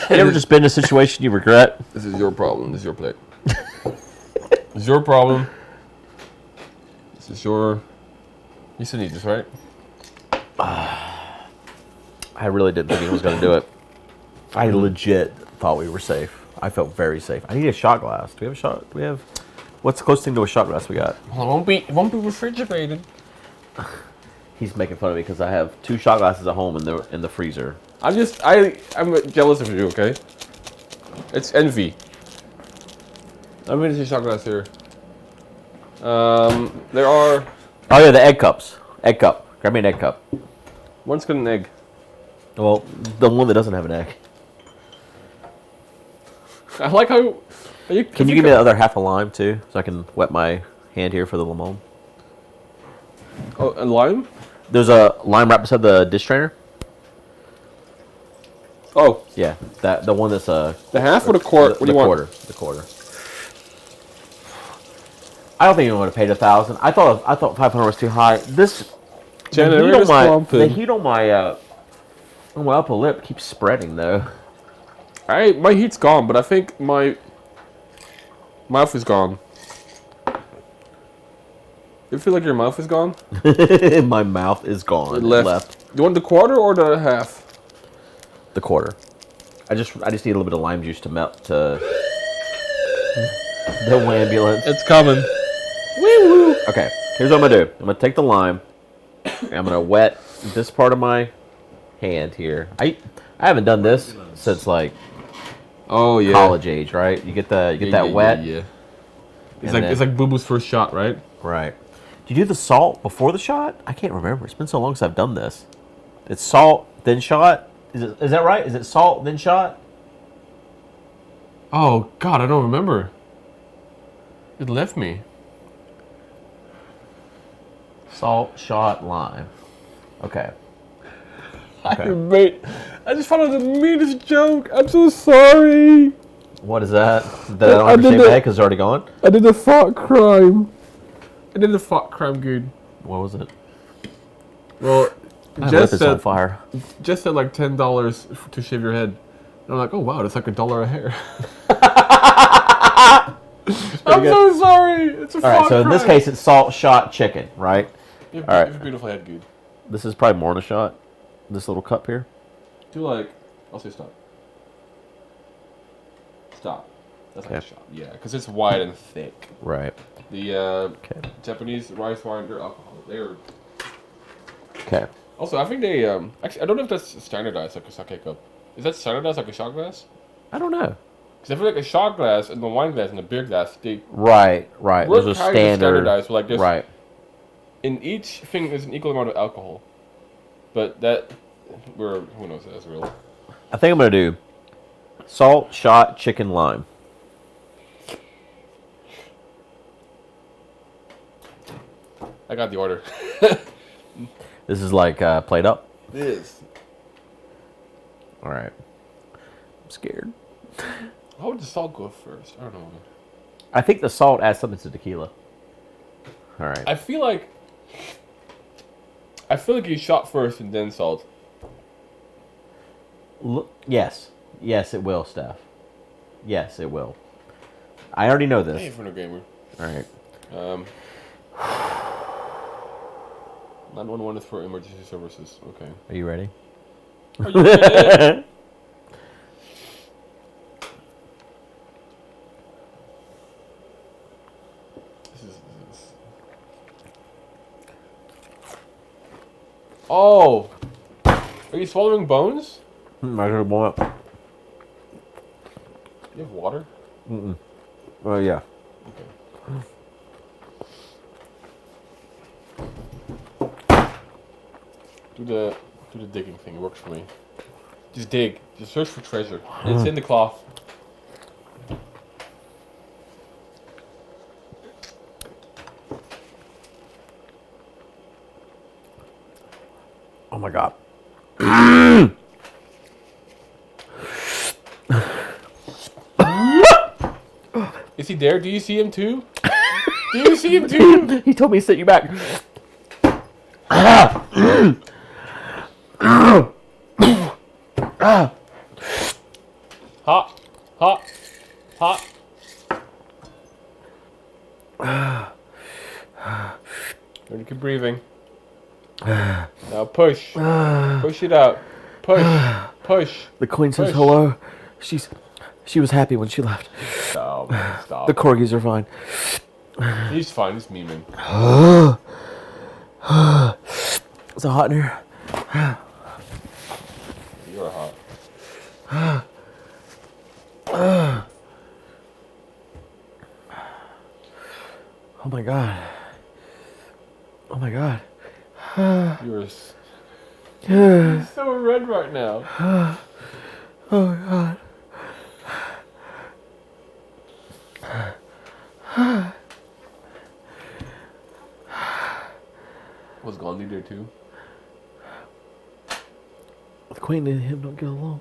B: ever just been in a situation you regret?
A: This is your problem. This is your plate. This is your problem. This is your... You still need this, right?
B: I really didn't think anyone was going to do it. I legit thought we were safe. I felt very safe. I need a shot glass. Do we have a shot? Do we have... What's the closest thing to a shot glass we got?
A: Well, it won't be refrigerated.
B: He's making fun of me because I have 2 shot glasses at home in the freezer.
A: I'm jealous of you, okay? It's envy. I'm going to see shot glass here. There are...
B: Oh yeah, the egg cups. Egg cup. Grab me an egg cup.
A: One's got an egg.
B: Well, the one that doesn't have an egg.
A: I like how...
B: Can you give me the other half a lime too, so I can wet my hand here for the lemon?
A: Oh, a lime?
B: There's a lime right beside the dish strainer.
A: Oh.
B: Yeah, the one that's
A: the half or the quart? What do you want?
B: The quarter. I don't think anyone would have paid $1,000. I thought 500 was too high. The heat on my upper lip keeps spreading though.
A: My heat's gone, but I think my mouth is gone. You feel like your mouth is gone?
B: My mouth is gone.
A: It left. Do you want the quarter or the half?
B: the quarter. I just need a little bit of lime juice to melt to the ambulance.
G: It's coming.
B: Okay, here's what I'm gonna do. I'm gonna take the lime. And I'm gonna wet this part of my hand here. I haven't done this since like college age, right? You get that wet.
G: Yeah. It's like Boo Boo's first shot, right?
B: Right. Do you do the salt before the shot? I can't remember. It's been so long since I've done this. It's salt then shot. Is that right? Is it salt then shot?
G: Oh God, I don't remember. It left me.
B: Salt, shot, lime. Okay.
G: Mate, I just found out the meanest joke. I'm so sorry.
B: What is that? That I don't understand my head because it's already gone?
G: I did a thought crime. Good.
B: What was it?
G: Well,
B: My lip is on fire.
G: Just said like $10 to shave your head. And I'm like, oh wow, that's like $1 a hair. I'm so sorry. It's a
B: All right, so in this case, it's salt, shot, chicken, right?
G: You
B: All right.
G: have a beautiful head, Guude.
B: This is probably more than a shot. This little cup here.
G: Do like, I'll say stop. Stop. That's like a shot. Yeah, because it's wide and thick.
B: Right.
G: The Japanese rice wine, their alcohol, they're...
B: Okay.
G: Also, I think they, actually, I don't know if that's standardized like a sake cup. Is that standardized like a shot glass?
B: I don't know.
G: Because I feel like a shot glass and the wine glass and the beer glass, they...
B: Right. Those are
G: kind of standardized. Like there's,
B: right.
G: In each thing, there's an equal amount of alcohol. But that, who knows if that's real.
B: I think I'm going to do salt, shot, chicken, lime.
G: I got the order.
B: This is like plate up?
G: It is.
B: All right. I'm scared.
G: How would the salt go first? I don't know.
B: I think the salt adds something to tequila. All right.
G: I feel like you shot first and then salt.
B: Yes, it will, Steph. Yes, it will. I already know this.
G: Hey, for no gamer.
B: All right.
G: 911 is for emergency services. Okay.
B: Are you ready?
G: Are you ready? Oh! Are you swallowing bones?
B: I should blow up.
G: You have water?
B: Oh, yeah.
G: Okay. Do the digging thing. It works for me. Just dig. Just search for treasure. It's in the cloth.
B: Oh my God.
G: Is he there? Do you see him too? Do you see him too?
B: He told me to sit you back.
G: Hot. Hot. Hot. Ready to keep breathing. Now push. Push it out. Push. Push.
B: The queen says hello. She was happy when she left.
G: Stop. Stop.
B: The corgis are fine.
G: He's fine. He's memeing.
B: Is it hot in here?
G: You're hot.
B: Oh my God. Oh my God.
G: You're so red right now.
B: Oh my God.
G: Was Gandhi there too?
B: The queen and him don't get along.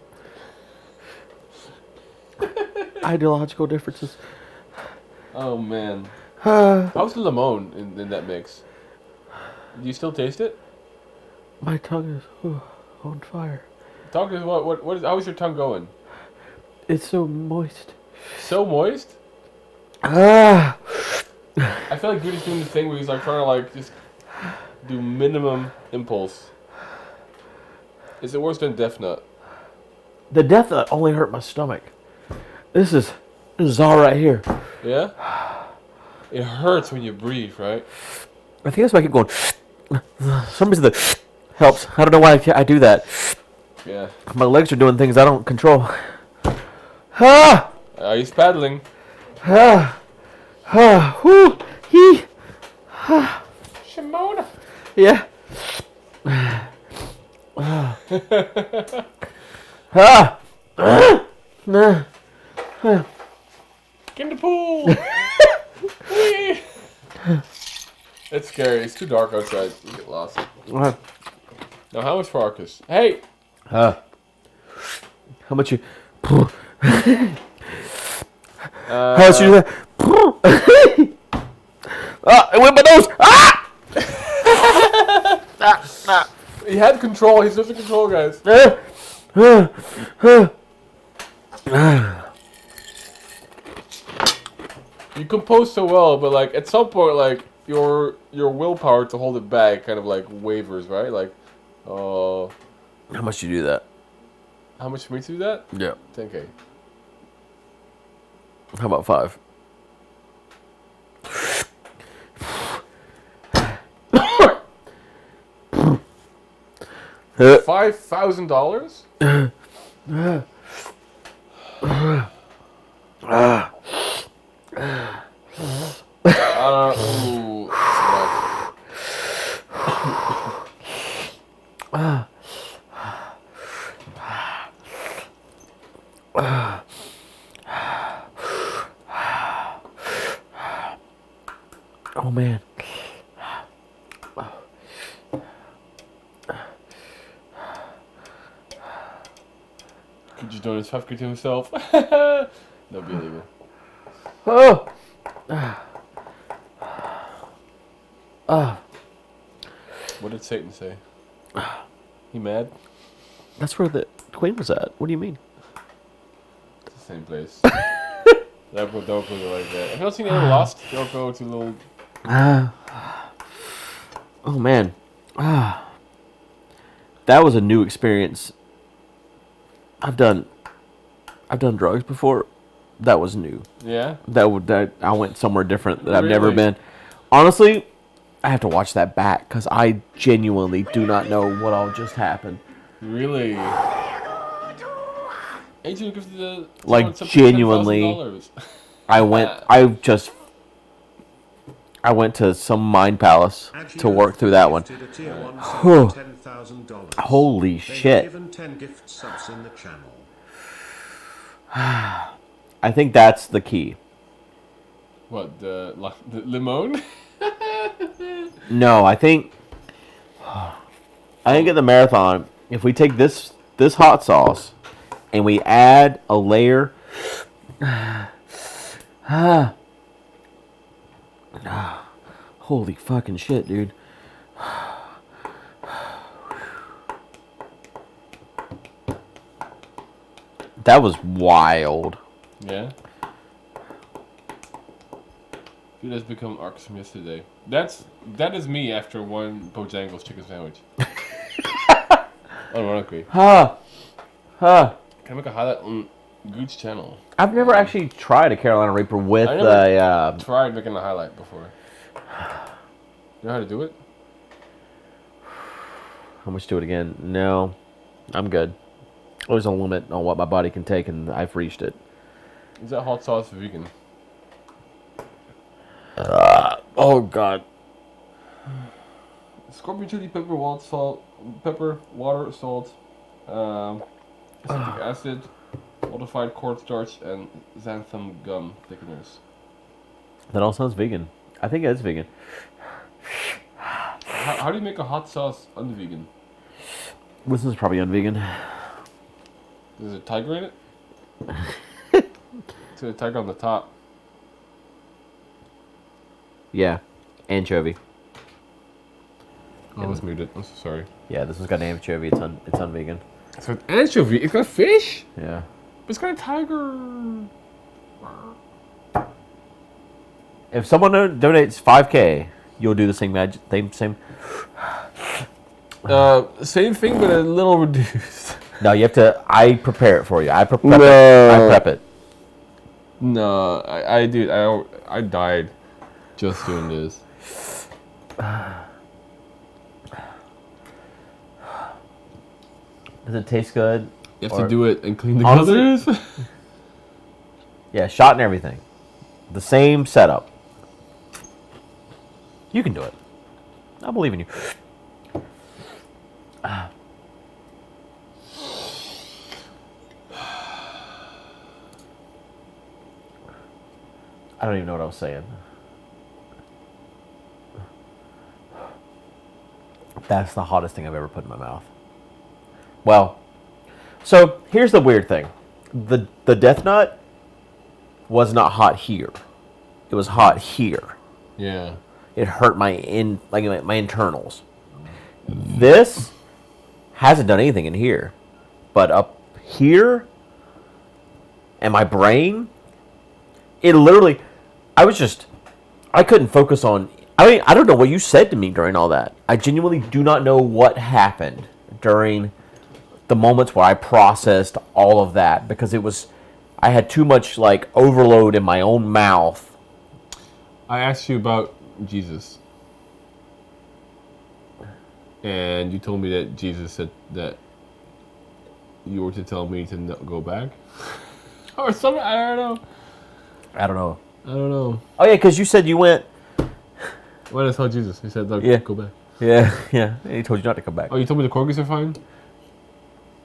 B: Ideological differences.
G: Oh man. How's the lemon in that mix? Do you still taste it?
B: My tongue is on fire.
G: Talk is what is how is your tongue going?
B: It's so moist.
G: So moist?
B: Ah.
G: I feel like Guude is doing the thing where he's like trying to like just do minimum impulse. Is it worse than Death Nut?
B: The death only hurt my stomach. This is all right here.
A: Yeah? It hurts when you breathe, right?
B: I think that's why I keep going. Some reason that helps. I don't know why I do that.
A: Yeah.
B: My legs are doing things I don't control. Ah!
A: He's paddling.
B: Ah! Ah! Whoo! He!
G: Shimona.
B: Yeah. Ah! Ah! Ah!
G: Get in the pool. Whee!
A: It's scary. It's too dark outside. You get lost.
B: Ah!
A: Now, how much for Arkas? Hey!
B: How much you? How much you do that? Ah! It went my nose! Ah!
A: He had control. He's losing control, guys. You compose so well, but like at some point, like your willpower to hold it back kind of like wavers, right? Like, oh.
B: How much you do that?
A: How much for me to do that?
B: Yeah.
A: 10K.
B: How about 5?
A: $5,000? Ooh,
B: oh man.
A: Could you donate 5K to himself? That'd be illegal.
B: Oh.
A: What did Satan say? He mad?
B: That's where the queen was at. What do you mean?
A: It's the same place. Don't go like that. Have you not seen anyone Lost? Don't go to little...
B: Oh man. That was a new experience. I've done drugs before. That was new.
A: Yeah?
B: That I went somewhere different that I've never
A: Really?
B: been. Honestly, I have to watch that back because I genuinely do not know what all just happened.
A: Really? Agent gives the
B: Like genuinely,
A: $10,000.
B: I went to some mind palace to work through that one. Whew. Holy shit.
C: Given 10 gift subs in the channel.
B: I think that's the key.
A: What, the limon?
B: No, I think at the marathon, if we take this hot sauce and we add a layer holy fucking shit, dude. That was wild.
A: Yeah? Dude has become Arkas from yesterday. That is me after one Bojangles chicken sandwich. Ironically.
B: Huh.
A: Can I make a highlight on Guude's channel?
B: I've never actually tried a Carolina Reaper with
A: I never tried making a highlight before. You know how to do it?
B: How much do it again? No. I'm good. There's a limit on what my body can take, and I've reached it.
A: Is that hot sauce vegan?
B: Oh, God.
A: Scorpion chili pepper, water, salt, acetic acid, modified cornstarch, and xanthan gum thickeners.
B: That all sounds vegan. I think it's vegan.
A: How do you make a hot sauce un-vegan?
B: This is probably unvegan.
A: There's a tiger in it? It's a tiger on the top.
B: Yeah. Anchovy.
A: Oh, let's mute it. I'm so sorry.
B: Yeah, this one's got an anchovy. It's unvegan.
A: So it's anchovy. It's got fish?
B: Yeah.
A: But it's got a tiger.
B: If someone donates 5K, you'll do the same same.
A: Same thing, but a little reduced.
B: No, you have to. I prepare it for you. I prep
G: No.
B: it. I prep it.
G: No, I did. I died just doing this.
B: Does it taste good?
G: You have to do it and clean the
B: Honestly?
G: gutters.
B: Yeah, shot and everything. The same setup. You can do it. I believe in you. I don't even know what I was saying. That's the hottest thing I've ever put in my mouth. Well, so here's the weird thing. The death nut was not hot here. It was hot here.
G: Yeah.
B: It hurt my internals. This hasn't done anything in here, but up here and my brain, it literally. I couldn't focus on. I mean, I don't know what you said to me during all that. I genuinely do not know what happened during the moments where I processed all of that because I had too much like overload in my own mouth.
G: I asked you about Jesus. And you told me that Jesus said that you were to tell me to not go back? Or something, I don't know.
B: I don't know. Oh yeah, because you said you went.
G: What did I tell Jesus? He said, look,
B: Yeah.
G: go back.
B: Yeah. And he told you not to come back.
G: Oh, you told me the corgis are fine?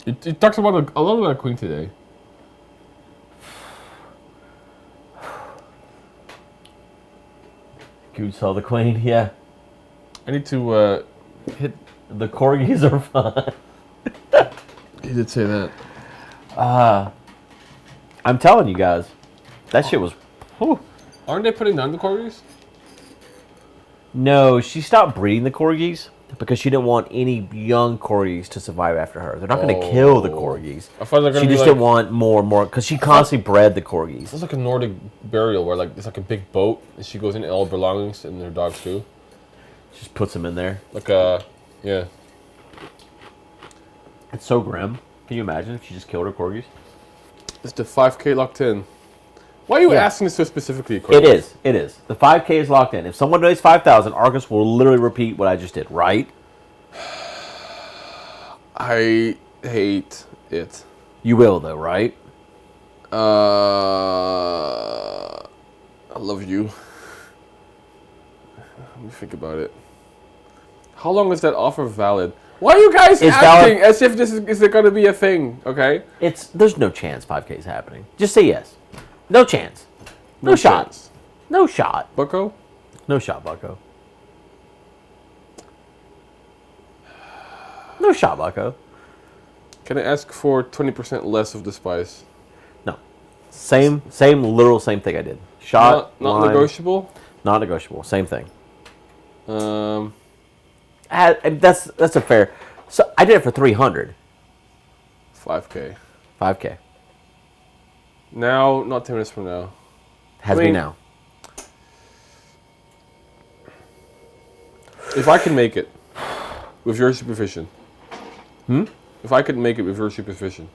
G: It talks about a lot about Queen today.
B: Guude saw the queen, yeah.
G: I need to hit...
B: The corgis are fun.
G: He did say that.
B: I'm telling you guys, that shit was... Whew.
G: Aren't they putting down the corgis?
B: No, she stopped breeding the corgis because she didn't want any young corgis to survive after her. They're not going to kill the corgis.
G: I thought they're gonna
B: she
G: be
B: just
G: like,
B: didn't want more and more because she constantly bred the corgis.
G: It's like a Nordic burial where like it's like a big boat and she goes in and all belongings and her dogs too.
B: Just puts them in there.
G: Like yeah.
B: It's so grim. Can you imagine if she just killed her corgis?
G: It's the 5K locked in. Why are you asking this so specifically?
B: It is. The 5K is locked in. If someone donates 5,000, Arkas will literally repeat what I just did, right?
G: I hate it.
B: You will, though, right?
G: I love you. Let me think about it. How long is that offer valid? Why are you guys acting as if this is it going to be a thing? Okay.
B: There's no chance 5K is happening. Just say yes. No chance. No shot.
G: chance.
B: No shot.
G: Bucko?
B: No shot, Bucko. No shot, Bucko.
G: Can I ask for 20% less of the spice?
B: No. Same literal same thing I did. Shot.
G: Not
B: lime,
G: negotiable?
B: Not negotiable. Same thing. That's a fair. So I did it for 300.
G: 5K.
B: 5K.
G: Now, not 10 minutes from now.
B: Has me now.
G: If I can make it with your supervision. If I could make it with your supervision.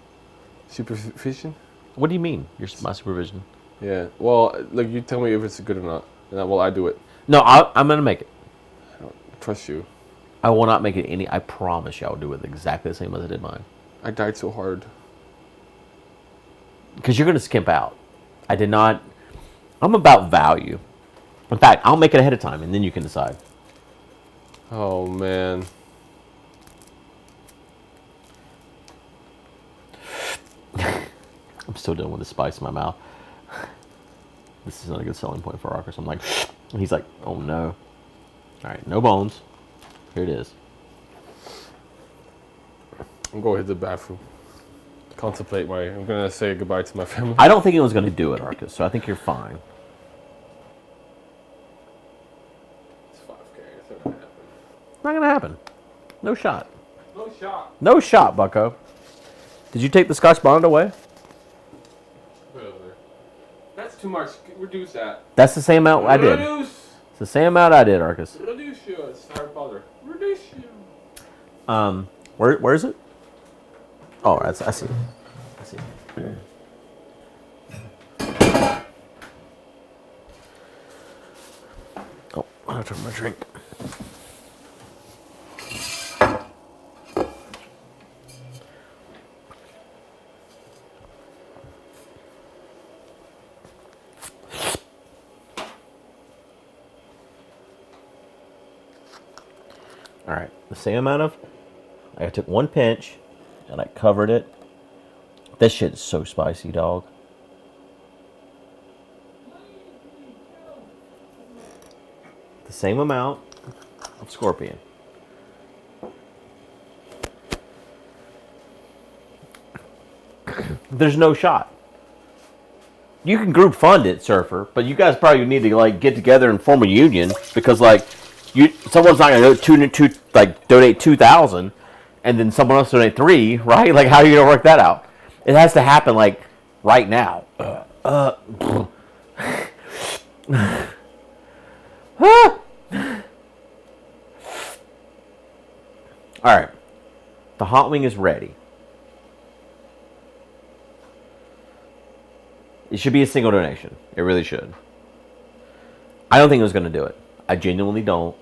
G: Supervision?
B: What do you mean? My supervision?
G: Yeah. Well, like you tell me if it's good or not. And I do it.
B: No, I'm gonna make it.
G: I don't trust you.
B: I will not make it any. I promise you, I will do it exactly the same as I did mine.
G: I died so hard.
B: Because you're gonna skimp out. I did not. I'm about value. In fact, I'll make it ahead of time, and then you can decide.
G: Oh man.
B: I'm still dealing with the spice in my mouth. This is not a good selling point for Arkas. I'm like, and he's like, oh no. All right, no bones. Here it is.
G: I'm going to hit the bathroom. Contemplate I'm going to say goodbye to my family.
B: I don't think anyone's going to do it, Arkas, so I think you're fine.
G: It's 5K. It's not going to happen.
B: Not going to happen. No shot.
G: No shot.
B: No shot, Bucko. Did you take the Scotch bonnet away?
G: That's too much. Reduce that.
B: That's the same amount I did.
G: Reduce.
B: It's the same amount I did, Arkas.
G: Reduce you. It's Harry Potter. Reduce you.
B: Where is it? Oh, I see. I see. Oh, I have to turn my drink. All right, the same amount of. I took one pinch, and I covered it. This shit is so spicy, dog. The same amount of scorpion. There's no shot. You can group fund it, Surfer, but you guys probably need to like get together and form a union because like someone's not gonna donate 2,000, and then someone else donate 3, right? Like, how are you gonna work that out? It has to happen like right now. All right, the hot wing is ready. It should be a single donation. It really should. I don't think it was going to do it. I genuinely don't.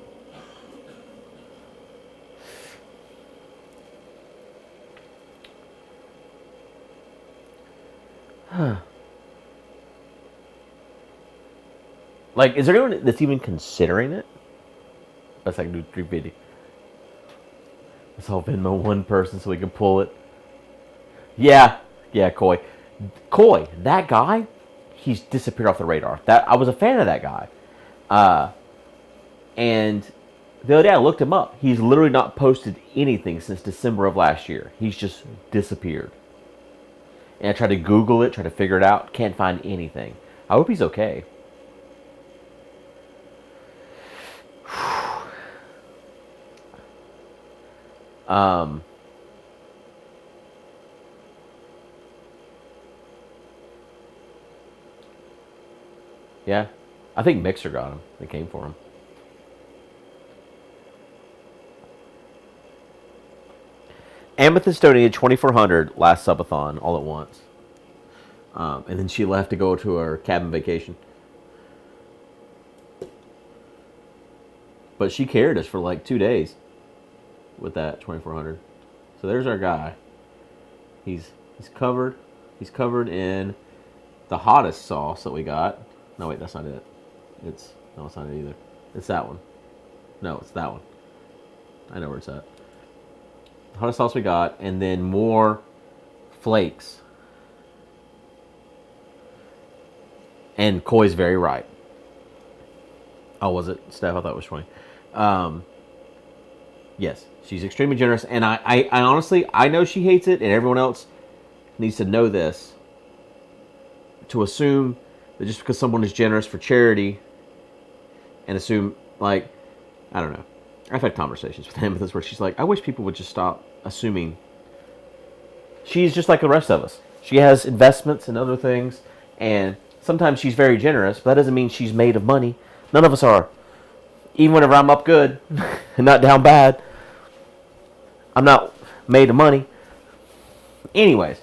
B: Like, is there anyone that's even considering it? That's like do 350. Let's all Venmo one person so we can pull it. Yeah, Coy. Coy, that guy, he's disappeared off the radar. I was a fan of that guy. And the other day I looked him up. He's literally not posted anything since December of last year. He's just disappeared. And I tried to Google it, tried to figure it out. Can't find anything. I hope he's okay. Yeah, I think Mixer got him. They came for him. Amethyst donated 2,400 last subathon all at once, and then she left to go to her cabin vacation. But she carried us for like 2 days with that 2,400. So there's our guy. He's covered. He's covered in the hottest sauce that we got. No, wait, that's not it. It's not it either. It's that one. No, it's that one. I know where it's at. The hottest sauce we got, and then more flakes. And Coy's very right. Oh, was it? Steph, I thought it was 20. Yes, she's extremely generous, and I honestly, I know she hates it, and everyone else needs to know this. To assume that just because someone is generous for charity, and assume, like, I don't know. I've had conversations with him with this where she's like, I wish people would just stop assuming. She's just like the rest of us. She has investments and other things, and sometimes she's very generous, but that doesn't mean she's made of money. None of us are. Even whenever I'm up good and not down bad, I'm not made of money. Anyways,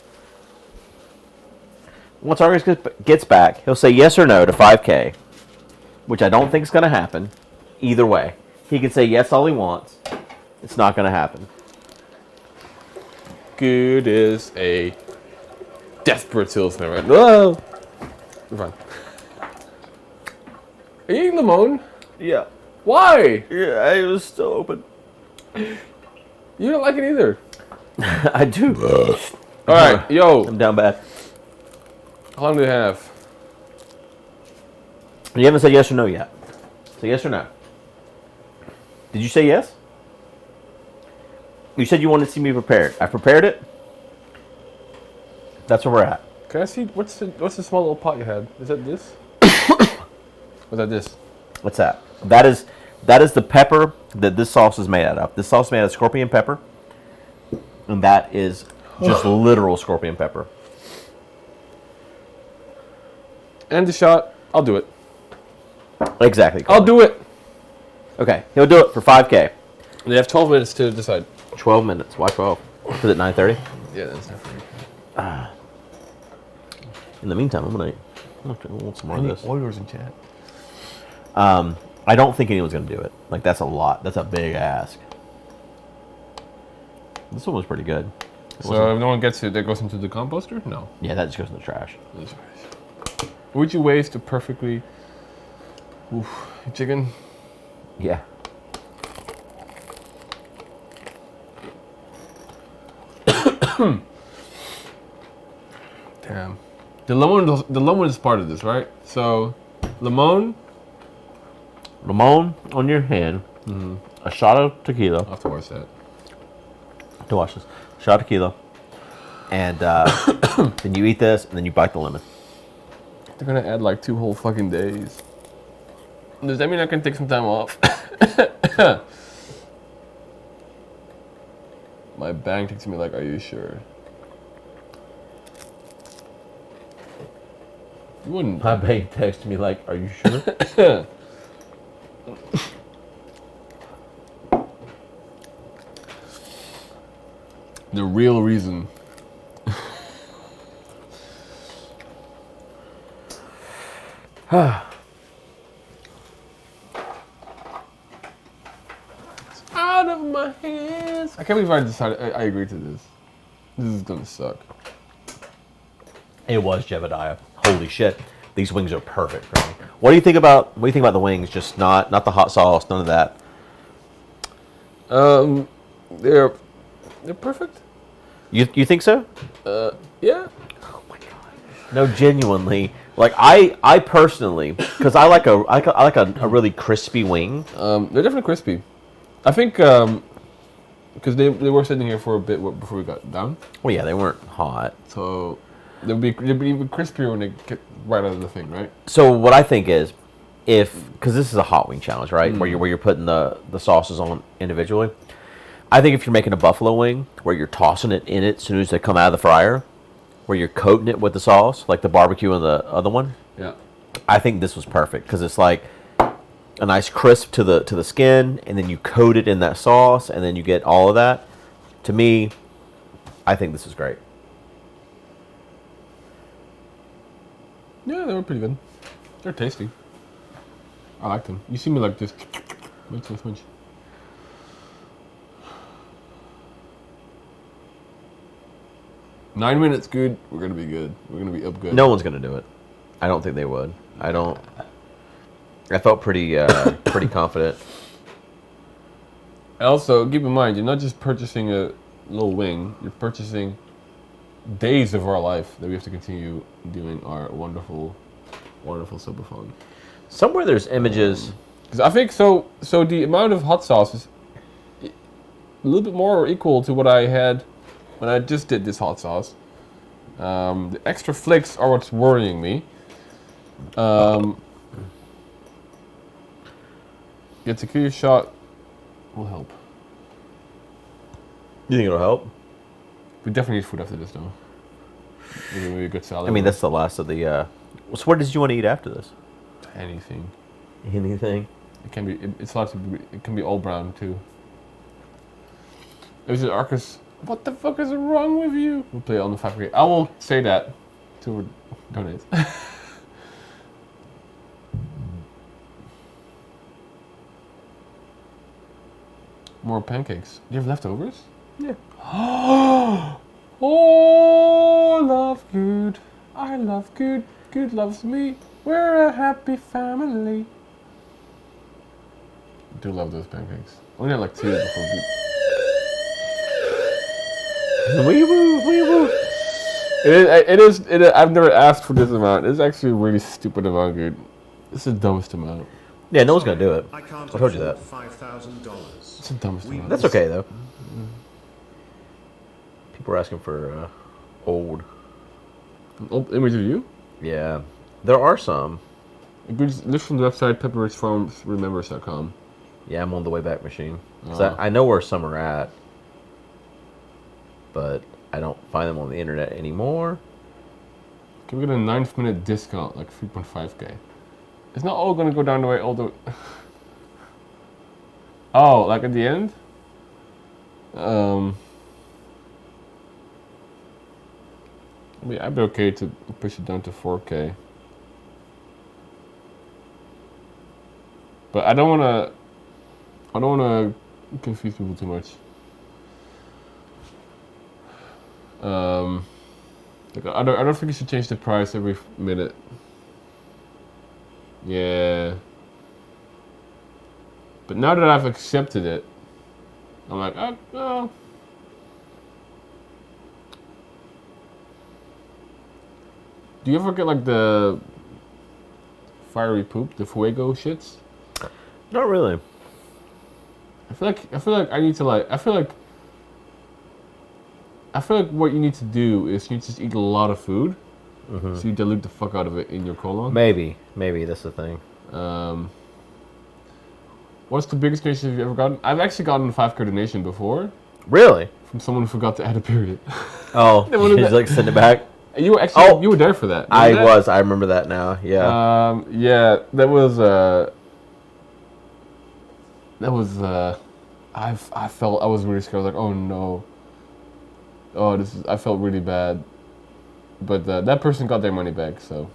B: once Arkas gets back, he'll say yes or no to 5K, which I don't think is going to happen either way. He can say yes all he wants. It's not going to happen.
A: Guude is a desperate salesman, right? Whoa! Run. Are you eating lemon?
B: Yeah.
A: Why?
B: Yeah, it was still open.
A: You don't like it either.
B: I do.
A: Alright, yo.
B: I'm down bad.
A: How long do you have?
B: You haven't said yes or no yet. Say yes or no. Did you say yes? You said you wanted to see me prepared. I prepared it. That's where we're at.
A: Can I see what's the small little pot you had? Is that this? Was that this?
B: What's that? That is the pepper that this sauce is made out of. This sauce is made out of scorpion pepper, and that is just literal scorpion pepper.
A: And the shot. I'll do it.
B: Exactly.
A: I'll do it.
B: Okay, he'll do it for 5K.
A: They have 12 minutes to decide.
B: 12 minutes. Why 12? Is it 9:30?
G: Yeah, that's definitely.
B: In the meantime, I'm gonna want some more of
G: Any
B: this.
G: orders in chat?
B: I don't think anyone's gonna do it. Like that's a lot. That's a big ask. This one was pretty good.
G: So if no one gets it, that goes into the composter? No.
B: Yeah, that just goes in the trash.
G: Would you waste a perfectly chicken?
B: Yeah.
G: Damn. The lemon is part of this, right? So, lemon
B: on your hand. A shot of tequila.
G: I'll have to watch that.
B: To watch this. Shot of tequila. And then you eat this, and then you bite the lemon.
G: They're gonna add like 2 whole fucking days. Does that mean I can take some time off? My bank texts me like, "Are you sure?" You wouldn't.
B: My bank texted me like, "Are you sure?"
G: The real reason. Out of my hands. I can't believe I decided I agreed to this. This is gonna suck.
B: It was Jebediah. Holy shit. These wings are perfect for me. What do you think about the wings? Just not the hot sauce, none of that.
G: They're perfect.
B: You think so?
G: Yeah.
B: Oh my god. No, genuinely. Like I personally, because I like a really crispy wing.
G: They're definitely crispy. I think because they were sitting here for a bit before we got down.
B: Well, yeah, they weren't hot.
G: So they'll be even crispier when they get right out of the thing, right?
B: So what I think is, because this is a hot wing challenge, right? Where you're putting the sauces on individually. I think if you're making a buffalo wing, where you're tossing it in it as soon as they come out of the fryer, where you're coating it with the sauce, like the barbecue and the other one.
G: Yeah.
B: I think this was perfect because it's like a nice crisp to the skin, and then you coat it in that sauce, and then you get all of that. To me, I think this is great.
G: Yeah, they were pretty good. They're tasty. I like them. You see me like just munch. 9 minutes, good. We're gonna be good. We're gonna be up good.
B: No one's gonna do it. I don't think they would. I felt pretty confident.
G: Also, keep in mind, you're not just purchasing a little wing. You're purchasing days of our life that we have to continue doing our wonderful Subathon.
B: Somewhere there's images.
G: Because I think so. So the amount of hot sauce is a little bit more or equal to what I had when I just did this hot sauce. The extra flakes are what's worrying me. Get a clear shot will help.
B: You think it'll help?
G: We definitely need food after this, though. Maybe a good salad.
B: I mean, that's the last of the. So what did you want to eat after this?
G: Anything.
B: Anything.
G: It can be. It's allowed to be. It can be all brown too. Is it Arkas? What the fuck is wrong with you? We'll play it on the 5K. I will say that to donate. More pancakes. Do you have leftovers?
B: Yeah.
G: Oh, love Guude. I love Guude. Guude loves me. We're a happy family. I do love those pancakes. I only had like 2 before Guude.
B: Wee woo, wee woo.
G: It is. I've never asked for this amount. It's actually a really stupid amount, Guude. It's the dumbest amount.
B: Yeah, no one's gonna do it.
C: I can't
B: I told you that.
C: $5,000.
G: It's the dumbest amount.
B: That's okay though. People are asking for old.
G: An old image of you?
B: Yeah, there are some.
G: This from the website peppersfarmsremembers.com.
B: Yeah, I'm on the Wayback Machine.
G: Oh.
B: So I know where some are at, but I don't find them on the internet anymore.
G: Can we get a 9-minute discount, like 3.5k? It's not all gonna go down the way all the. Oh, like at the end?
A: I mean, I'd be okay to push it down to 4K. But I don't wanna confuse people too much. Like I don't think you should change the price every minute. Yeah. But now that I've accepted it, I'm like, oh, well. Do you ever get like the fiery poop, the fuego shits?
B: Not really.
A: I feel like I need to like. I feel like what you need to do is you just eat a lot of food, so you dilute the fuck out of it in your colon.
B: Maybe that's the thing.
A: What's the biggest donation you've ever gotten? I've actually gotten a 5K donation before.
B: Really?
A: From someone who forgot to add a period.
B: Oh, he's like send it back.
A: You were actually you were there for that.
B: I was. I remember that now. Yeah.
A: Yeah, that was. I felt I was really scared. I was like, oh no. Oh, I felt really bad. But that person got their money back, so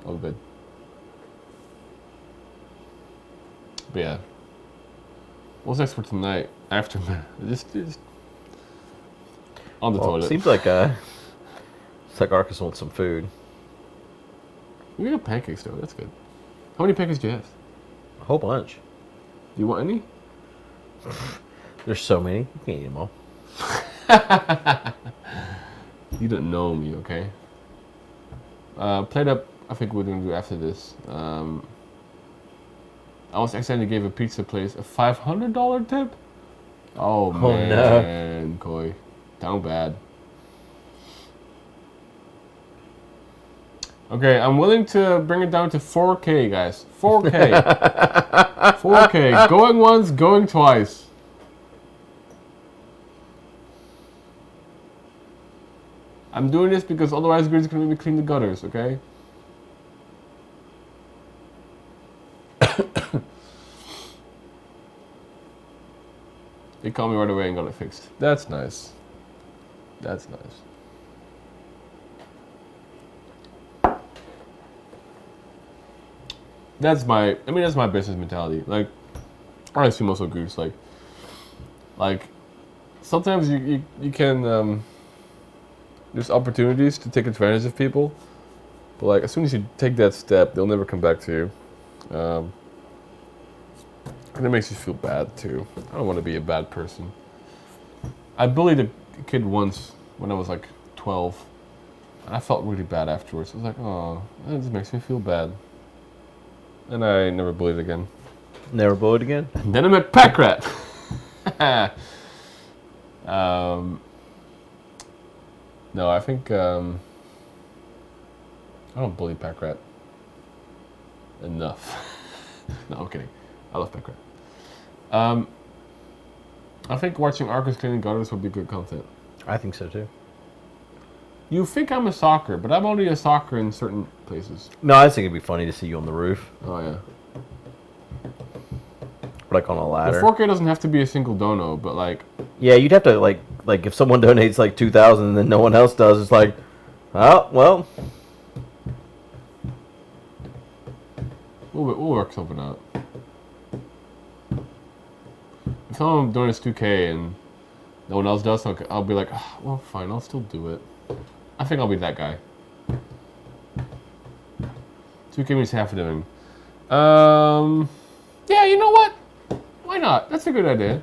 A: all good. But yeah. What's next for tonight? Aftermath. Just on the toilet.
B: Seems like it's like Arkas wants some food.
A: We got pancakes though. That's good. How many pancakes do you have?
B: A whole bunch.
A: Do you want any?
B: There's so many. You can't eat them all.
A: You don't know me, okay? Plate up. I think we're gonna do after this. I was accidentally gave a pizza place a $500 tip. Oh man, no. Koi, down bad. Okay, I'm willing to bring it down to 4K, guys. 4K. 4K. Going once, going twice. I'm doing this because otherwise Guude's gonna make me clean the gutters, okay? They called me right away and got it fixed. That's nice. That's nice. That's my business mentality. Like, I assume also Guude's like, sometimes you can, there's opportunities to take advantage of people, but like, as soon as you take that step, they'll never come back to you. And it makes you feel bad too. I don't want to be a bad person. I bullied a kid once when I was like 12. And I felt really bad afterwards. I was like, oh, that just makes me feel bad. And I never bullied again.
B: Never bullied again?
A: And then I met Packrat. No, I think I don't bully Packrat enough. No, I'm kidding. I love Packrat. I think watching Arkas cleaning gutters would be good content.
B: I think so too.
A: You think I'm a stalker, but I'm only a stalker in certain places.
B: No, I think it'd be funny to see you on the roof.
A: Oh yeah.
B: Like on a ladder.
A: The 4K doesn't have to be a single dono, but like.
B: Yeah, you'd have to like if someone donates like 2,000 and then no one else does, it's like, oh well.
A: We'll work something out. If someone donates 2K and no one else does, I'll be like, oh, well, fine, I'll still do it. I think I'll be that guy. 2K means half a doing. Yeah, you know what? Why not? That's a good idea.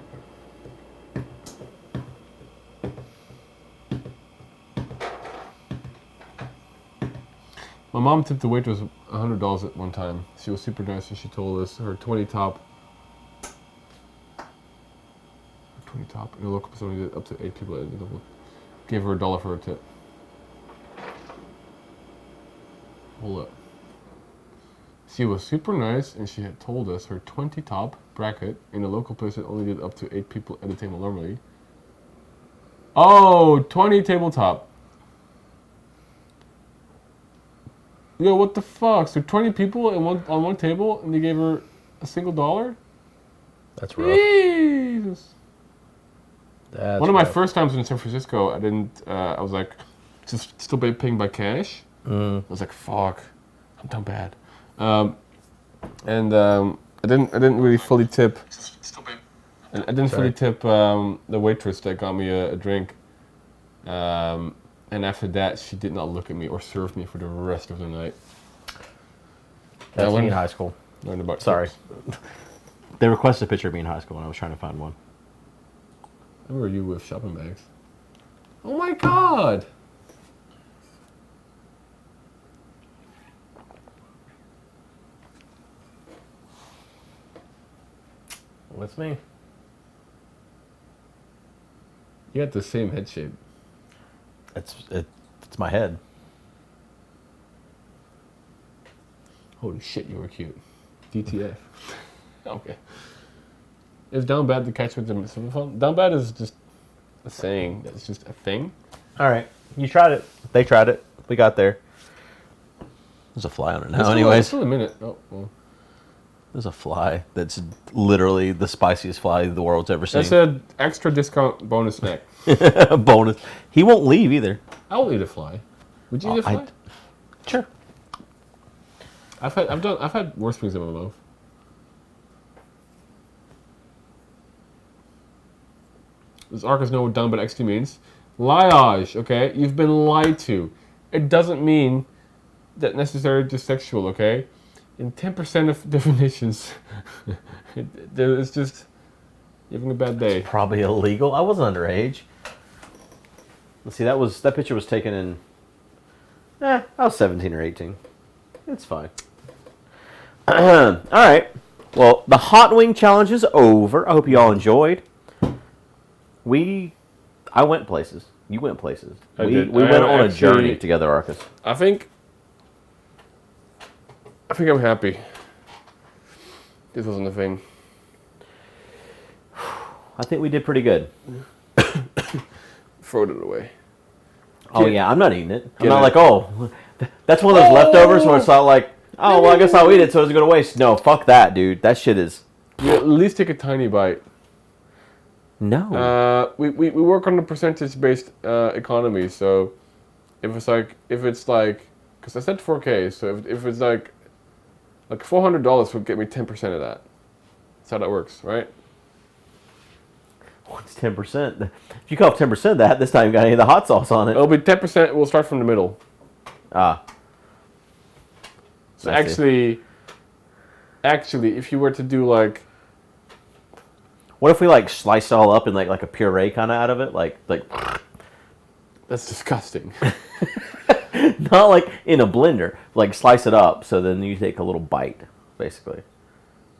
A: My mom tipped the waitress $100 at one time. She was super nice and she told us her 20 top in the local facility did up to 8 people gave her $1 for her tip. Hold up. She was super nice and she had told us her 20 top bracket in a local place that only did up to 8 people at a table normally. Oh, 20 tabletop. Yo, what the fuck? So 20 people on one table and they gave her a single $1?
B: That's rough.
A: Jesus.
B: That's
A: One of my
B: rough.
A: first times in San Francisco, I was like,
G: just still paying by cash. I was like, fuck, I'm done bad. I didn't really fully tip. And I didn't fully tip the waitress that got me a drink. And after that, she did not look at me or serve me for the rest of the night.
B: That's me in high school.
G: Learned about
B: Sorry.
G: tips.
B: They requested a picture of me in high school, and I was trying to find one.
G: Where were you with shopping bags? Oh my god!
B: What's me?
G: You got the same head shape.
B: It's my head.
G: Holy shit, you were cute. DTF. Okay. Is down bad to catch with the Subathon? Down bad is just a saying. It's just a thing.
B: All right. You tried it. They tried it. We got there. There's a fly on it now, anyways.
G: Still a minute. Oh, well.
B: There's a fly that's literally the spiciest fly the world's ever seen.
G: That's an extra discount bonus snack.
B: Bonus. He won't leave either.
G: I'll eat a fly. Would you eat a fly?
B: Sure.
G: I've had worse things in my mouth. Does Arkas know what down bad XT means? Liage, okay? You've been lied to. It doesn't mean that necessarily just sexual, okay? In 10% of definitions, it's just you're having a bad day.
B: It's probably illegal. I wasn't underage. Let's see, that picture was taken in. I was 17 or 18. It's fine. All right. Well, the hot wing challenge is over. I hope you all enjoyed. I went places. You went places. We went on a journey together, Arkas.
G: I think I'm happy. This wasn't a thing.
B: I think we did pretty good.
G: Throw it away.
B: Oh, yeah, I'm not eating it. I'm not like, oh, that's one of those leftovers where it's not like, oh, well, I guess I'll eat it so it's going to waste. No, fuck that, dude. That shit is...
G: You at least take a tiny bite.
B: No.
G: We work on a percentage-based economy, so if it's like, because I said 4K, so if it's like $400 would get me 10% of that. That's how that works, right?
B: What's 10%? If you call 10% of that, this time you got any of the hot sauce on it.
G: It'll be 10%. We'll start from the middle.
B: Ah.
G: So actually, if you were to do like,
B: what if we like slice it all up and like a puree kind of out of it, like?
G: That's disgusting.
B: Not like in a blender, like slice it up so then you take a little bite, basically.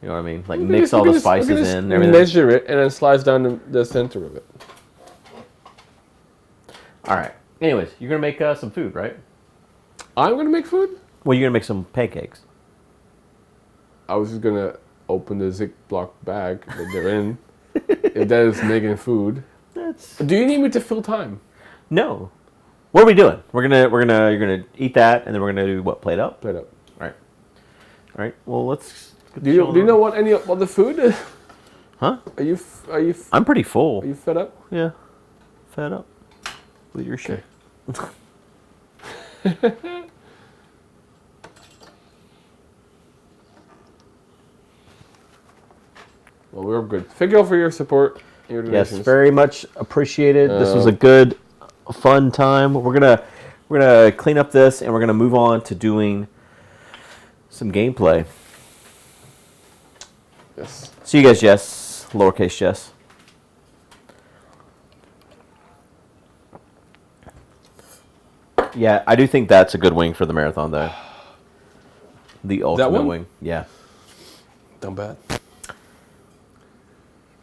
B: You know what I mean? Like mix all the spices in and everything.
G: Measure it and then slice down the center of it.
B: All right. Anyways, you're gonna make some food, right?
G: I'm gonna make food?
B: Well, you're gonna make some pancakes.
G: I was just gonna open the Ziploc bag that they're in. If that is making food. Do you need me to fill time?
B: No. What are we doing? You're gonna eat that, and then we're gonna do what? Plate up.
G: Plate up.
B: All right. Well, let's.
G: Do you know what any of the food?
B: Huh?
G: Are you?
B: I'm pretty full.
G: Are you fed up?
B: Yeah. Fed up. With your shit.
G: Well, we're good. Thank you all for your support. Your
B: yes, very much appreciated. This was a good, fun time. We're gonna clean up this, and we're gonna move on to doing some gameplay.
G: Yes.
B: See you guys, Jess. Lowercase Jess. Yeah, I do think that's a good wing for the marathon, though. The ultimate wing. Yeah.
G: Done bad.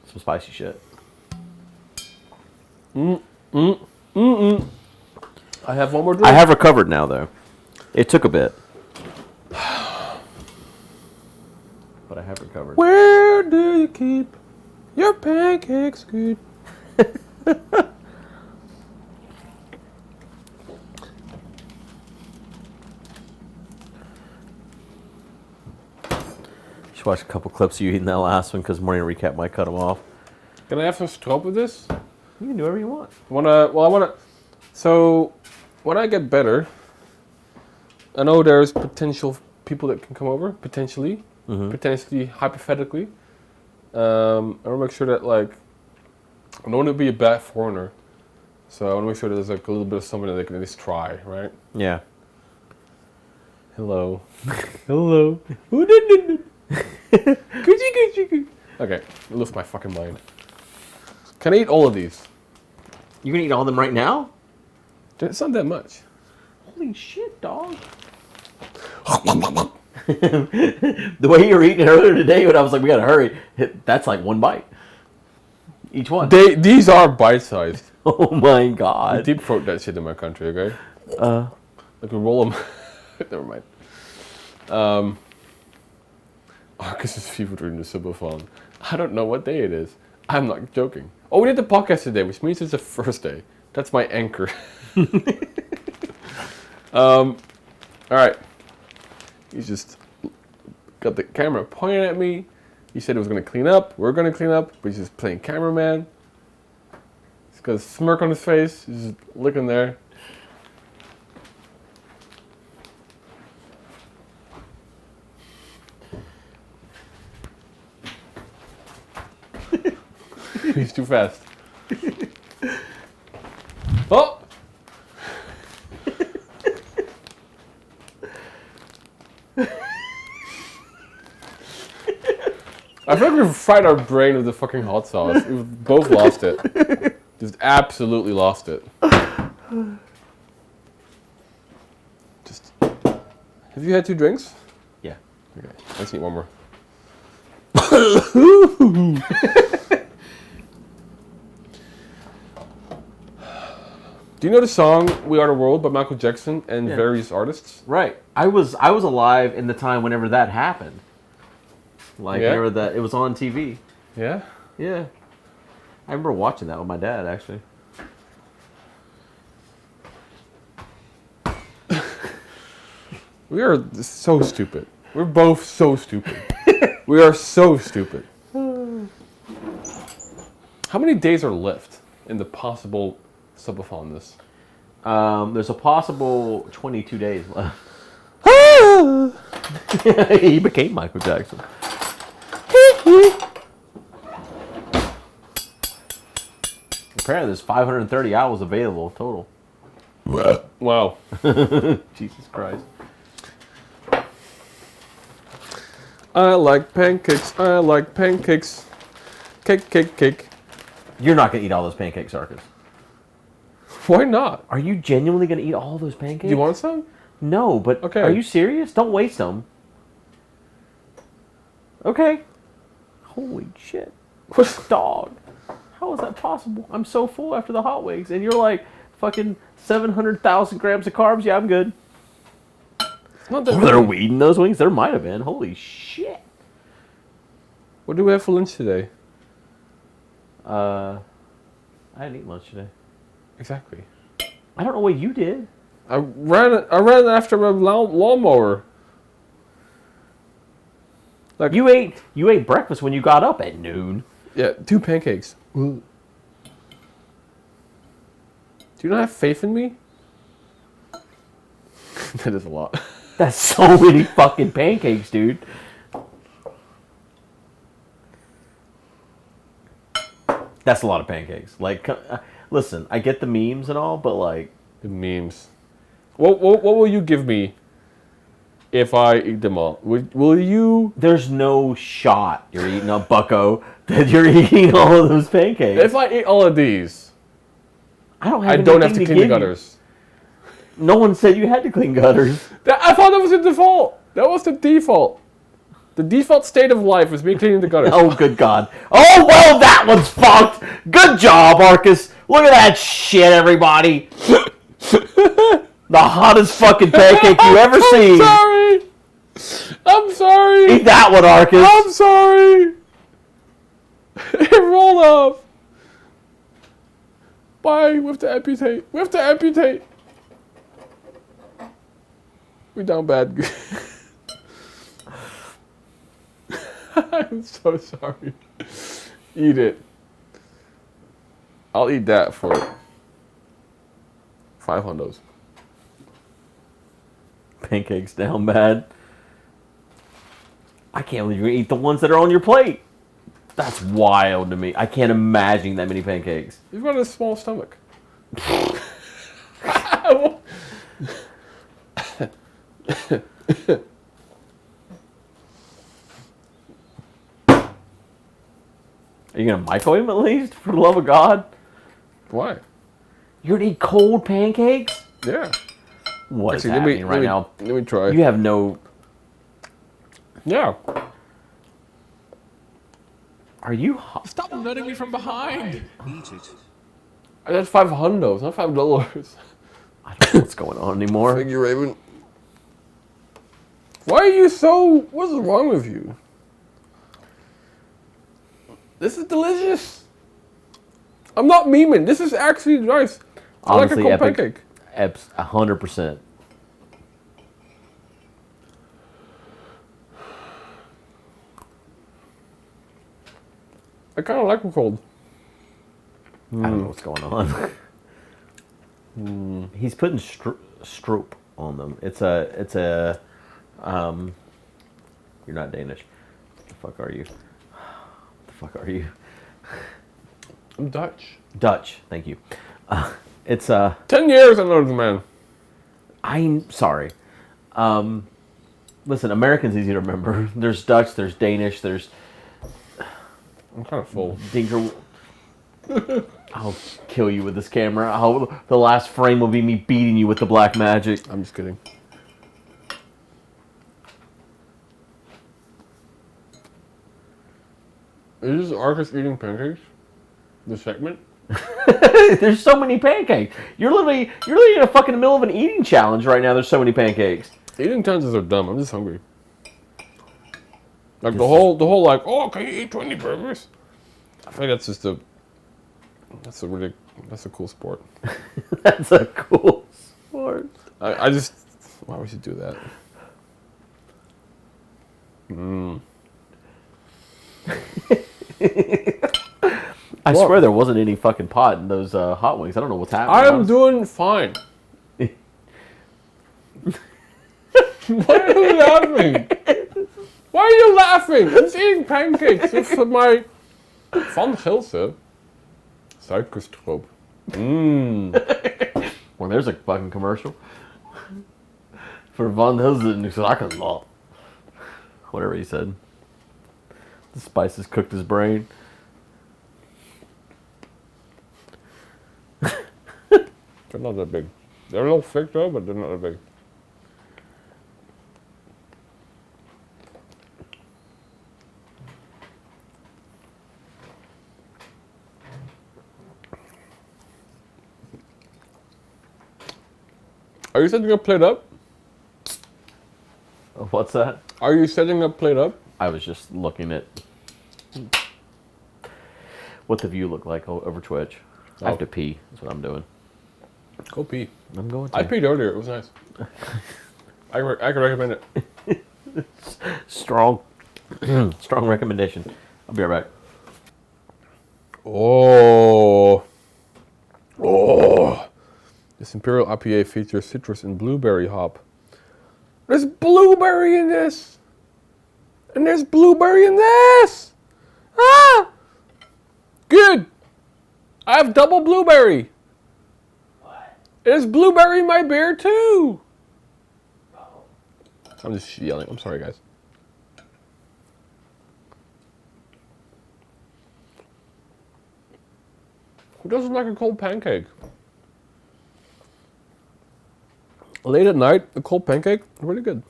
B: Some spicy shit.
G: I have one more drink.
B: I have recovered now, though. It took a bit. But I have recovered.
G: Where do you keep your pancakes, Guude?
B: Just watch a couple clips of you eating that last one because morning recap might cut them off.
G: Can I have some stroop with this?
B: You can do whatever you want.
G: I wanna. So,
A: when I get better, I know there's potential people that can come over, potentially, hypothetically. I want to make sure that, like, I don't want to be a bad foreigner. So I want to make sure that there's, like, a little bit of something that they can at least try, right?
B: Yeah.
A: Hello. Hello. Okay, lift my fucking mind. Can I eat all of these?
B: You gonna eat all of them right now?
A: It's not that much.
B: Holy shit, dog. The way you were eating earlier today when I was like, we gotta hurry, that's like one bite. Each one.
A: These are bite-sized.
B: Oh my
A: We
B: god.
A: deep throat that shit in my country, okay? Like we roll them. Never mind. Arkas is fevered in the Subathon. I don't know what day it is. I'm not joking. Oh, we did the podcast today, which means it's the first day. That's my anchor. All right. He's just got the camera pointing at me. He said he was going to clean up. We're going to clean up, but he's just playing cameraman. He's got a smirk on his face. He's just looking there. He's too fast. Oh! I feel like we've fried our brain with the fucking hot sauce. We've both lost it. Just absolutely lost it. Just. Have you had 2 drinks?
B: Yeah.
A: Okay. I just need one more. Do you know the song "We Are the World" by Michael Jackson and various artists?
B: Right. I was alive in the time whenever that happened. Like whenever that it was on TV.
A: Yeah?
B: Yeah. I remember watching that with my dad actually.
A: We are so stupid. We're both so stupid. We are so stupid. How many days are left in the possible Subathon this?
B: There's a possible 22 days left. He became Michael Jackson. Apparently there's 530 hours available total.
A: Wow.
B: Jesus Christ.
A: I like pancakes. I like pancakes. Cake, cake, cake.
B: You're not going to eat all those pancakes, Arkas.
A: Why not?
B: Are you genuinely going to eat all those pancakes?
A: Do you want some?
B: No, but
A: Okay.
B: Are you serious? Don't waste them. Okay. Holy shit. Dog. How is that possible? I'm so full after the hot wings, and you're like fucking 700,000 grams of carbs. Yeah, I'm good.
A: Not that
B: Were there weed in those wings? There might have been. Holy shit.
A: What do we have for lunch today?
B: I didn't eat lunch today.
A: Exactly.
B: I don't know what you did.
A: I ran after a lawnmower.
B: Like you ate breakfast when you got up at noon.
A: Yeah, 2 pancakes. Ooh. Do you not have faith in me? That is a lot.
B: That's so many fucking pancakes, dude. That's a lot of pancakes. Like, listen, I get the memes and all, but like
A: the memes. What will you give me if I eat them all? Will you?
B: There's no shot you're eating a bucko that you're eating all of those pancakes.
A: If I eat all of these,
B: I don't
A: have to clean the gutters.
B: No one said you had to clean gutters.
A: I thought that was the default. That was the default. The default state of life was me cleaning the gutters.
B: Oh, good God. Oh, well, that one's fucked. Good job, Arkas. Look at that shit, everybody. The hottest fucking pancake you ever seen.
A: I'm sorry.
B: Eat that one, Arkas.
A: I'm sorry. It rolled off. Bye. We have to amputate. We have to amputate. We down bad. I'm so sorry. Eat it. I'll eat that for 5 hundos.
B: Pancakes down bad. I can't believe you're going to eat the ones that are on your plate. That's wild to me. I can't imagine that many pancakes.
G: You've got a small stomach.
B: Are you going to microwave them at least, for the love of God?
G: Why?
B: You're going to eat cold pancakes?
G: Yeah.
B: What is happening right now?
G: Let me try.
B: You have no...
G: Yeah.
B: Are you...
J: Stop nutting me from behind.
C: Eat it.
G: That's $500, not $5.
B: I don't know what's going on anymore.
G: Figure Raven. Why are you so... What's wrong with you? This is delicious. I'm not memeing. This is actually nice. I
B: Honestly,
G: like a cold
B: epic.
G: pancake.
B: 100%.
G: I kind of like them cold.
B: I don't know what's going on. He's putting stroop on them. It's a you're not Danish. What the fuck are you? What the fuck are you?
G: I'm Dutch.
B: Dutch, thank you. It's
G: 10 years I know the man.
B: I'm sorry. Listen, American's easy to remember. There's Dutch, there's Danish, there's
G: I'm kind of full.
B: Dinker. I'll kill you with this camera. The last frame will be me beating you with the black magic.
G: I'm just kidding. Is this Arkas eating pancakes? The segment?
B: There's so many pancakes. You're literally in a fucking middle of an eating challenge right now. There's so many pancakes.
G: Eating challenges are dumb. I'm just hungry. Like the whole like, oh, can you eat 20 burgers? I think that's just that's a cool sport.
B: That's a cool sport.
G: I just, why would you do that?
B: I swear there wasn't any fucking pot in those hot wings. I don't know what's happening.
G: I am doing fine. Why are you laughing? Why are you laughing? I'm just eating pancakes. This is my Van Gilse suikerstroop.
B: Well, there's a fucking commercial for Van Hilsen. Whatever he said. The spices cooked his brain.
G: They're not that big. They're a little thick though, but they're not that big. Are you setting up plate up?
B: What's that?
G: Are you setting up plate up?
B: I was just looking at what the view looked like over Twitch. I have to pee. That's what I'm doing.
G: Go pee.
B: I'm going to.
G: I peed earlier. It was nice. I can recommend it.
B: Strong recommendation. I'll be right back.
G: Oh. This Imperial IPA features citrus and blueberry hop. There's blueberry in this! And there's blueberry in this! Ah! Good! I have double blueberry! What? There's blueberry in my beer too! I'm just yelling. I'm sorry, guys. Who doesn't like a cold pancake? Late at night, a cold pancake, really good.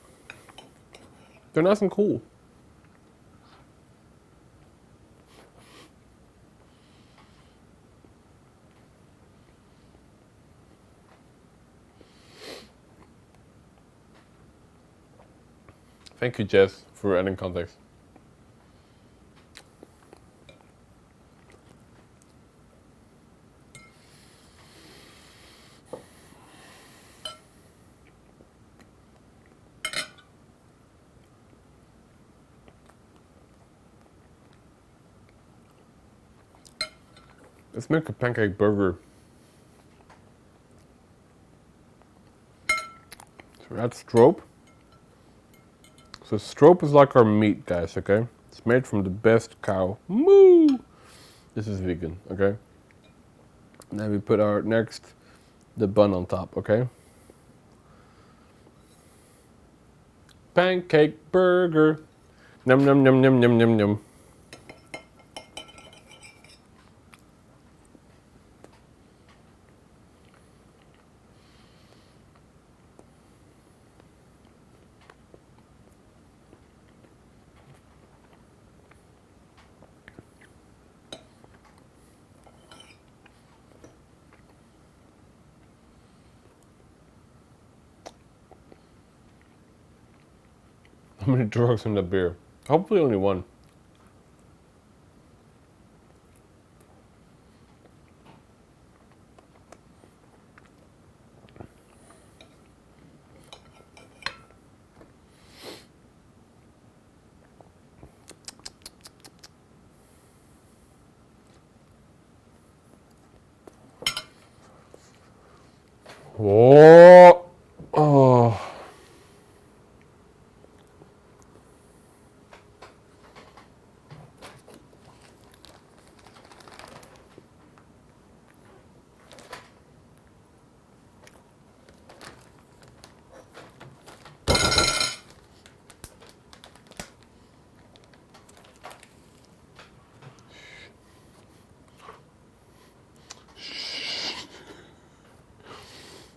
G: They're nice and cool. Thank you, Jess, for adding context. Let's make a pancake burger.
A: So that's stroop. So stroop is like our meat, guys, okay? It's made from the best cow. Moo! This is vegan, okay? And then we put our the bun on top, okay? Pancake burger. Num num num num num num num. How many drugs in the beer? Hopefully only one. Whoa! Oh.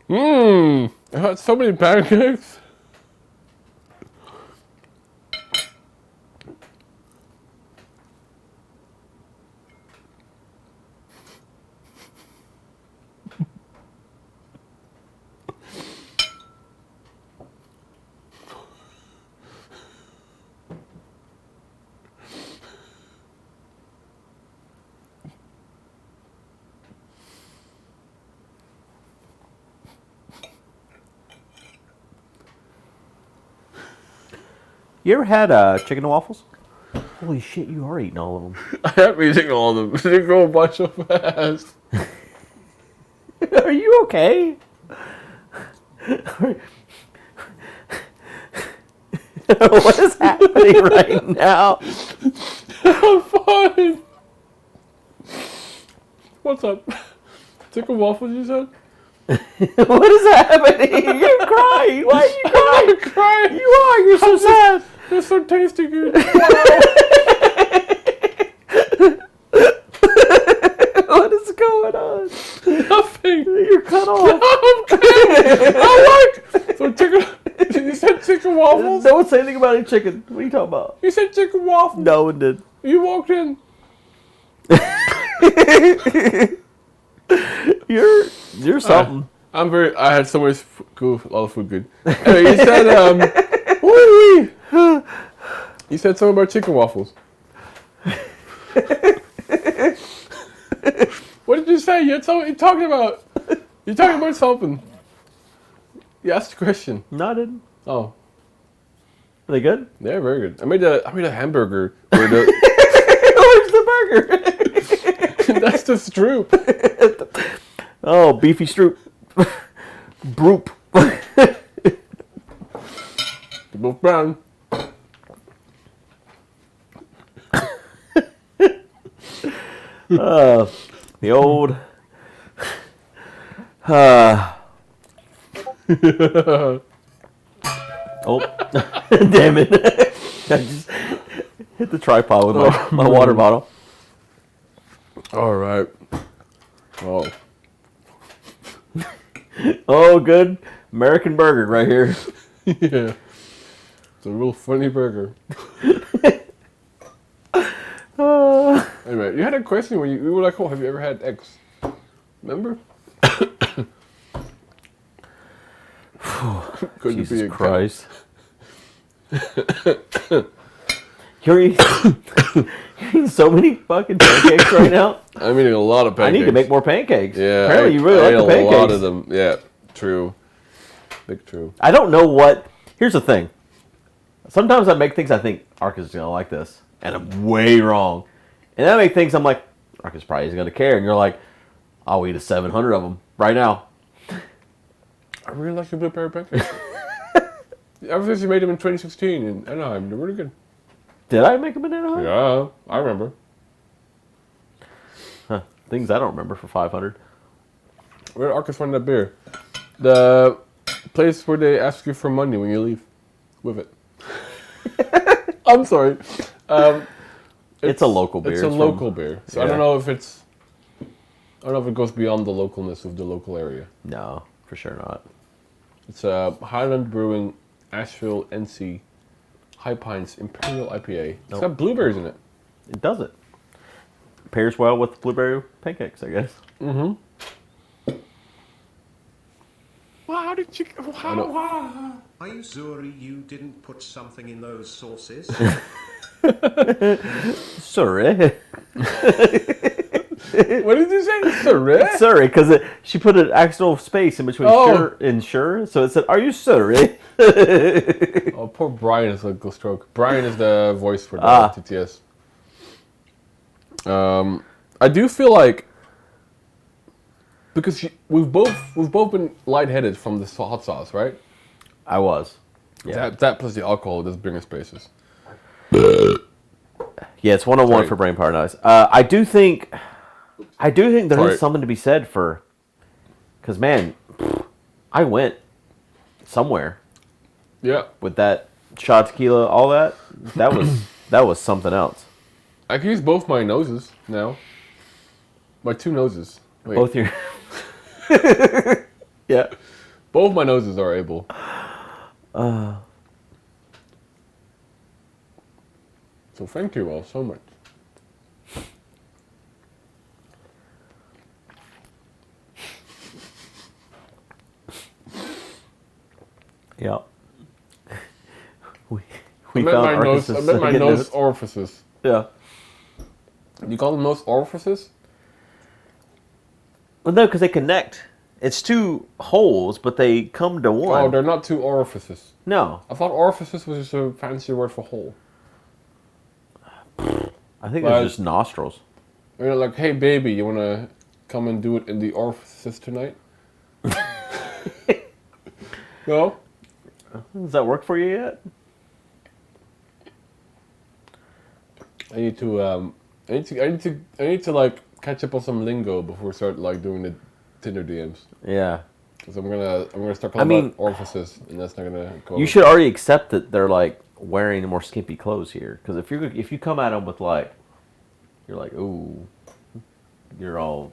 A: Mmm! I had so many pancakes.
B: You ever had chicken and waffles? Holy shit, you are eating all of them.
A: I am eating all of them. They go a bunch so fast.
B: Are you okay? What is happening right now?
A: I'm fine. What's up? Chicken waffles, you said?
B: What is happening? You're crying. Why are you crying?
A: I'm crying.
B: You are. You're so sad.
A: They're so tasty good.
B: What is going on?
A: Nothing.
B: You're cut off.
A: I'm kidding. I like. So chicken. You said chicken waffles?
B: No one said anything about any chicken. What are you talking about?
A: You said chicken waffles?
B: No one did.
A: You walked in.
B: You're something.
A: I had so much cool, a lot of food good. Anyway, you said, woo-wee. You said something about chicken waffles. What did you say? You're talking about something. You asked a question.
B: No, I didn't.
A: Oh.
B: Are they good?
A: Yeah, very good. I made a hamburger where the
B: Where's the burger?
A: that's the stroop.
B: Oh, beefy stroop. Broop.
A: They're both brown.
B: The old. Oh, damn it. I just hit the tripod with my water bottle.
A: All right. Oh.
B: Oh, good American burger right here.
A: Yeah. It's a real funny burger. Anyway, you had a question when you were like, "Oh, have you ever had X?" Remember?
B: Jesus Christ. You're eating so many fucking pancakes right now.
A: I'm eating a lot of pancakes.
B: I need to make more pancakes.
A: Yeah,
B: apparently you really
A: I
B: like the
A: ate
B: pancakes.
A: a lot of them. Yeah, true. Big true.
B: I don't know what. Here's the thing. Sometimes I make things I think Arkas is gonna like this, and I'm way wrong. And I make things I'm like, Arkas probably isn't gonna care, and you're like, I'll eat 700 of them right now.
A: I really like your blue pair of pancakes. Ever since you made them in 2016 in Anaheim, they're really good.
B: Did I make them in Anaheim?
A: Yeah, I remember.
B: Huh. Things I don't remember for 500.
A: Where did Arkas find that beer? The place where they ask you for money when you leave with it. I'm sorry.
B: It's a local beer.
A: It's a local beer. So I
B: Yeah.
A: don't know if it goes beyond the localness of the local area.
B: No, for sure not.
A: It's a Highland Brewing Asheville NC High Pines Imperial IPA. It's got blueberries in it.
B: It does it. Pairs well with blueberry pancakes, I guess.
A: Mm-hmm.
E: Wow, did you? Wow.
C: Are you Zuri? You didn't put something in those sauces?
B: Sorry.
A: What did you say? Sorry?
B: Sorry, because she put an accidental space in between sure and sure, so it said, "Are you sorry?"
A: Oh, poor Brian has a good stroke. Brian is the voice for the TTS. I do feel like because we've both been lightheaded from the hot sauce, right?
B: I was. Yeah.
A: That plus the alcohol does bring us places.
B: Yeah, it's 101 for brain power. Nice. I do think there is something to be said for, because man, I went somewhere.
A: Yeah.
B: With that shot tequila, all that was something else.
A: I can use both my noses now. My two noses. Wait.
B: Both your. Yeah.
A: Both my noses are able. So thank you all so much.
B: Yeah. We
A: I
B: found
A: meant my nose orifices.
B: Yeah.
A: You call them nose orifices?
B: Well, no, because they connect. It's two holes, but they come to one.
A: Oh, they're not two orifices.
B: No.
A: I thought orifices was just a fancy word for hole.
B: I think it's just nostrils.
A: You're like, hey baby, you wanna come and do it in the orifices tonight? No?
B: Does that work for you yet?
A: I need to like catch up on some lingo before we start like doing the Tinder DMs.
B: Yeah.
A: Because I'm gonna start calling about orifices, and that's not gonna go.
B: You should already accept that they're like wearing more skimpy clothes here. Because if you come at them with like, you're like, ooh, you're all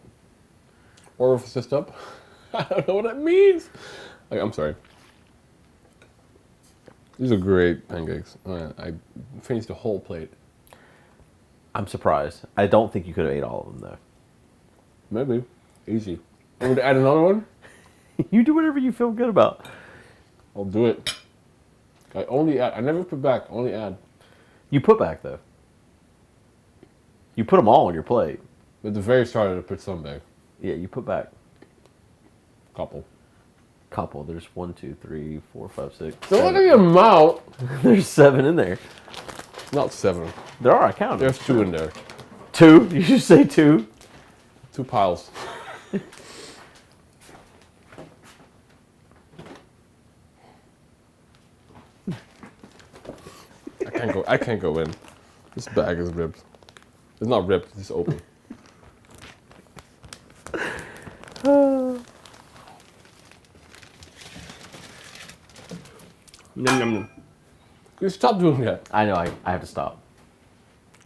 A: orificed up. I don't know what that means. Like, I'm sorry. These are great pancakes. I finished the whole plate.
B: I'm surprised. I don't think you could have ate all of them though.
A: Maybe. Easy. Want me to add another one?
B: You do whatever you feel good about.
A: I'll do it. I only add. I never put back. Only add.
B: You put back though. You put them all on your plate.
A: At the very start, I put some back.
B: Yeah, you put back.
A: Couple.
B: There's 1, 2, 3, 4, 5, 6.
A: Don't look at the amount.
B: There's 7 in there.
A: Not 7.
B: There are. I counted.
A: There's 2 in there.
B: 2? You should say 2.
A: 2 piles. I can't go in. This bag is ripped. It's not ripped. It's open. Yum, yum, yum. Can you stop doing that?
B: I know. I have to stop.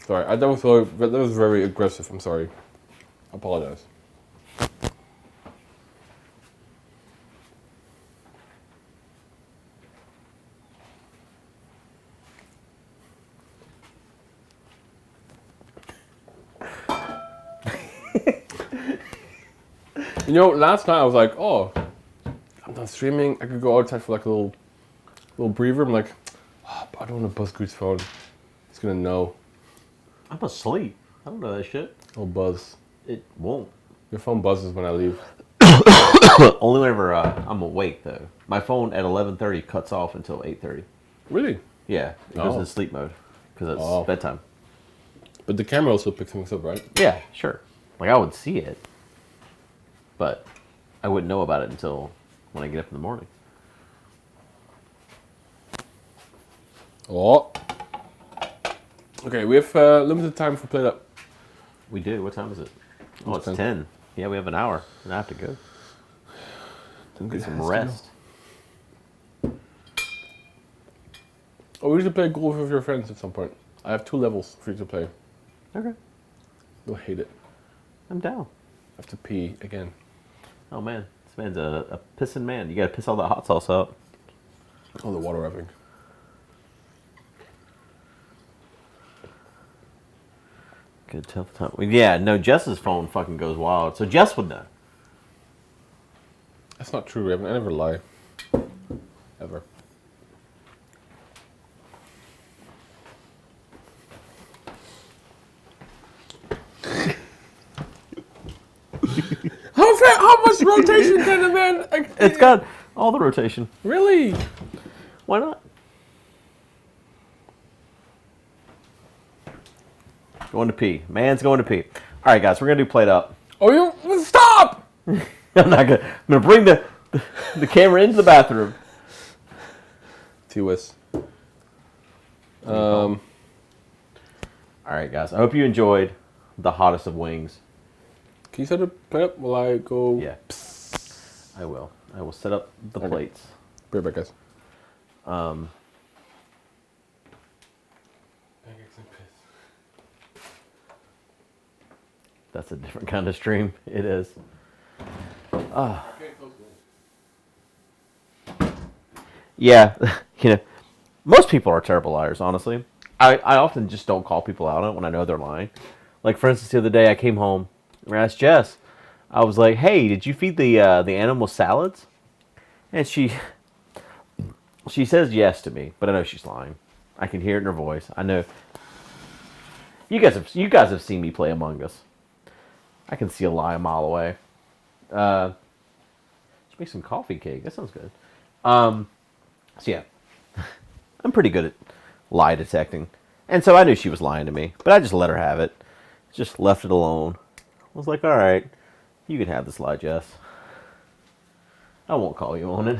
A: Sorry, that was very aggressive. I'm sorry. I apologize. You know, last night I was like, oh, I'm done streaming. I could go outside for like a little breather. I'm like, oh, I don't want to buzz Guude's phone. He's gonna know.
B: I'm asleep. I don't know that shit.
A: It'll buzz.
B: It won't.
A: Your phone buzzes when I leave.
B: Only whenever I'm awake though. My phone at 11:30 cuts off until 8:30.
A: Really?
B: Yeah, it goes into sleep mode because it's bedtime.
A: But the camera also picks things up, right?
B: Yeah, sure. Like I would see it, but I wouldn't know about it until when I get up in the morning.
A: Oh. Okay, we have limited time for plate up.
B: We do. What time is it? Oh, it's
A: 10.
B: 10. Yeah, we have an hour, and I have to go. Get some rest.
A: Oh, we should play golf with your friends at some point. I have 2 levels for you to play.
B: Okay.
A: You'll hate it.
B: I'm down.
A: I have to pee again.
B: Oh, man. This man's a pissing man. You got to piss all that hot sauce out.
A: Oh, the water wrapping.
B: Good tell the time. Well, yeah, no, Jess's phone fucking goes wild. So Jess would know.
A: That's not true, Raven. I never lie. Ever.
G: How much rotation can a man?
B: It's got all the rotation.
A: Really?
B: Why not? Going to pee. Man's going to pee. All right, guys, we're gonna do plate up.
G: Oh, you stop!
B: I'm gonna bring the camera into the bathroom.
A: T-Wiz.
B: All right, guys. I hope you enjoyed the hottest of wings.
A: Can you set up plate up while I go?
B: Yeah. I will. I will set up the plates.
A: Be right back, guys.
B: That's a different kind of stream. It is. Yeah, most people are terrible liars, honestly. I often just don't call people out on it when I know they're lying. Like, for instance, the other day I came home and I asked Jess, I was like, hey, did you feed the animals salads? And she says yes to me, but I know she's lying. I can hear it in her voice. I know. You guys have seen me play Among Us. I can see a lie a mile away. Let's make some coffee cake. That sounds good. So yeah, I'm pretty good at lie detecting. And so I knew she was lying to me, but I just let her have it. Just left it alone. I was like, all right, you can have this lie, Jess. I won't call you on it.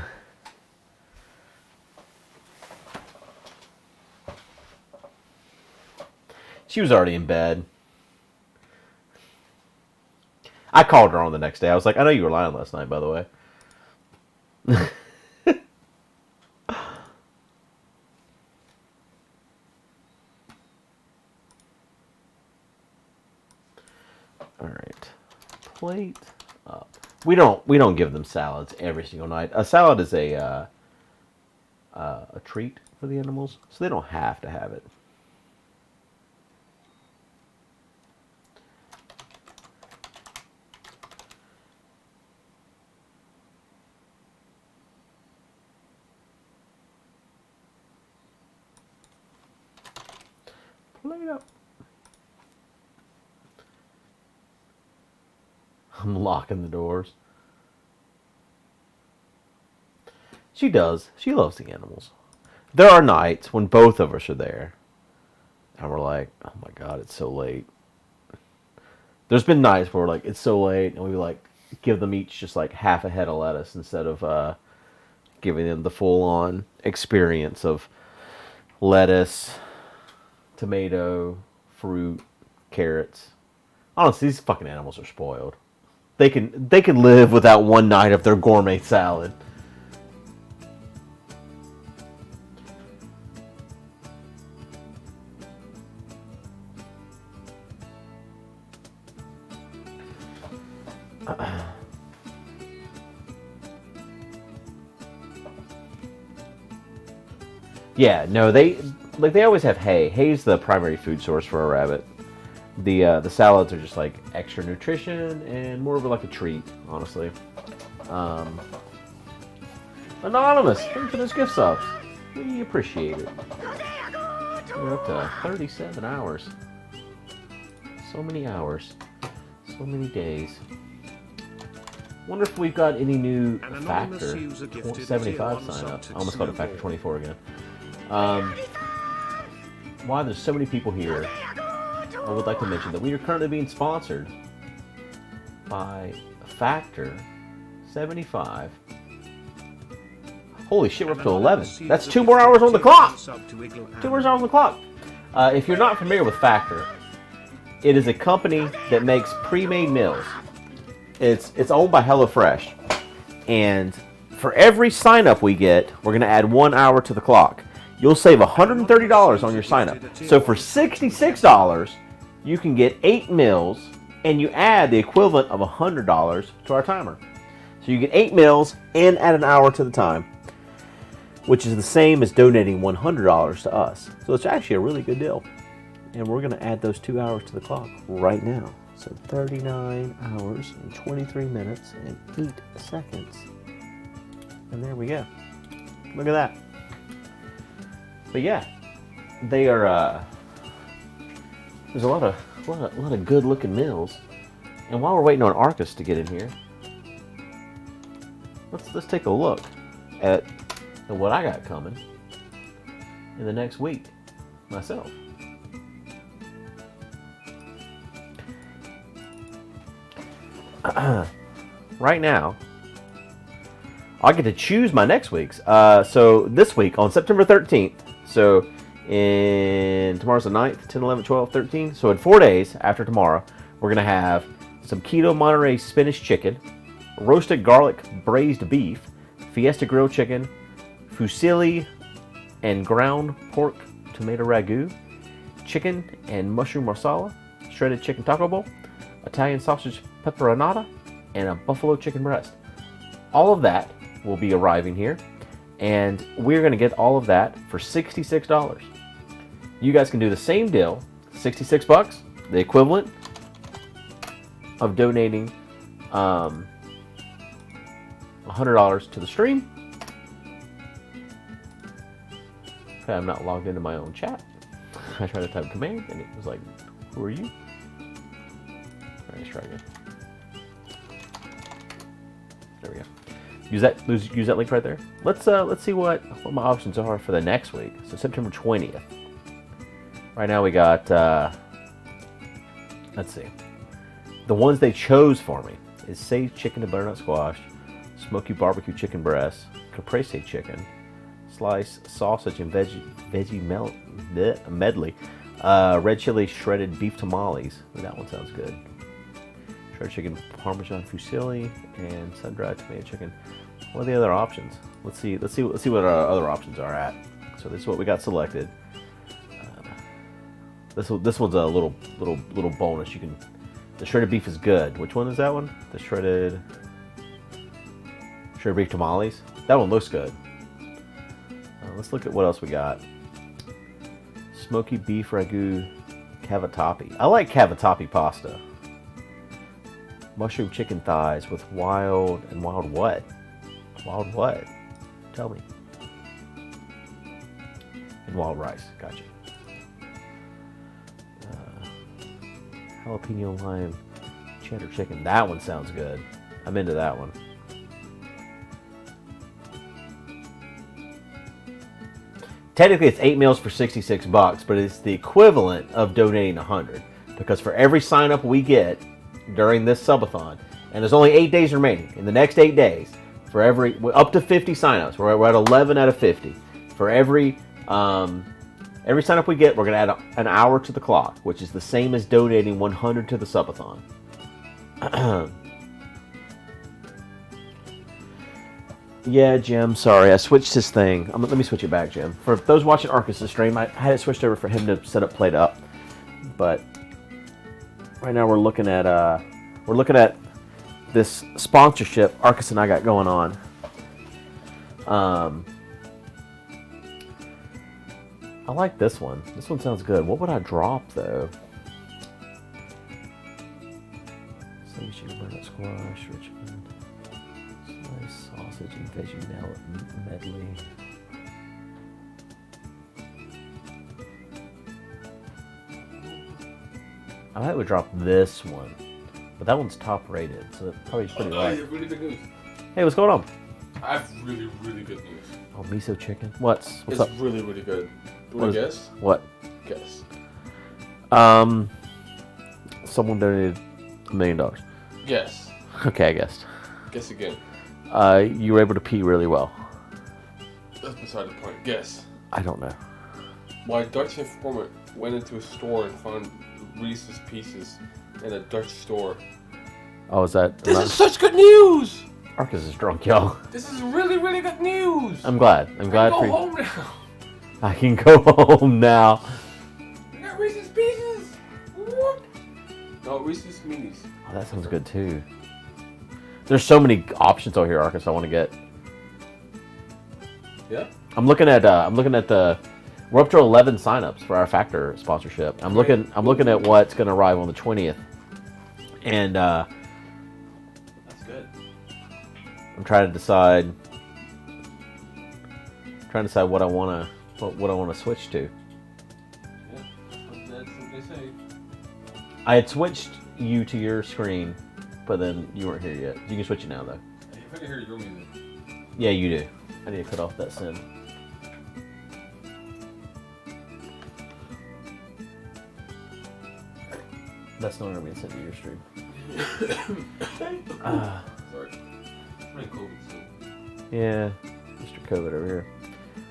B: She was already in bed. I called her on the next day. I was like, I know you were lying last night, by the way. All right. Plate up. We don't give them salads every single night. A salad is a treat for the animals, so they don't have to have it. Plate up. I'm locking the doors. She does. She loves the animals. There are nights when both of us are there, and we're like, oh my God, it's so late. There's been nights where we're like, it's so late, and we like give them each just like half a head of lettuce instead of giving them the full-on experience of lettuce, tomato, fruit, carrots. Honestly, these fucking animals are spoiled. They can live without one night of their gourmet salad. Yeah, no, they always have hay. Hay's the primary food source for a rabbit. The salads are just like extra nutrition and more of like a treat, honestly. Anonymous, thanks for those gift subs. We appreciate it. We're up to 37 hours. So many hours. So many days. Wonder if we've got any new Factor 75 sign up. I almost called it Factor 24 again. Why there's so many people here, I would like to mention that we are currently being sponsored by Factor 75. Holy shit, we're up to 11. That's 2 more hours on the clock. 2 more hours on the clock. If you're not familiar with Factor, it is a company that makes pre-made meals. It's owned by HelloFresh. And for every sign-up we get, we're going to add 1 hour to the clock. You'll save $130 on your sign-up. So for $66, you can get 8 meals, and you add the equivalent of $100 to our timer. So you get 8 meals and add an hour to the time, which is the same as donating $100 to us. So it's actually a really good deal. And we're going to add those 2 hours to the clock right now. So 39 hours and 23 minutes and 8 seconds. And there we go. Look at that. But yeah, they are, there's a lot of good looking meals. And while we're waiting on Arkas to get in here, let's take a look at what I got coming in the next week myself. Right now, I get to choose my next week's. So this week on September 13th, so tomorrow's the 9th, 10, 11, 12, 13. So in 4 days after tomorrow, we're going to have some keto Monterey spinach chicken, roasted garlic braised beef, fiesta grilled chicken, fusilli and ground pork tomato ragu, chicken and mushroom marsala, shredded chicken taco bowl, Italian sausage pepperonata, and a buffalo chicken breast. All of that will be arriving here, and we're going to get all of that for $66. You guys can do the same deal, $66, the equivalent of donating $100 to the stream. Okay, I'm not logged into my own chat. I tried to type command, and it was like, who are you? All right, let's try again. There we go. Use that link right there. Let's see what my options are for the next week. So September 20th. Right now we got let's see. The ones they chose for me is sage chicken and butternut squash, smoky barbecue chicken breast, caprese chicken, sliced sausage and veggie medley, red chili shredded beef tamales. That one sounds good. Shredded chicken parmesan fusilli and sun-dried tomato chicken. What are the other options? Let's see what our other options are at. So this is what we got selected. This one's a little bonus. The shredded beef is good. Which one is that one? The shredded beef tamales. That one looks good. Let's look at what else we got. Smoky beef ragu cavatappi. I like cavatappi pasta. Mushroom chicken thighs with wild what? Wild what? Tell me. And wild rice. Gotcha. Jalapeno lime cheddar chicken. That one sounds good. I'm into that one. Technically, it's 8 meals for $66, but it's the equivalent of donating $100, because for every sign up we get during this subathon, and there's only 8 days remaining. In the next 8 days, for up to 50 signups, we're at 11 out of 50. For every sign up we get, we're going to add an hour to the clock, which is the same as donating $100 to the subathon. Yeah, Jim, sorry, I switched his thing. Let me switch it back, Jim. For those watching Arkas' stream, I had it switched over for him to set up Played Up. But right now we're looking at this sponsorship Arkas and I got going on. I like this one. This one sounds good. What would I drop though? Sage chicken, butternut squash, rich chicken, sliced sausage and veggie medley. I would drop this one, but that one's top rated, so it probably is pretty low.
A: You have really good news.
B: Hey, what's going on?
A: I have really, really good news.
B: Oh, miso chicken. What's
A: it's
B: up?
A: It's really, really good. You want to guess?
B: What?
A: Guess.
B: Someone donated $1 million.
A: Guess.
B: Okay, I guessed.
A: Guess again.
B: You were able to pee really well.
A: That's beside the point. Guess.
B: I don't know.
A: My Dutch informant went into a store and found Reese's Pieces in a Dutch store.
B: Oh, is that?
A: This is such good news!
B: Arkas is drunk, y'all.
A: This is really, really good news!
B: I'm glad. I'm glad
A: I
B: for
A: can
B: you.
A: go home now.
B: I can go home now.
A: We got Reese's Pieces! What? No, Reese's Minis.
B: Oh, that sounds good too. There's so many options over here, Arkas. I want to get.
A: Yeah?
B: I'm looking at the. We're up to 11 signups for our Factor sponsorship. I'm looking at what's going to arrive on the 20th, and
A: That's good.
B: I'm trying to decide what I want to switch to.
A: Yeah, that's what they say.
B: I had switched you to your screen, but then you weren't here yet. You can switch it now though.
A: I can hear your music.
B: Yeah, you do. I need to cut off that sin. That's not going to be sent to your stream.
A: Sorry. Pretty COVID soon.
B: Yeah, Mr. COVID over here.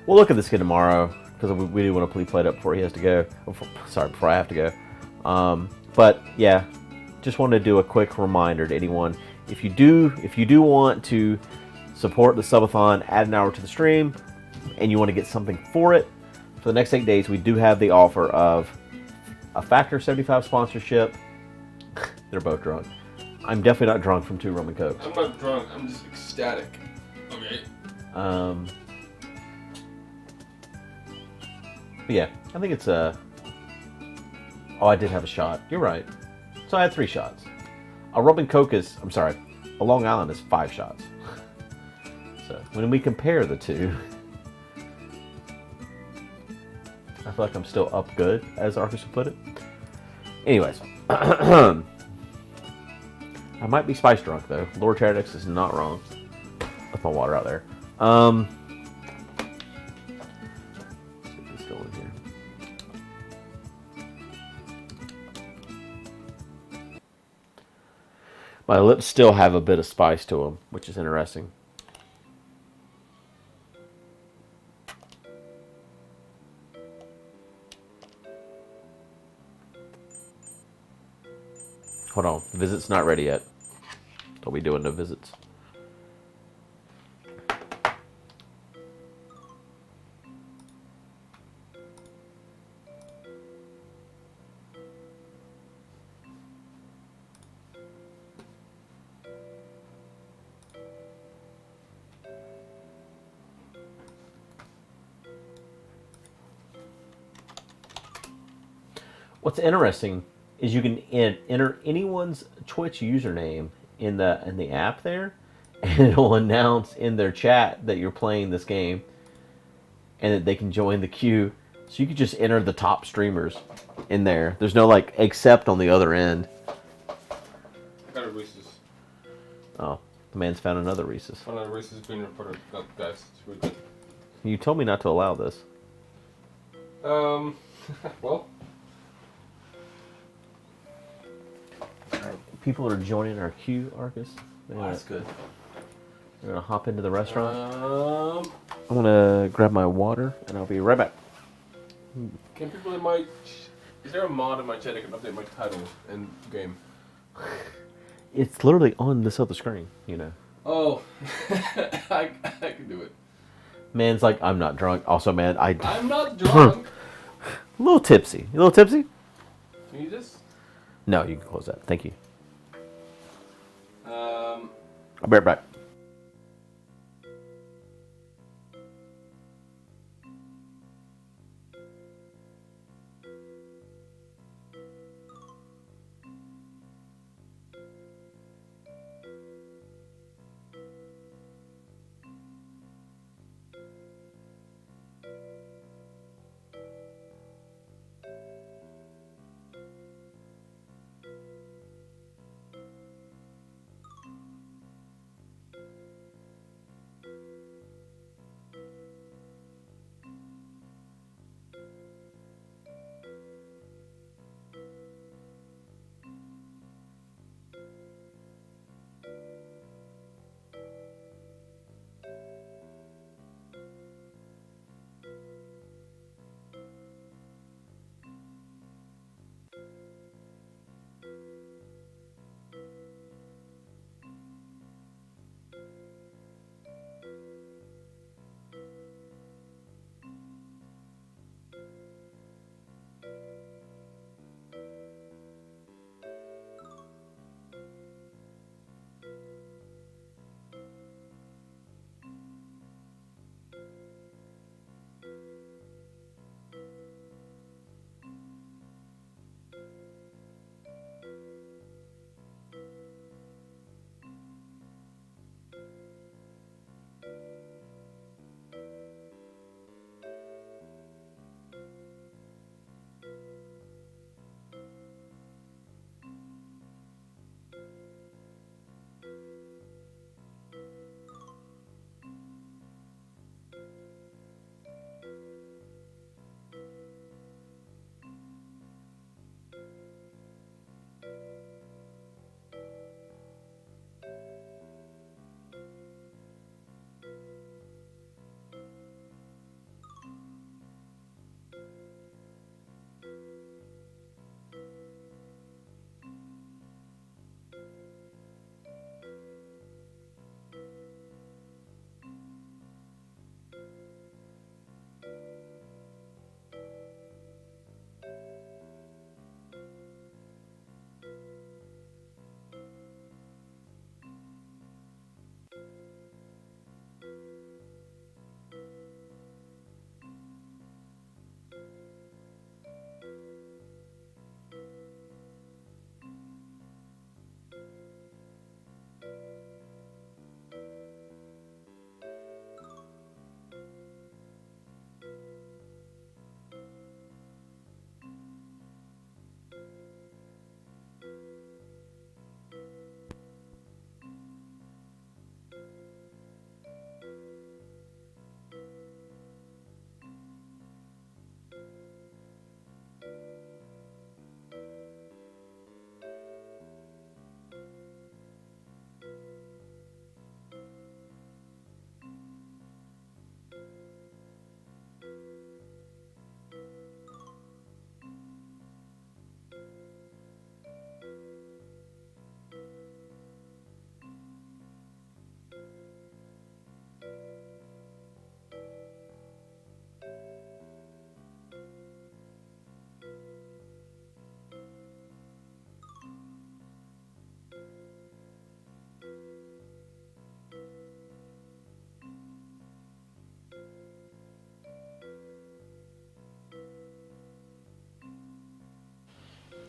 B: We'll look at this kid tomorrow because we do want to play it up before he has to go. Before I have to go. But yeah, just wanted to do a quick reminder to anyone: if you do want to support the Subathon, add an hour to the stream, and you want to get something for it, for the next 8 days, we do have the offer of a Factor 75 sponsorship. They're both drunk. I'm definitely not drunk from 2 rum and cokes.
A: I'm not drunk, I'm just ecstatic. Okay.
B: But yeah, I think it's Oh, I did have a shot. You're right. So I had 3 shots. A rum and coke is, a Long Island is 5 shots. So when we compare the two, I feel like I'm still up good, as Arkas would put it. Anyways. I might be spice drunk though. Lord Charadix is not wrong. Left my water out there. Let's get this going here. My lips still have a bit of spice to them, which is interesting. Hold on, the visit's not ready yet. Don't be doing no visits. What's interesting is you can enter anyone's Twitch username in the app there, and it'll announce in their chat that you're playing this game, and that they can join the queue. So you could just enter the top streamers in there. There's no like accept on the other end.
A: I got a Reese's.
B: Oh, the man's found another Reese's.
A: Found a Reese's peanut butter cup, guys. It's really good.
B: You told me not to allow this.
A: Well.
B: People are joining our queue, Arkas.
A: That's good.
B: We're gonna hop into the restaurant. I'm gonna grab my water, and I'll be right back.
A: Can people in my... Is there a mod in my chat that can update my title and game?
B: It's literally on this other screen, you know.
A: Oh. I can do it.
B: Man's like, I'm not drunk. Also, man,
A: I'm not drunk.
B: A little tipsy. You a little tipsy?
A: Can you just...
B: No, you can close that. Thank you. I'll be right back.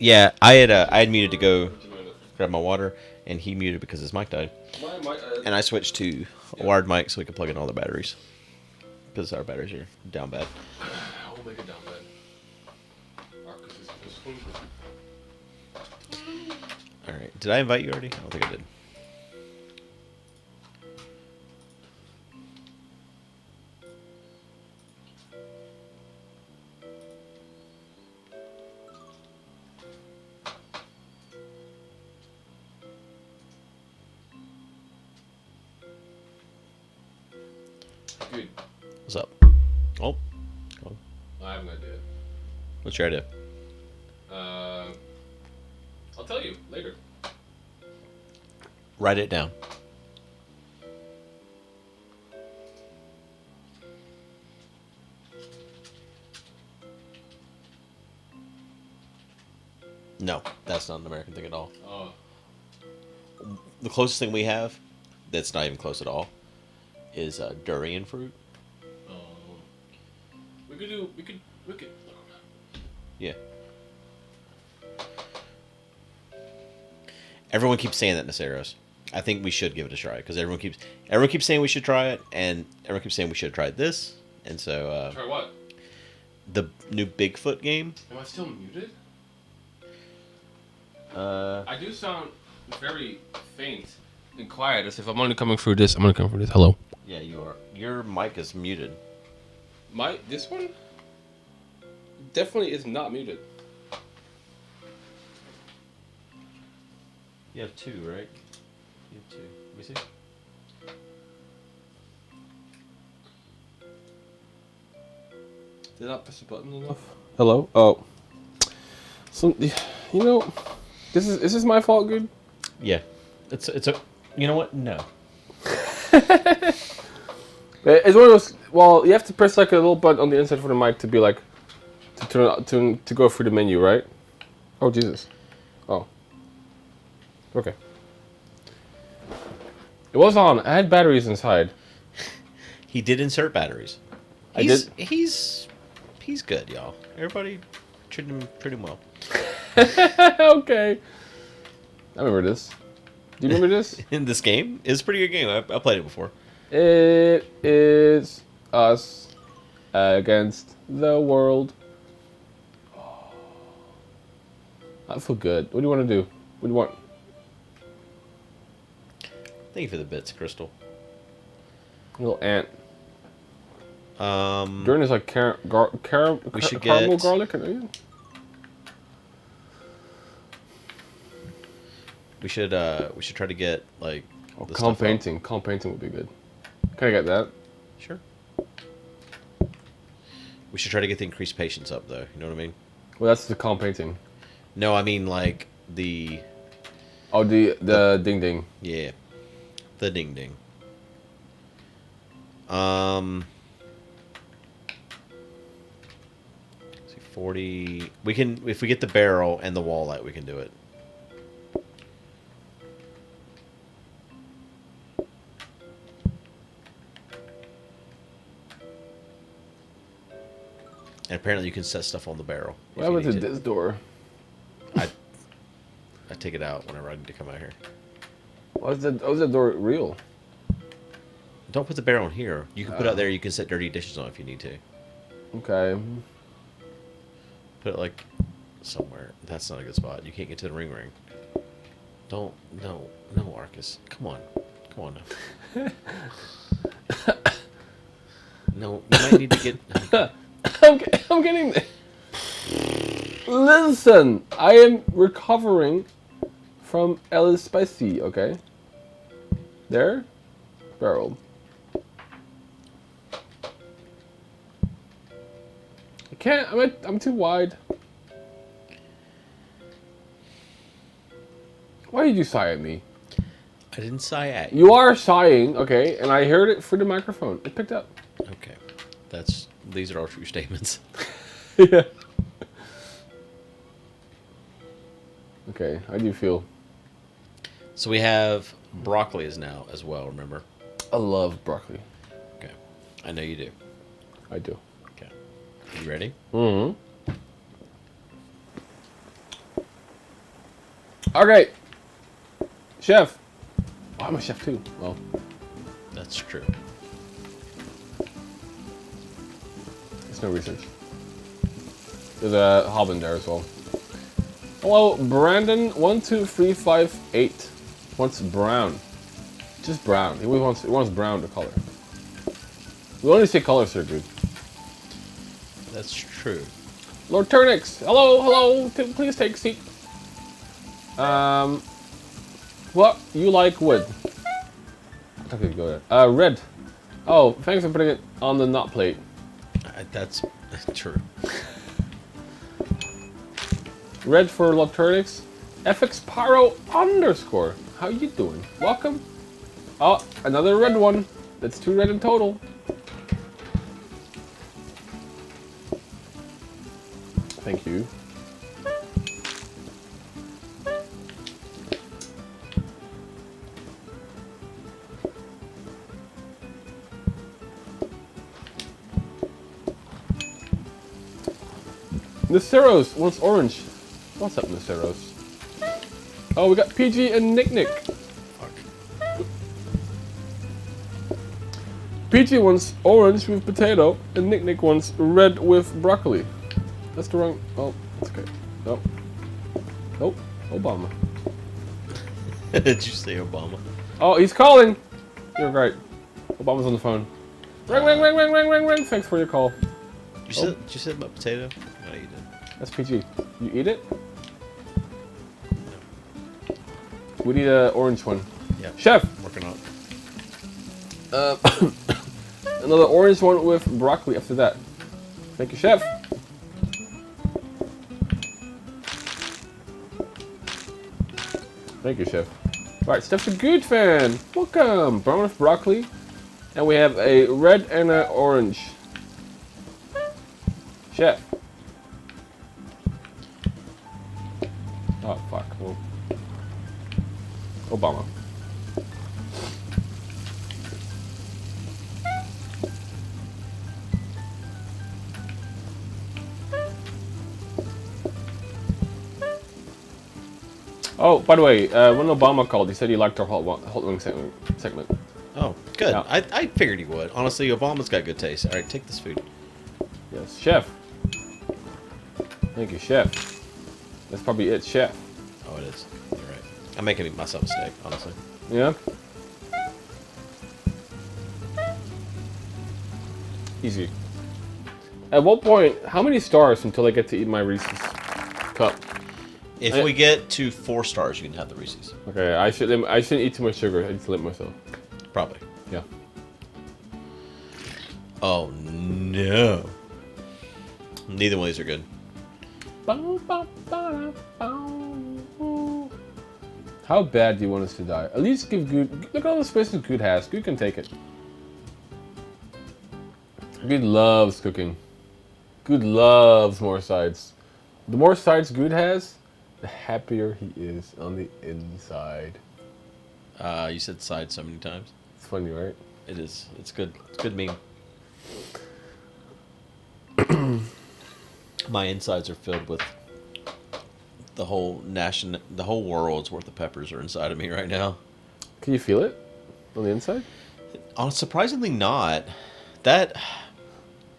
B: Yeah, I had muted to go grab my water, and he muted because his mic died. And I switched to a wired mic so we could plug in all the batteries. Because our batteries are down bad.
A: I'll make it down bad. Arkas is hungry.
B: Alright, did I invite you already? I don't think I did.
A: Dude.
B: What's up? Oh.
A: I have an idea.
B: What's your idea?
A: I'll tell you later.
B: Write it down. No, that's not an American thing at all.
A: Oh.
B: The closest thing we have, that's not even close at all, is durian fruit.
A: We could.
B: Yeah. Everyone keeps saying that, Naceros. I think we should give it a try because everyone keeps saying we should try it, and everyone keeps saying we should try this, and so.
A: Try what?
B: The new Bigfoot game.
A: Am I still muted? I do sound very faint and quiet, as if I'm only coming through this. I'm only coming through this. Hello.
B: Yeah, you are. Your mic is muted.
A: This one definitely is not muted.
B: You have two, right? You have two. Let me see.
A: Did I press the button enough? Hello. Oh. Is this my fault, Guude?
B: Yeah. It's a. You know what? No.
A: It's one of those. Well, you have to press like a little button on the inside for the mic to be like to go through the menu, right? Oh Jesus. Oh. Okay. It was on. I had batteries inside.
B: He did insert batteries. He's good, y'all. Everybody treated him pretty well.
A: Okay. I remember this. Do you remember this?
B: In this game? It's a pretty good game. I played it before.
A: It is us against the world. I feel good. What do you want to do? What do you want?
B: Thank you for the bits, Crystal.
A: Little ant.
B: We
A: During is like caramel garlic and onion.
B: We should try to get like.
A: Oh,
B: the
A: calm
B: stuff up.
A: painting. Calm painting would be good. Can I get that?
B: Sure. We should try to get the increased patience up, though. You know what I mean?
A: Well, that's the calm painting.
B: No, I mean like the.
A: Oh, the ding ding.
B: Yeah, the ding ding. See, 40. We can if we get the barrel and the wall light, we can do it. And apparently you can set stuff on the barrel.
A: What happened to this door?
B: I take it out whenever I need to come out here.
A: Why is that door real?
B: Don't put the barrel in here. You can put it out there. You can set dirty dishes on if you need to.
A: Okay.
B: Put it like somewhere. That's not a good spot. You can't get to the ring. No, Arkas. Come on now. No, you might need to get.
A: I'm getting there. Listen, I am recovering from El Spicy, okay? There? Barrel. I can't, I'm too wide. Why did you sigh at me?
B: I didn't sigh at you.
A: You are sighing, okay, and I heard it through the microphone. It picked up.
B: Okay. These are all true statements.
A: Yeah. Okay, how do you feel?
B: So we have broccoli is now as well, remember?
A: I love broccoli.
B: Okay. I know you do.
A: I do.
B: Okay. You ready?
A: Mm-hmm. Okay. Chef. Oh, I'm a chef too. Well,
B: That's true.
A: there's no research. There's a hob in there as well. Hello, Brandon12358 wants brown. Just brown. He wants brown to color. We only say colors here, dude.
B: That's true.
A: Lord Turnix, hello. Please take a seat. What you like wood? Okay, go ahead. Red. Oh, thanks for putting it on the not plate.
B: That's true.
A: Red for Locturnix. FXPyro _. How you doing? Welcome. Oh, another red one. That's 2 red in total. Thank you. Naceros wants orange. What's up, Naceros? Oh, we got PG and Nick. PG wants orange with potato, and Nick wants red with broccoli. That's the wrong. Oh, that's okay. Nope. Nope. Obama.
B: Did you say Obama?
A: Oh, he's calling. You're right. Obama's on the phone. Ring. Thanks for your call.
B: Did you say about potato? No, you didn't.
A: That's PG. You eat it? We need an orange one.
B: Yeah.
A: Chef.
B: Working on it.
A: Another orange one with broccoli after that. Thank you, Chef. Thank you, Chef. Alright, Steph's a Guude fan. Welcome. Brown with broccoli. And we have a red and an orange. Chef. Oh, fuck. Well, Obama. Oh, by the way, when Obama called, he said he liked our hot wing segment.
B: Oh, good.
A: Yeah.
B: I figured he would. Honestly, Obama's got good taste. All right, take this food.
A: Yes, Chef. Thank you, Chef. That's probably it, Chef.
B: Oh, it is. You're right. I'm making myself a steak, honestly.
A: Yeah? Easy. At what point, how many stars until I get to eat my Reese's cup?
B: If we get to 4 stars, you can have the Reese's.
A: Okay, I shouldn't eat too much sugar. I need to limit myself.
B: Probably.
A: Yeah.
B: Oh, no. Neither one of these are good.
A: How bad do you want us to die? At least give Guude... Look at all the spaces Guude has. Guude can take it. Guude loves cooking. Guude loves more sides. The more sides Guude has, the happier he is on the inside.
B: You said side so many times.
A: It's funny, right?
B: It is. It's good. It's good meme. My insides are filled with the whole world's worth of peppers are inside of me right now.
A: Can you feel it on the inside?
B: Surprisingly not. That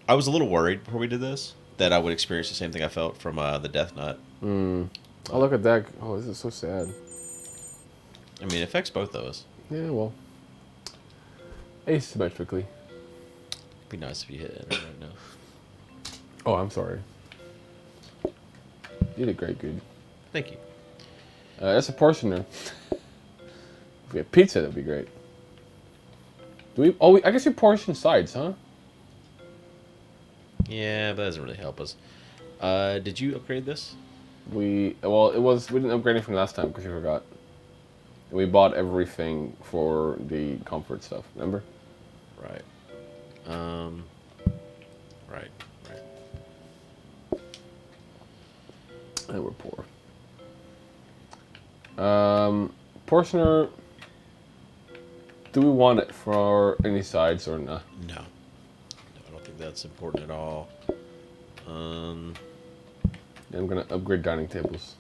B: I was a little worried before we did this that I would experience the same thing I felt from the Death Nut.
A: Oh, look at that. Oh, this is so sad.
B: I mean, it affects both of us.
A: Yeah, well. Asymmetrically.
B: It'd be nice if you hit it right now.
A: Oh, I'm sorry. You did great, Guude.
B: Thank you.
A: That's a portioner. If we had pizza, that'd be great. Do we? Oh, I guess we portion sides, huh?
B: Yeah, but that doesn't really help us. Did you upgrade this?
A: We didn't upgrade anything last time because you forgot. We bought everything for the comfort stuff. Remember?
B: Right. Right.
A: And we're poor. Portioner. Do we want it for any sides or not?
B: No, I don't think that's important at all.
A: I'm gonna upgrade dining tables.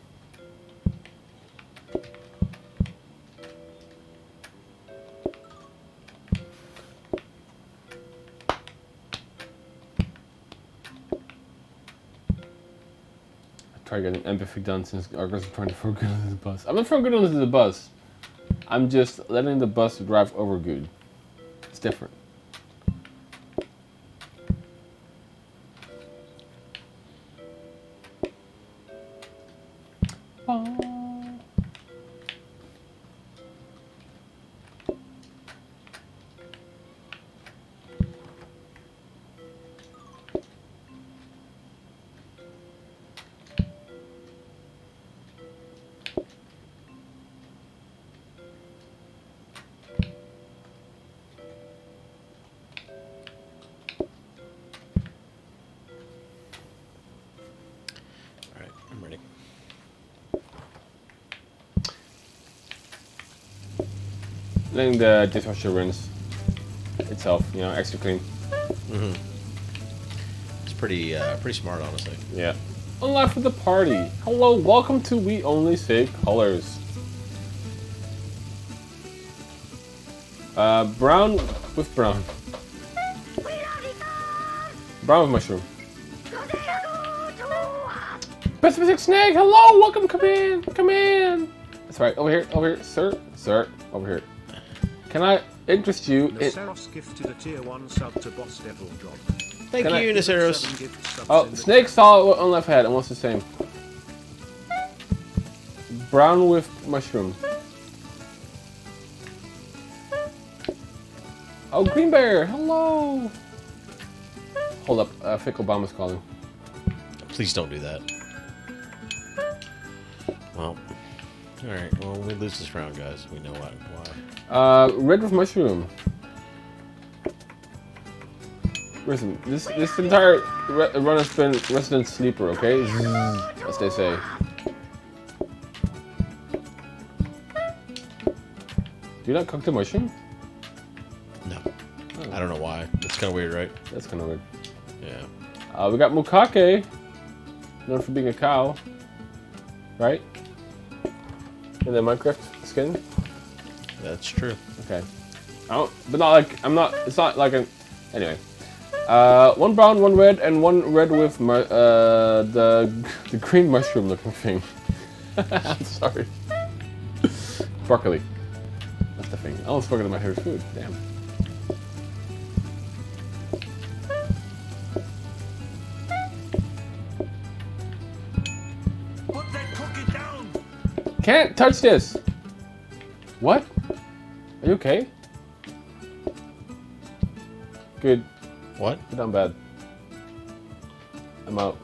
A: try getting empathy done since Arkas is trying to throw good under the bus. I'm not throwing good under the bus. I'm just letting the bus drive over Guude. It's different.
B: Alright, I'm ready.
A: Letting the dishwasher rinse itself, you know, extra clean.
B: Mm-hmm. It's pretty smart, honestly.
A: Yeah. On life with the party. Hello, welcome to We Only Say Colors. Brown with brown. Brown with mushroom. Pacific Snake, hello, welcome, come in, come in. That's right, over here, sir, over here. Can I interest you in...
C: Naceros gifted a tier 1 sub to Boss Devil Job.
B: Thank you, Naceros.
A: Oh, Snake saw what on left had and wants the same. Brown with mushroom. Oh, Green Bear, hello. Hold up, I think Obama's calling.
B: Please don't do that. Well, alright, well, we lose this round, guys. We know why.
A: Red with mushroom. Listen, this entire run has been resident sleeper, okay? As they say. Do you not cook the mushroom?
B: No. Oh. I don't know why. It's kind of weird, right?
A: That's kind of weird.
B: Yeah.
A: We got Mukake, known for being a cow, right? In the Minecraft skin.
B: That's true.
A: Okay. But not like It's not like an. Anyway. One brown, one red, and one red with the green mushroom looking thing. I'm sorry. Broccoli. That's the thing. I almost forgot my favorite food. Damn.
K: Put that cookie down.
A: Can't touch this. What? Are you okay? Good.
B: What?
A: You're done bad. I'm out.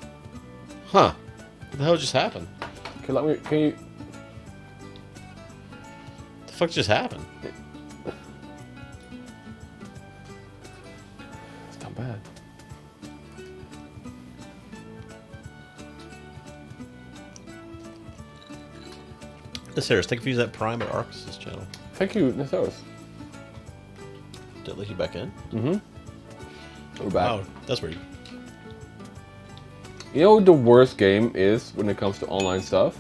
B: Huh. What the hell just happened?
A: Can you...
B: What the fuck just happened?
A: It's not bad.
B: Naceros, thank you for using that Prime at Arkas' channel.
A: Thank you, Naceros.
B: Did it let you back in?
A: Mm-hmm. We're back.
B: Oh, that's weird.
A: You know what the worst game is when it comes to online stuff?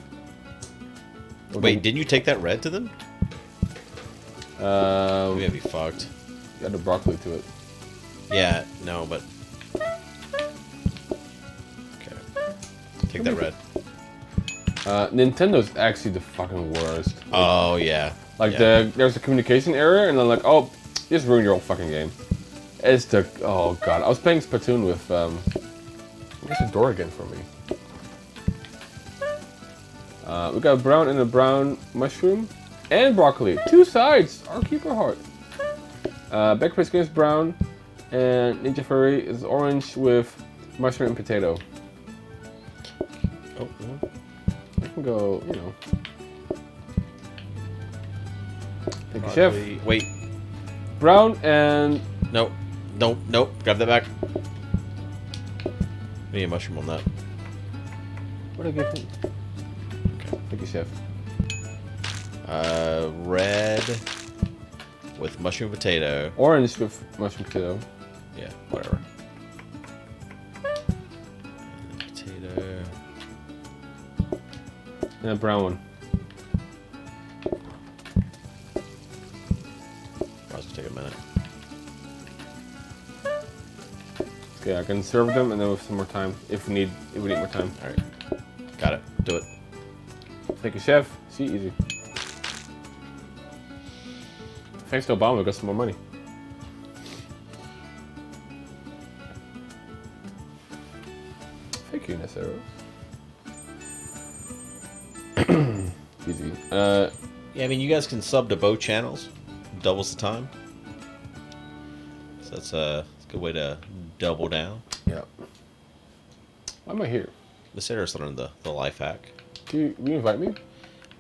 B: Wait, didn't you take that red to them? We gotta be fucked.
A: You add the broccoli to it.
B: Yeah, no, but... Okay. Take that red.
A: Nintendo's actually the fucking worst.
B: Oh, yeah.
A: Like, there's a communication error, and they're like, oh, you just ruined your whole fucking game. It's the... Oh, God. I was playing Splatoon with... Where's the door again for me? We got a brown and a brown mushroom. And broccoli. 2 sides! Our keeper heart. Backface Game is brown. And Ninja Furry is orange with mushroom and potato.
B: Oh,
A: I can go, you know. Thank you, Chef.
B: Wait.
A: Brown and...
B: Nope. Nope. Nope. Grab that back. We need a mushroom on that.
A: What did I give him? Okay. Thank you, Chef.
B: Red with mushroom potato.
A: Orange with mushroom potato.
B: Yeah, whatever. Potato.
A: And a brown one.
B: That's gonna take a minute.
A: Okay, I can serve them and then with some more time if we need more time.
B: Alright. Got it. Do it.
A: Thank you, Chef. See, easy. Thanks to Obama, we got some more money. Thank you, Nacero. Easy.
B: Yeah, I mean, you guys can sub to both channels. Doubles the time. So that's a good way to double down.
A: Yeah. Why am I here?
B: The Sarah's learned the life hack.
A: Can you re-invite me?
B: What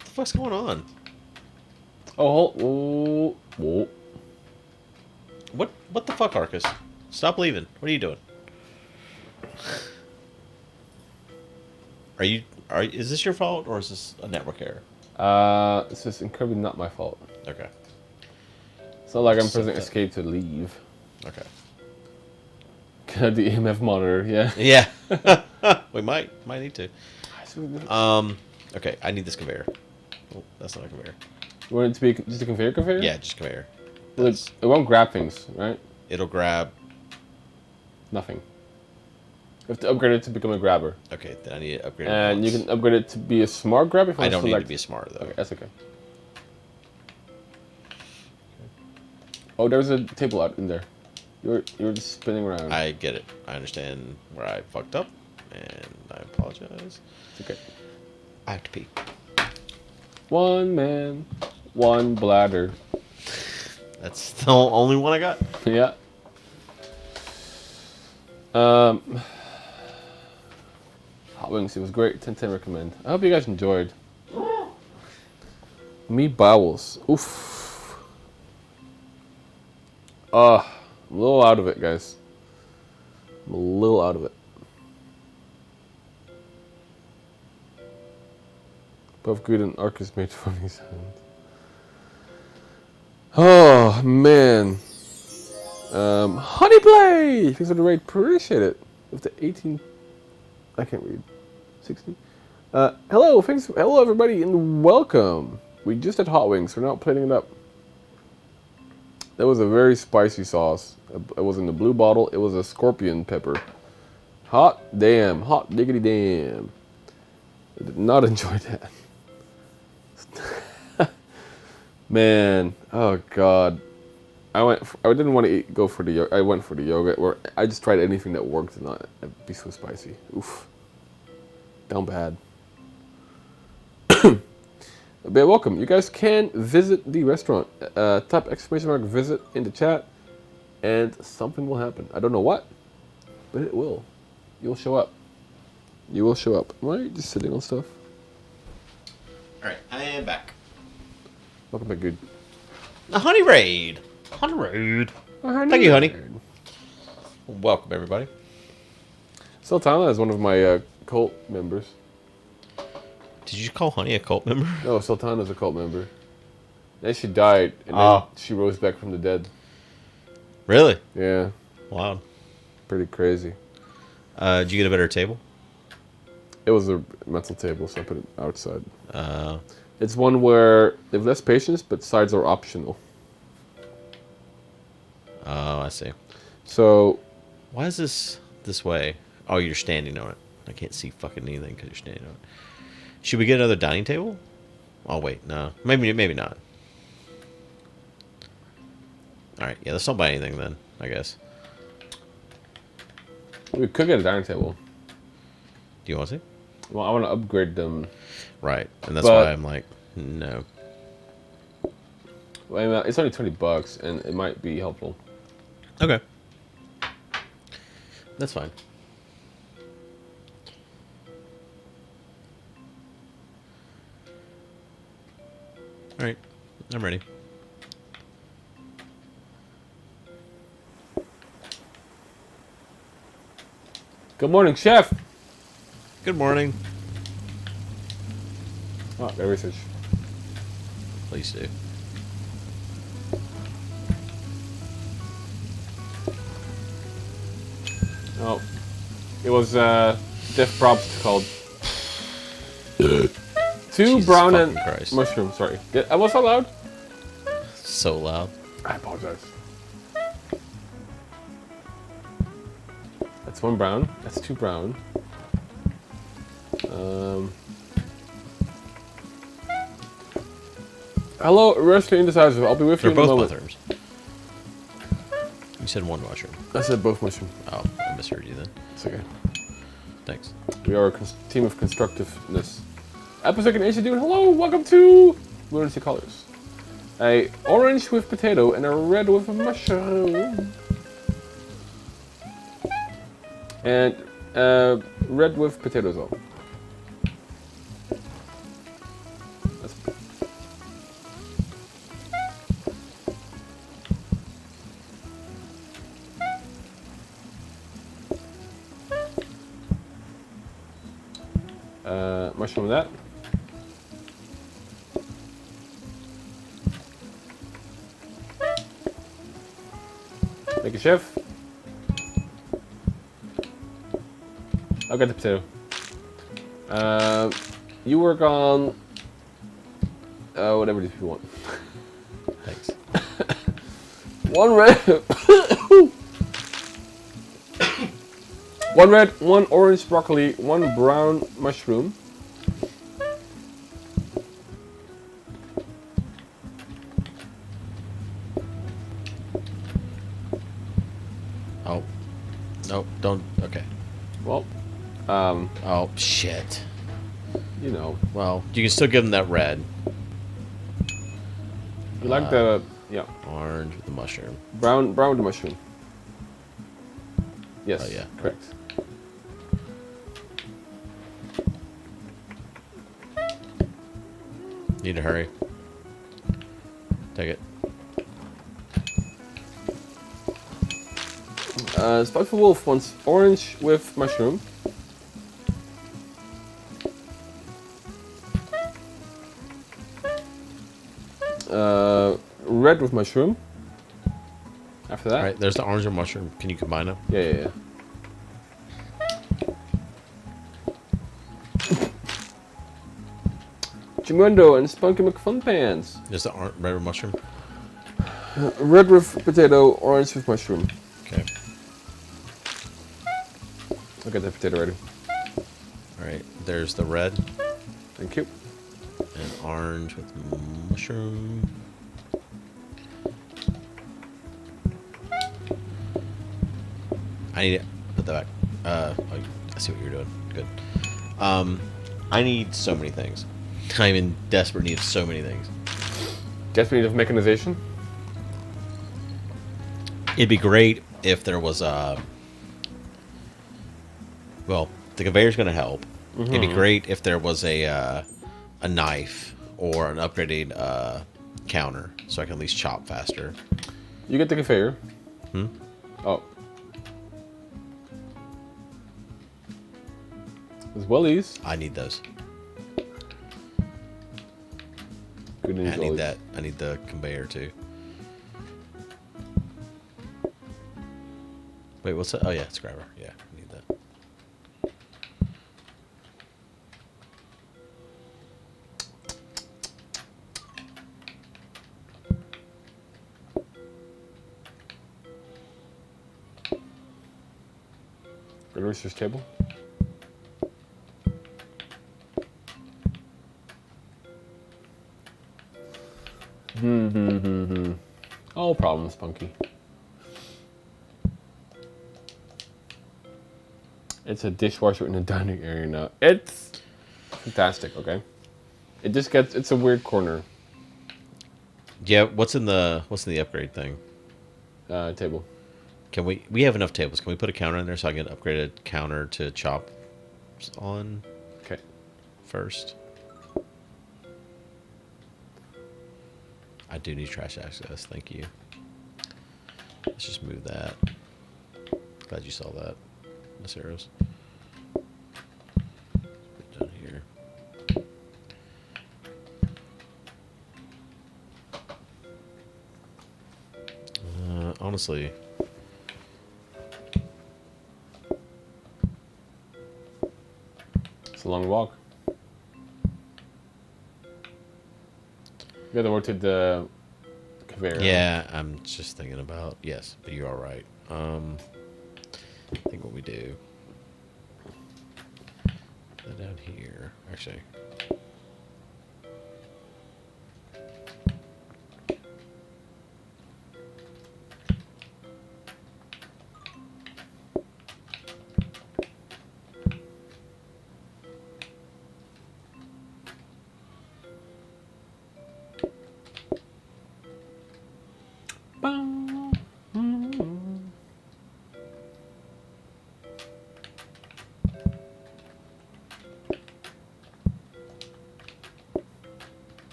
B: the fuck's going on?
A: Oh, whoa.
B: What the fuck, Arkas? Stop leaving. What are you doing? Is this your fault or is this a network error?
A: This is incredibly not my fault.
B: Okay.
A: It's not like I'm pressing escape to leave.
B: Okay.
A: Can I do EMF monitor? Yeah.
B: Yeah. We might need to. Okay, I need this conveyor. Oh, that's not a conveyor.
A: You want it to be just a conveyor?
B: Yeah, just conveyor.
A: Well, it won't grab things, right?
B: It'll grab
A: nothing. You have to upgrade it to become a grabber.
B: Okay, then I need to upgrade it.
A: And you can upgrade it to be a smart grab if
B: I don't need to be a smart though.
A: Okay, that's okay. Oh, there's a table out in there. You're just spinning around.
B: I get it. I understand where I fucked up, and I apologize.
A: It's okay.
B: I have to pee.
A: One man, one bladder.
B: That's the only one I got.
A: Yeah. Hot Wings, it was great. 10/10 recommend. I hope you guys enjoyed. Me bowels. Oof. I'm a little out of it, guys. I'm a little out of it. Both Guude and Arkas made funny sounds. Oh, man. Honeyblade! Thanks for the raid. Appreciate it. With the 18... I can't read. 60? Hello, thanks. Hello, everybody, and welcome. We just had Hot Wings. We're now plating it up. That was a very spicy sauce. It was in the blue bottle. It was a scorpion pepper. Hot damn. Hot diggity damn. I did not enjoy that. Man. Oh, God. I didn't want to go for the yogurt. I went for the yogurt. Or I just tried anything that worked and not be so spicy. Oof. Down bad. But welcome. You guys can visit the restaurant. Type ! visit in the chat, and something will happen. I don't know what, but it will. You'll show up. You will show up. Am I just sitting on stuff?
B: All right, I am back.
A: Welcome back, Guude.
B: A honey raid. Honey raid. Thank you, honey. Welcome, everybody.
A: Sultana is one of my cult members.
B: Did you call Honey a cult member?
A: No, Sultana's a cult member. And she died, and then she rose back from the dead.
B: Really?
A: Yeah.
B: Wow.
A: Pretty crazy.
B: Did you get a better table?
A: It was a metal table, so I put it outside. It's one where they have less patience, but sides are optional.
B: Oh, I see.
A: So...
B: Why is this way? Oh, you're standing on it. I can't see fucking anything because you're standing on it. Should we get another dining table? Oh, wait, no. Maybe not. Alright, yeah, let's not buy anything then, I guess.
A: We could get a dining table.
B: Do you want to?
A: Well, I want to upgrade them.
B: Right, and that's why I'm like, no.
A: Well, I mean, it's only $20, and it might be helpful.
B: Okay. That's fine. Alright, I'm ready.
A: Good morning, Chef!
B: Good morning.
A: Oh, got research.
B: Please do.
A: Oh. It was, Def Props called. Two
B: Jesus
A: brown and
B: Christ.
A: mushroom, sorry. I was so loud?
B: So loud.
A: I apologize. That's one brown. That's two brown. hello, Rescue Indecisive. I'll be with you
B: They're
A: in a
B: both
A: moment.
B: mushrooms. You said one mushroom.
A: I said both mushroom.
B: Oh, I misheard you then.
A: It's okay.
B: Thanks.
A: We are a team of constructiveness. Episode and Asia doing hello, welcome to Lunacy Colors. A orange with potato and a red with a mushroom. And red with potatoes on. Mushroom with that. Make a chef. I'll get the potato. You work on whatever these people want.
B: Thanks.
A: One red. One red, one orange broccoli, one brown mushroom.
B: Oh. Nope, don't. Okay.
A: Well,
B: oh, shit.
A: You know.
B: Well, you can still give them that red.
A: You like the, yeah.
B: Orange with the mushroom.
A: Brown with the mushroom. Yes,
B: Oh, yeah.
A: correct.
B: Need to hurry. Take it.
A: Spiteful Wolf wants orange with mushroom. Red with mushroom. After that.
B: Alright, there's the orange and mushroom. Can you combine them?
A: Yeah. Chimundo and Spunky McFunpants.
B: There's the red with mushroom.
A: Red with potato, orange with mushroom.
B: Okay.
A: I'll get the potato ready.
B: Alright, there's the red.
A: Thank you.
B: And orange with mushroom. I need to put that back. Oh, I see what you're doing. Good. I need so many things. I'm in desperate need of so many things.
A: Desperate need of mechanization?
B: It'd be great if there was a... Well, the conveyor's going to help.
A: Mm-hmm.
B: It'd be great if there was a knife or an upgraded counter, so I can at least chop faster.
A: You get the conveyor. Oh. There's wellies.
B: I need those.
A: Good news,
B: I need
A: wellies.
B: that. I need the conveyor too. Wait, what's that? Oh yeah, scrubber. Yeah, I need that.
A: Go to research table. All problems, Spunky. It's a dishwasher in a dining area now. It's fantastic, okay? It just gets, it's a weird corner.
B: Yeah, what's in the upgrade thing?
A: Table.
B: Can we have enough tables? Can we put a counter in there so I can get an upgraded counter to chop on?
A: Okay.
B: First. I do need trash access, thank you. Let's just move that. Glad you saw that, Miss Arrows. Put down here. Honestly,
A: it's a long walk. You gotta work to the conveyor.
B: yeah, I'm just thinking about, yes, but you're all right. I think what we do, put that down here, actually.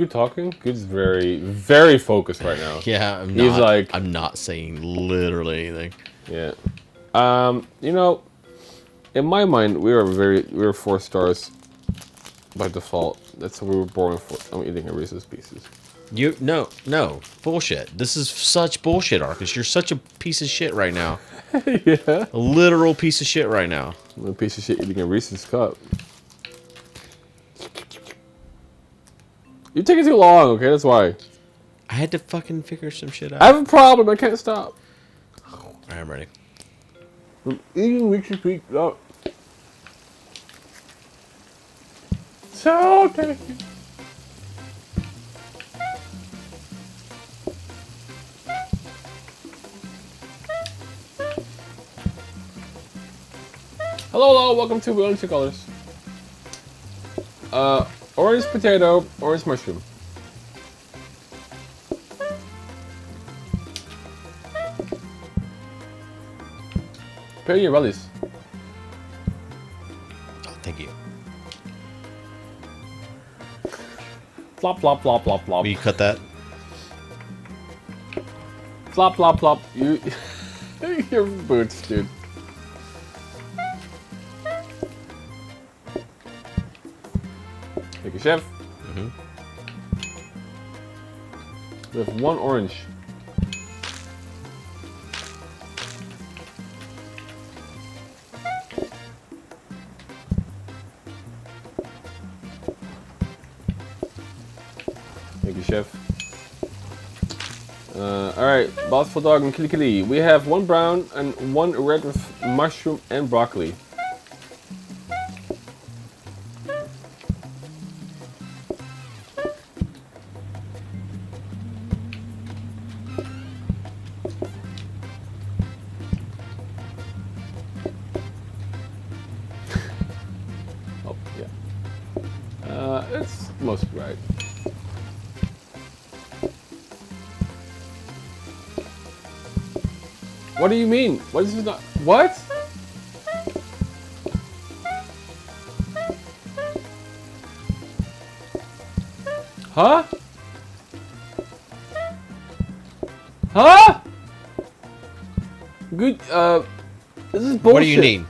A: Good talking? Good's very, very focused right now.
B: Yeah,
A: He's like...
B: I'm not saying literally anything.
A: Yeah. You know, in my mind, we were 4 stars by default. That's what we were born for. I'm eating a Reese's Pieces.
B: No, bullshit. This is such bullshit, Arkas. You're such a piece of shit right now.
A: Yeah.
B: A literal piece of shit right now.
A: I'm a piece of shit eating a Reese's cup. You're taking too long, okay? That's why.
B: I had to fucking figure some shit out.
A: I have a problem. I can't stop.
B: Alright, I'm ready.
A: I'm eating Reese's Pieces. Oh. So tasty. Hello, welcome to Orange Colors. Orange potato, orange mushroom. Prepare your bellies.
B: Oh, thank you.
A: Flop, flop, flop, flop, flop.
B: Will you cut that?
A: Flop, flop, flop. Your boots, dude. Thank you, chef. We have 1 orange. Thank you, chef. Alright, Bossful Dog and Kitty Kitty. We have 1 brown and 1 red with mushroom and broccoli. Oh, yeah. It's mostly right. What do you mean? What is this not? What? Huh? Huh? Good, this is bullshit.
B: What do you need?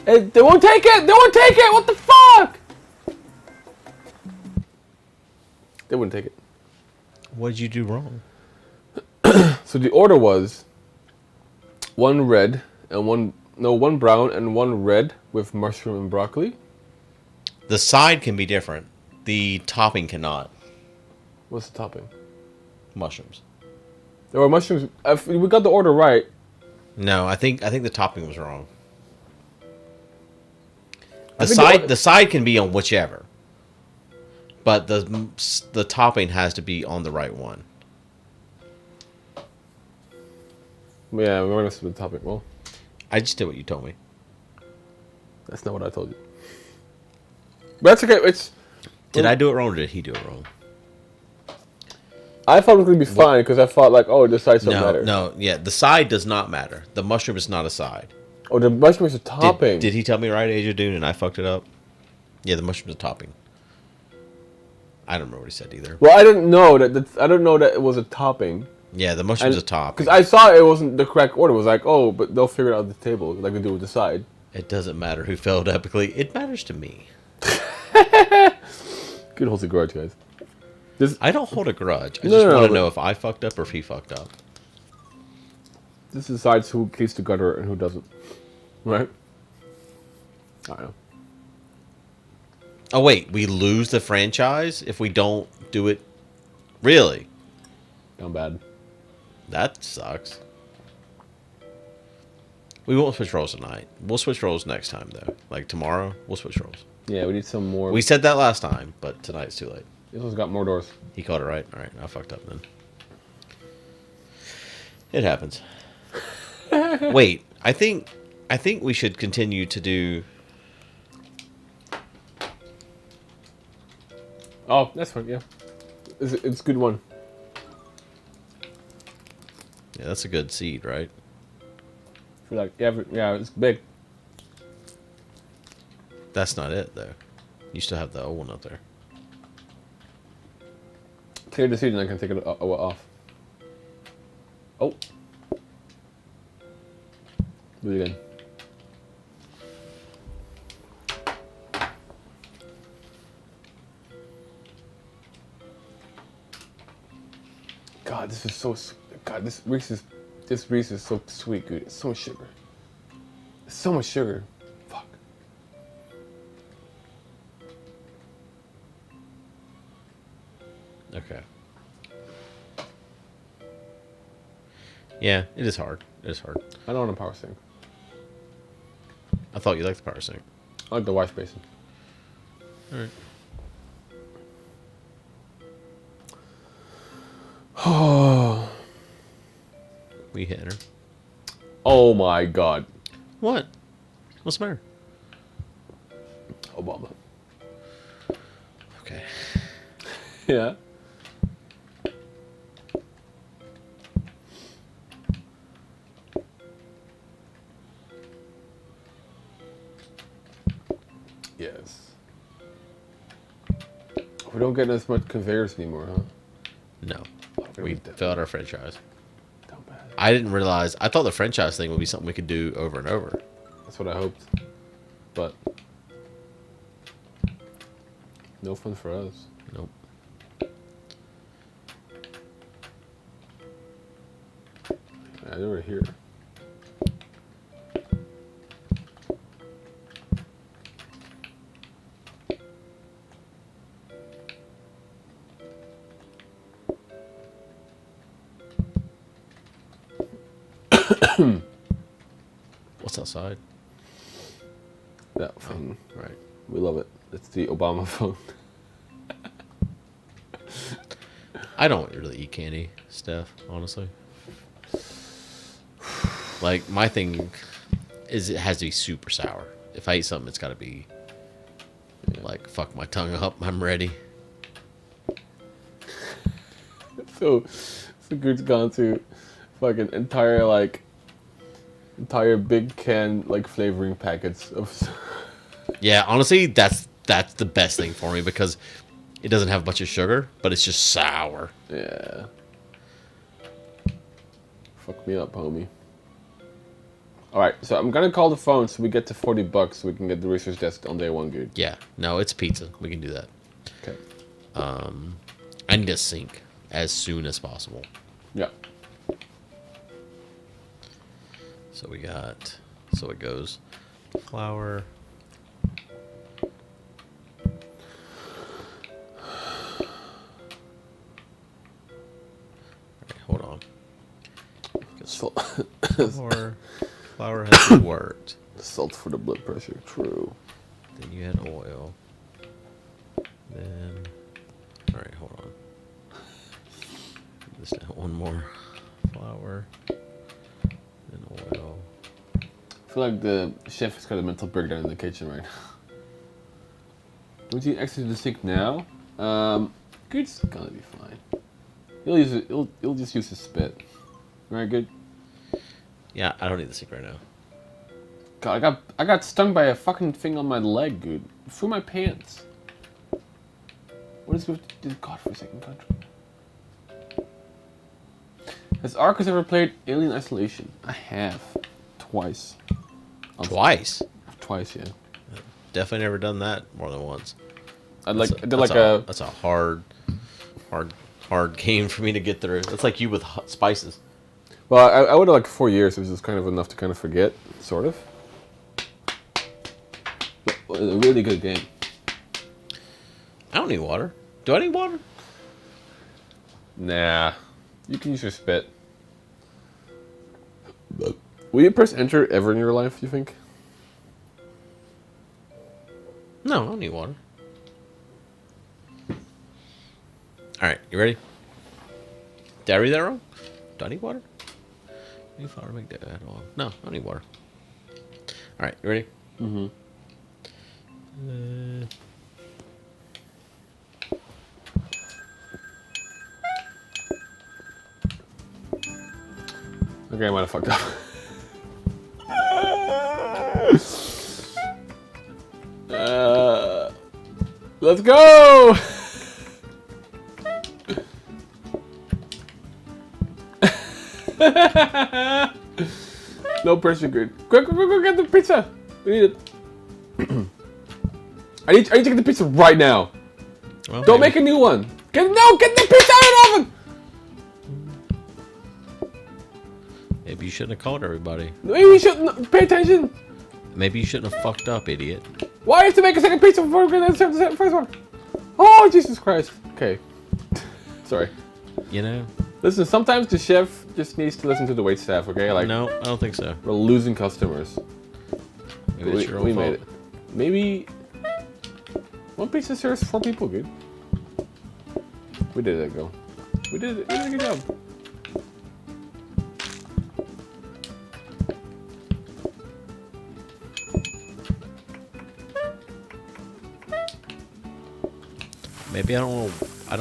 A: They won't take it! They won't take it! What the fuck? They wouldn't take it.
B: What did you do wrong?
A: So the order was 1 red and 1 brown and 1 red with mushroom and broccoli.
B: The side can be different. The topping cannot.
A: What's the topping?
B: Mushrooms.
A: There were mushrooms. We got the order right.
B: No, I think the topping was wrong. The side can be on whichever, but the topping has to be on the right one.
A: Yeah, we're gonna the topic. Well,
B: I just did what you told me.
A: That's not what I told you. But that's okay.
B: Did I do it wrong or did he do it wrong?
A: I thought it was gonna be fine because I thought like, oh, the sides don't matter.
B: No, yeah, the side does not matter. The mushroom is not a side.
A: Oh, the mushroom is a topping.
B: Did he tell me right, Age of Dune, and I fucked it up? Yeah, the mushroom is a topping. I don't remember what he said either.
A: Well, I didn't know that. I don't know that it was a topping.
B: Yeah, the mushroom's a topping.
A: Because I saw it wasn't the correct order. It was like, oh, but they'll figure it out at the table like they do with the side.
B: It doesn't matter who failed epically. It matters to me.
A: Good holds a grudge, guys.
B: I don't hold a grudge. I just want to know if I fucked up or if he fucked up.
A: This decides who keeps the gutter and who doesn't. Right? I don't know.
B: Oh, wait. We lose the franchise if we don't do it? Really?
A: Down bad.
B: That sucks. We won't switch roles tonight. We'll switch roles next time, though. Like tomorrow, we'll switch roles.
A: Yeah, we need some more.
B: We said that last time, but tonight's too late.
A: This one's got more doors.
B: He called it right. All right, I fucked up then. It happens. Wait, I think we should continue to do.
A: Oh, that's fine. Yeah, it's a good one.
B: Yeah, that's a good seed, right?
A: For like, yeah, it's big.
B: That's not it though. You still have the old one up there.
A: Clear the seat and I can take it off. Oh. Do it again. God, this is so. God, this Reese is so sweet, dude. It's so much sugar. It's so much sugar. Fuck.
B: Okay. Yeah, it is hard. It is hard.
A: I don't want a power sink.
B: I thought you liked the power sink.
A: I like the wash basin.
B: All right.
A: Oh.
B: We hit her.
A: Oh my God.
B: What? What's the matter?
A: Obama.
B: Okay.
A: Yeah. Yes. We don't get as much conveyors anymore, huh?
B: No. We failed our franchise.
A: Don't bad.
B: I didn't realize. I thought the franchise thing would be something we could do over and over.
A: That's what I hoped. But no fun for us.
B: Nope.
A: Yeah, they were here.
B: What's outside?
A: That phone.
B: Oh, right.
A: We love it. It's the Obama phone.
B: I don't really eat candy stuff, honestly. Like, my thing is it has to be super sour. If I eat something, it's got to be, like, fuck my tongue up. I'm ready.
A: So Good's gone to fucking entire big can like flavoring packets of.
B: Yeah, honestly, that's the best thing for me because it doesn't have a bunch of sugar, but it's just sour.
A: Yeah. Fuck me up, homie. Alright, so I'm gonna call the phone so we get to $40 so we can get the research desk on day one, Good.
B: Yeah, no, it's pizza. We can do that.
A: Okay.
B: I need a sink as soon as possible.
A: Yeah.
B: So we got, so it goes flour. Okay, hold on. Flour has worked.
A: Salt for the blood pressure, true.
B: Then you had oil. Then, all right, hold on. Just one more flour. Then oil.
A: I feel like the chef has got a mental breakdown in the kitchen right now. Would you exit the sink now? Good's gonna be fine. He'll use it. He'll just use his spit. Right, Good.
B: Yeah, I don't need the sink right now.
A: God, I got stung by a fucking thing on my leg, Good. Through my pants. What is with this godforsaken country? Has Arkas ever played Alien Isolation? I have. Twice.
B: Twice?
A: Twice, yeah.
B: Definitely never done that more than once.
A: That's
B: a hard game for me to get through. That's like you with spices.
A: Well, I would have like 4 years. It was just kind of enough to kind of forget, sort of. But a really good game.
B: I don't need water. Do I need water?
A: Nah. You can use your spit. Will you press enter ever in your life, you think?
B: No, I don't need water. Alright, you ready? Did I read that wrong? Do I need water? Need flour to make that at all? No, I don't need water. Alright, you ready?
A: Mm-hmm. Okay, I might have fucked up. Let's go! No pressure, good. Quick, get the pizza. We need it. I need to get the pizza right now.
B: Well,
A: Don't make a new one. Get the pizza out of the oven.
B: Maybe you shouldn't have called everybody.
A: Maybe we shouldn't pay attention.
B: Maybe you shouldn't have fucked up, idiot.
A: Why have to make a second pizza before we get the first one? Oh, Jesus Christ. Okay. Sorry.
B: You know?
A: Listen, sometimes the chef just needs to listen to the wait staff, okay? Like,
B: No, I don't think so.
A: we're losing customers.
B: Maybe it's your own
A: we
B: fault.
A: made it. Maybe one pizza serves 4 people, good. We did it, go. We did it. We did a good job.
B: Maybe I don't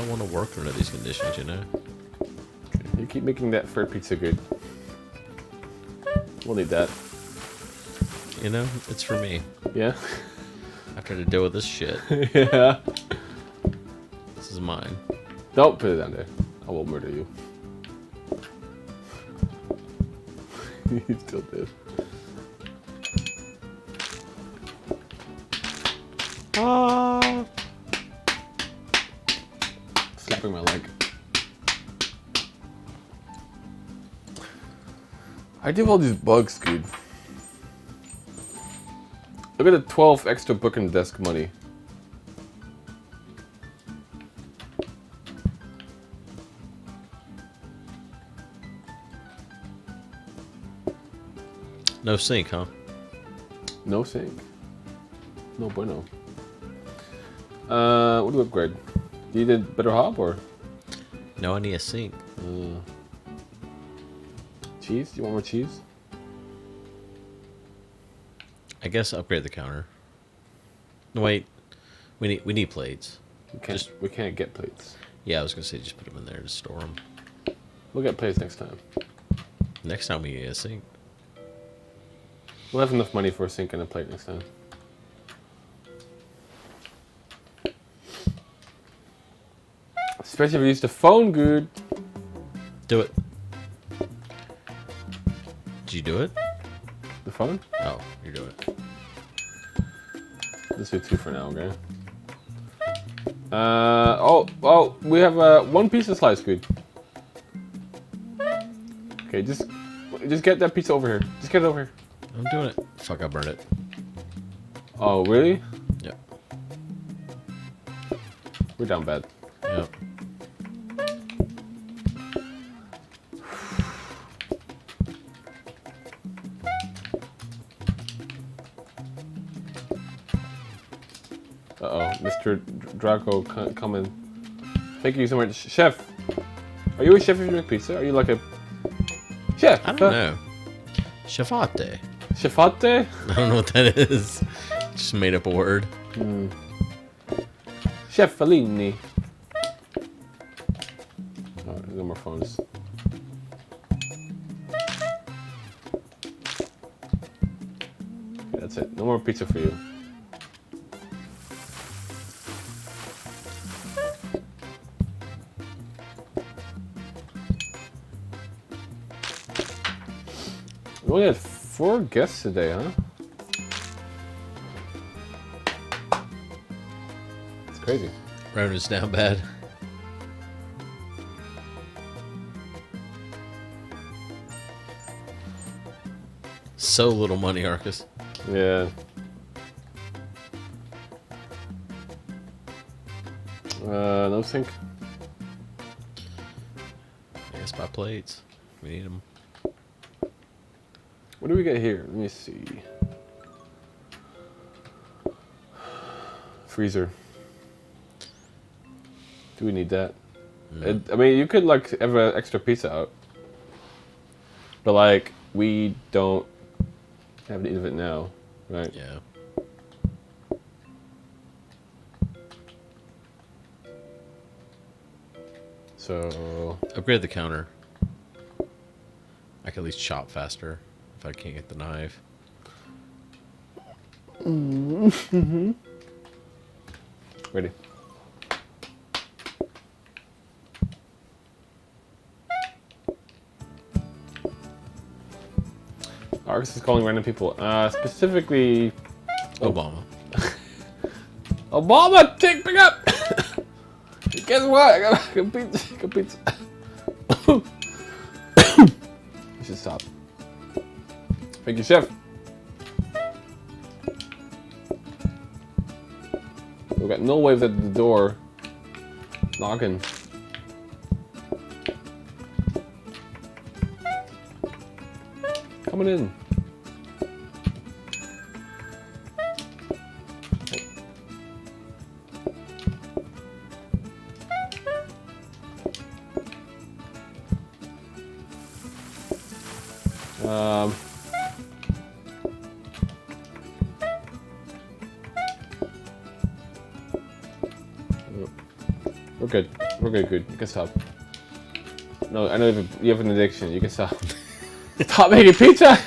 B: want to work under these conditions, you know?
A: You keep making that third pizza good. We'll need that.
B: You know, it's for me.
A: Yeah?
B: After to deal with this shit.
A: Yeah.
B: This is mine.
A: Don't put it down there. I will murder you. You still did.
B: Ah.
A: Slapping my leg. I do all these bugs, dude. Look at the 12 extra book and desk money.
B: No sink, huh?
A: No sink. No bueno. What do we upgrade? Do you need a better hob or?
B: No, I need a sink.
A: Cheese? Do you want more cheese?
B: I guess upgrade the counter. No, wait. We need plates.
A: We can't get plates.
B: Yeah, I was gonna say just put them in there to store them.
A: We'll get plates next time.
B: Next time we need a sink.
A: We'll have enough money for a sink and a plate next time. Especially if we use the phone, good.
B: Do it. Did you do it?
A: The phone?
B: Oh, you're doing it.
A: Let's do 2 for now, okay? Oh, we have 1 pizza slice, good. Okay, just get that pizza over here. Just get it over here.
B: I'm doing it. Fuck, I burned it.
A: Oh, really?
B: Yep.
A: We're down bad.
B: Yep.
A: Uh-oh, Mr. Draco coming. Thank you so much. Chef! Are you a chef if you make pizza? Are you like a... Chef!
B: I don't know. Chefate.
A: Chefate?
B: I don't know what that is. Just made up a word.
A: Chef Fellini. Oh, no more phones. Okay, that's it. No more pizza for you. We only had 4 guests today, huh? It's crazy.
B: Revenue's down bad. So little money, Arkas.
A: Yeah. No sink.
B: I guess buy plates. We need them.
A: What do we get here? Let me see. Freezer. Do we need that?
B: No.
A: I mean, you could like have an extra pizza out, but like we don't have any of it now, right?
B: Yeah.
A: So
B: Upgrade the counter. I can at least chop faster if I can't get the knife.
A: ready. Arkas is calling random people. Specifically...
B: Obama.
A: Obama, pick up! Guess what? I got a pizza. You should stop. Thank you, chef. We got no waves at the door. Knocking. Coming in. We're good. You can stop. No, I know you have an addiction. You can stop. Stop making pizza!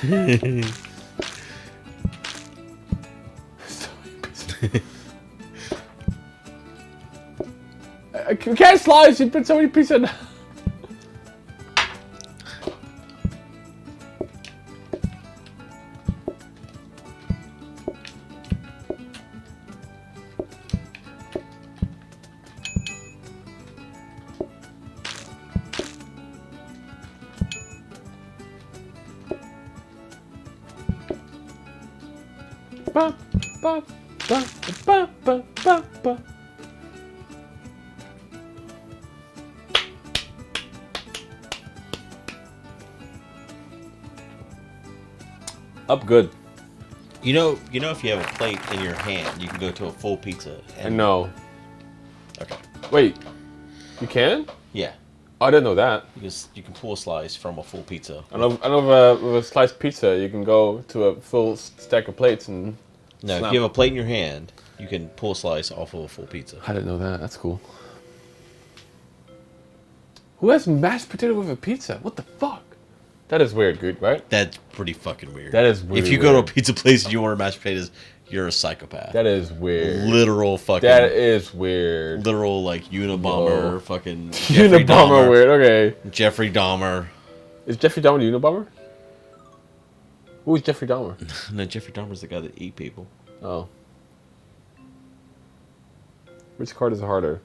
A: I can't slice. You put so many pizza in. Ba, ba, ba, ba, ba, ba, ba. Up good.
B: You know, if you have a plate in your hand, you can go to a full pizza.
A: I know.
B: Okay.
A: Wait, you can?
B: Yeah.
A: Oh, I didn't know that.
B: You can pull a slice from a full pizza.
A: I know with a sliced pizza, you can go to a full stack of plates and.
B: No,
A: snap.
B: if you have a plate in your hand, you can pull a slice off of a full pizza.
A: I didn't know that. That's cool. Who has mashed potato with a pizza? What the fuck? That is weird, Guude, right?
B: That's pretty fucking weird.
A: That is weird.
B: If you go to a pizza place and you order mashed potatoes, you're a psychopath.
A: That is weird.
B: Literal fucking.
A: That is weird.
B: Literal like Unabomber fucking.
A: Unabomber weird. Okay.
B: Jeffrey Dahmer.
A: Is Jeffrey Dahmer the Unabomber? Who is Jeffrey Dahmer?
B: No, Jeffrey Dahmer's the guy that eat people.
A: Oh. Which card is harder?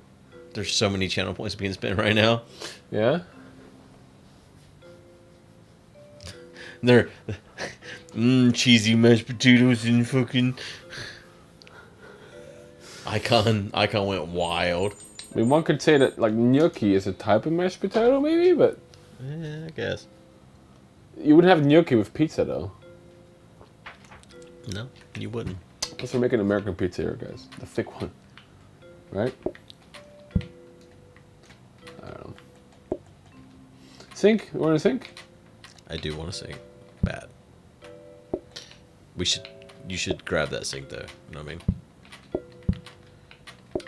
B: There's so many channel points being spent right now.
A: Yeah?
B: They're cheesy mashed potatoes and fucking Icon went wild.
A: I mean, one could say that like gnocchi is a type of mashed potato, maybe, but
B: I guess
A: you wouldn't have gnocchi with pizza, though.
B: No, you wouldn't.
A: Plus, we're making American pizza here, guys. The thick one, right? I don't know. Sink? You want to sink?
B: I do want to sink. Bad. You should grab that sink though. You know what I mean?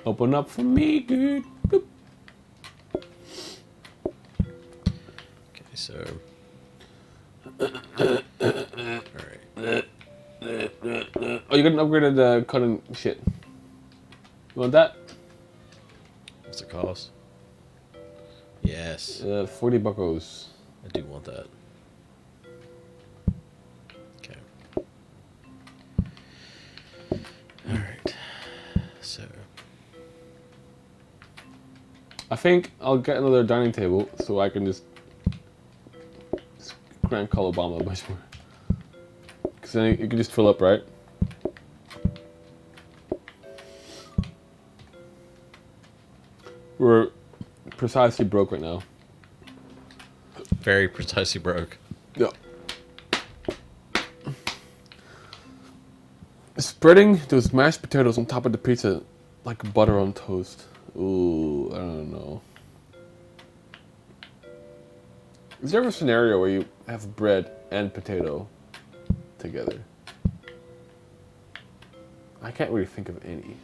A: Open up for me, dude. Boop.
B: Okay, so. Alright.
A: Oh, you got an upgraded cutting shit. You want that?
B: What's it cost? Yes.
A: 40 buckos.
B: I do want that. Okay. Alright. So.
A: I think I'll get another dining table so I can just crank call Obama a bunch more. Because then you can just fill up, right? We're precisely broke right now.
B: Very precisely broke.
A: Yeah. Spreading those mashed potatoes on top of the pizza like butter on toast. Ooh, I don't know. Is there ever a scenario where you have bread and potato together? I can't really think of any.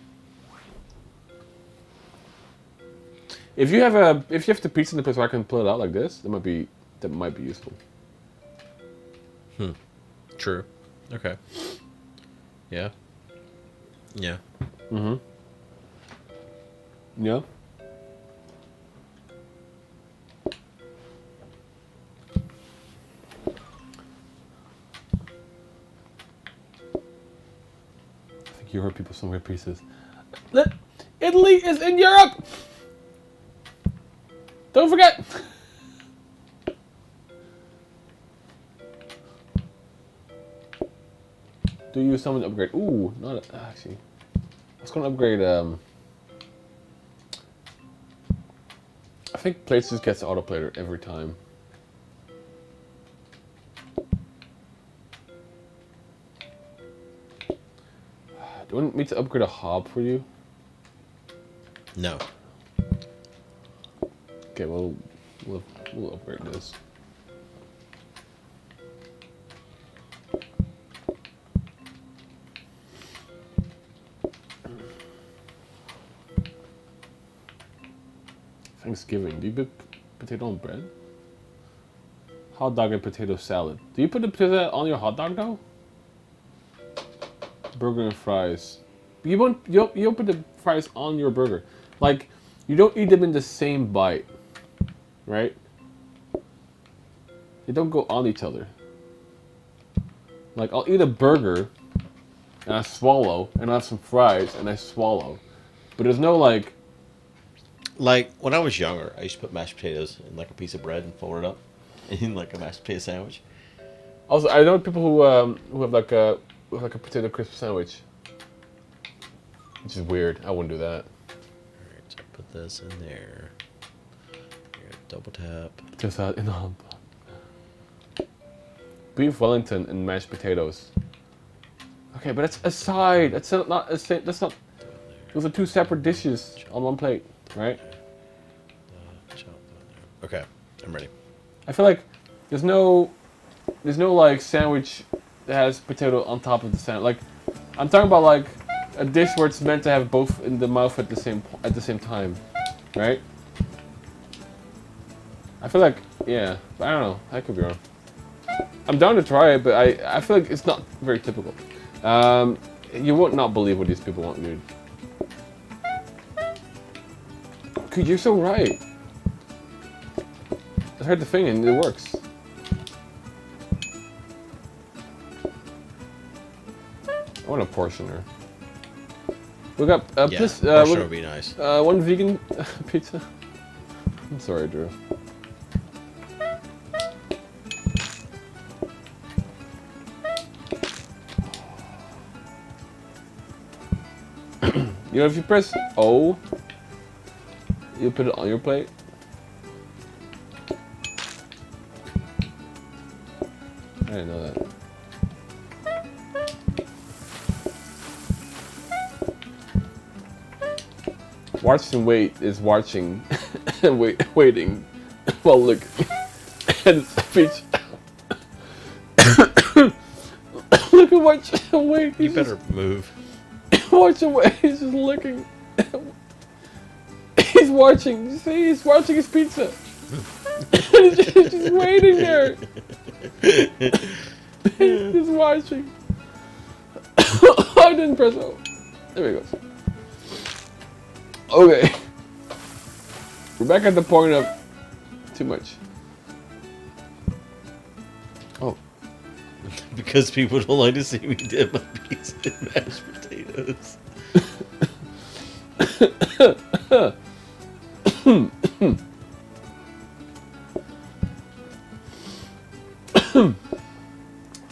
A: If you have the pizza in the place where I can pull it out like this, that might be useful.
B: True. Okay. Yeah. Yeah.
A: Mm-hmm. Yeah. You heard people some weird pieces. Italy is in Europe! Don't forget! Do you summon upgrade? Ooh, not actually. I was gonna upgrade. I think Plates just gets autoplater every time. Do you want me to upgrade a hob for you?
B: No.
A: Okay, well, we'll upgrade this. Thanksgiving. Do you put potato on bread? Hot dog and potato salad. Do you put the potato on your hot dog though? Burger and fries. You don't put the fries on your burger. Like, you don't eat them in the same bite, right? They don't go on each other. Like, I'll eat a burger and I swallow, and I have some fries and I swallow, but there's no like.
B: Like, when I was younger, I used to put mashed potatoes in like a piece of bread and fold it up in like a mashed potato sandwich.
A: Also, I know people who have like a potato crisp sandwich, which is weird. I wouldn't do that.
B: Alright, so put this in there. Here, double tap.
A: Just that in the hot dog. Beef Wellington and mashed potatoes. Okay, but that's a side. That's not a same. That's not. Those are two separate dishes on one plate, right?
B: Okay, I'm ready.
A: I feel like there's no like sandwich that has potato on top of the sandwich. Like, I'm talking about like a dish where it's meant to have both in the mouth at the same time, right? I feel like, yeah, but I don't know. I could be wrong. I'm down to try it, but I feel like it's not very typical. You won't not believe what these people want, dude. Dude, you're so right. I heard the thing and it works. I want a portioner. We got
B: portioner would be nice.
A: One vegan pizza. I'm sorry, Drew. You know, if you press O, you put it on your plate. I didn't know that. Watch and wait is watching and waiting while looking at his speech. Look at watch and wait.
B: You better move.
A: Watch and wait. He's just looking. He's watching. You see, he's watching his pizza. He's just waiting there. He's just watching. I didn't press O. There he goes. Okay. We're back at the point of too much. Oh.
B: Because people don't like to see me dip my pizza in mashed potatoes.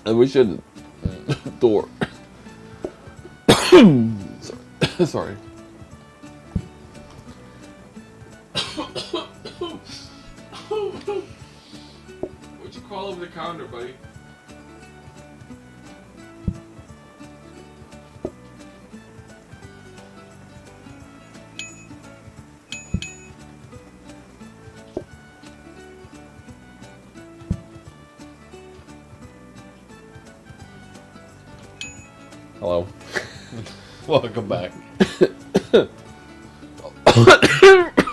B: And we should door. Sorry. What'd you call over the counter, buddy? Hello. Welcome back.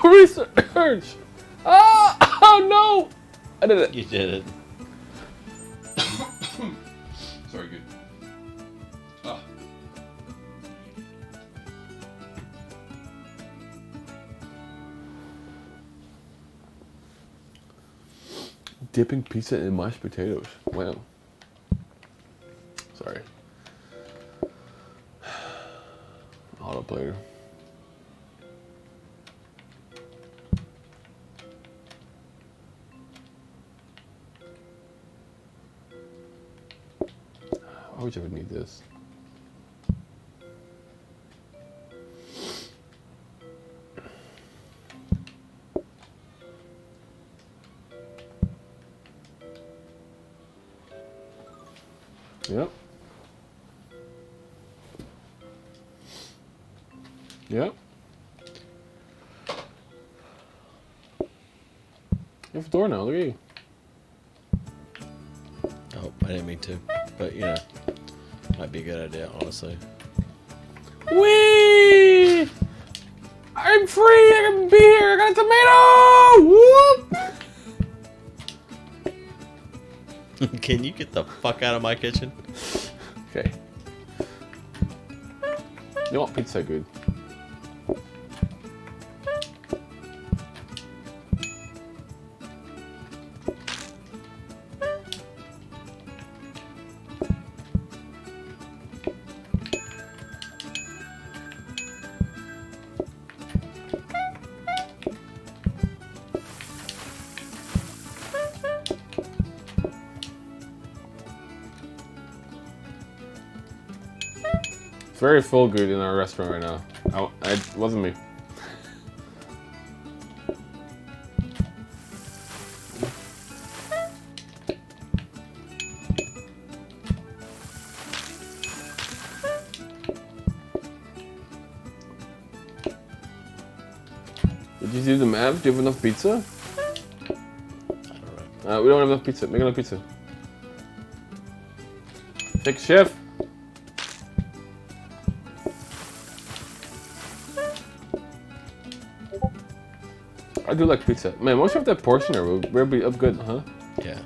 A: Research! Oh no! I did it.
B: You did it.
A: Sorry, good. Ah. Dipping pizza in mashed potatoes. Wow. Sorry. up later. Why would you ever need this? Yep. Yep. You have a door now, look at you.
B: Oh, I didn't mean to. But, you know, might be a good idea, honestly.
A: Whee! I'm free! I can be here! I got a tomato! Whoop!
B: Can you get the fuck out of my kitchen?
A: Okay. You know what? Pizza good. It's very full good in our restaurant right now. It wasn't me. Did you do the math? Do you have enough pizza?
B: I don't know.
A: We don't have enough pizza. Make enough pizza. Take a chef. I do like pizza. Man, once you have that portion there, we'll be up good, huh?
B: Yeah.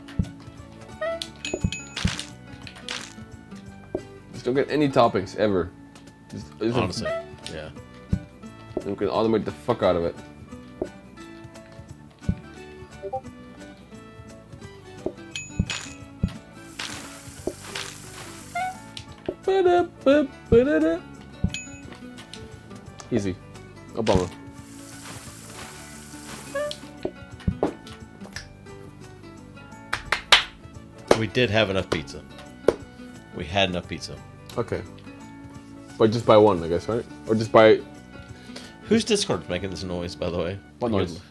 A: Just don't get any toppings, ever. Just
B: Honestly, yeah.
A: We can automate the fuck out of it. Easy. Obama.
B: We did have enough pizza. We had enough pizza.
A: Okay. But just buy one, I guess, right? Or just buy...
B: Whose Discord's making this noise, by the way?
A: What noise?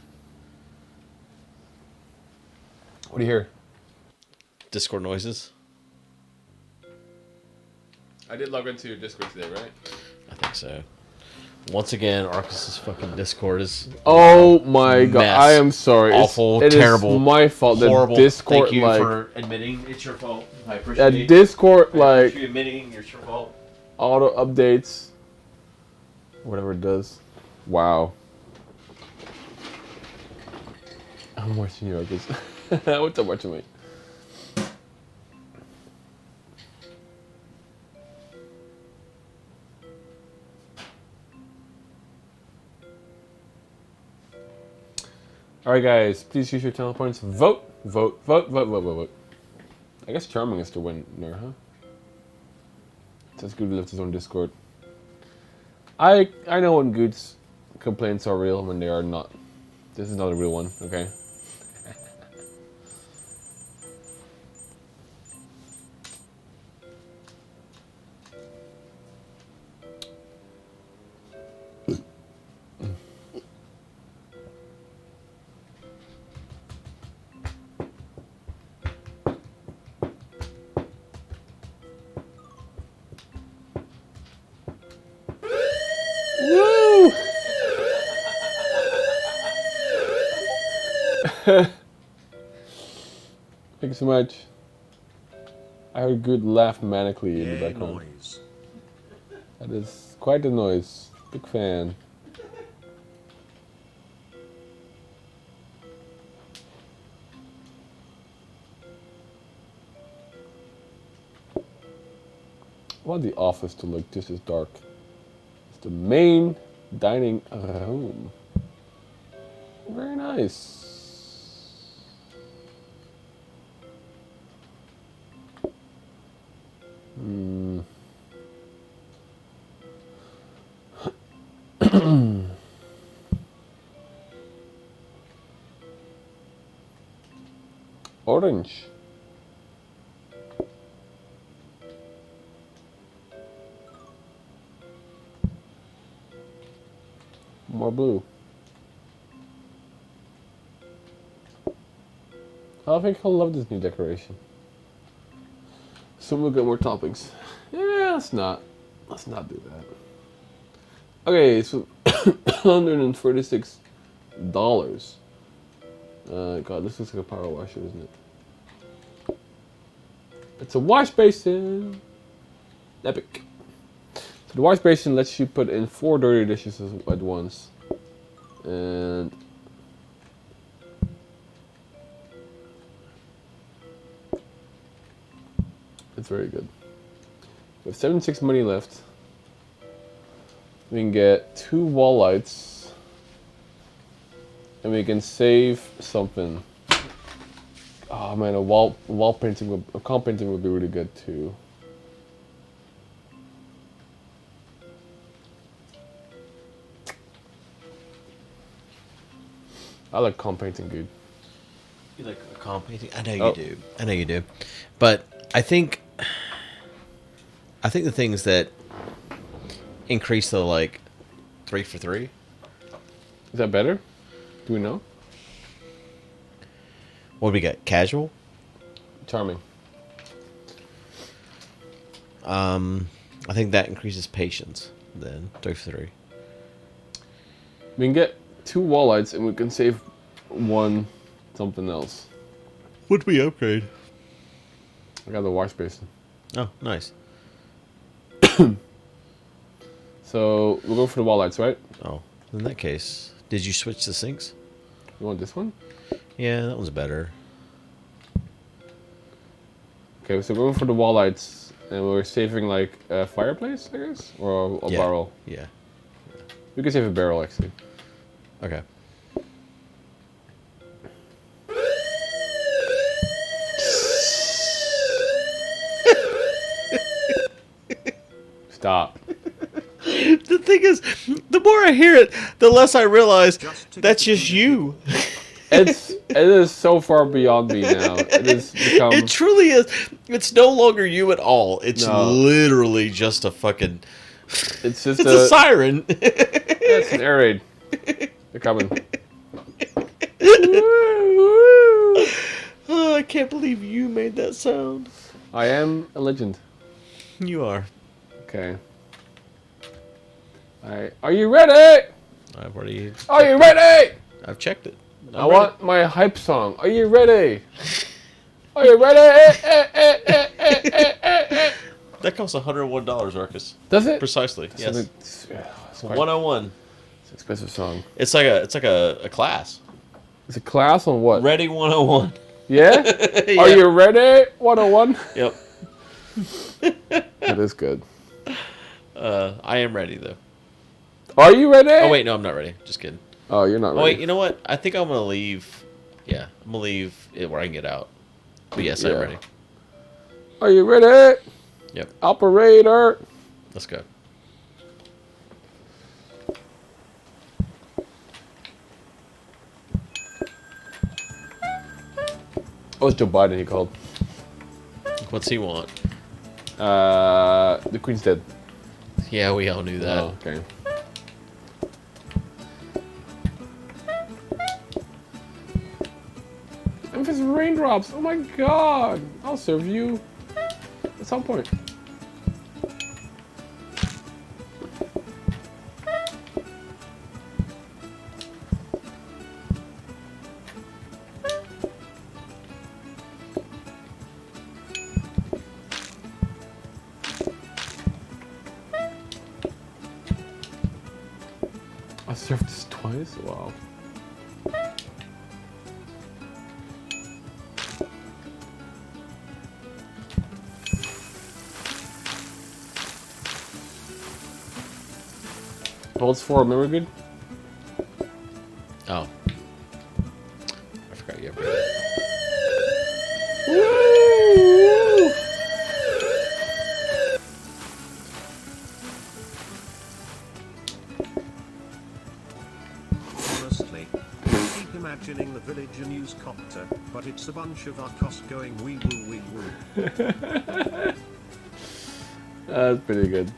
A: What do you hear?
B: Discord noises?
A: I did log into your Discord today, right?
B: I think so. Once again, Arkas' fucking Discord is...
A: Oh my god,
B: mess.
A: I am sorry.
B: Awful,
A: it
B: terrible.
A: Is my fault.
B: Horrible.
A: The Discord,
B: Thank you
A: like...
B: for admitting it's your fault. I appreciate
A: That
B: it.
A: Discord, like...
B: Appreciate you admitting it's your fault.
A: Auto updates. Whatever it does. Wow. I'm watching you, Arkas. What's up watching me? Alright guys, please use your channel points. Vote, vote, vote, vote, vote, vote, vote. I guess Charming is the winner, huh? Says Guude left his own Discord. I know when Guude's complaints are real when they are not. This is not a real one, okay? Woo! Thank you so much. I heard Guude laugh manically in the background.
C: Noise.
A: That is quite a noise. Big fan. I want the office to look just as dark. It's the main dining room. Very nice. Orange. More blue. I think he'll love this new decoration. So we'll get more toppings. Yeah, let's not do that. Okay, so $146. God, this looks like a power washer, isn't it? It's a wash basin. Epic. So the wash basin lets you put in 4 dirty dishes at once. And it's very good. We have 76 money left. We can get 2 wall lights. And we can save something. Oh man, a wall painting, a comp painting would be really good too. I like comp painting, Guude.
B: You like a comp painting? I know you do. I know you do. But I think the things that increase the like 3 for 3.
A: Is that better? Do we know?
B: What do we got? Casual?
A: Charming.
B: I think that increases patience then. 3 for 3.
A: We can get 2 wall lights and we can save 1 something else.
B: What'd we upgrade?
A: I got the wash basin.
B: Oh, nice.
A: So we'll go for the wall lights, right?
B: Oh, in that case, did you switch the sinks?
A: You want this one?
B: Yeah, that one's better.
A: Okay, so we're going for the wall lights and we're saving like a fireplace, I guess? Or a barrel.
B: Yeah.
A: We can save a barrel actually.
B: Okay.
A: Stop.
B: The thing is, the more I hear it, the less I realize that's just you.
A: It is so far beyond me now. It has become.
B: It truly is. It's no longer you at all. It's
A: No.
B: literally just a fucking.
A: It's just
B: It's a siren.
A: It's an air raid. They're coming.
B: Oh, I can't believe you made that sound.
A: I am a legend.
B: You are.
A: Okay. Are you ready?
B: I've already.
A: Are you ready?
B: I've checked it.
A: I want my hype song. Are you ready? Are you ready?
B: That costs $101, Arkas.
A: Does it?
B: Precisely. Yes.
A: It's quite-
B: 101.
A: It's an expensive song.
B: It's like a class.
A: It's a class on what?
B: Ready 101.
A: Yeah?
B: Yeah.
A: Are you ready? 101?
B: Yep.
A: That is good.
B: I am ready though.
A: Are you ready?
B: Oh wait, no, I'm not ready. Just kidding.
A: Oh, you're not ready.
B: Oh wait, you know what? I think I'm gonna leave. Yeah, I'm gonna leave it where I can get out. But yes, I'm
A: Yeah.
B: ready.
A: Are you ready?
B: Yep.
A: Operator.
B: Let's go.
A: Oh, it's Joe Biden he called.
B: What's he want?
A: The Queen's dead.
B: Yeah, we all knew that.
A: Oh, okay. Memphis raindrops. Oh my god. I'll serve you at some point. I served this twice? Wow. Holds 4, remember good?
B: Oh. I forgot you have that.
A: Woo!
C: news copter, but it's a bunch of Arkas going wee woo wee woo.
A: That's pretty good.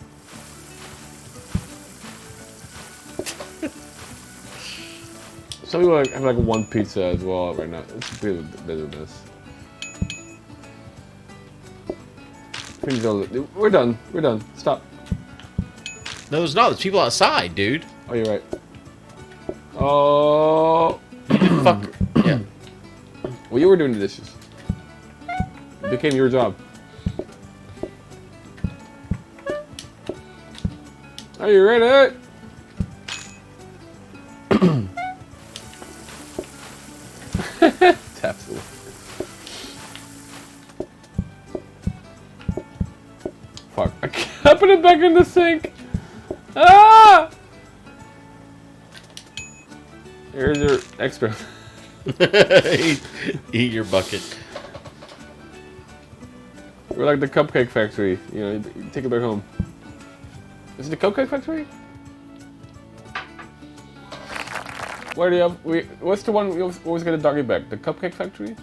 A: Some people have like one pizza as well right now. It's pretty business. We're done. We're done. Stop.
B: No, there's not. There's people outside, dude.
A: Oh, you're right. Oh.
B: Fuck. Yeah.
A: Well, you were doing the dishes. It became your job. Are you ready? Taps the Fuck. I can't put it back in the sink. Ah! Here's your extra.
B: Eat your bucket.
A: We're like the cupcake factory. You know, you take it back home. Is it the cupcake factory? Where do you have? What's the one we always get a doggy bag? The cupcake factory?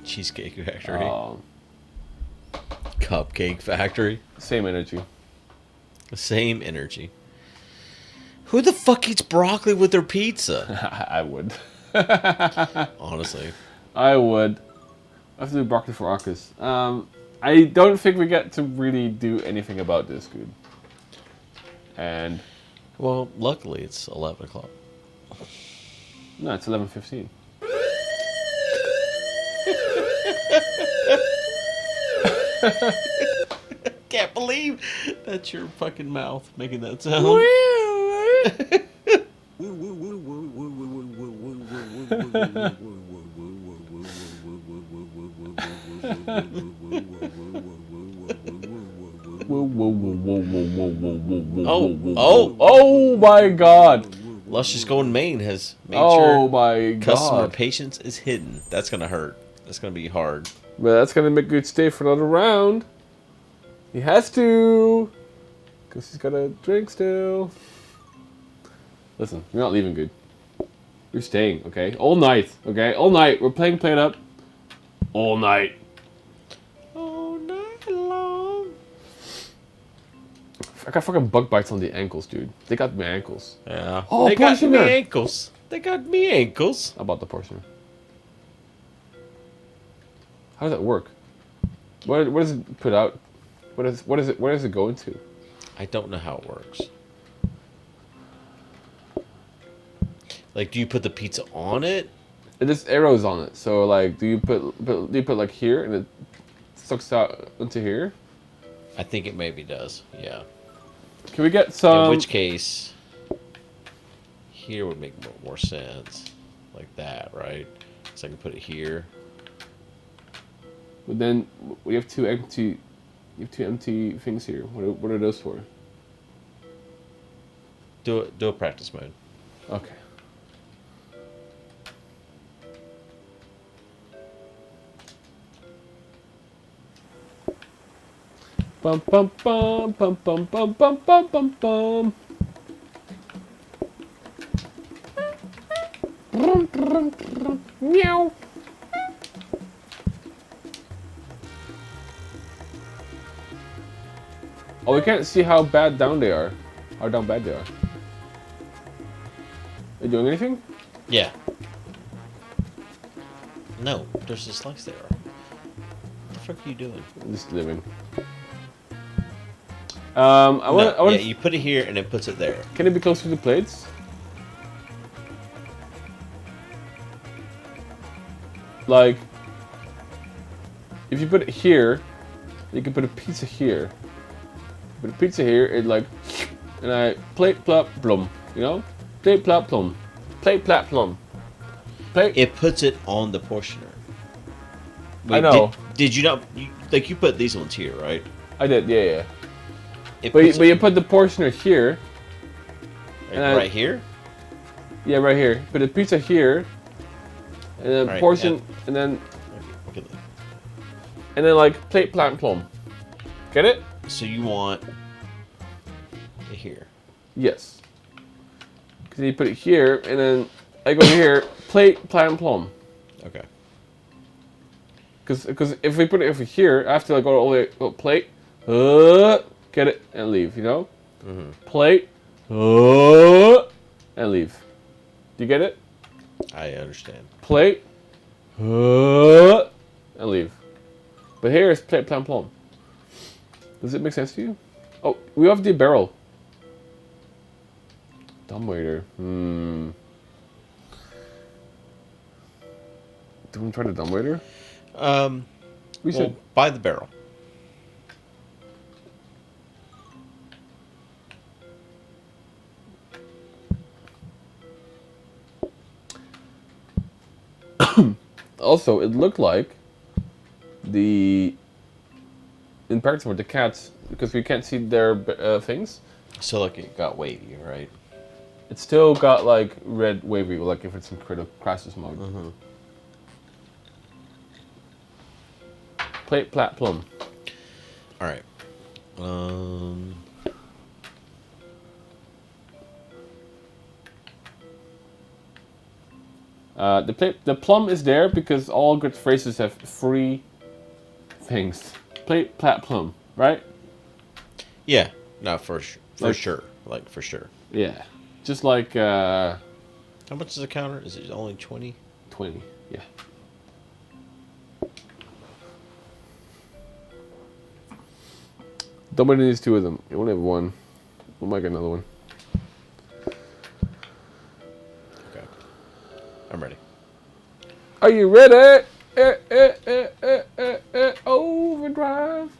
B: Cheesecake factory.
A: Oh.
B: Cupcake factory.
A: Same energy.
B: Same energy. Who the fuck eats broccoli with their pizza?
A: I would.
B: Honestly.
A: I would. I have to do broccoli for Arkas. I don't think we get to really do anything about this, Guude. And...
B: Well, luckily it's 11 o'clock.
A: No, it's 11:15.
B: Can't believe that's your fucking mouth making that sound.
A: Oh my God!
B: Luscious Golden Mane has made
A: sure my
B: customer
A: God.
B: patience is hidden. That's gonna hurt. That's gonna be hard.
A: But that's gonna make Guude stay for another round. He has to, because he's got a drink still. Listen, you're not leaving, Guude. You're staying, okay? All night, okay? All night. We're playing Play It Up. All night.
B: All night long.
A: I got fucking bug bites on the ankles, dude. They got me ankles.
B: Yeah.
A: Oh,
B: they got me
A: portioner.
B: ankles. They got me ankles.
A: How about the portioner? How does that work? What does it put out? What is it? Where does it go into?
B: I don't know how it works. Like, do you put the pizza on it?
A: There's arrows on it. So like, do you put like here and it sucks out into here?
B: I think it maybe does. Yeah.
A: Can we get some?
B: In which case, here would make more sense, like that, right? So I can put it here.
A: But then we have two empty. You have two empty things here. What are those for?
B: Do a practice mode.
A: Okay. Bum bum bum bum bum bum bum bum bum bum. Meow. Oh, we can't see how bad down they are. How down bad they are. Are you doing anything?
B: Yeah. No, there's a slice there. What the fuck are you doing?
A: I'm just living. I want.
B: Yeah, you put it here and it puts it there.
A: Can it be close to the plates? Like, if you put it here, you can put a pizza here. Put a pizza here, it like, and I plate plop plum, you know, plate plop plum, plate plop plum, plate.
B: It puts it on the portioner.
A: I know.
B: Did you not? You put these ones here, right?
A: I did, yeah.
B: It
A: But
B: puts
A: you put the portioner here.
B: right here.
A: Yeah, right here. Put the pizza here, and then
B: Right,
A: portion, and then
B: Okay.
A: and then like plate plant plum. Get it?
B: So you want it here.
A: Yes. Because you put it here, and then I go here, plate, plant, plum.
B: Okay.
A: Because if we put it over here, I have to like go all the way plate, get it and leave. You know, plate, and leave. Do you get it?
B: I understand.
A: Plate, and leave. But here is plate, plant, plum. Does it make sense to you? Oh, we have the barrel. Dumbwaiter. Do we want to try the dumbwaiter? We should
B: buy the barrel.
A: Also, it looked like in practice with the cats, because we can't see their things.
B: So like it got wavy, right?
A: It still got like red wavy, like if it's in critical crisis mode. Plate, plat, plum.
B: All right.
A: The plum is there because all good phrases have 3 things. Plate, plat, plum, right?
B: Yeah. No, for sure. Like for sure.
A: Yeah. Just like
B: how much is a counter? Is it only 20?
A: 20, yeah. Nobody needs 2 of them. You only have 1. We'll make another one.
B: Okay. I'm ready.
A: Are you ready? Overdrive.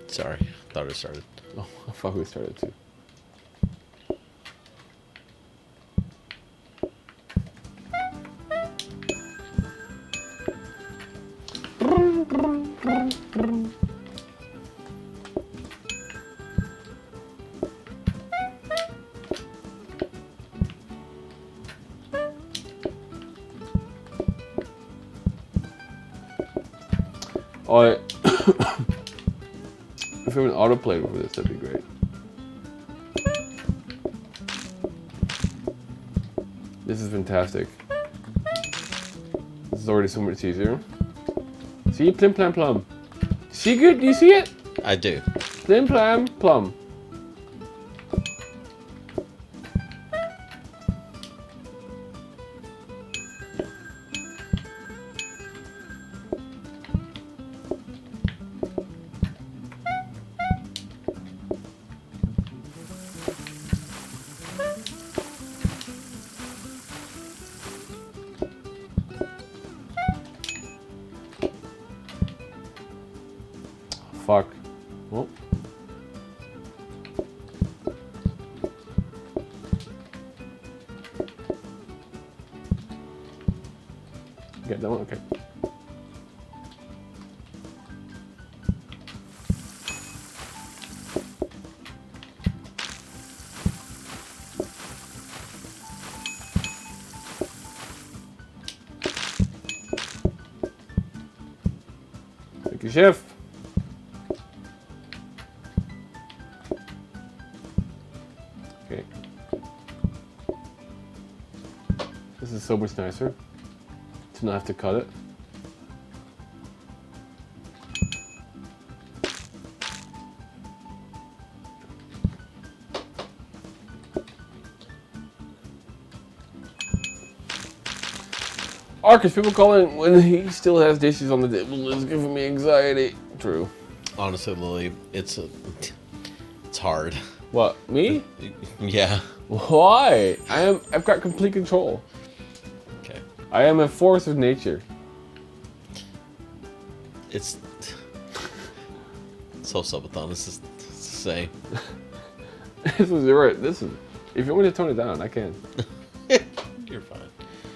B: Sorry. Thought it started.
A: Oh, I thought we started too. If we have an autoplay over this, that'd be great. This is fantastic. This is already so much easier. See, plim plam plum. See good? Do you see it?
B: I do.
A: Plim plam plum. Fuck. Well. Get that one? Okay. Take your shift. Okay. This is so much nicer to not have to cut it. Arkas, people call it when he still has dishes on the table. It's giving me anxiety. True.
B: Honestly, Lily, it's hard.
A: What, me?
B: Yeah.
A: Why? I've got complete control.
B: Okay.
A: I am a force of nature.
B: It's so Subathon. This is the same.
A: This is right. This is. If you want me to tone it down, I can.
B: You're fine.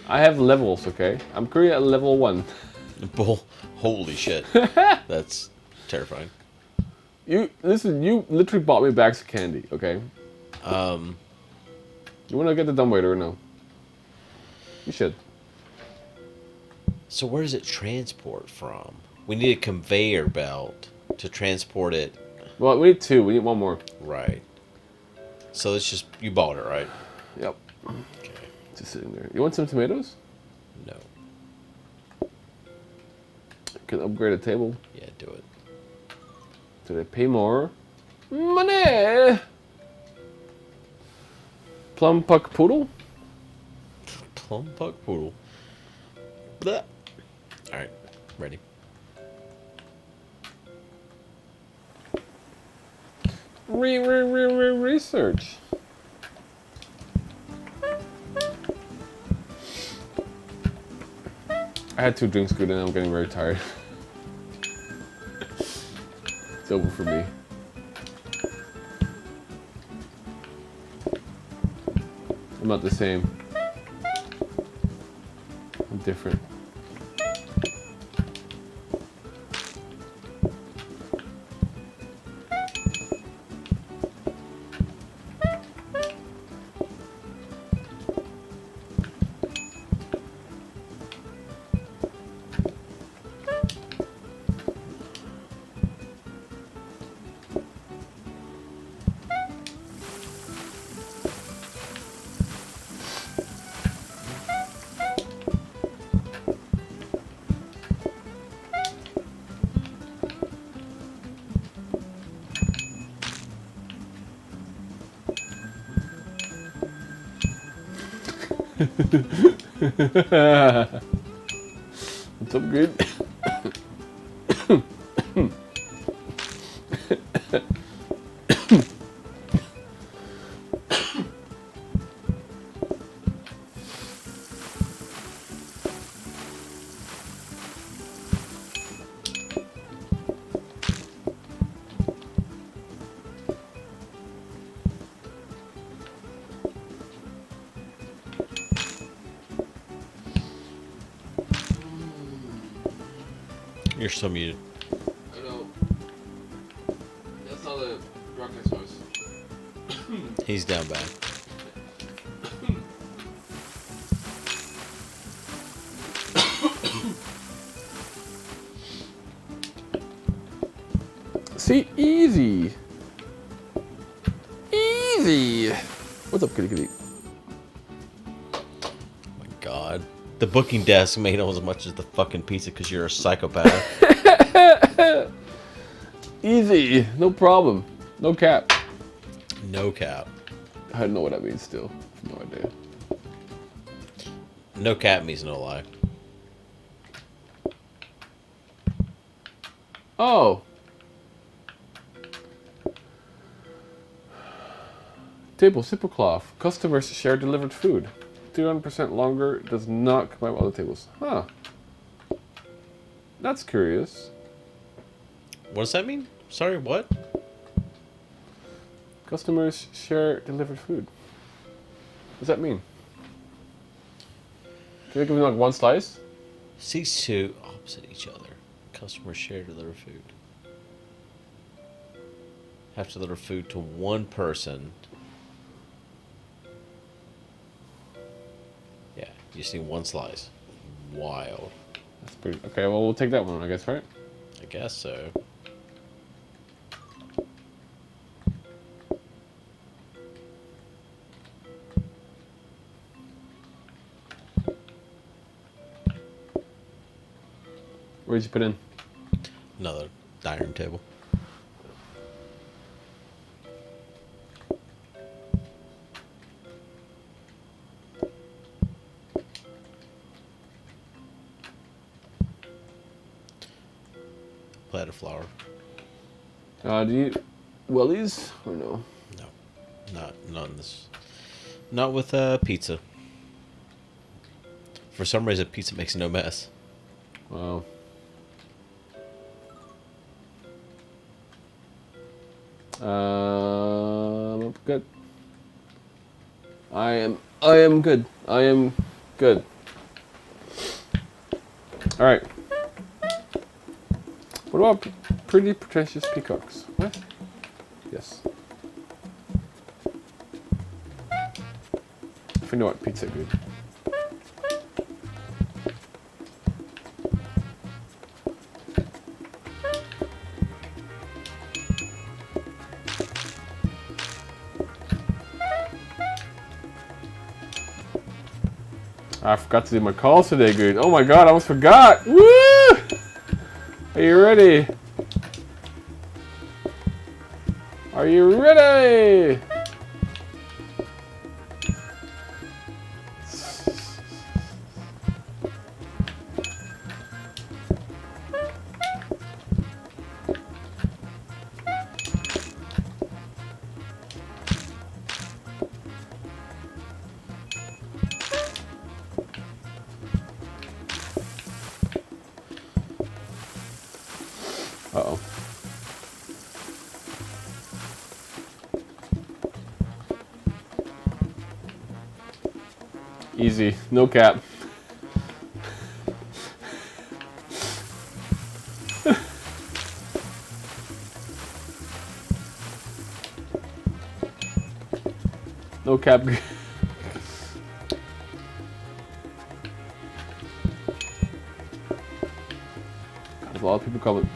A: I have levels, okay? I'm currently at level 1.
B: Holy shit. That's terrifying.
A: You literally bought me bags of candy, okay? You want to get the dumbwaiter or no? You should.
B: So where does it transport from? We need a conveyor belt to transport it.
A: Well, we need 2. We need 1 more.
B: Right. So it's just, you bought it, right?
A: Yep.
B: Okay.
A: Just sitting there. You want some tomatoes?
B: No.
A: Can upgrade a table.
B: Yeah, do it.
A: Do they pay more? Money! Plum puck poodle?
B: Plum puck poodle. Blah. Alright, ready.
A: Research. I had 2 drinks, Guude, and I'm getting very tired. It's over for me. I'm not the same. I'm different. What's up, Guude?
B: You're so muted.
A: I know. That's not a rocket source.
B: He's down bad.
A: See, easy. Easy. What's up, kitty kitty?
B: Oh my god. The booking desk made almost as much as the fucking pizza because you're a psychopath.
A: Easy. No problem. No cap.
B: No cap.
A: I don't know what that means still. No idea.
B: No cap means no lie.
A: Oh. Table simple cloth. Customers share delivered food. 200% longer. Does not combine with other tables. Huh. That's curious.
B: What does that mean? Sorry, what?
A: Customers share delivered food. What does that mean? Can they give me like one slice?
B: Seats two opposite each other. Customers share delivered food. Have to deliver food to one person. Yeah, you just need one slice. Wild.
A: That's pretty. Okay, well, we'll take that one, I guess, right?
B: I guess so.
A: Where'd you put in?
B: Another dining room table. Plate of flour.
A: Do you eat wellies or no?
B: No, not in this. Not with pizza. For some reason, pizza makes no mess.
A: Wow. Good. I am good. I am good. All right. What about pretty pretentious peacocks? What? Yes. If you know what pizza good. I forgot to do my calls today, Guude. Oh my god, I almost forgot! Woo! Are you ready? Are you ready? Uh-oh. Easy. No cap. No cap. There's a lot of people coming.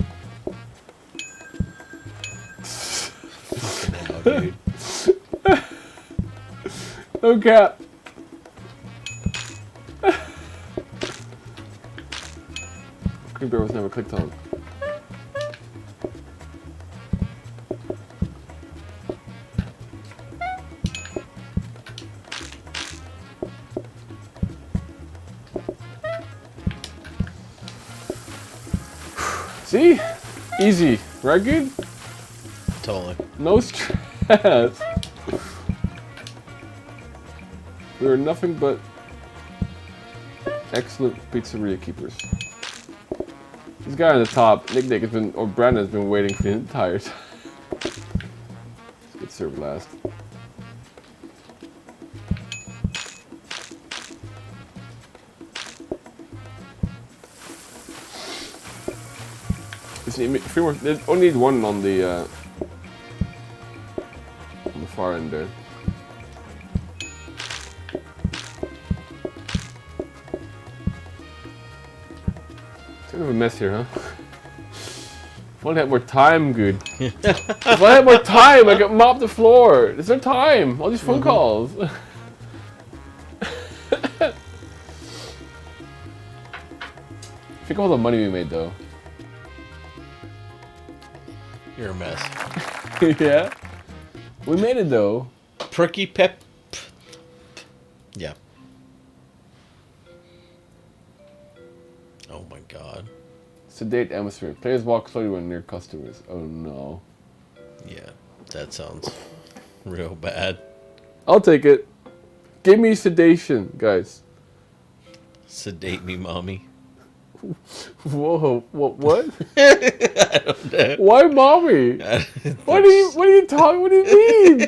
A: No cap. Creeper was never clicked on. See? Easy. Right, Guude?
B: Totally.
A: No stress. We are nothing but excellent pizzeria keepers. This guy on the top, Nick has been, or Brandon has been waiting for the entire time. Let's get served last. There's only one on the far end there. It's kind of a mess here, huh? If I had more time, Guude. If I had more time, I could mop the floor. There's no time. All these phone calls. Think of all the money we made, though.
B: You're a mess.
A: Yeah. We made it, though.
B: Pricky pep. Yeah. Oh my god.
A: Sedate atmosphere. Players walk slowly when near customers. Oh no.
B: Yeah, that sounds real bad.
A: I'll take it. Give me sedation, guys.
B: Sedate me, mommy.
A: Whoa, what?
B: I don't know.
A: Why mommy? What are you talking? What do you mean?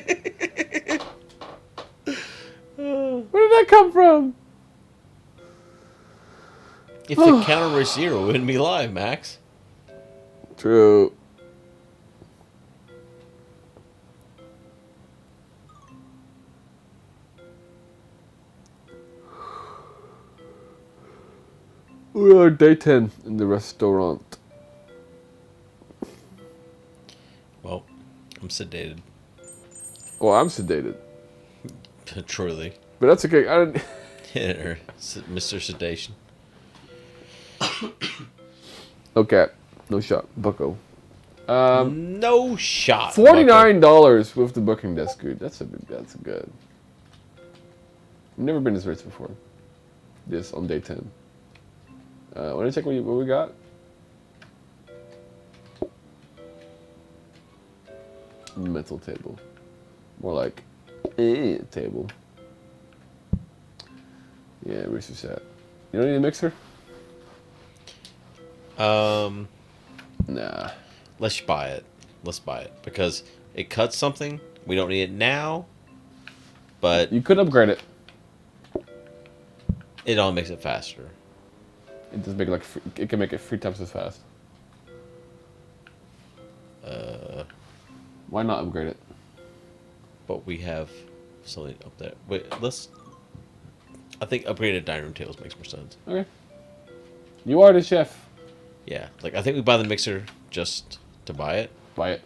A: Where did that come from?
B: If the counter was 0, it wouldn't be live, Max.
A: True. We are day 10 in the restaurant.
B: Well, I'm sedated.
A: Well, I'm sedated.
B: Truly.
A: But that's okay. I didn't.
B: Mr. Sedation.
A: Okay. No shot. Bucko.
B: No shot.
A: $49 with the booking desk, Guude. That's good. I've never been this rich before. This on day 10. Want to check what we got? Mental table. More like table. Yeah, where's your set? You don't need a mixer? Nah.
B: Let's buy it. Let's buy it. Because it cuts something. We don't need it now. But
A: you could upgrade it.
B: It all makes it faster.
A: It does make it it can make it 3 times as fast. Why not upgrade it?
B: But we have something up there. Wait, I think upgraded dining room tables makes more sense.
A: Okay. You are the chef.
B: Yeah, like I think we buy the mixer just to buy it.
A: Buy it.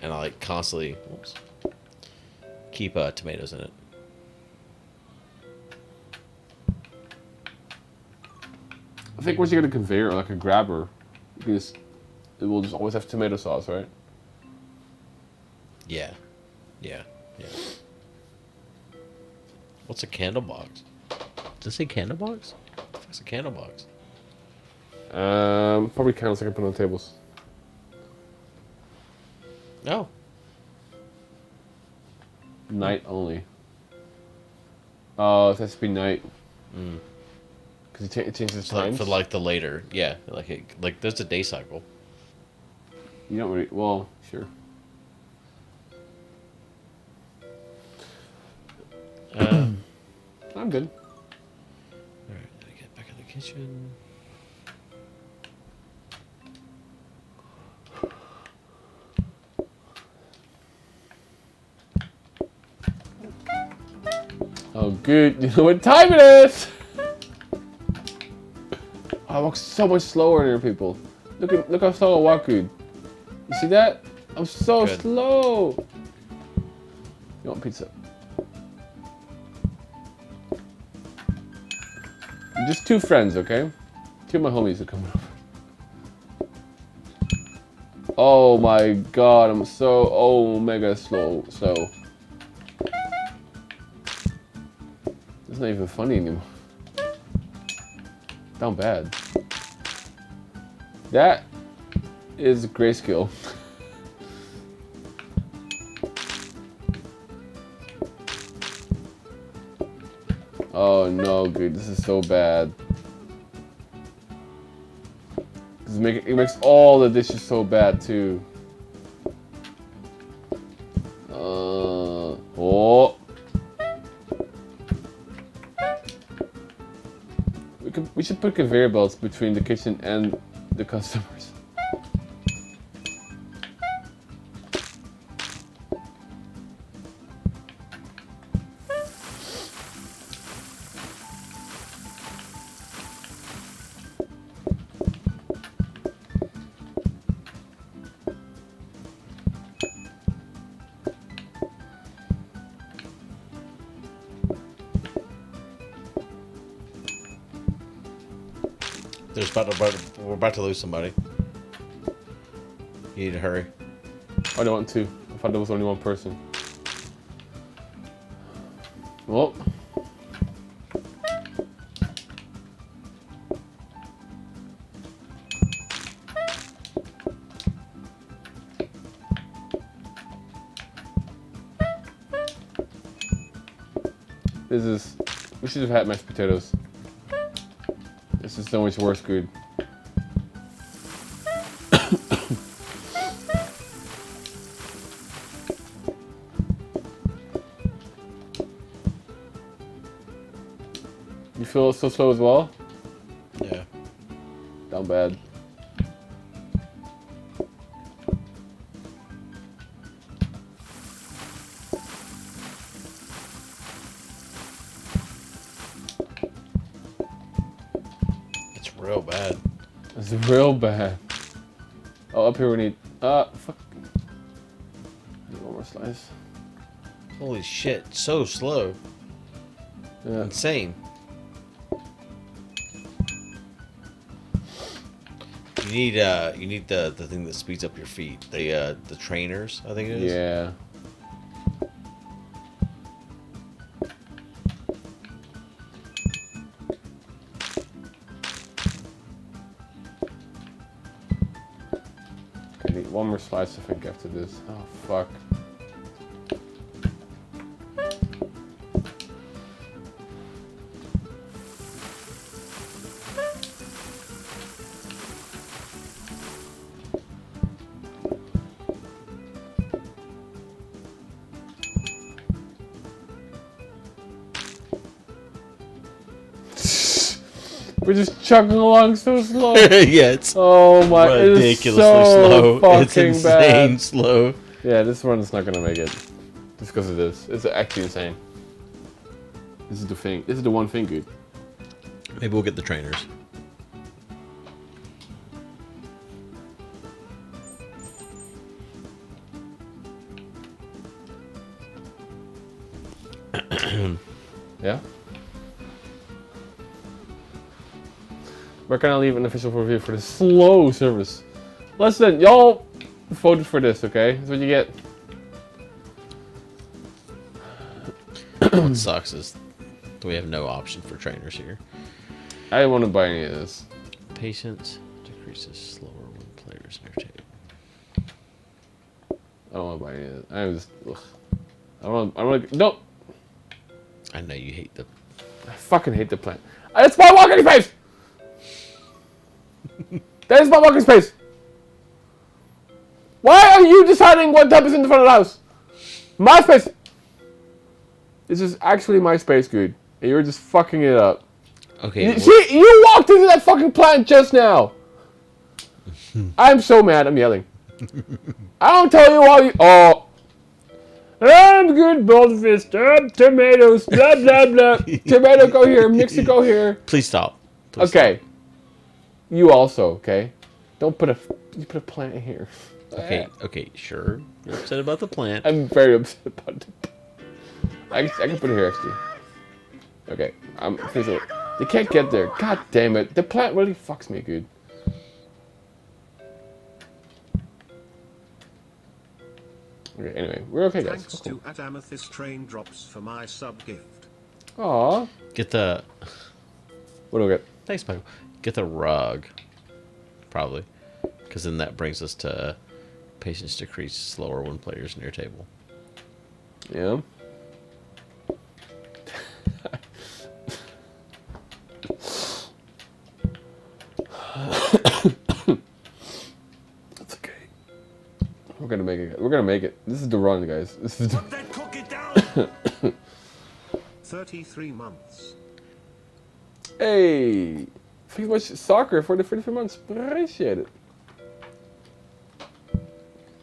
B: And I like constantly keep tomatoes in it.
A: I think once you get a conveyor or like a grabber, you can just, it will just always have tomato sauce, right?
B: Yeah. Yeah. Yeah. What's a candle box? Does it say candle box? What's a candle box?
A: Probably candles I can put on tables.
B: No.
A: Night only. Oh, it has to be night. Because it changes
B: So like
A: times.
B: for like the later, yeah, like there's a day cycle.
A: You don't really. Well, sure. I'm good.
B: All right, let me get back in the kitchen.
A: Oh, good. You know what time it is? I walk so much slower than people. Look how slow I walk, dude. You see that? I'm so
B: Good.
A: slow. You want pizza? Just 2 friends, okay? 2 of my homies are coming over. Oh my god, I'm so mega slow. It's not even funny anymore. Down bad. That is grayscale. Oh no, dude, this is so bad. It makes all the dishes so bad too. Oh. We should put conveyor belts between the kitchen and the customers.
B: We're about to lose somebody. You need to hurry.
A: I don't want 2. I thought there was only 1 person. Well. We should have had mashed potatoes. This is so much worse, dude. You feel so slow as well?
B: Yeah.
A: Down bad.
B: It's real bad.
A: It's real bad. Oh, up here we need. Fuck. Need 1 more slice.
B: Holy shit! So slow.
A: Yeah.
B: Insane. You need the thing that speeds up your feet. The trainers, I think it is.
A: Yeah. Okay, I need 1 more slice, I think, after this. Oh, fuck. We're just chugging along so slow.
B: Yeah, it's
A: ridiculously
B: slow. It's
A: fucking
B: insane
A: bad.
B: slow.
A: Yeah, this one's not gonna make it. Just because of this. It's actually insane. This is the thing. This is the one thing, dude.
B: Maybe we'll get the trainers.
A: Yeah? Where can I leave an official review for the slow service? Listen, y'all voted for this, okay? That's what you get.
B: What sucks is we have no option for trainers here.
A: I didn't want to buy any of this.
B: Patience decreases slower when players near table.
A: I don't want to buy any of it. I just, ugh. I don't want to, no!
B: I know you hate the...
A: I fucking hate the plant. It's my walking space! That is my walking space! Why are you deciding what type is in the front of the house? My space! This is actually my space, Guude. And you're just fucking it up.
B: Okay.
A: You walked into that fucking plant just now! I'm so mad, I'm yelling. I don't tell you all you... Oh. I'm good, Boldfist. Tomatoes. Blah, blah, blah. Tomato, go here. Mix it, go here.
B: Please stop. Please
A: okay. Stop. You also, okay? Don't put a... You put a plant here.
B: Okay, okay, sure. You're upset about the plant.
A: I'm very upset about it. I can put it here, actually. Okay. You can't get there. God damn it. The plant really fucks me, Guude. Okay, anyway, we're okay, guys.
C: Thanks to at Amethyst Train drops for my sub gift.
A: Aww.
B: Get the...
A: What do we get?
B: Thanks, Michael. Get the rug. Probably. Because then that brings us to patience decrease slower when players near table.
A: Yeah. That's okay. We're gonna make it. We're gonna make it. This is the run, guys. This is the...
K: Put that cookie down!
C: 33 months.
A: Hey! Thank you much, soccer, for the 33 months. Appreciate it.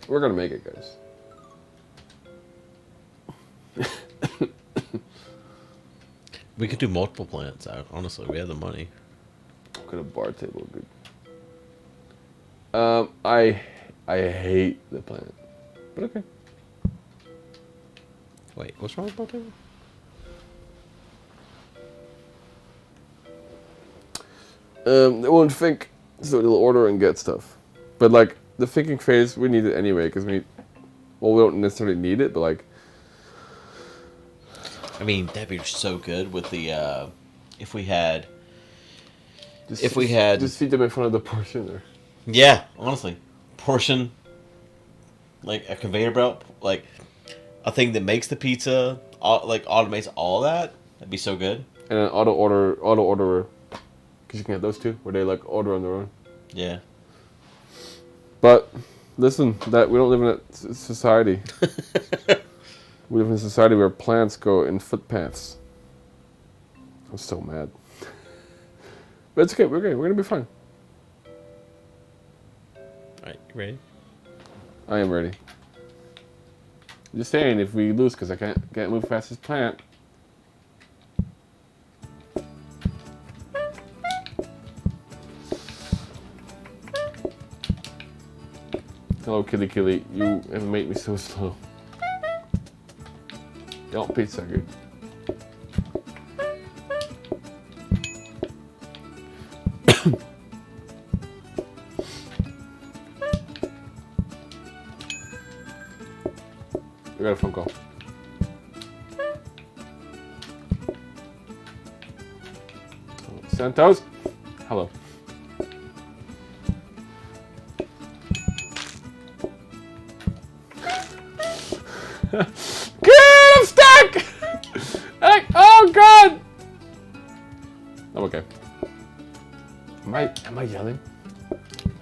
A: We're gonna make it, guys.
B: We could do multiple plants out. Honestly, we have the money.
A: Look at a bar table, good. I hate the plant, but okay.
B: Wait, what's wrong with bar table?
A: They won't think, so they'll order and get stuff. But like the thinking phase, we need it anyway because we need. Well, we don't necessarily need it, but like.
B: I mean, that'd be so good with the if we had.
A: Just feed them in front of the portion, or.
B: Yeah, honestly, portion. Like a conveyor belt, like a thing that makes the pizza, like automates all that. That'd be so good.
A: And an auto orderer, because you can have those too, where they like order on their own.
B: Yeah.
A: But listen, that we don't live in a society. We live in a society where plants go in footpaths. I'm so mad. But it's okay. We're good. We're gonna be fine.
B: All right, you ready?
A: I am ready. I'm just saying, if we lose, because I can't move fast as plant. Hello, Killy Killy. You have made me so slow. Y'all pizza, good. We got a phone call. Santos? Hello. Good, I'm stuck! Oh god! I'm okay. Am I yelling?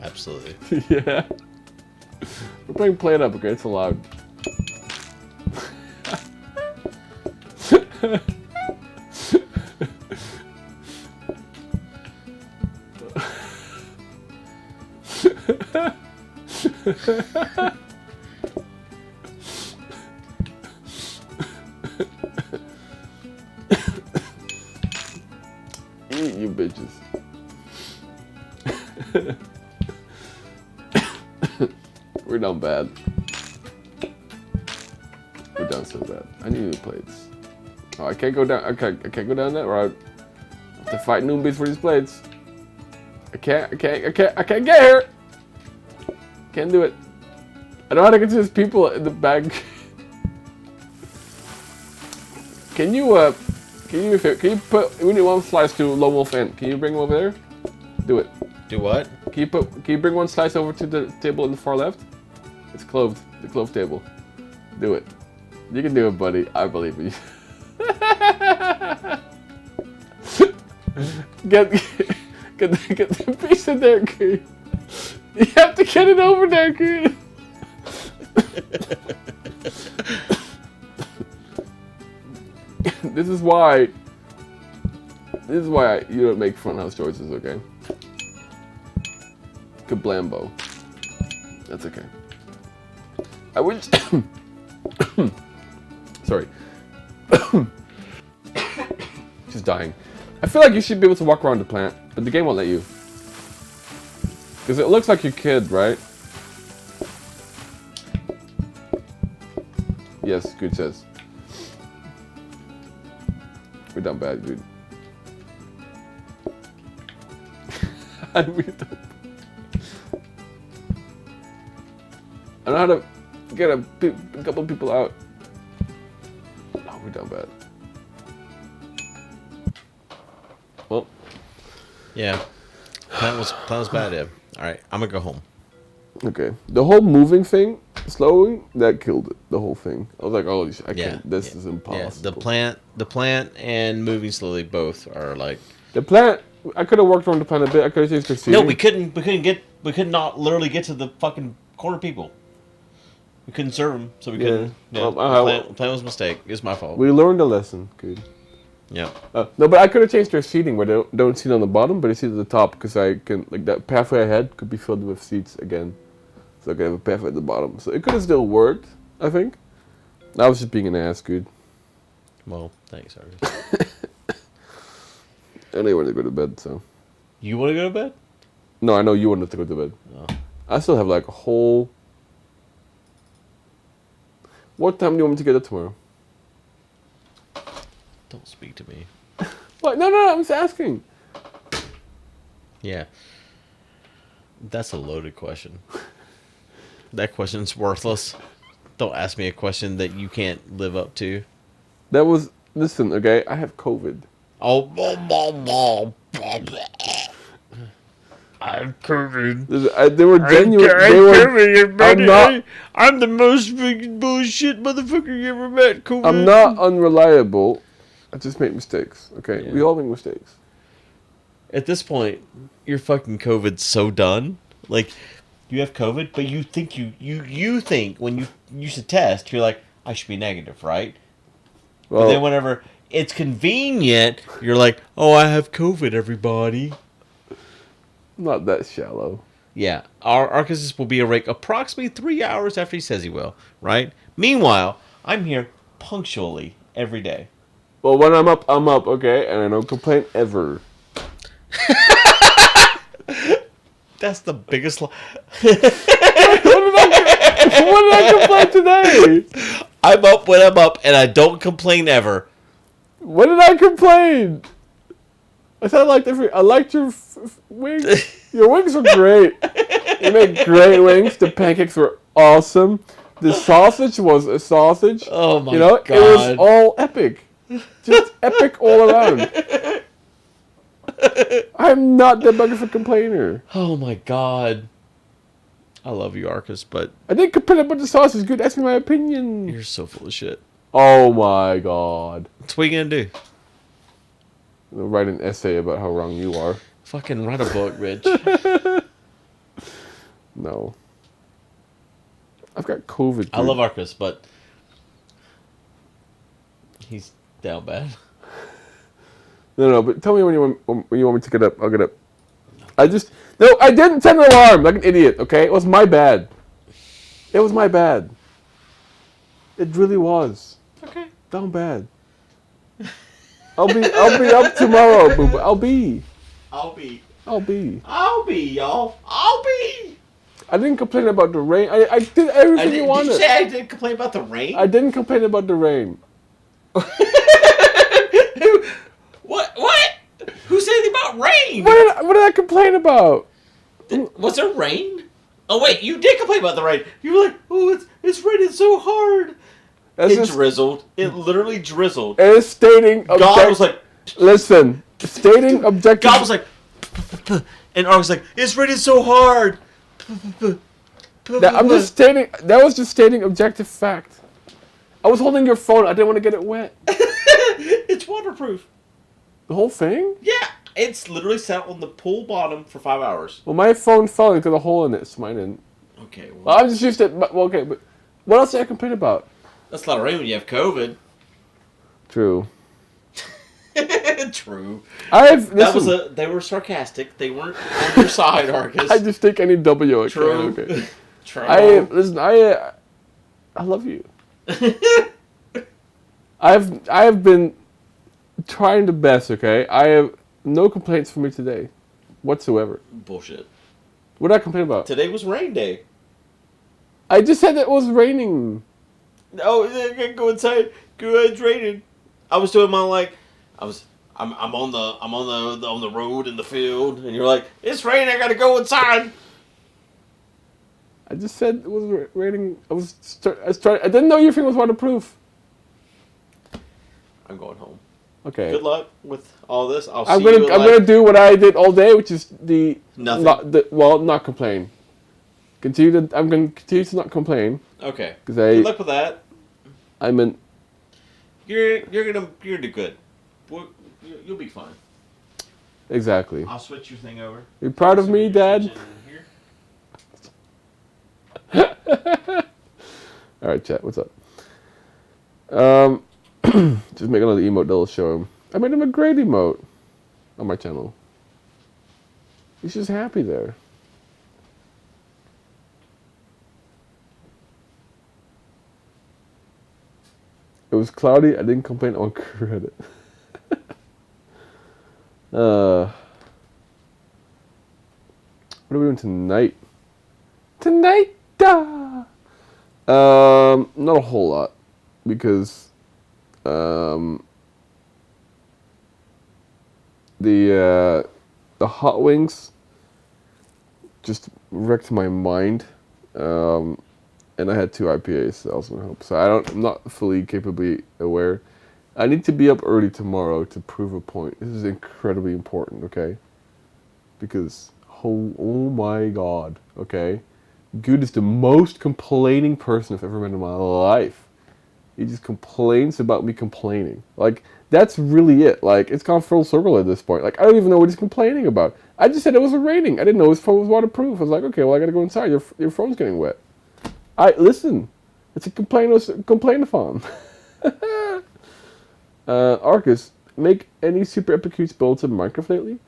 B: Absolutely.
A: Yeah. We're playing Play It Up, okay? It's allowed. Eat, you bitches. We're down bad. We're down so bad. I need new plates. Oh, I can't go down. I can't go down that route. I have to fight Noobies for these plates. I can't get here. Can't do it. I know how to get to these people in the back. Can you we need one slice to Lone Wolf Inn. Can you bring him over there? Do it.
B: Do what?
A: Can you bring one slice over to the table in the far left? It's cloved. The clove table. Do it. You can do it, buddy. I believe in you. Get the piece in there, Guude. You have to get it over there, Guude. This is why you don't make funhouse choices, okay? Kablambo. That's okay. I wish. Sorry. She's dying. I feel like you should be able to walk around the plant, but the game won't let you. Because it looks like your kid, right? Yes, Guude says. We're done bad, Guude. How do we do? I know how to get a couple people out. Oh, we're done bad. Well.
B: Yeah. Plan was bad, Ed. Alright, I'm gonna go home.
A: Okay. The whole moving thing, slowing, that killed it. The whole thing. I was like, oh, I can't. This is impossible.
B: Yeah, the plant and moving slowly both are like...
A: The plant, I could have worked on the plant a bit. I could have changed the seating.
B: No, we could not literally get to the fucking corner people. We couldn't serve them, so we couldn't. Yeah, the plan was a mistake. It's my fault.
A: We learned a lesson, Guude.
B: Yeah.
A: No, but I could have changed their seating where they don't sit on the bottom, but they sit at the top, because I can, like, that pathway ahead could be filled with seats again. So I could have a pathway at the bottom. So it could have still worked, I think. I was just being an ass, Guude.
B: Well, thanks, Arkas.
A: I know you want to go to bed, so.
B: You want to go to bed?
A: No, I know you wanted to go to bed.
B: Oh.
A: I still have like a whole... What time do you want me to get up tomorrow?
B: Don't speak to me.
A: What? No, I'm just asking.
B: Yeah. That's a loaded question. That question's worthless. Don't ask me a question that you can't live up to.
A: That was... Listen, okay? I have COVID.
B: Oh, I have COVID.
A: They were genuine.
B: I'm the most fucking bullshit motherfucker you ever met. COVID.
A: I'm not unreliable. I just make mistakes. Okay,
B: Yeah.
A: We all make mistakes.
B: At this point, your fucking COVID's so done. Like, you have COVID, but you think you think when you use a test, you're like, I should be negative, right?
A: Well,
B: but then whenever it's convenient, you're like, oh, I have COVID, everybody.
A: Not that shallow.
B: Yeah, our Arkas will be awake approximately 3 hours after he says he will, right? Meanwhile, I'm here punctually every day.
A: Well, when I'm up, okay? And I don't complain ever.
B: That's the biggest lie.
A: What did I complain today?
B: I'm up when I'm up, and I don't complain ever.
A: When did I complain? I said I liked your wings. Your wings were great. You made great wings. The pancakes were awesome. The sausage was a sausage.
B: Oh my
A: God! It was all epic. Just epic all around. I'm not that bug of a complainer.
B: Oh my god. I love you, Arkas, but...
A: I didn't complain about the sausage. Good, ask me my opinion.
B: You're so full of shit.
A: Oh my god.
B: What are you gonna do?
A: I'll write an essay about how wrong you are.
B: Fucking write a book, Rich.
A: No. I've got COVID. Dude.
B: I love Arkas, but... he's down bad.
A: No, but tell me when you want me to get up. I'll get up. I didn't set an alarm like an idiot, okay? It was my bad. It was my bad. It really was.
B: Okay.
A: Down bad. I'll be up tomorrow, boo. I'll be,
B: y'all. I'll be.
A: I didn't complain about the rain. I did everything you wanted.
B: Did you say I didn't complain about the rain?
A: I didn't complain about the rain.
B: What? Who said anything about rain?
G: What did I complain about?
B: Was there rain? Oh wait, you did complain about the rain. You were like, oh, it's raining so hard. It drizzled. It literally drizzled.
G: It is stating.
B: God was like,
G: listen, stating objective.
B: God was like, and Ark was like, it's raining so hard.
G: I'm just stating. That was just stating objective fact. I was holding your phone. I didn't want to get it wet.
B: It's waterproof.
G: The whole thing?
B: Yeah, it's literally sat on the pool bottom for 5 hours.
G: Well, my phone fell and got a hole in it, so mine didn't.
B: Okay.
G: Well, I'm just used to it. But what else did I complain about?
B: That's a lot of rain when you have COVID.
G: True.
B: True. They were sarcastic. They weren't on your side, Arkas.
G: I just take any W. Okay,
B: True.
G: Okay.
B: True.
G: I love you. I have been trying the best. Okay, I have no complaints from me today, whatsoever.
B: Bullshit.
G: What did I complain about?
B: Today was rain day.
G: I just said it was raining.
B: Oh, go inside. Go, it's raining. I was doing my I'm on the road in the field, and you're like, it's raining. I gotta go inside.
G: I just said it was raining. I didn't know your thing was waterproof.
B: I'm going home.
G: Okay.
B: Good luck with all this.
G: I'm gonna do what I did all day, which is
B: nothing.
G: Not complain. I'm gonna continue to not complain.
B: Okay.
G: Good
B: luck with that. You're gonna do good. You'll be fine.
G: Exactly.
B: I'll switch your thing over.
G: You proud of me, Dad? All right, chat. What's up? Just make another emote that'll show him. I made him a great emote on my channel. He's just happy there. It was cloudy. I didn't complain on credit. What are we doing tonight? Not a whole lot, because the hot wings just wrecked my mind, and I had 2 IPAs, so I was gonna help. So I'm not fully capably aware. I need to be up early tomorrow to prove a point. This is incredibly important, okay? Because oh my God, okay? Guude is the most complaining person I've ever met in my life. He just complains about me complaining. Like, that's really it. Like, it's gone full circle at this point. Like, I don't even know what he's complaining about. I just said it was raining. I didn't know his phone was waterproof. I was like, okay, well, I gotta go inside. Your phone's getting wet. Listen. It's a complain-a-thon. Arkas, make any super epic huge builds in Minecraft lately?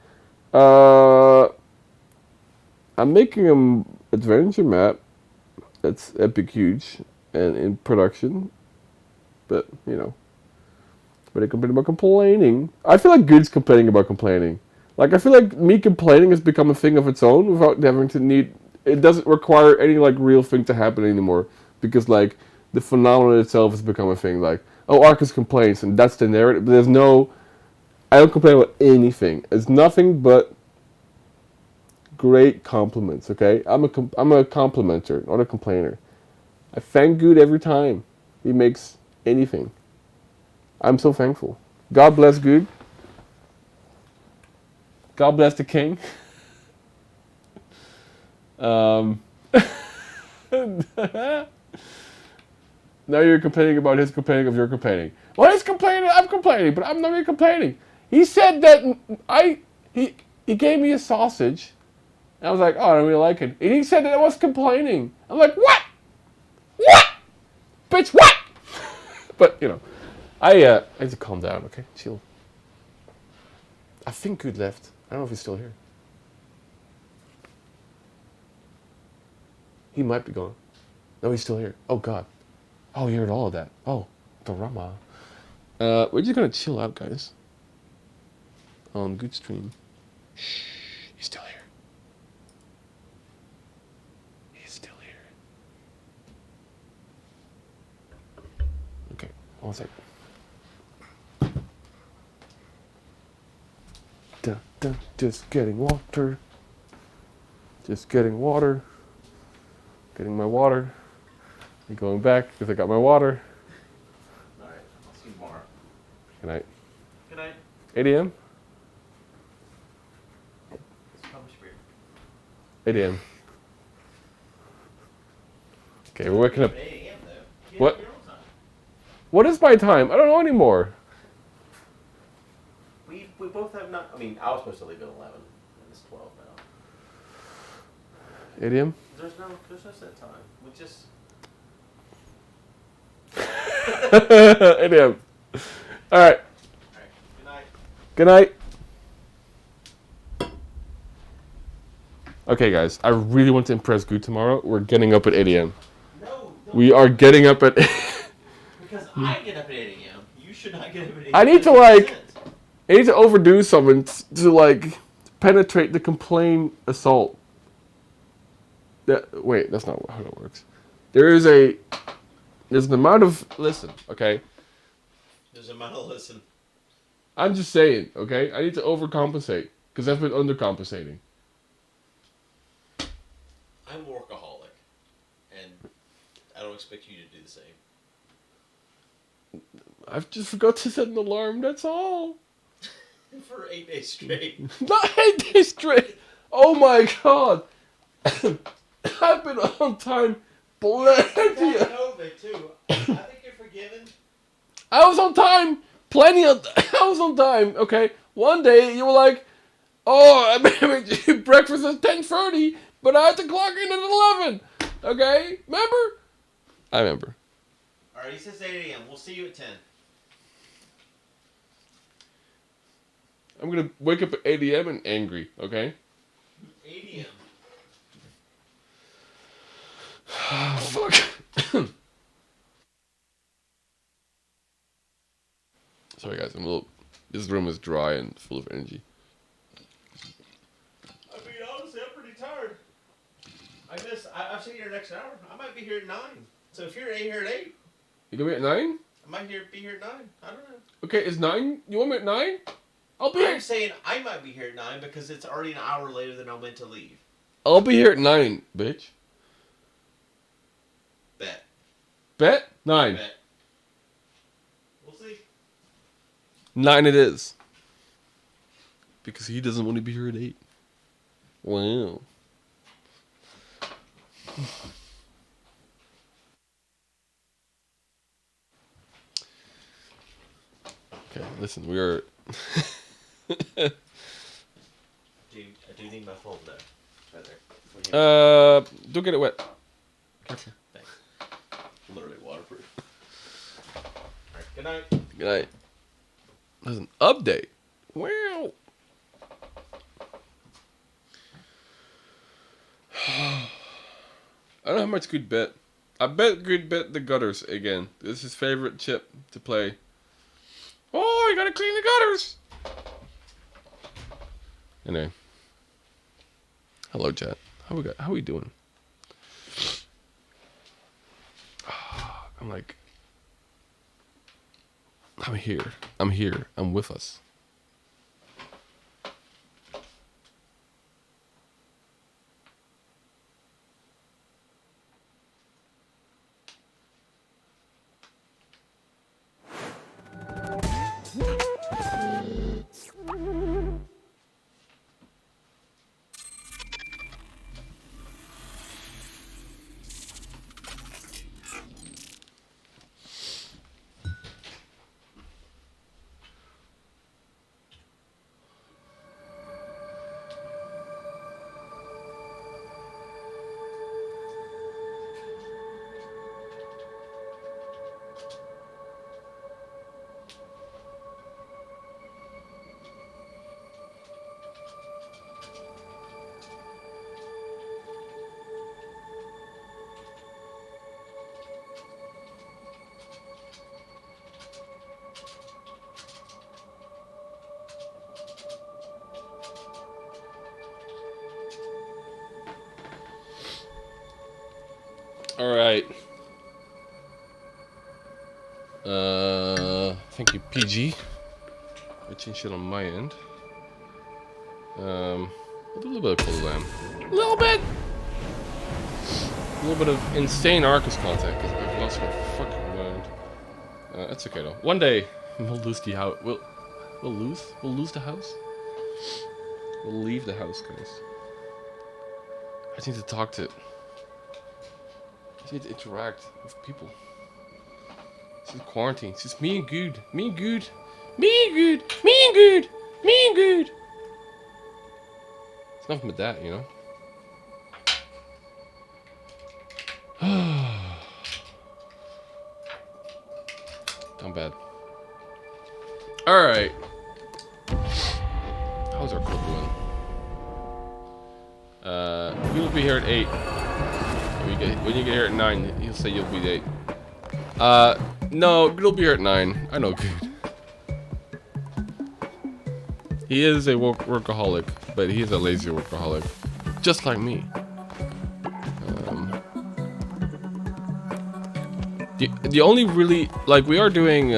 G: I'm making an adventure map that's epic huge and in production, but but I complain about complaining. I feel like Guude's complaining about complaining. Like, I feel like me complaining has become a thing of its own without having to need. It doesn't require any real thing to happen anymore, because the phenomenon itself has become a thing. Like, oh, Arkas complains, and that's the narrative. But I don't complain about anything. It's nothing but great compliments, okay? I'm a complimenter, not a complainer. I thank Guude every time he makes anything. I'm so thankful. God bless Guude. God bless the king. Now you're complaining about his complaining of your complaining. Well, he's complaining, I'm complaining, but I'm not really complaining. He said that he gave me a sausage. And I was like, oh, I don't really like it. And he said that I was complaining. I'm like, what? What? Bitch, what? But, I need to calm down, okay? Chill. I think Guude left. I don't know if he's still here. He might be gone. No, he's still here. Oh, God. Oh, you heard all of that. Oh, drama. We're just gonna chill out, guys. On Guude stream. Shh. He's still here. He's still here. Okay, 1 sec. Duh.
A: Just getting water. Just getting water. Getting my water. And going back because I got my water.
B: Alright, I'll see you tomorrow.
A: Good night.
B: Good night.
A: 8 a.m.?
B: It's published beer.
A: 8 a.m. Okay, we're waking up.
B: 8 a.m. though.
A: What? What is my time? I don't know anymore.
B: We both have not. I mean, I was supposed to leave at 11, and it's 12 now.
A: 8 a.m.?
B: There's no set time. We just.
A: 8 a.m. All right.
B: Good night.
A: Good night. Okay, guys. I really want to impress Guude tomorrow. We're getting up at 8 a.m.
B: No.
A: We are getting up at.
B: Because I get up at 8 a.m. You should not get up at 8 a.m.
A: I need to I need to overdo something to penetrate the complaint assault. Wait, that's not how it works. There's an amount of okay.
B: There's an amount of listen.
A: I'm just saying, okay. I need to overcompensate because I've been undercompensating.
B: I'm a workaholic, and I don't expect you to do the same.
A: I've just forgot to set an alarm. That's all.
B: For 8 days straight.
A: Not 8 days straight. Oh my god. I've been on time plenty.
B: COVID too. I think you're forgiven.
A: I was on time. I was on time. Okay. One day you were like, "Oh, I made you breakfast at 10:30, but I had to clock in at 11." Okay. Remember? I remember.
B: All right. He says 8 a.m. We'll see you at 10.
A: I'm gonna wake up at 8 a.m. and angry. Okay.
B: 8 a.m.
A: Fuck. Sorry guys, this room is dry and full of energy.
B: I mean, honestly, I'm pretty tired. I've seen you next hour. I might be here at 9. So if you're here at 8.
A: You gonna be at 9?
B: I might be here at 9. I don't know.
A: Okay, it's 9? You want me at 9? I'll be
B: I'm saying I might be here at 9 because it's already an hour later than I'm meant to leave.
A: I'll be here at 9, bitch.
B: Bet.
A: Bet? 9.
B: Bet. We'll see.
A: 9 it is. Because he doesn't want to be here at 8. Wow. Okay, listen, we are...
B: I do need my phone though. Right there.
A: Don't get it wet.
B: Gotcha. Thanks. Literally waterproof. Alright, good night.
A: Good night. There's an update. Wow. I don't know how much Guude bet. I bet Guude bet the gutters again. This is his favorite chip to play. Oh, you gotta clean the gutters. Anyway. Hello, chat. How we doing? I'm here. I'm here. I'm with us. All right. Thank you, PG. I changed it on my end. We'll do a little bit of Cold Lamb. A little bit! A little bit of insane Arkas content, because I've lost my fucking mind. That's okay though. One day, we'll lose the house. We'll lose the house? We'll leave the house, guys. I just need to talk to... I just need to interact with people. This is quarantine. It's just me and Guude. Me and Guude. Me and Guude. Me and Guude. Me and Guude. It's nothing but that, you know? Not bad. Alright. How's our club doing? We'll be here at 8. When you get here at 9, he'll say you'll be at 8. No, we'll be here at 9. I know Guude. He is a workaholic, but he is a lazy workaholic. Just like me. The only really, like, we are doing,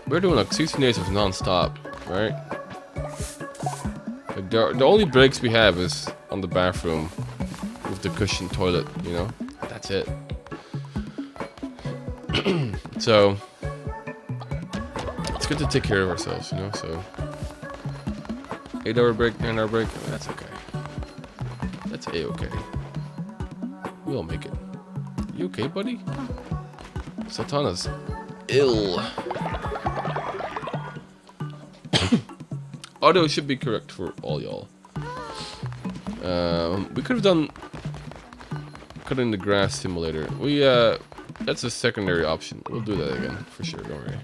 A: we're doing like 16 days of non-stop, right? Like, the only breaks we have is on the bathroom with the cushion toilet, you know? That's it. So, it's good to take care of ourselves, you know? So, 8-hour break, 9-hour break, that's okay. That's A-okay. We'll make it. You okay, buddy? Sultana's ill. Audio should be correct for all y'all. We could have done cutting the grass simulator. That's a secondary option. We'll do that again for sure. Don't worry.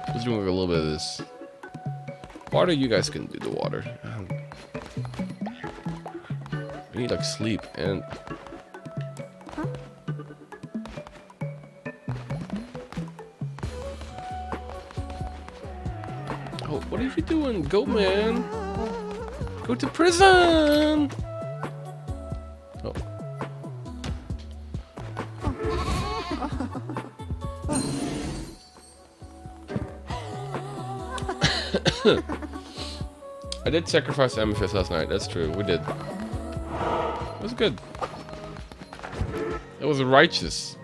A: Let's do a little bit of this. Water, you guys can do the water. We need like sleep and. Oh, what are you doing? Go, man. Go to prison. Oh. I did sacrifice Amethyst last night. That's true. We did. It was good. It was righteous.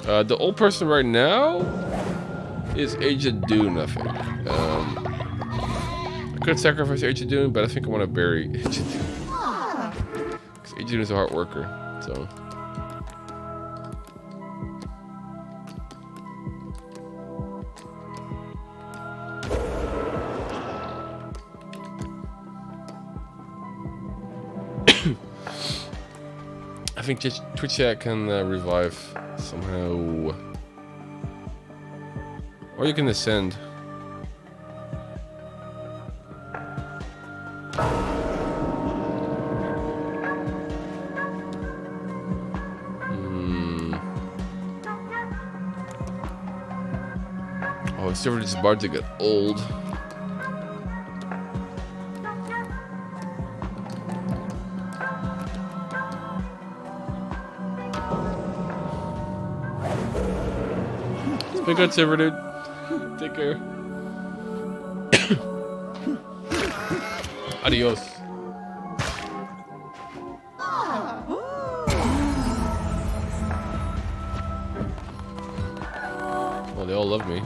A: The old person right now is Aged Dune, I think. I could sacrifice Aged Dune, but I think I want to bury Aged Dune. Because Aged Dune is a hard worker, so. I think Twitch chat can revive somehow. Or you can ascend. Oh, it's never just about to get old. Be good, Silver Dude. Take care. Adios. Well, they all love me.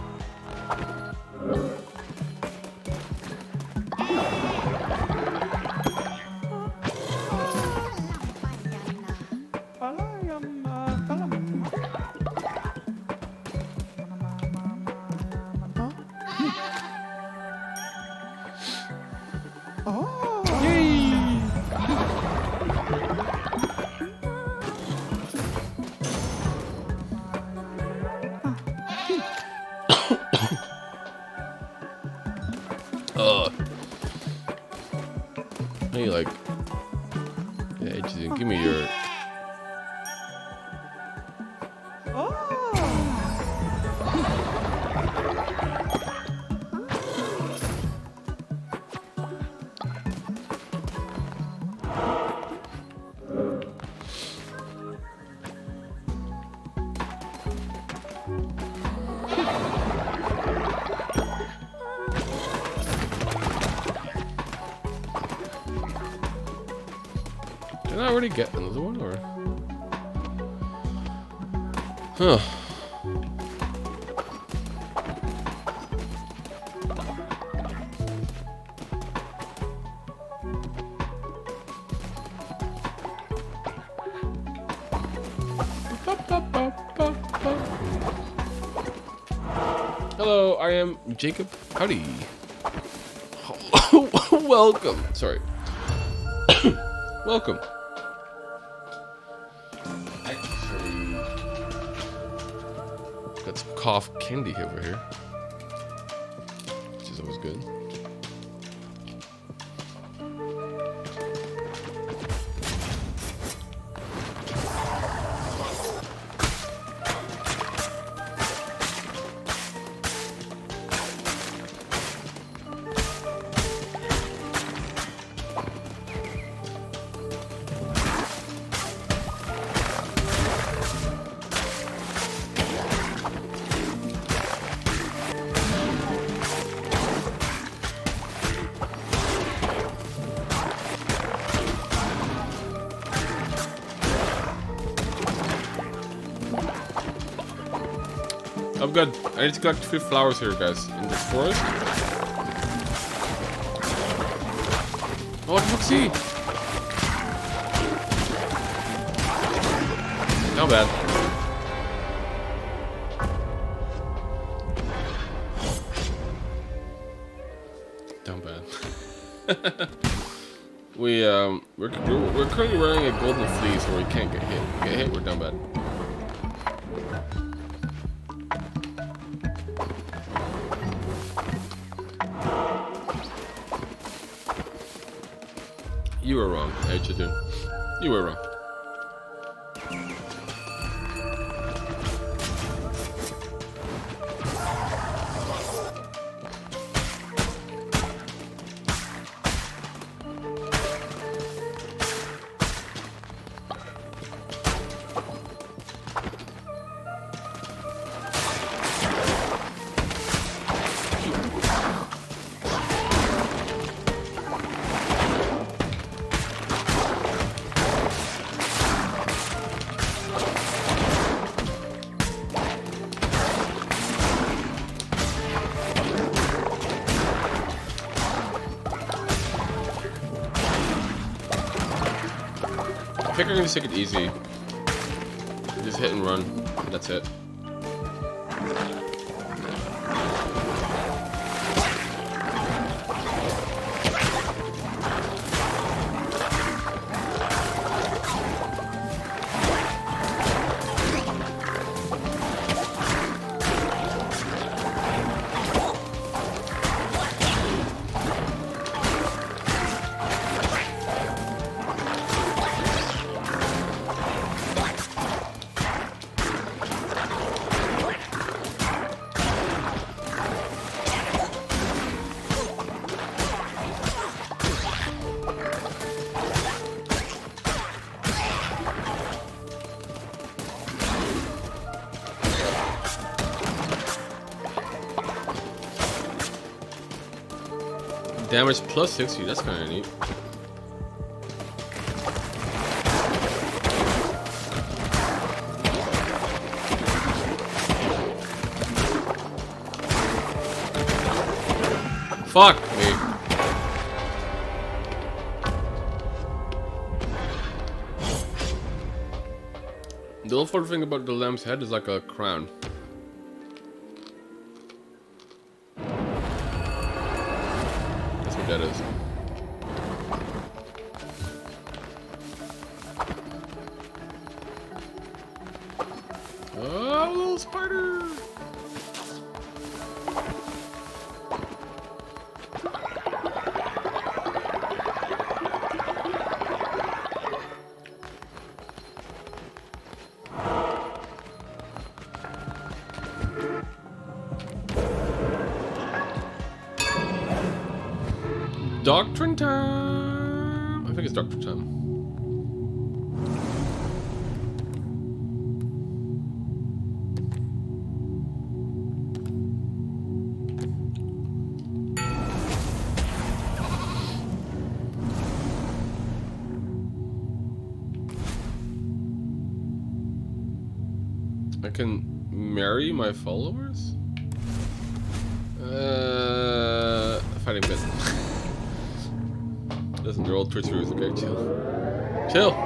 A: Hey, like, yeah, just give me your. I already get another one, or? Huh. Hello, I am Jacob. Howdy. Welcome. Sorry. Welcome. Actually, got some cough candy over here, which is always good. I'm good. I need to collect 3 flowers here, guys. In the forest. Oh, I can see. Not bad. Down bad. We're currently wearing a golden fleece, so we can't get hit. If we get hit, we're down bad. You were wrong, H2. You were wrong. I think we're gonna take it easy. Just hit and run. That's it. Damage plus 60, that's kind of neat. Fuck me. The little funny thing about the lamb's head is like a crown. That is. Oh, little spider! Doctrine time! I think it's doctrine time. can marry my followers? Fighting bit. Doesn't roll Twitch viewers, okay, chill. Chill!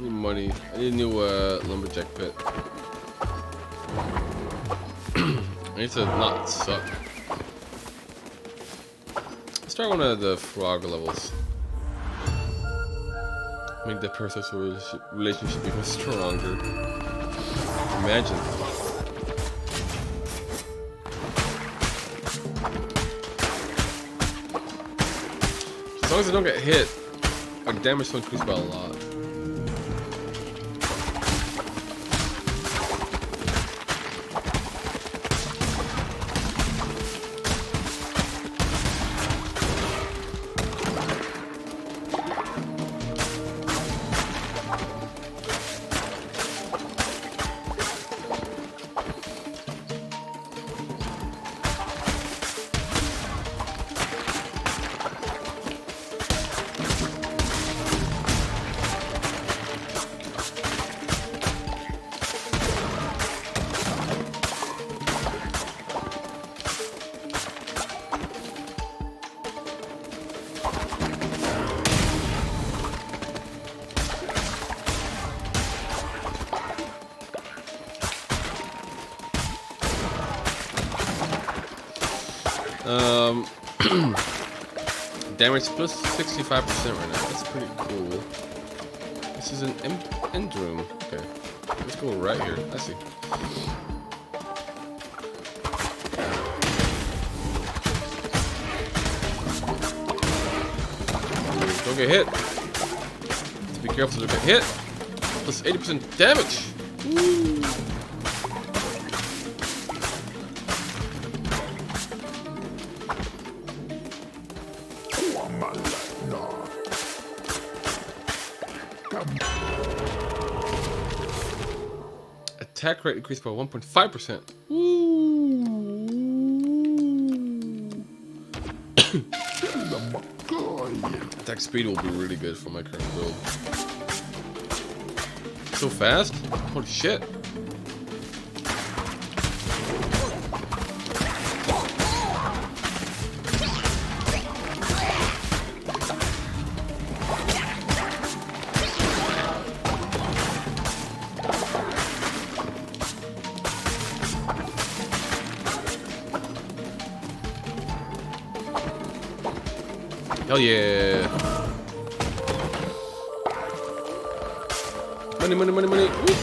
A: Money. I need a new lumberjack pit. I need to not suck. Let's try one of the frog levels. Make the personal relationship even stronger. Imagine. As long as I don't get hit, my damage will increase by a lot. Damage plus 65% right now. That's pretty cool. This is an end room. Okay. Let's go right here. I see. Don't get hit. Let's be careful to get hit. Plus 80% damage. Woo. Attack rate increased by 1.5%. Attack speed will be really good for my current build. So fast? Holy shit. Hell yeah. Money, money, money, money. Woo.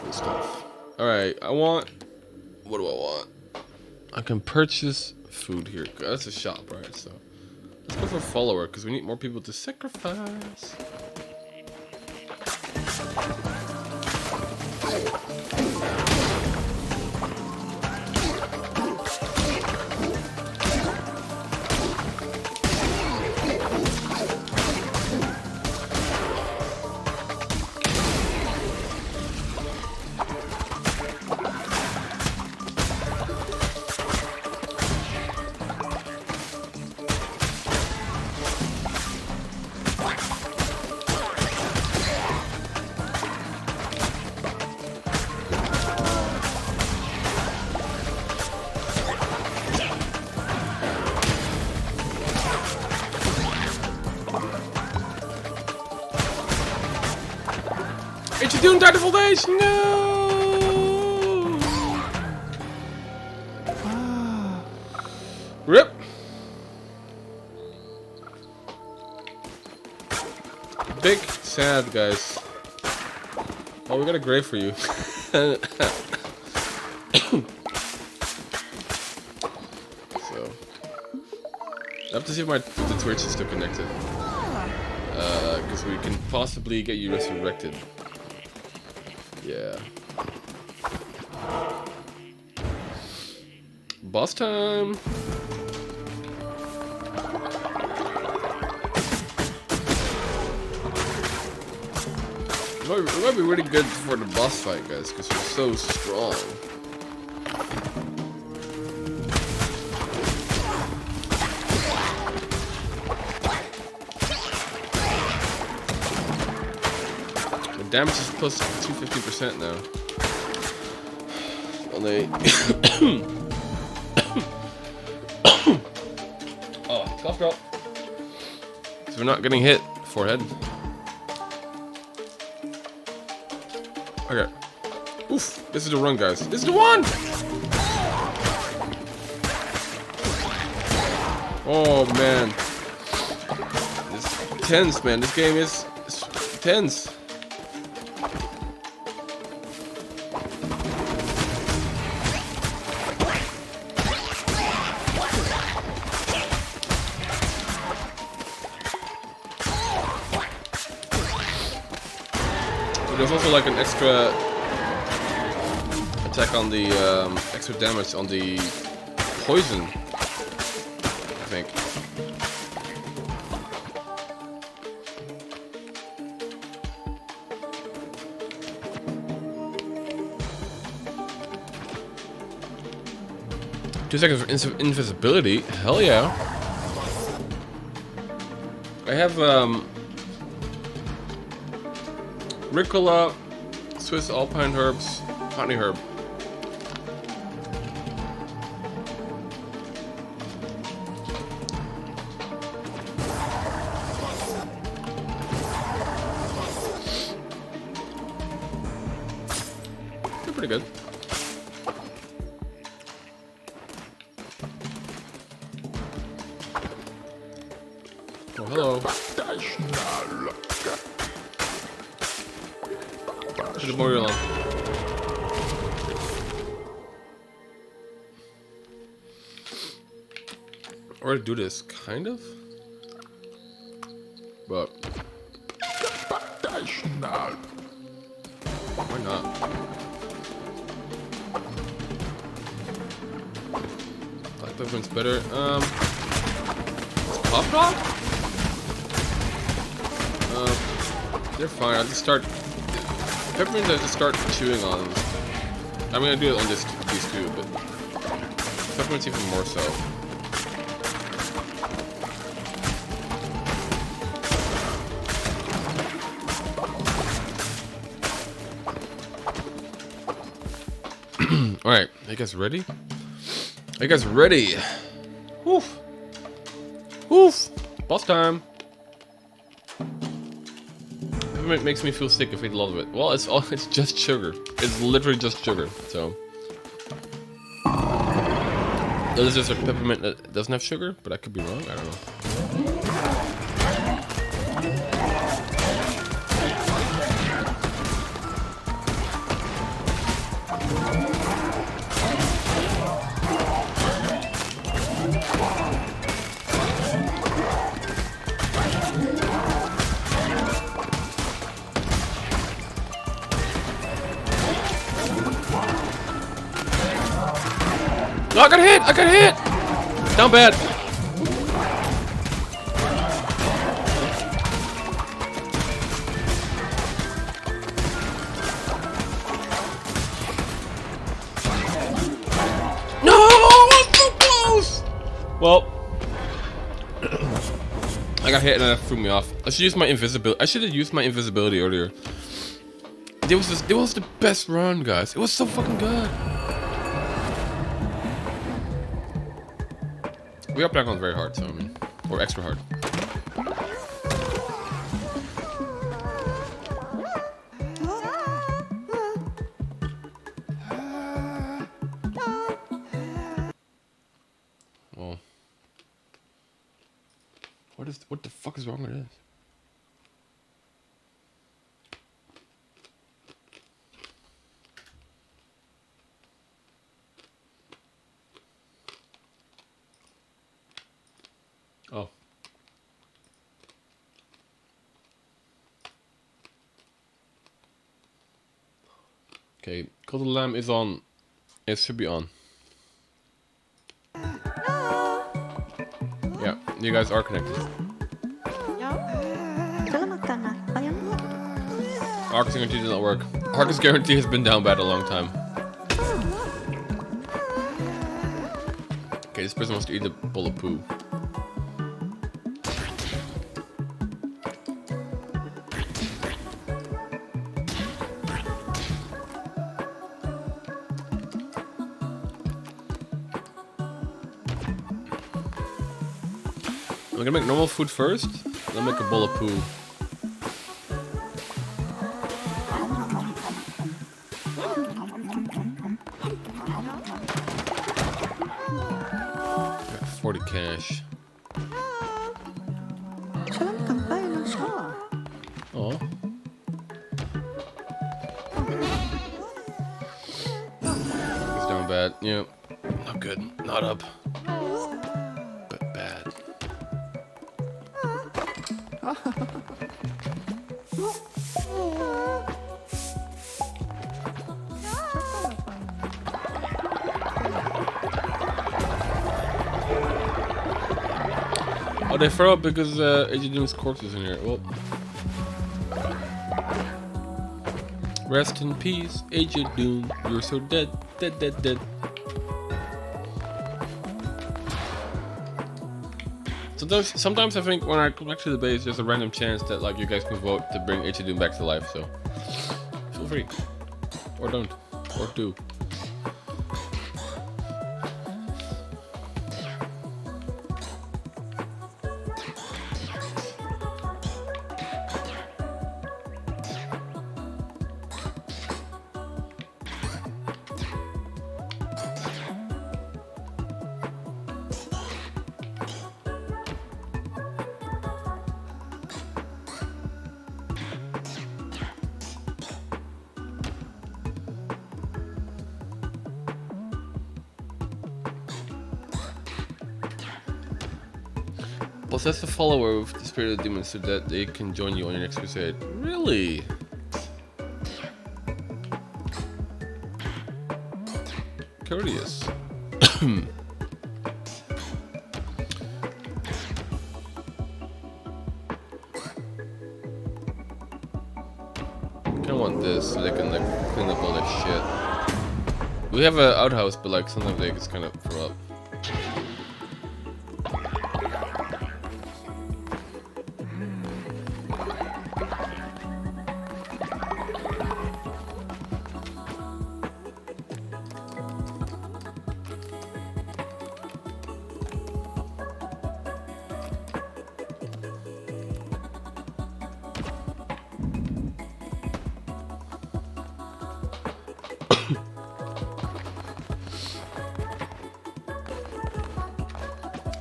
A: Good stuff. Alright, I want... What do I want? I can purchase food here. That's a shop, right? So let's go for a follower, because we need more people to sacrifice. It's doing Titanfall Days! No! Rip! Big sad, guys. Oh, we got a grave for you. So, I have to see if the Twitch is still connected. Because we can possibly get you resurrected. Yeah. Boss time! It might be really good for the boss fight, guys, because we're so strong. The damage is plus 250% now. Only. Oh, cough drop. So we're not getting hit. Forehead. Okay. Oof. This is the run, guys. This is the one! Oh, man. This is tense, man. This game is tense. There's also like an extra attack on the extra damage on the poison, I think. Two seconds for invisibility. Hell yeah. I have Ricola, Swiss Alpine Herbs, Honey Herb. They're pretty good. Oh, hello. To the Memorial. Or do this, kind of. But why not? Black peppermint's better. Pop rock? They're fine. I'll just start. Peppermint, I just start chewing on them. I'm gonna do it on these two, but peppermint's even more so. Alright, are you guys ready? Are you guys ready? Woof! Woof! Boss time! Peppermint makes me feel sick if I eat a lot of it. Well, it's just sugar. It's literally just sugar, so. There's just a peppermint that doesn't have sugar, but I could be wrong, I don't know. No, I got hit! I got hit! Down bad. No! I'm so close! Well, I got hit and that threw me off. I should use my invisibility. I should have used my invisibility earlier. It was the best run, guys. It was so fucking good. We got back on very hard, so I mean, or extra hard. Well, what the fuck is wrong with this? Okay, Cult of the Lamb is on. It should be on. Yeah, you guys are connected. Arkas guarantee did not work. Arkas guarantee has been down bad a long time. Okay, this person wants to eat a bowl of poo. I'm gonna make normal food first, then make a bowl of poo. Got 40 cash. Oh. It's down bad. Yeah. Not good. Not up. But bad. Oh, they throw up because Agent Doom's corpse is in here. Well, rest in peace, Agent Doom. You're so dead, dead, dead, dead. Sometimes I think when I come back to the base, there's a random chance that like you guys can vote to bring Agent Doom back to life. So feel free, or don't, or do. Possess the follower with the spirit of the demon so that they can join you on your next crusade. Really? Courteous. Kinda want this so they can like clean up all that shit. We have an outhouse, but like sometimes they just kind of throw up.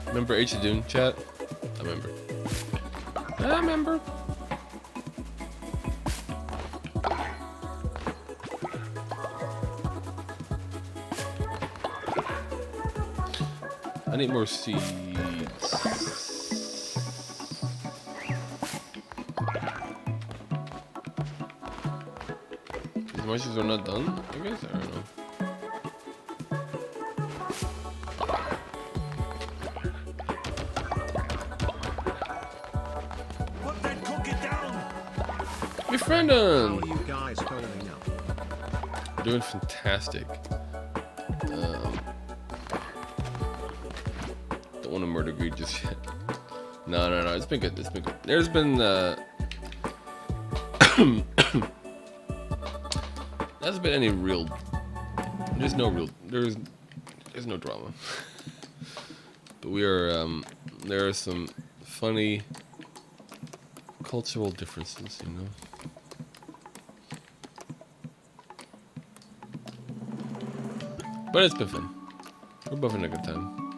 A: Remember H Dune chat? I remember. I remember. I need more seeds. These monsters are not done, I guess? I don't know. Brandon!
C: How are you guys holding up?
A: Doing fantastic. Don't want to murder Guude just yet. No. It's been good. It's been good. There's been hasn't been any real. There's no real. There's no drama. But we are. There are some funny cultural differences, you know. But it's been fun. We're both having a good time.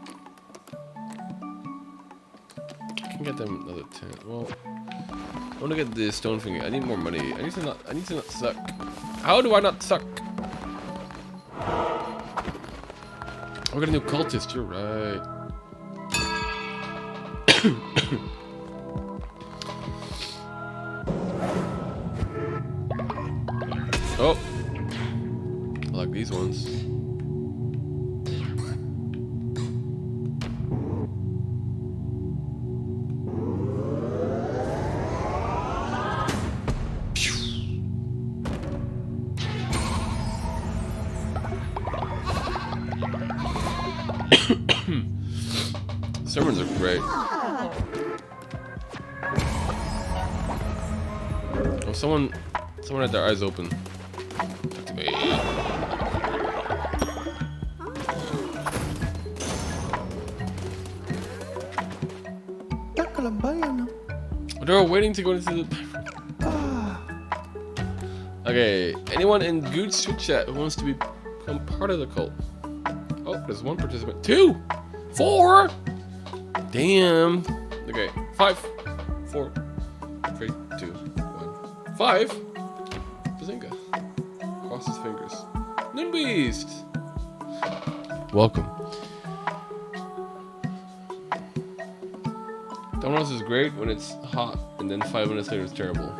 A: I can get them another 10. Well, I want to get the stone finger. I need more money. I need to not suck. How do I not suck? Oh, we got a new cultist. You're right. Oh. like these ones. Sermons are great. Oh, someone had their eyes open. Talk to me. They're all waiting to go into the. Okay, anyone in Guude's Switch chat who wants to become part of the cult? Oh, there's one participant. 2, 4. Damn. Okay, 5, 4, 3, 2, 1. 5. Bazinga. Cross his fingers. Noon Beast. Welcome. Domino's is great when it's hot, and then 5 minutes later it's terrible.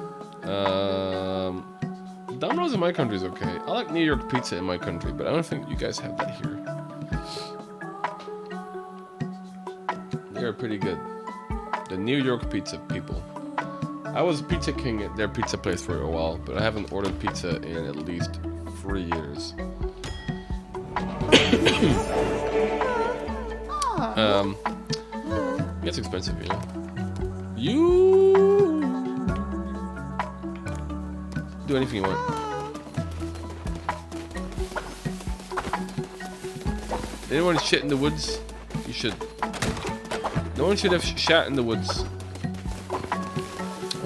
A: Domino's in my country is okay. I like New York pizza in my country, but I don't think you guys have that here. They're pretty good. The New York pizza people. I was Pizza King at their pizza place for a while, but I haven't ordered pizza in at least 3 years. It's expensive, you know. You do anything you want. Anyone shit in the woods? You should. No one should have shat in the woods.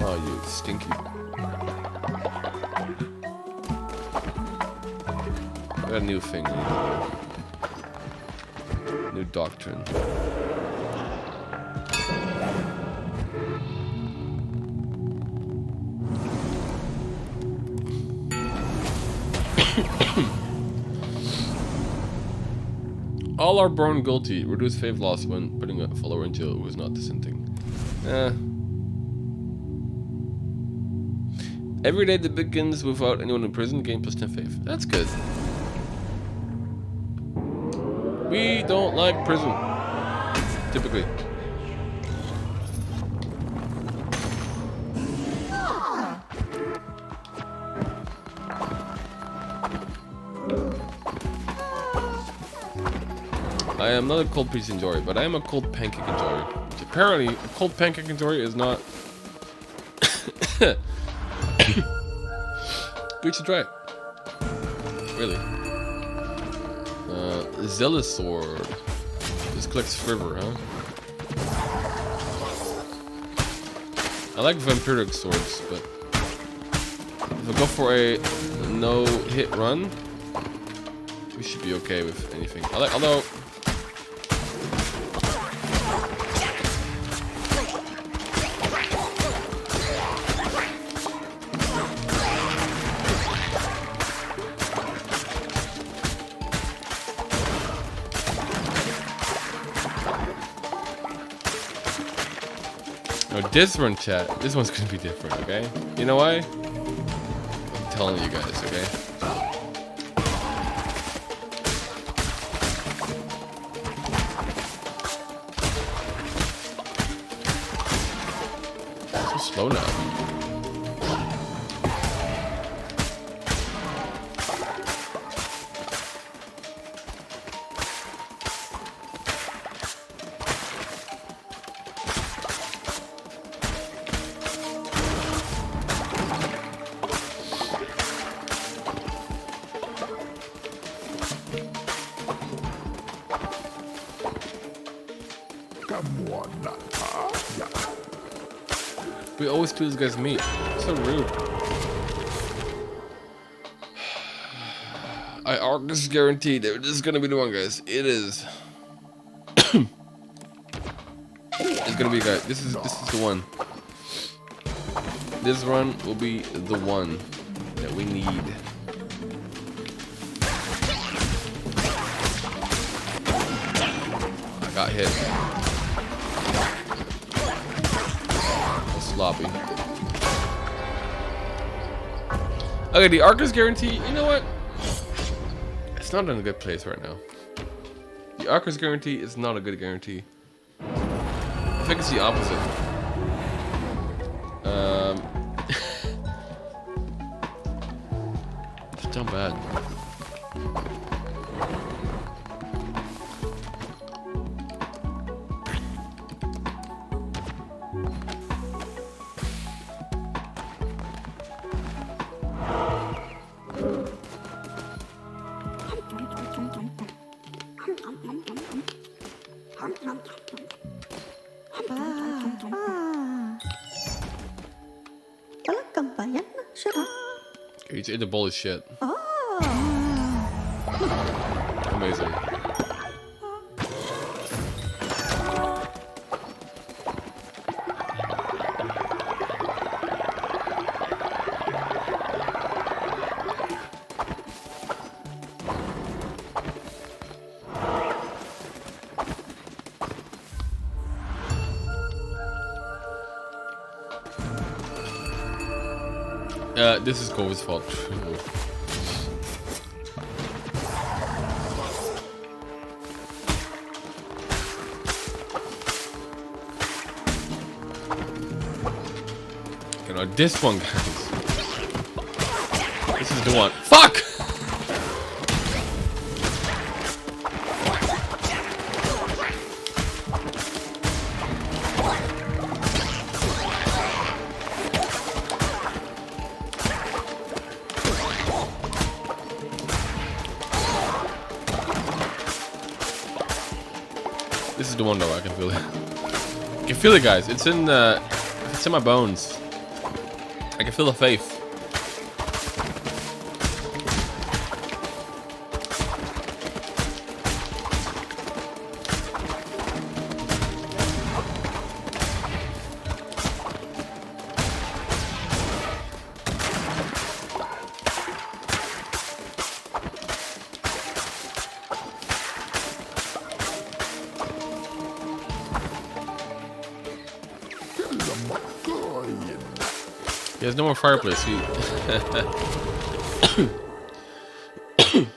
A: Oh, you stinky. I got a new thing. New doctrine. All are born guilty. Reduce faith loss when putting a follower in jail who is not dissenting. Every day that begins without anyone in prison, gain plus 10 faith. That's good. We don't like prison. Typically. I am not a cold pizza enjoyer, but I am a cold pancake enjoyer. Which apparently, a cold pancake enjoyer is not. You should try it. Really. Zealous sword. This collects fervor, huh? I like vampiric swords, but if I go for a no-hit run, we should be okay with anything. Although. This one, chat. This one's gonna be different, okay? You know why? I'm telling you guys, okay? So slow now. We always do this guy's meat. So rude. Arkas guaranteed. This is gonna be the one, guys. It is. It's gonna be, guys. This is the one. This run will be the one that we need. I got hit. Sloppy. Okay, the Arkas guarantee. You know what? It's not in a good place right now. The Arkas guarantee is not a good guarantee. I think it's the opposite. It's not bad. He's in the bowl of shit. Amazing. This is Guude's fault. You know, this one, guys. This is the one. Fuck! This is the one though, I can feel it. I can feel it, guys. It's in my bones. I can feel the faith. He has no more fireplace.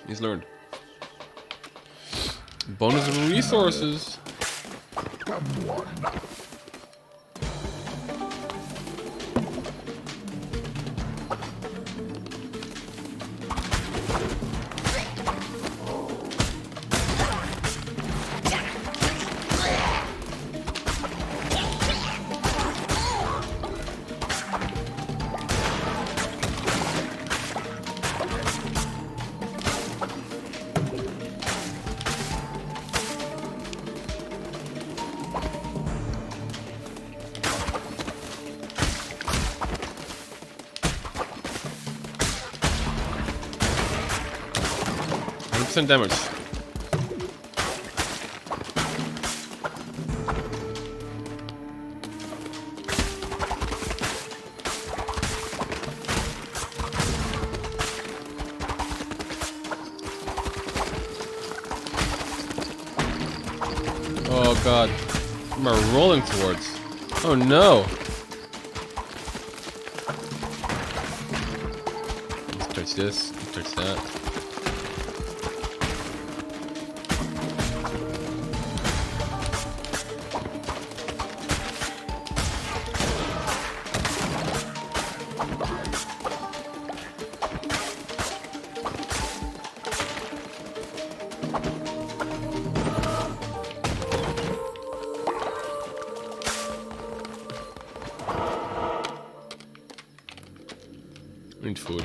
A: He's learned. Bonus of resources. Damage. Oh god. What am I rolling towards? Oh no. Let's touch this, let's touch that. Need food.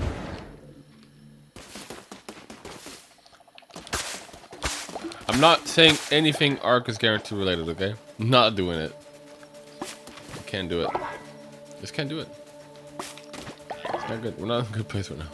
A: I'm not saying anything Arkas guarantee related, okay? I'm not doing it. I can't do it. Just can't do it. It's not good. We're not in a good place right now.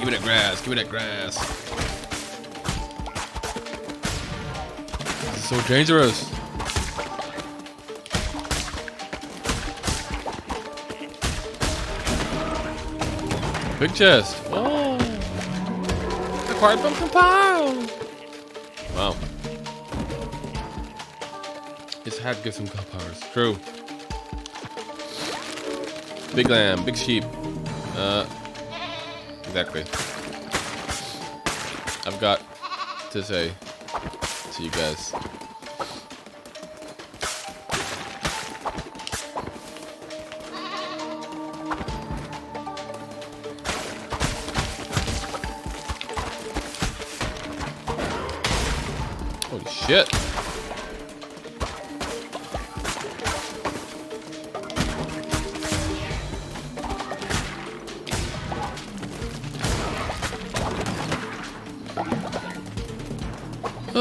A: Give me that grass. Give me that grass. This is so dangerous. Big chest. Oh. Acquired pumpkin pile. Wow. His hat gives him god powers. True. Big lamb, big sheep. Exactly. I've got to say to you guys. Holy shit. I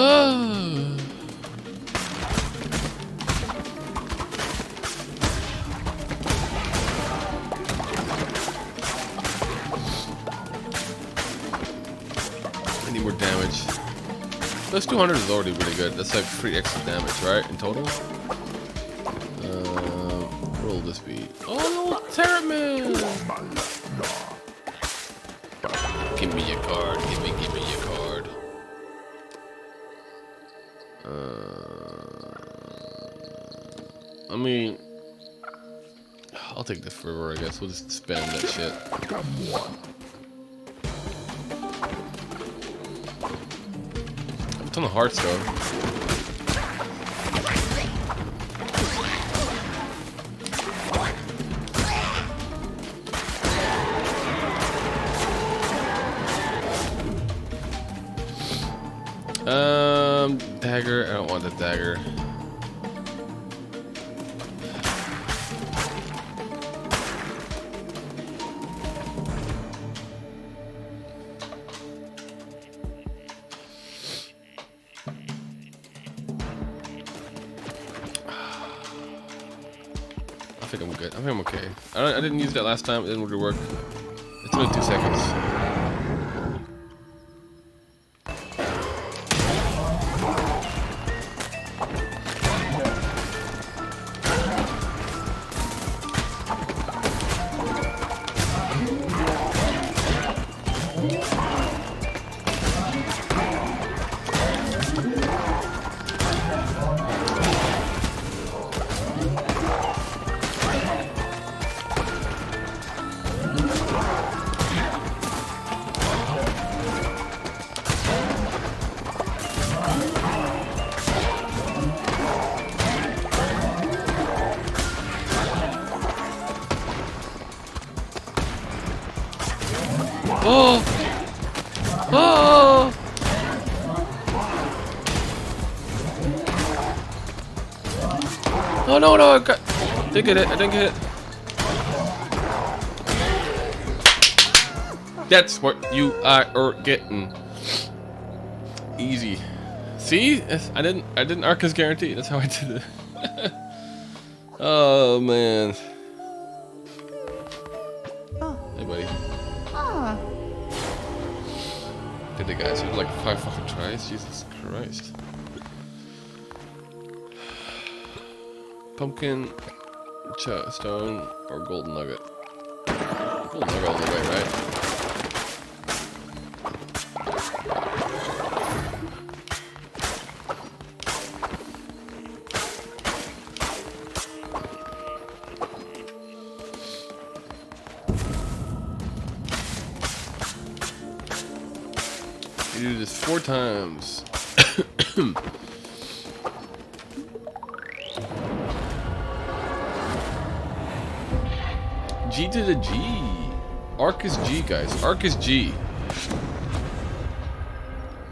A: need more damage. Plus 200 is already really good. That's like 3 extra damage, right? In total? What will this be? Oh, Terraman! Give me your card. Give me your card. I mean, I'll take the fervor, I guess. We'll just spam that shit. A ton of hearts, though. Dagger. I don't want the dagger. I think I'm good. I think I'm okay. I didn't use that last time. It didn't really work. It's been 2 seconds. Oh! Oh! Oh no, no, I didn't get it. I didn't get it. That's what you are getting. Easy. See? I didn't Arkas guarantee. That's how I did it. Oh man. Hey buddy. Did it, guys? It was like 5 fucking tries. Jesus Christ. Pumpkin, stone, or golden nugget. Golden nugget all the way, right? You do this 4 times. G to the G. Arkas G, guys. Arkas G.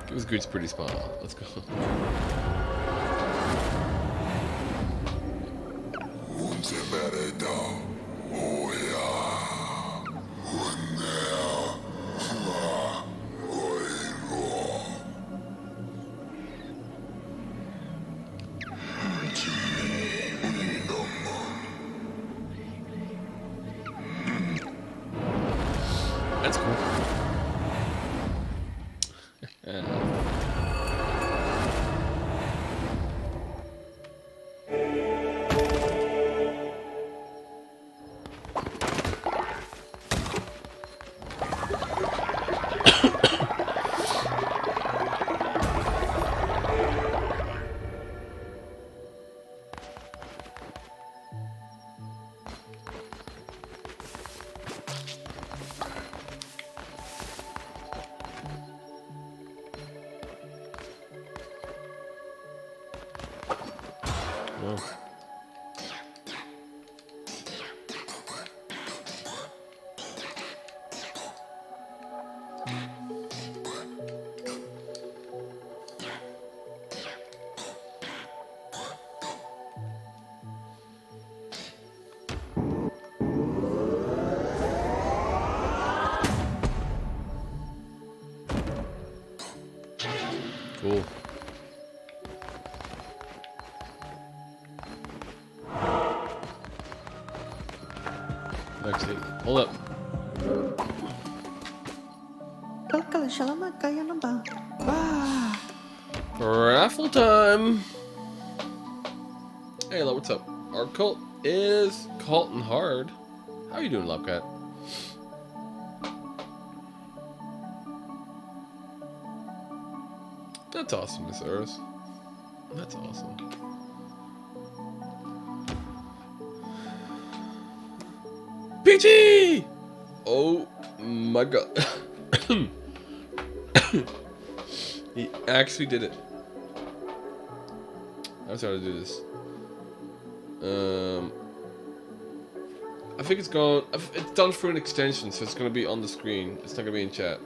A: Give us Guude's pretty spot. Let's go. That's cool. Cool. Actually, hold up. Raffle time! Hey, hello, what's up? Our cult is Colton Hard. How are you doing, Lopcat? That's awesome, Miss Eris. That's awesome. Peachy! Oh my god. He actually did it. I'm sorry to do this. I think it's gone. It's done through an extension, so it's gonna be on the screen. It's not gonna be in chat.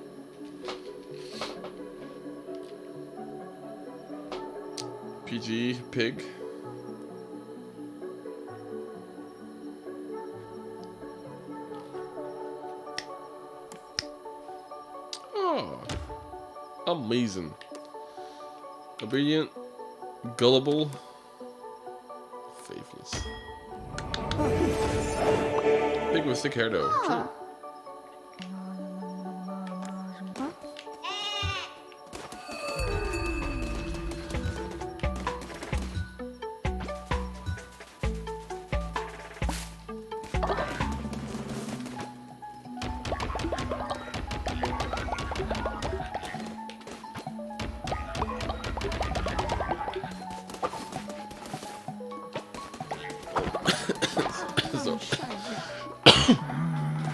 A: PG pig. Oh, amazing. Obedient, gullible, faithless. Pig with thick hair though. True.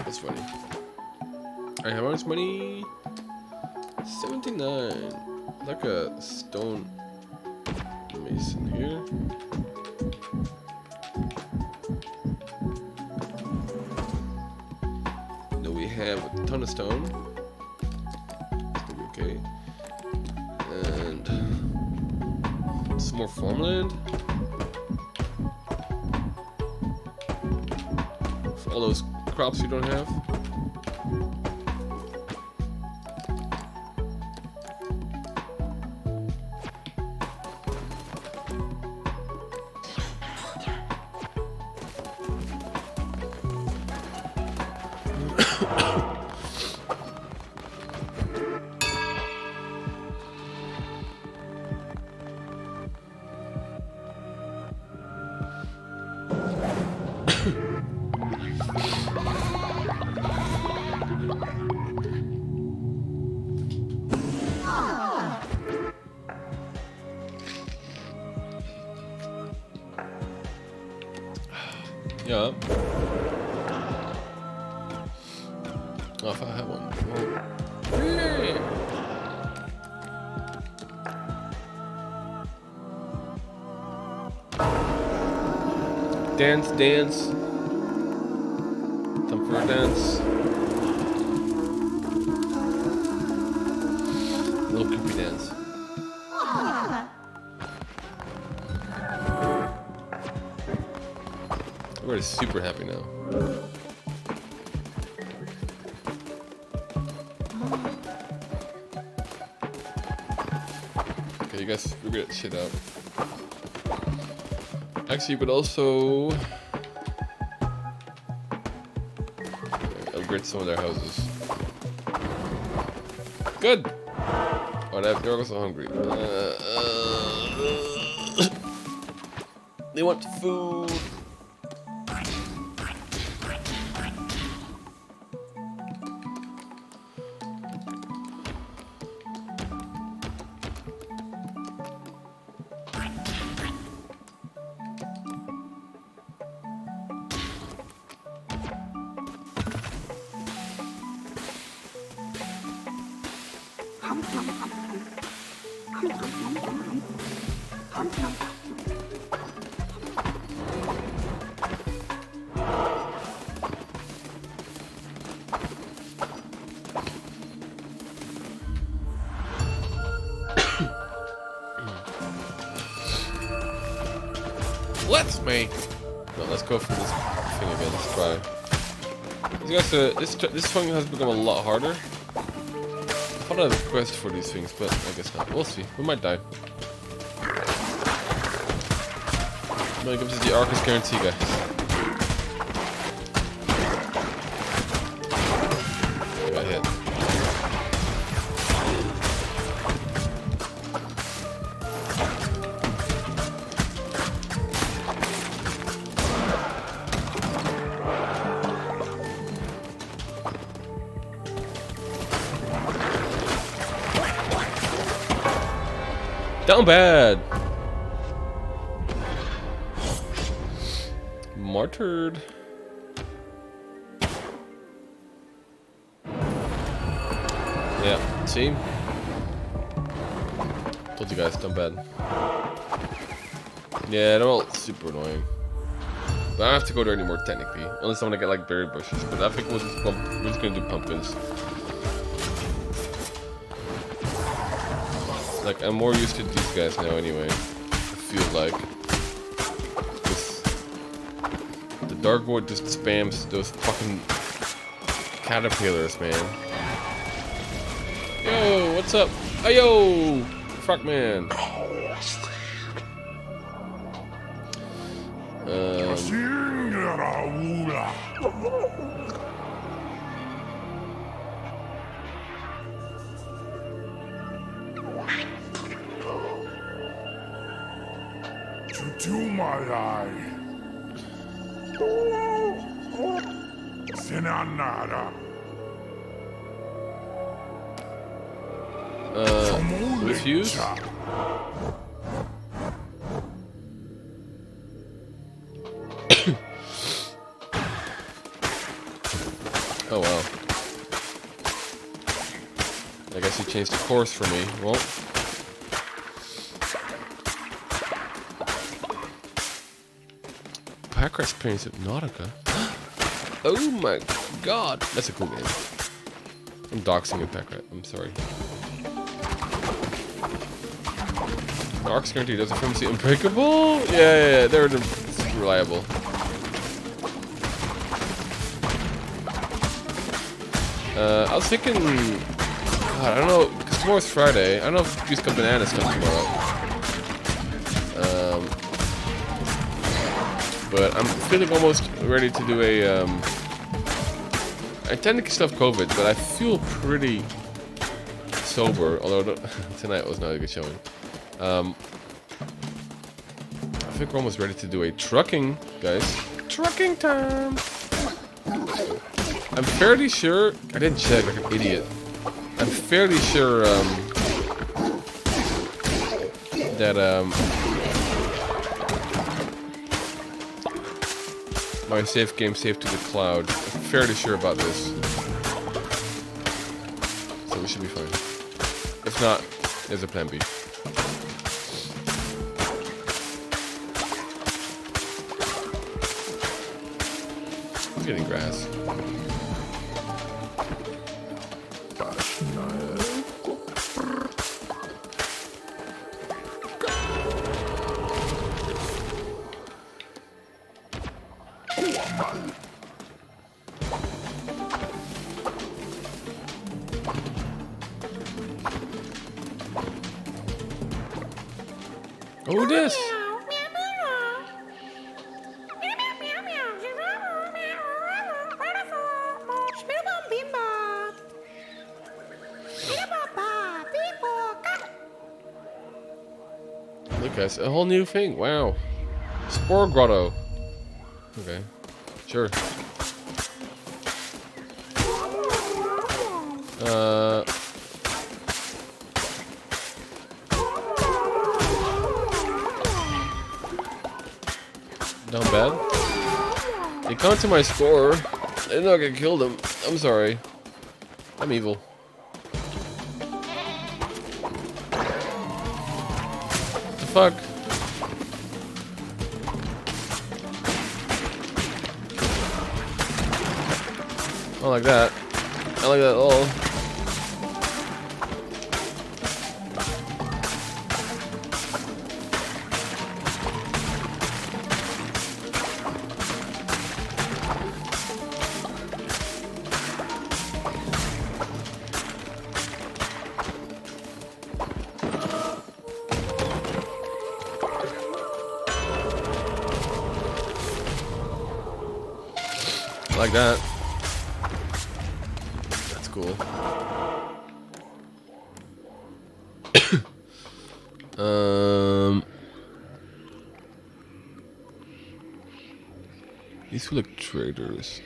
A: That's funny. Alright, how much money? 79. Like a stone mason here. Then we have a ton of stone. It's gonna be okay. And some more farmland. All those crops you don't have. Yeah. Oh, if I had one. Well, yeah. Dance, dance. Time for a dance. A little creepy dance. Everybody's super happy now. Okay, you guys figure that shit out. Actually, you could also upgrade some of their houses. Good! Oh, they're also hungry. They want food. Let's make. No, let's go for this thing again. Let's try. This thing has become a lot harder. I thought I had a quest for these things, but I guess not. We'll see. We might die. No, it gives us the Arkas guarantee, guys. I got hit. Down bad. Martyred. Yeah, see? Told you guys, down bad. Yeah, they're all super annoying. But I don't have to go there anymore technically. Unless I want to get like berry bushes. But I think we're just gonna do pumpkins. Like, I'm more used to these guys now anyway. I feel like. The Darkwood just spams those fucking caterpillars, man. Yo, what's up? Ayo! Frogman. Refuse? Oh wow. I guess he changed the course for me. Well. Arkas Prince of Nautica. Oh my god. That's a cool game. I'm doxing a Packrat. I'm sorry. Arks guarantee does a Flimsy Unbreakable? Yeah, they're reliable. I was thinking, God, I don't know, because tomorrow's Friday. I don't know if Goose Cup Bananas come tomorrow. But I'm feeling almost ready to do a, I technically still have COVID, but I feel pretty sober, although tonight was not a good showing. I think we're almost ready to do a trucking, guys. Trucking time! I'm fairly sure, I didn't check like an idiot. I'm fairly sure, that, my safe game saved to the cloud. I'm fairly sure about this. So we should be fine. If not, there's a plan B. I'm getting grass. Oh, this! Look guys, a whole new thing. Wow. Spore grotto. Okay. Sure. Not bad. He come to my store. I didn't know I could kill him. I'm sorry. I'm evil. What the fuck? I don't like that. I don't like that at all. I like that. That's cool. These feel like traders.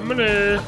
A: Money.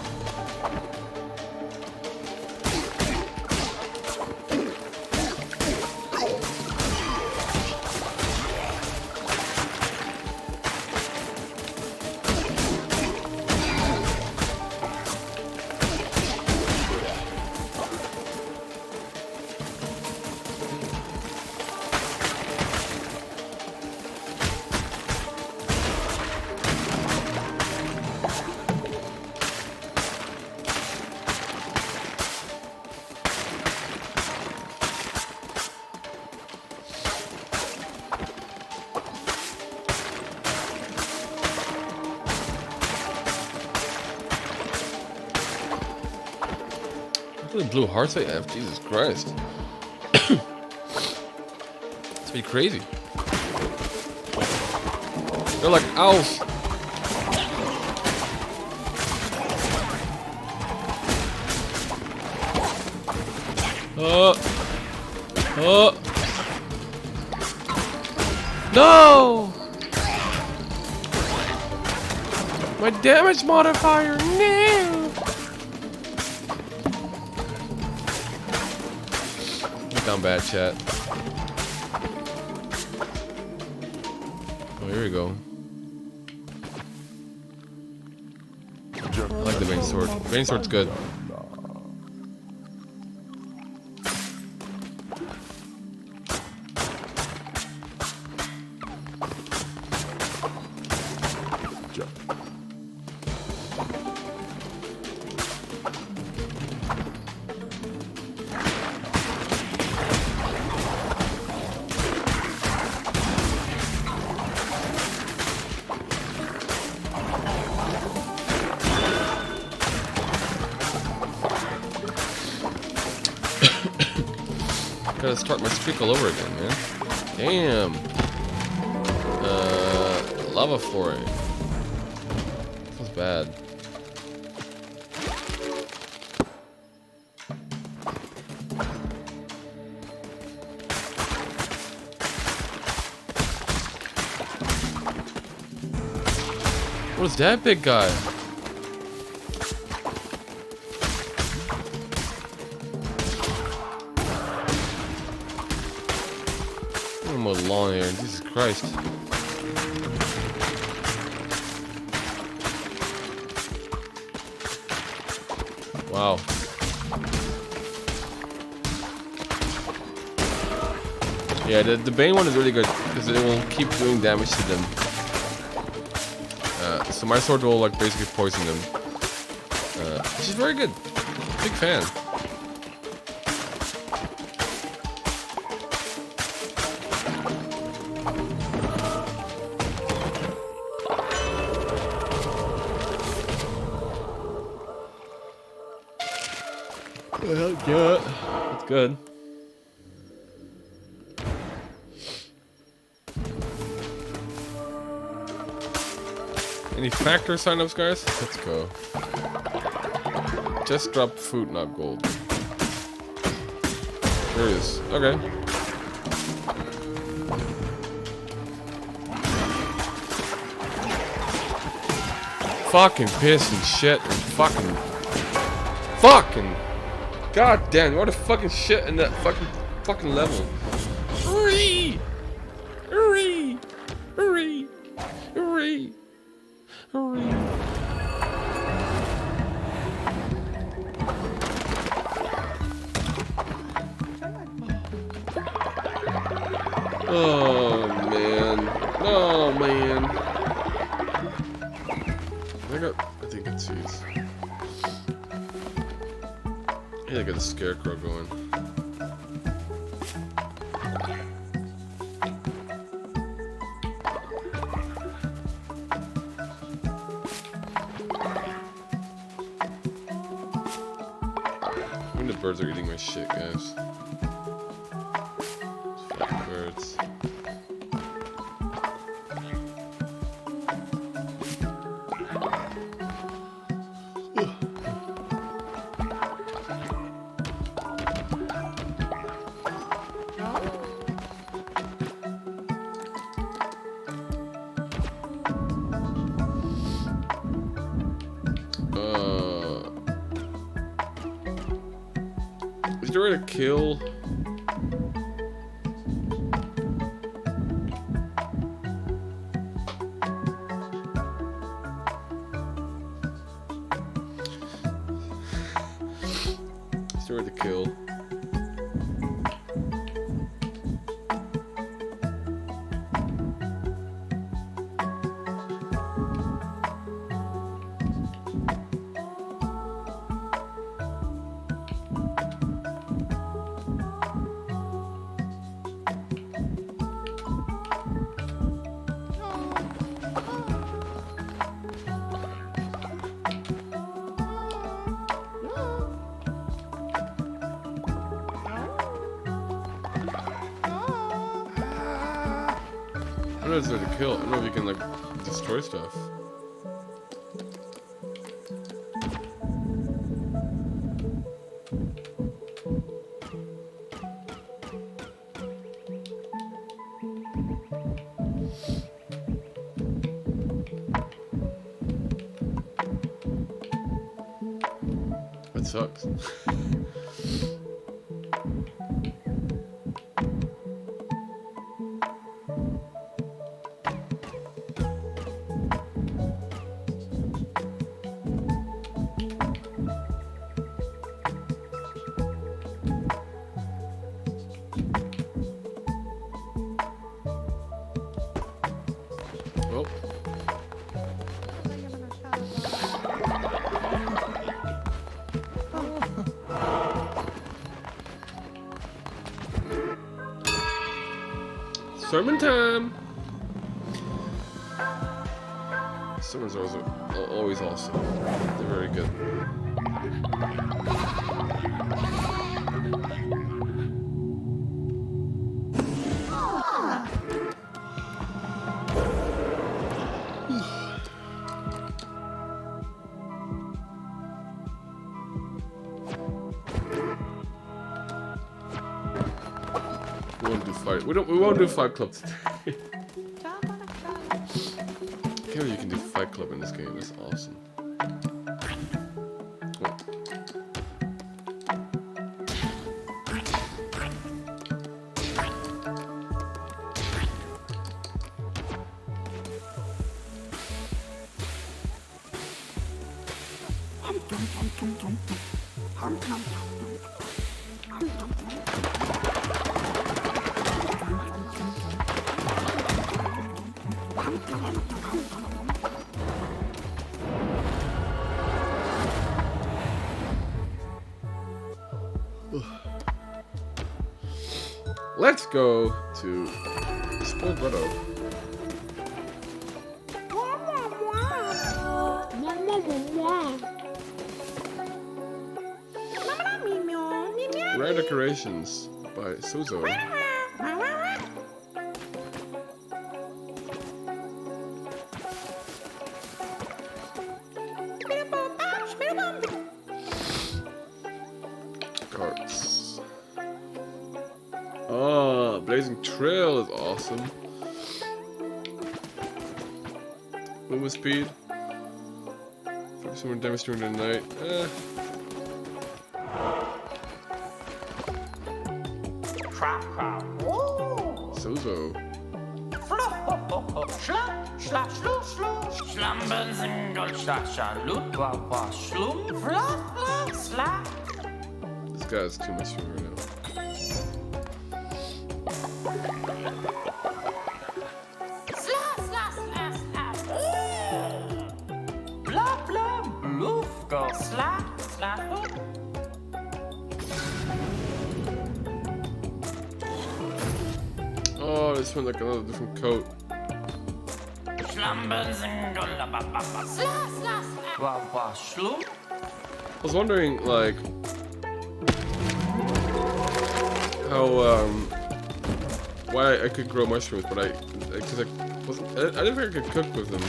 A: What the blue hearts I have? Jesus Christ. It's pretty crazy. They're like owls. No! My damage modifier, no! Down bad, chat. Oh, here we go. I like the main sword. Main sword's good. Gotta start my streak all over again, man. Damn. Lava foray. Feels bad. What is that big guy? Long here, Jesus Christ. Wow. Yeah, the Bane one is really good because it will keep doing damage to them. So my sword will like basically poison them. She's very good. Big fan. Yeah, that's good. Any factor signups, guys? Let's go. Just drop food, not gold. There it is. Okay. Fucking piss and shit and fucking. God damn, what a fucking shit in that fucking level. Hurry! Hurry! Hurry! Hurry! Hurry! Oh man. Oh man. I think it's seeds. Yeah, I got a scarecrow going. I mean, the birds are eating my shit, guys. Fucking birds. Is there a way to kill? Is there a way to kill? I don't know if there's a kill. I don't know if you can like destroy stuff. That sucks. Well. Sermon time! Sermons are always awesome. They're very good. We won't do Fight Club today. I can't believe you can do Fight Club in this game. It's awesome. let's go to Spoiled Grotto. Rare Decorations by Suzo. Carts. Oh, Blazing Trail is awesome. Movement speed. Some more damage during the night. Suzo. This guy's too much for me right now. Oh, this one's like another different coat. I was wondering, like, how, why I could grow mushrooms, but because I didn't think I could cook with them.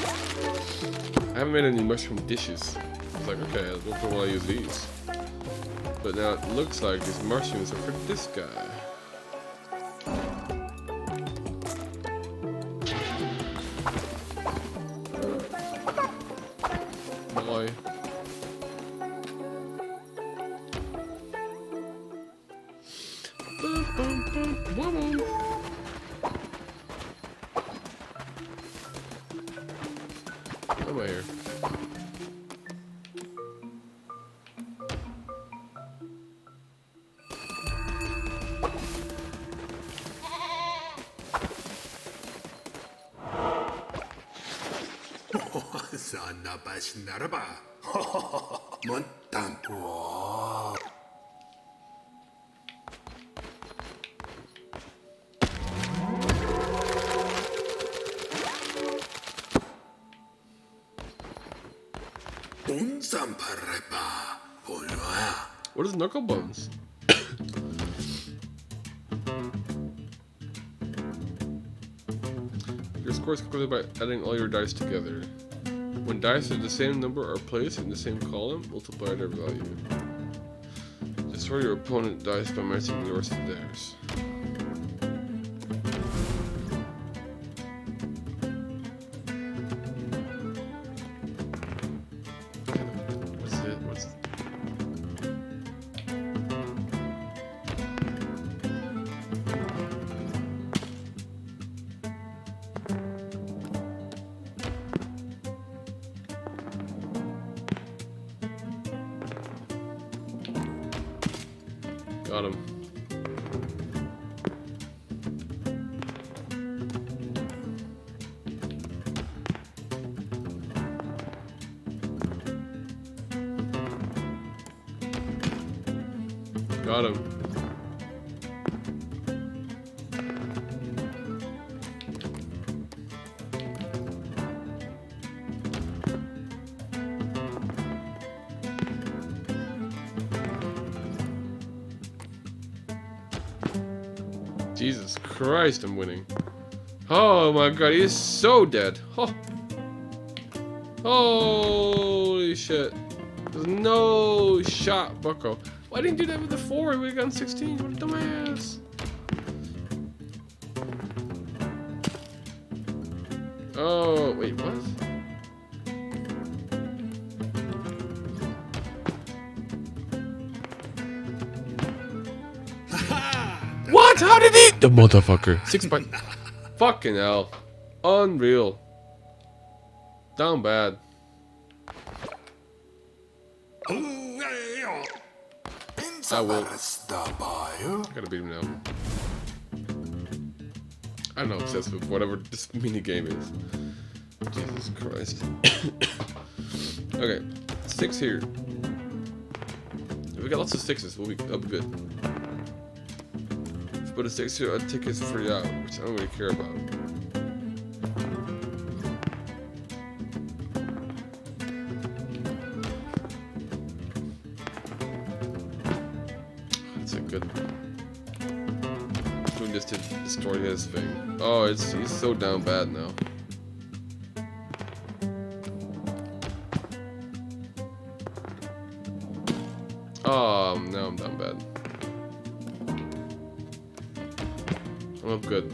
A: I haven't made any mushroom dishes. I was like, okay, what will I use these? But now it looks like these mushrooms are for this guy. Boy. Why am I here?
K: Sana basnaraba. Montampo.
A: What is knuckle bones? Your score is calculated by adding all your dice together. When dice of the same number are placed in the same column, multiply their value. Destroy your opponent's dice by matching yours to theirs. What's it? What's it? Got him. Got him. Jesus Christ, I'm winning. Oh my god, he is so dead. Oh. Holy shit. There's no shot, bucko. Why didn't you do that with the 4? We would have gotten 16. What a dumbass. Oh, wait, what? What? How did he? The motherfucker. 6 point. Fucking hell. Unreal. Down bad. I will. Gotta beat him now. I'm not obsessed with whatever this mini game is. Jesus Christ. Okay, 6 here. If we got lots of 6s, that'll be good. but it takes you tickets for free out, which I don't really care about. That's a good. Doing this to destroy his thing. Oh, he's so down bad now. Oh, now I'm down bad. I'm up good.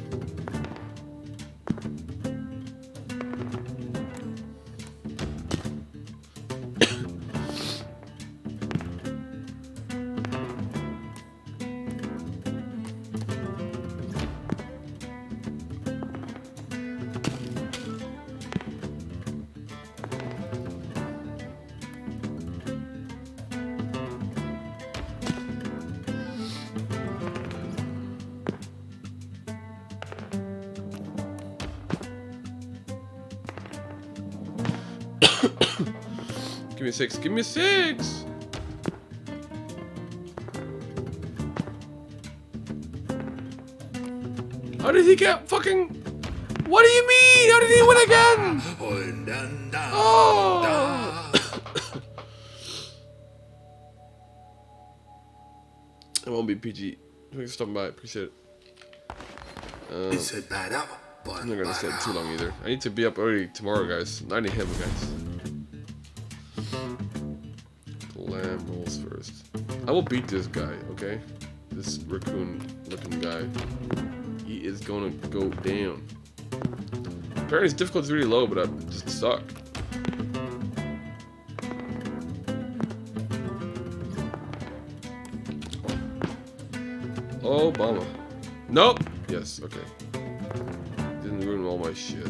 A: Give me 6. Give me 6! How did he get fucking... What do you mean? How did he win again? Oh! It won't be PG. Thanks for stopping by. Appreciate it. I'm not gonna stay too long either. I need to be up early tomorrow, guys. 9 a.m. guys. Lamb rolls first. I will beat this guy, okay? This raccoon-looking guy. He is gonna go down. Apparently his difficulty is really low, but I just suck. Obama. Nope! Yes, okay. Didn't ruin all my shit.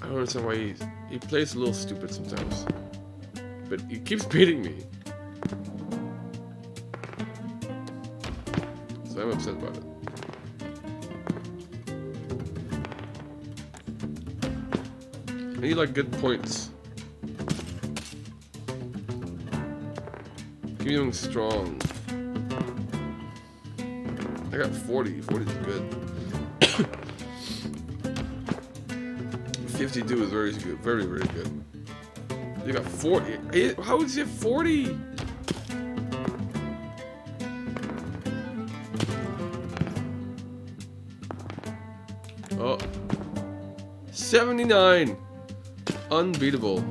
A: I don't understand why he plays a little stupid sometimes. But he keeps beating me. So I'm upset about it. I need like good points. Give me something strong. I got 40. 40 is good. 52 is very good. Very, very good. You got 40. How would you have 40? Oh. 79. Unbeatable.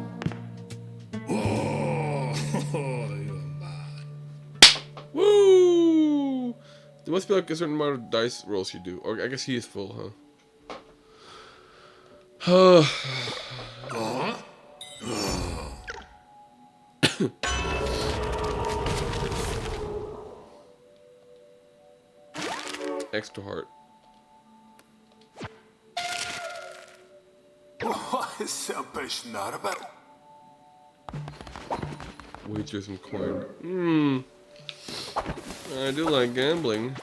A: Woo! There must be like a certain amount of dice rolls you do. Or I guess he is full, huh? Extra heart. Wager some coin. I do like gambling.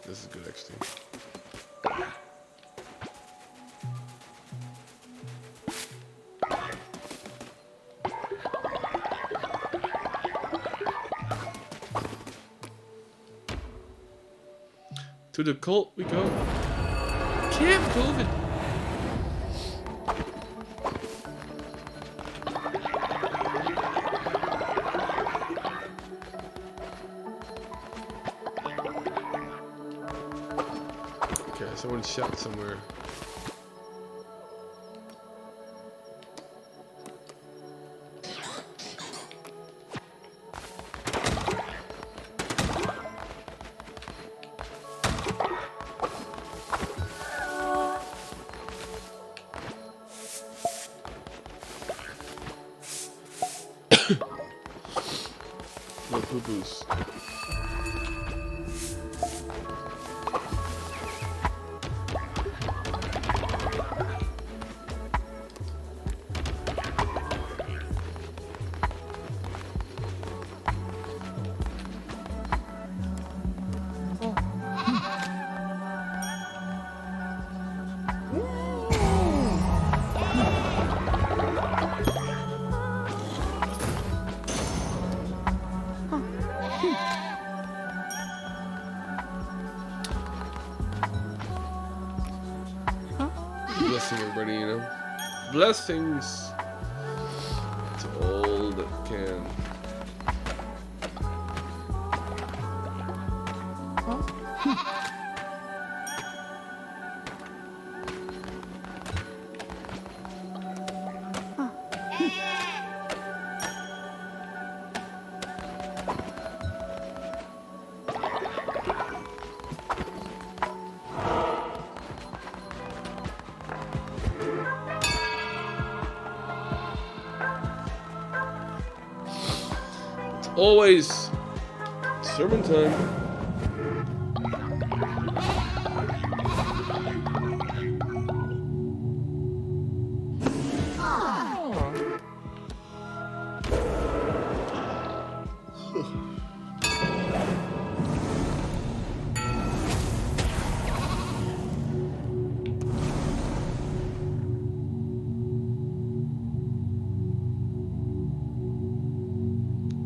A: This is good, actually. To the cult we go. Camp COVID. Okay, someone shot somewhere. No poo-poos. blessing everybody, you know. Blessings. It's all that can. Always sermon time.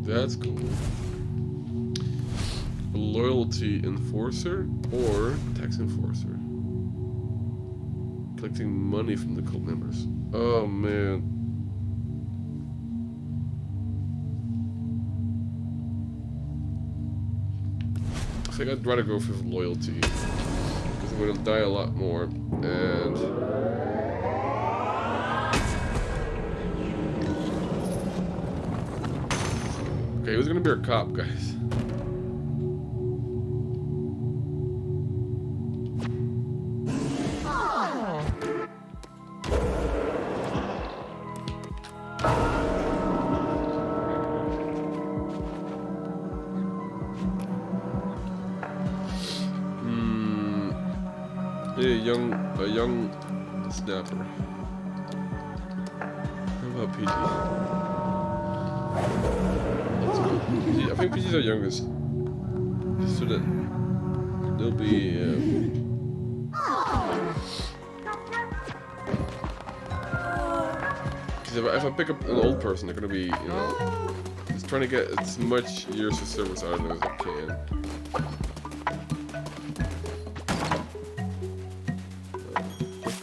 A: That's cool. A loyalty enforcer or tax enforcer. Collecting money from the cult members. Oh man. I think I'd rather go for loyalty because I'm gonna die a lot more and okay, who's gonna be our cop, guys? A young snapper. How about PG? Let's go PG. I think PG's our youngest. Just so that they'll be. Because if I pick up an old person, they're gonna be, you know, just trying to get as much years of service out of them as I can.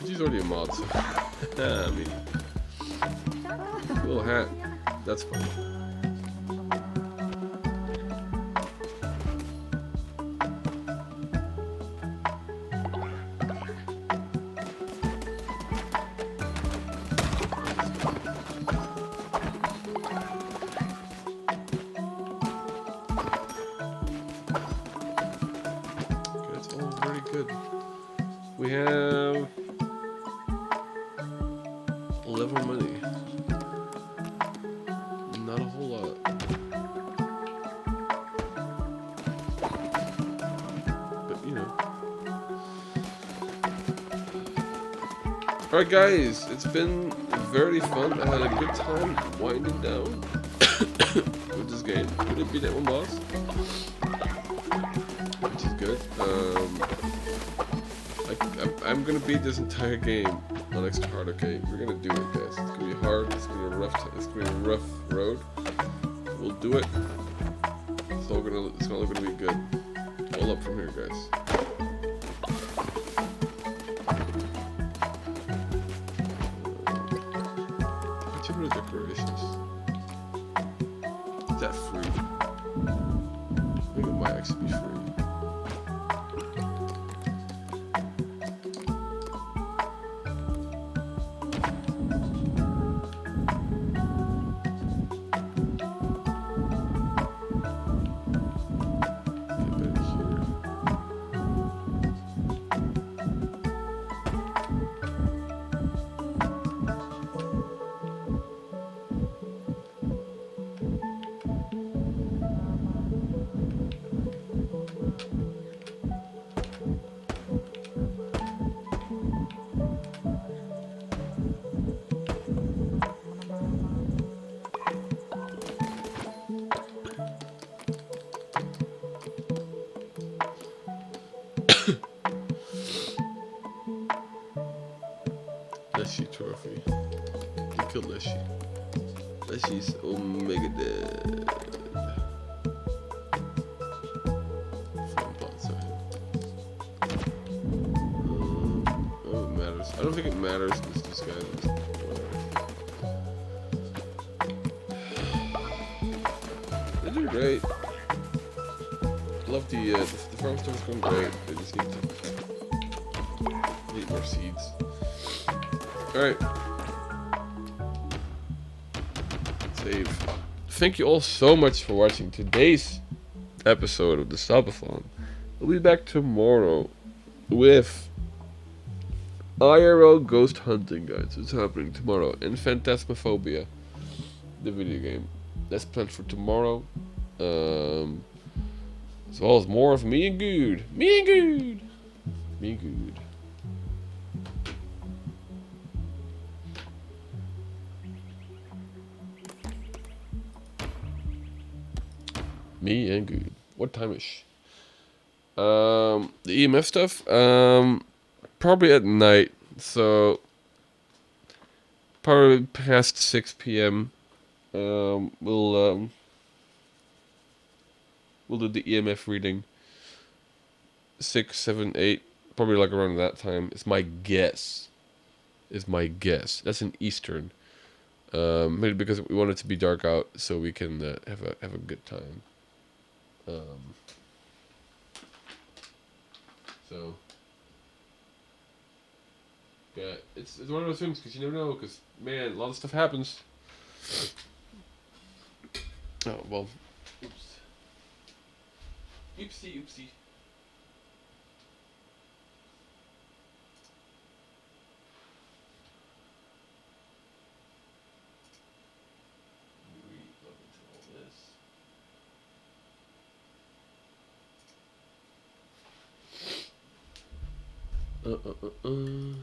A: He's already a mod, so I mean, little hat, that's fine. Okay, it's all very good. We have 11 money. Not a whole lot. But, you know. Alright guys, it's been very fun. I had a good time winding down with this game. We didn't beat that one boss, which is good. I'm gonna beat this entire game on extra hard. Okay, we're gonna do it, guys. It's gonna be hard. It's gonna be a rough. It's gonna be a rough road. We'll do it. It's all gonna be good. All up from here, guys. Two decorations. Is that free? I think it might actually be free. Leshy trophy. You killed Leshy. Leshy's Omega dead. Fun pot, sorry. Oh, it matters. I I don't think it matters. This guy. They're doing great. Love the farm stuff is going great. They just need more seeds. All right. Save. Thank you all so much for watching today's episode of the Subathon. We'll be back tomorrow with IRL ghost hunting, guys. It's happening tomorrow. And Phantasmophobia, the video game. That's planned for tomorrow. As well as more of me and Guude. Me and Guude. Me and Guude. Me and Guude. What time is? The EMF stuff. Probably at night. So probably past 6 p.m. We'll do the EMF reading. 6, 7, 8. Probably like around that time. It's my guess. That's in Eastern. Maybe because we want it to be dark out so we can have a good time. So yeah, it's one of those things because you never know. Because man, a lot of stuff happens. Oh well. Oops. Oopsie. All this.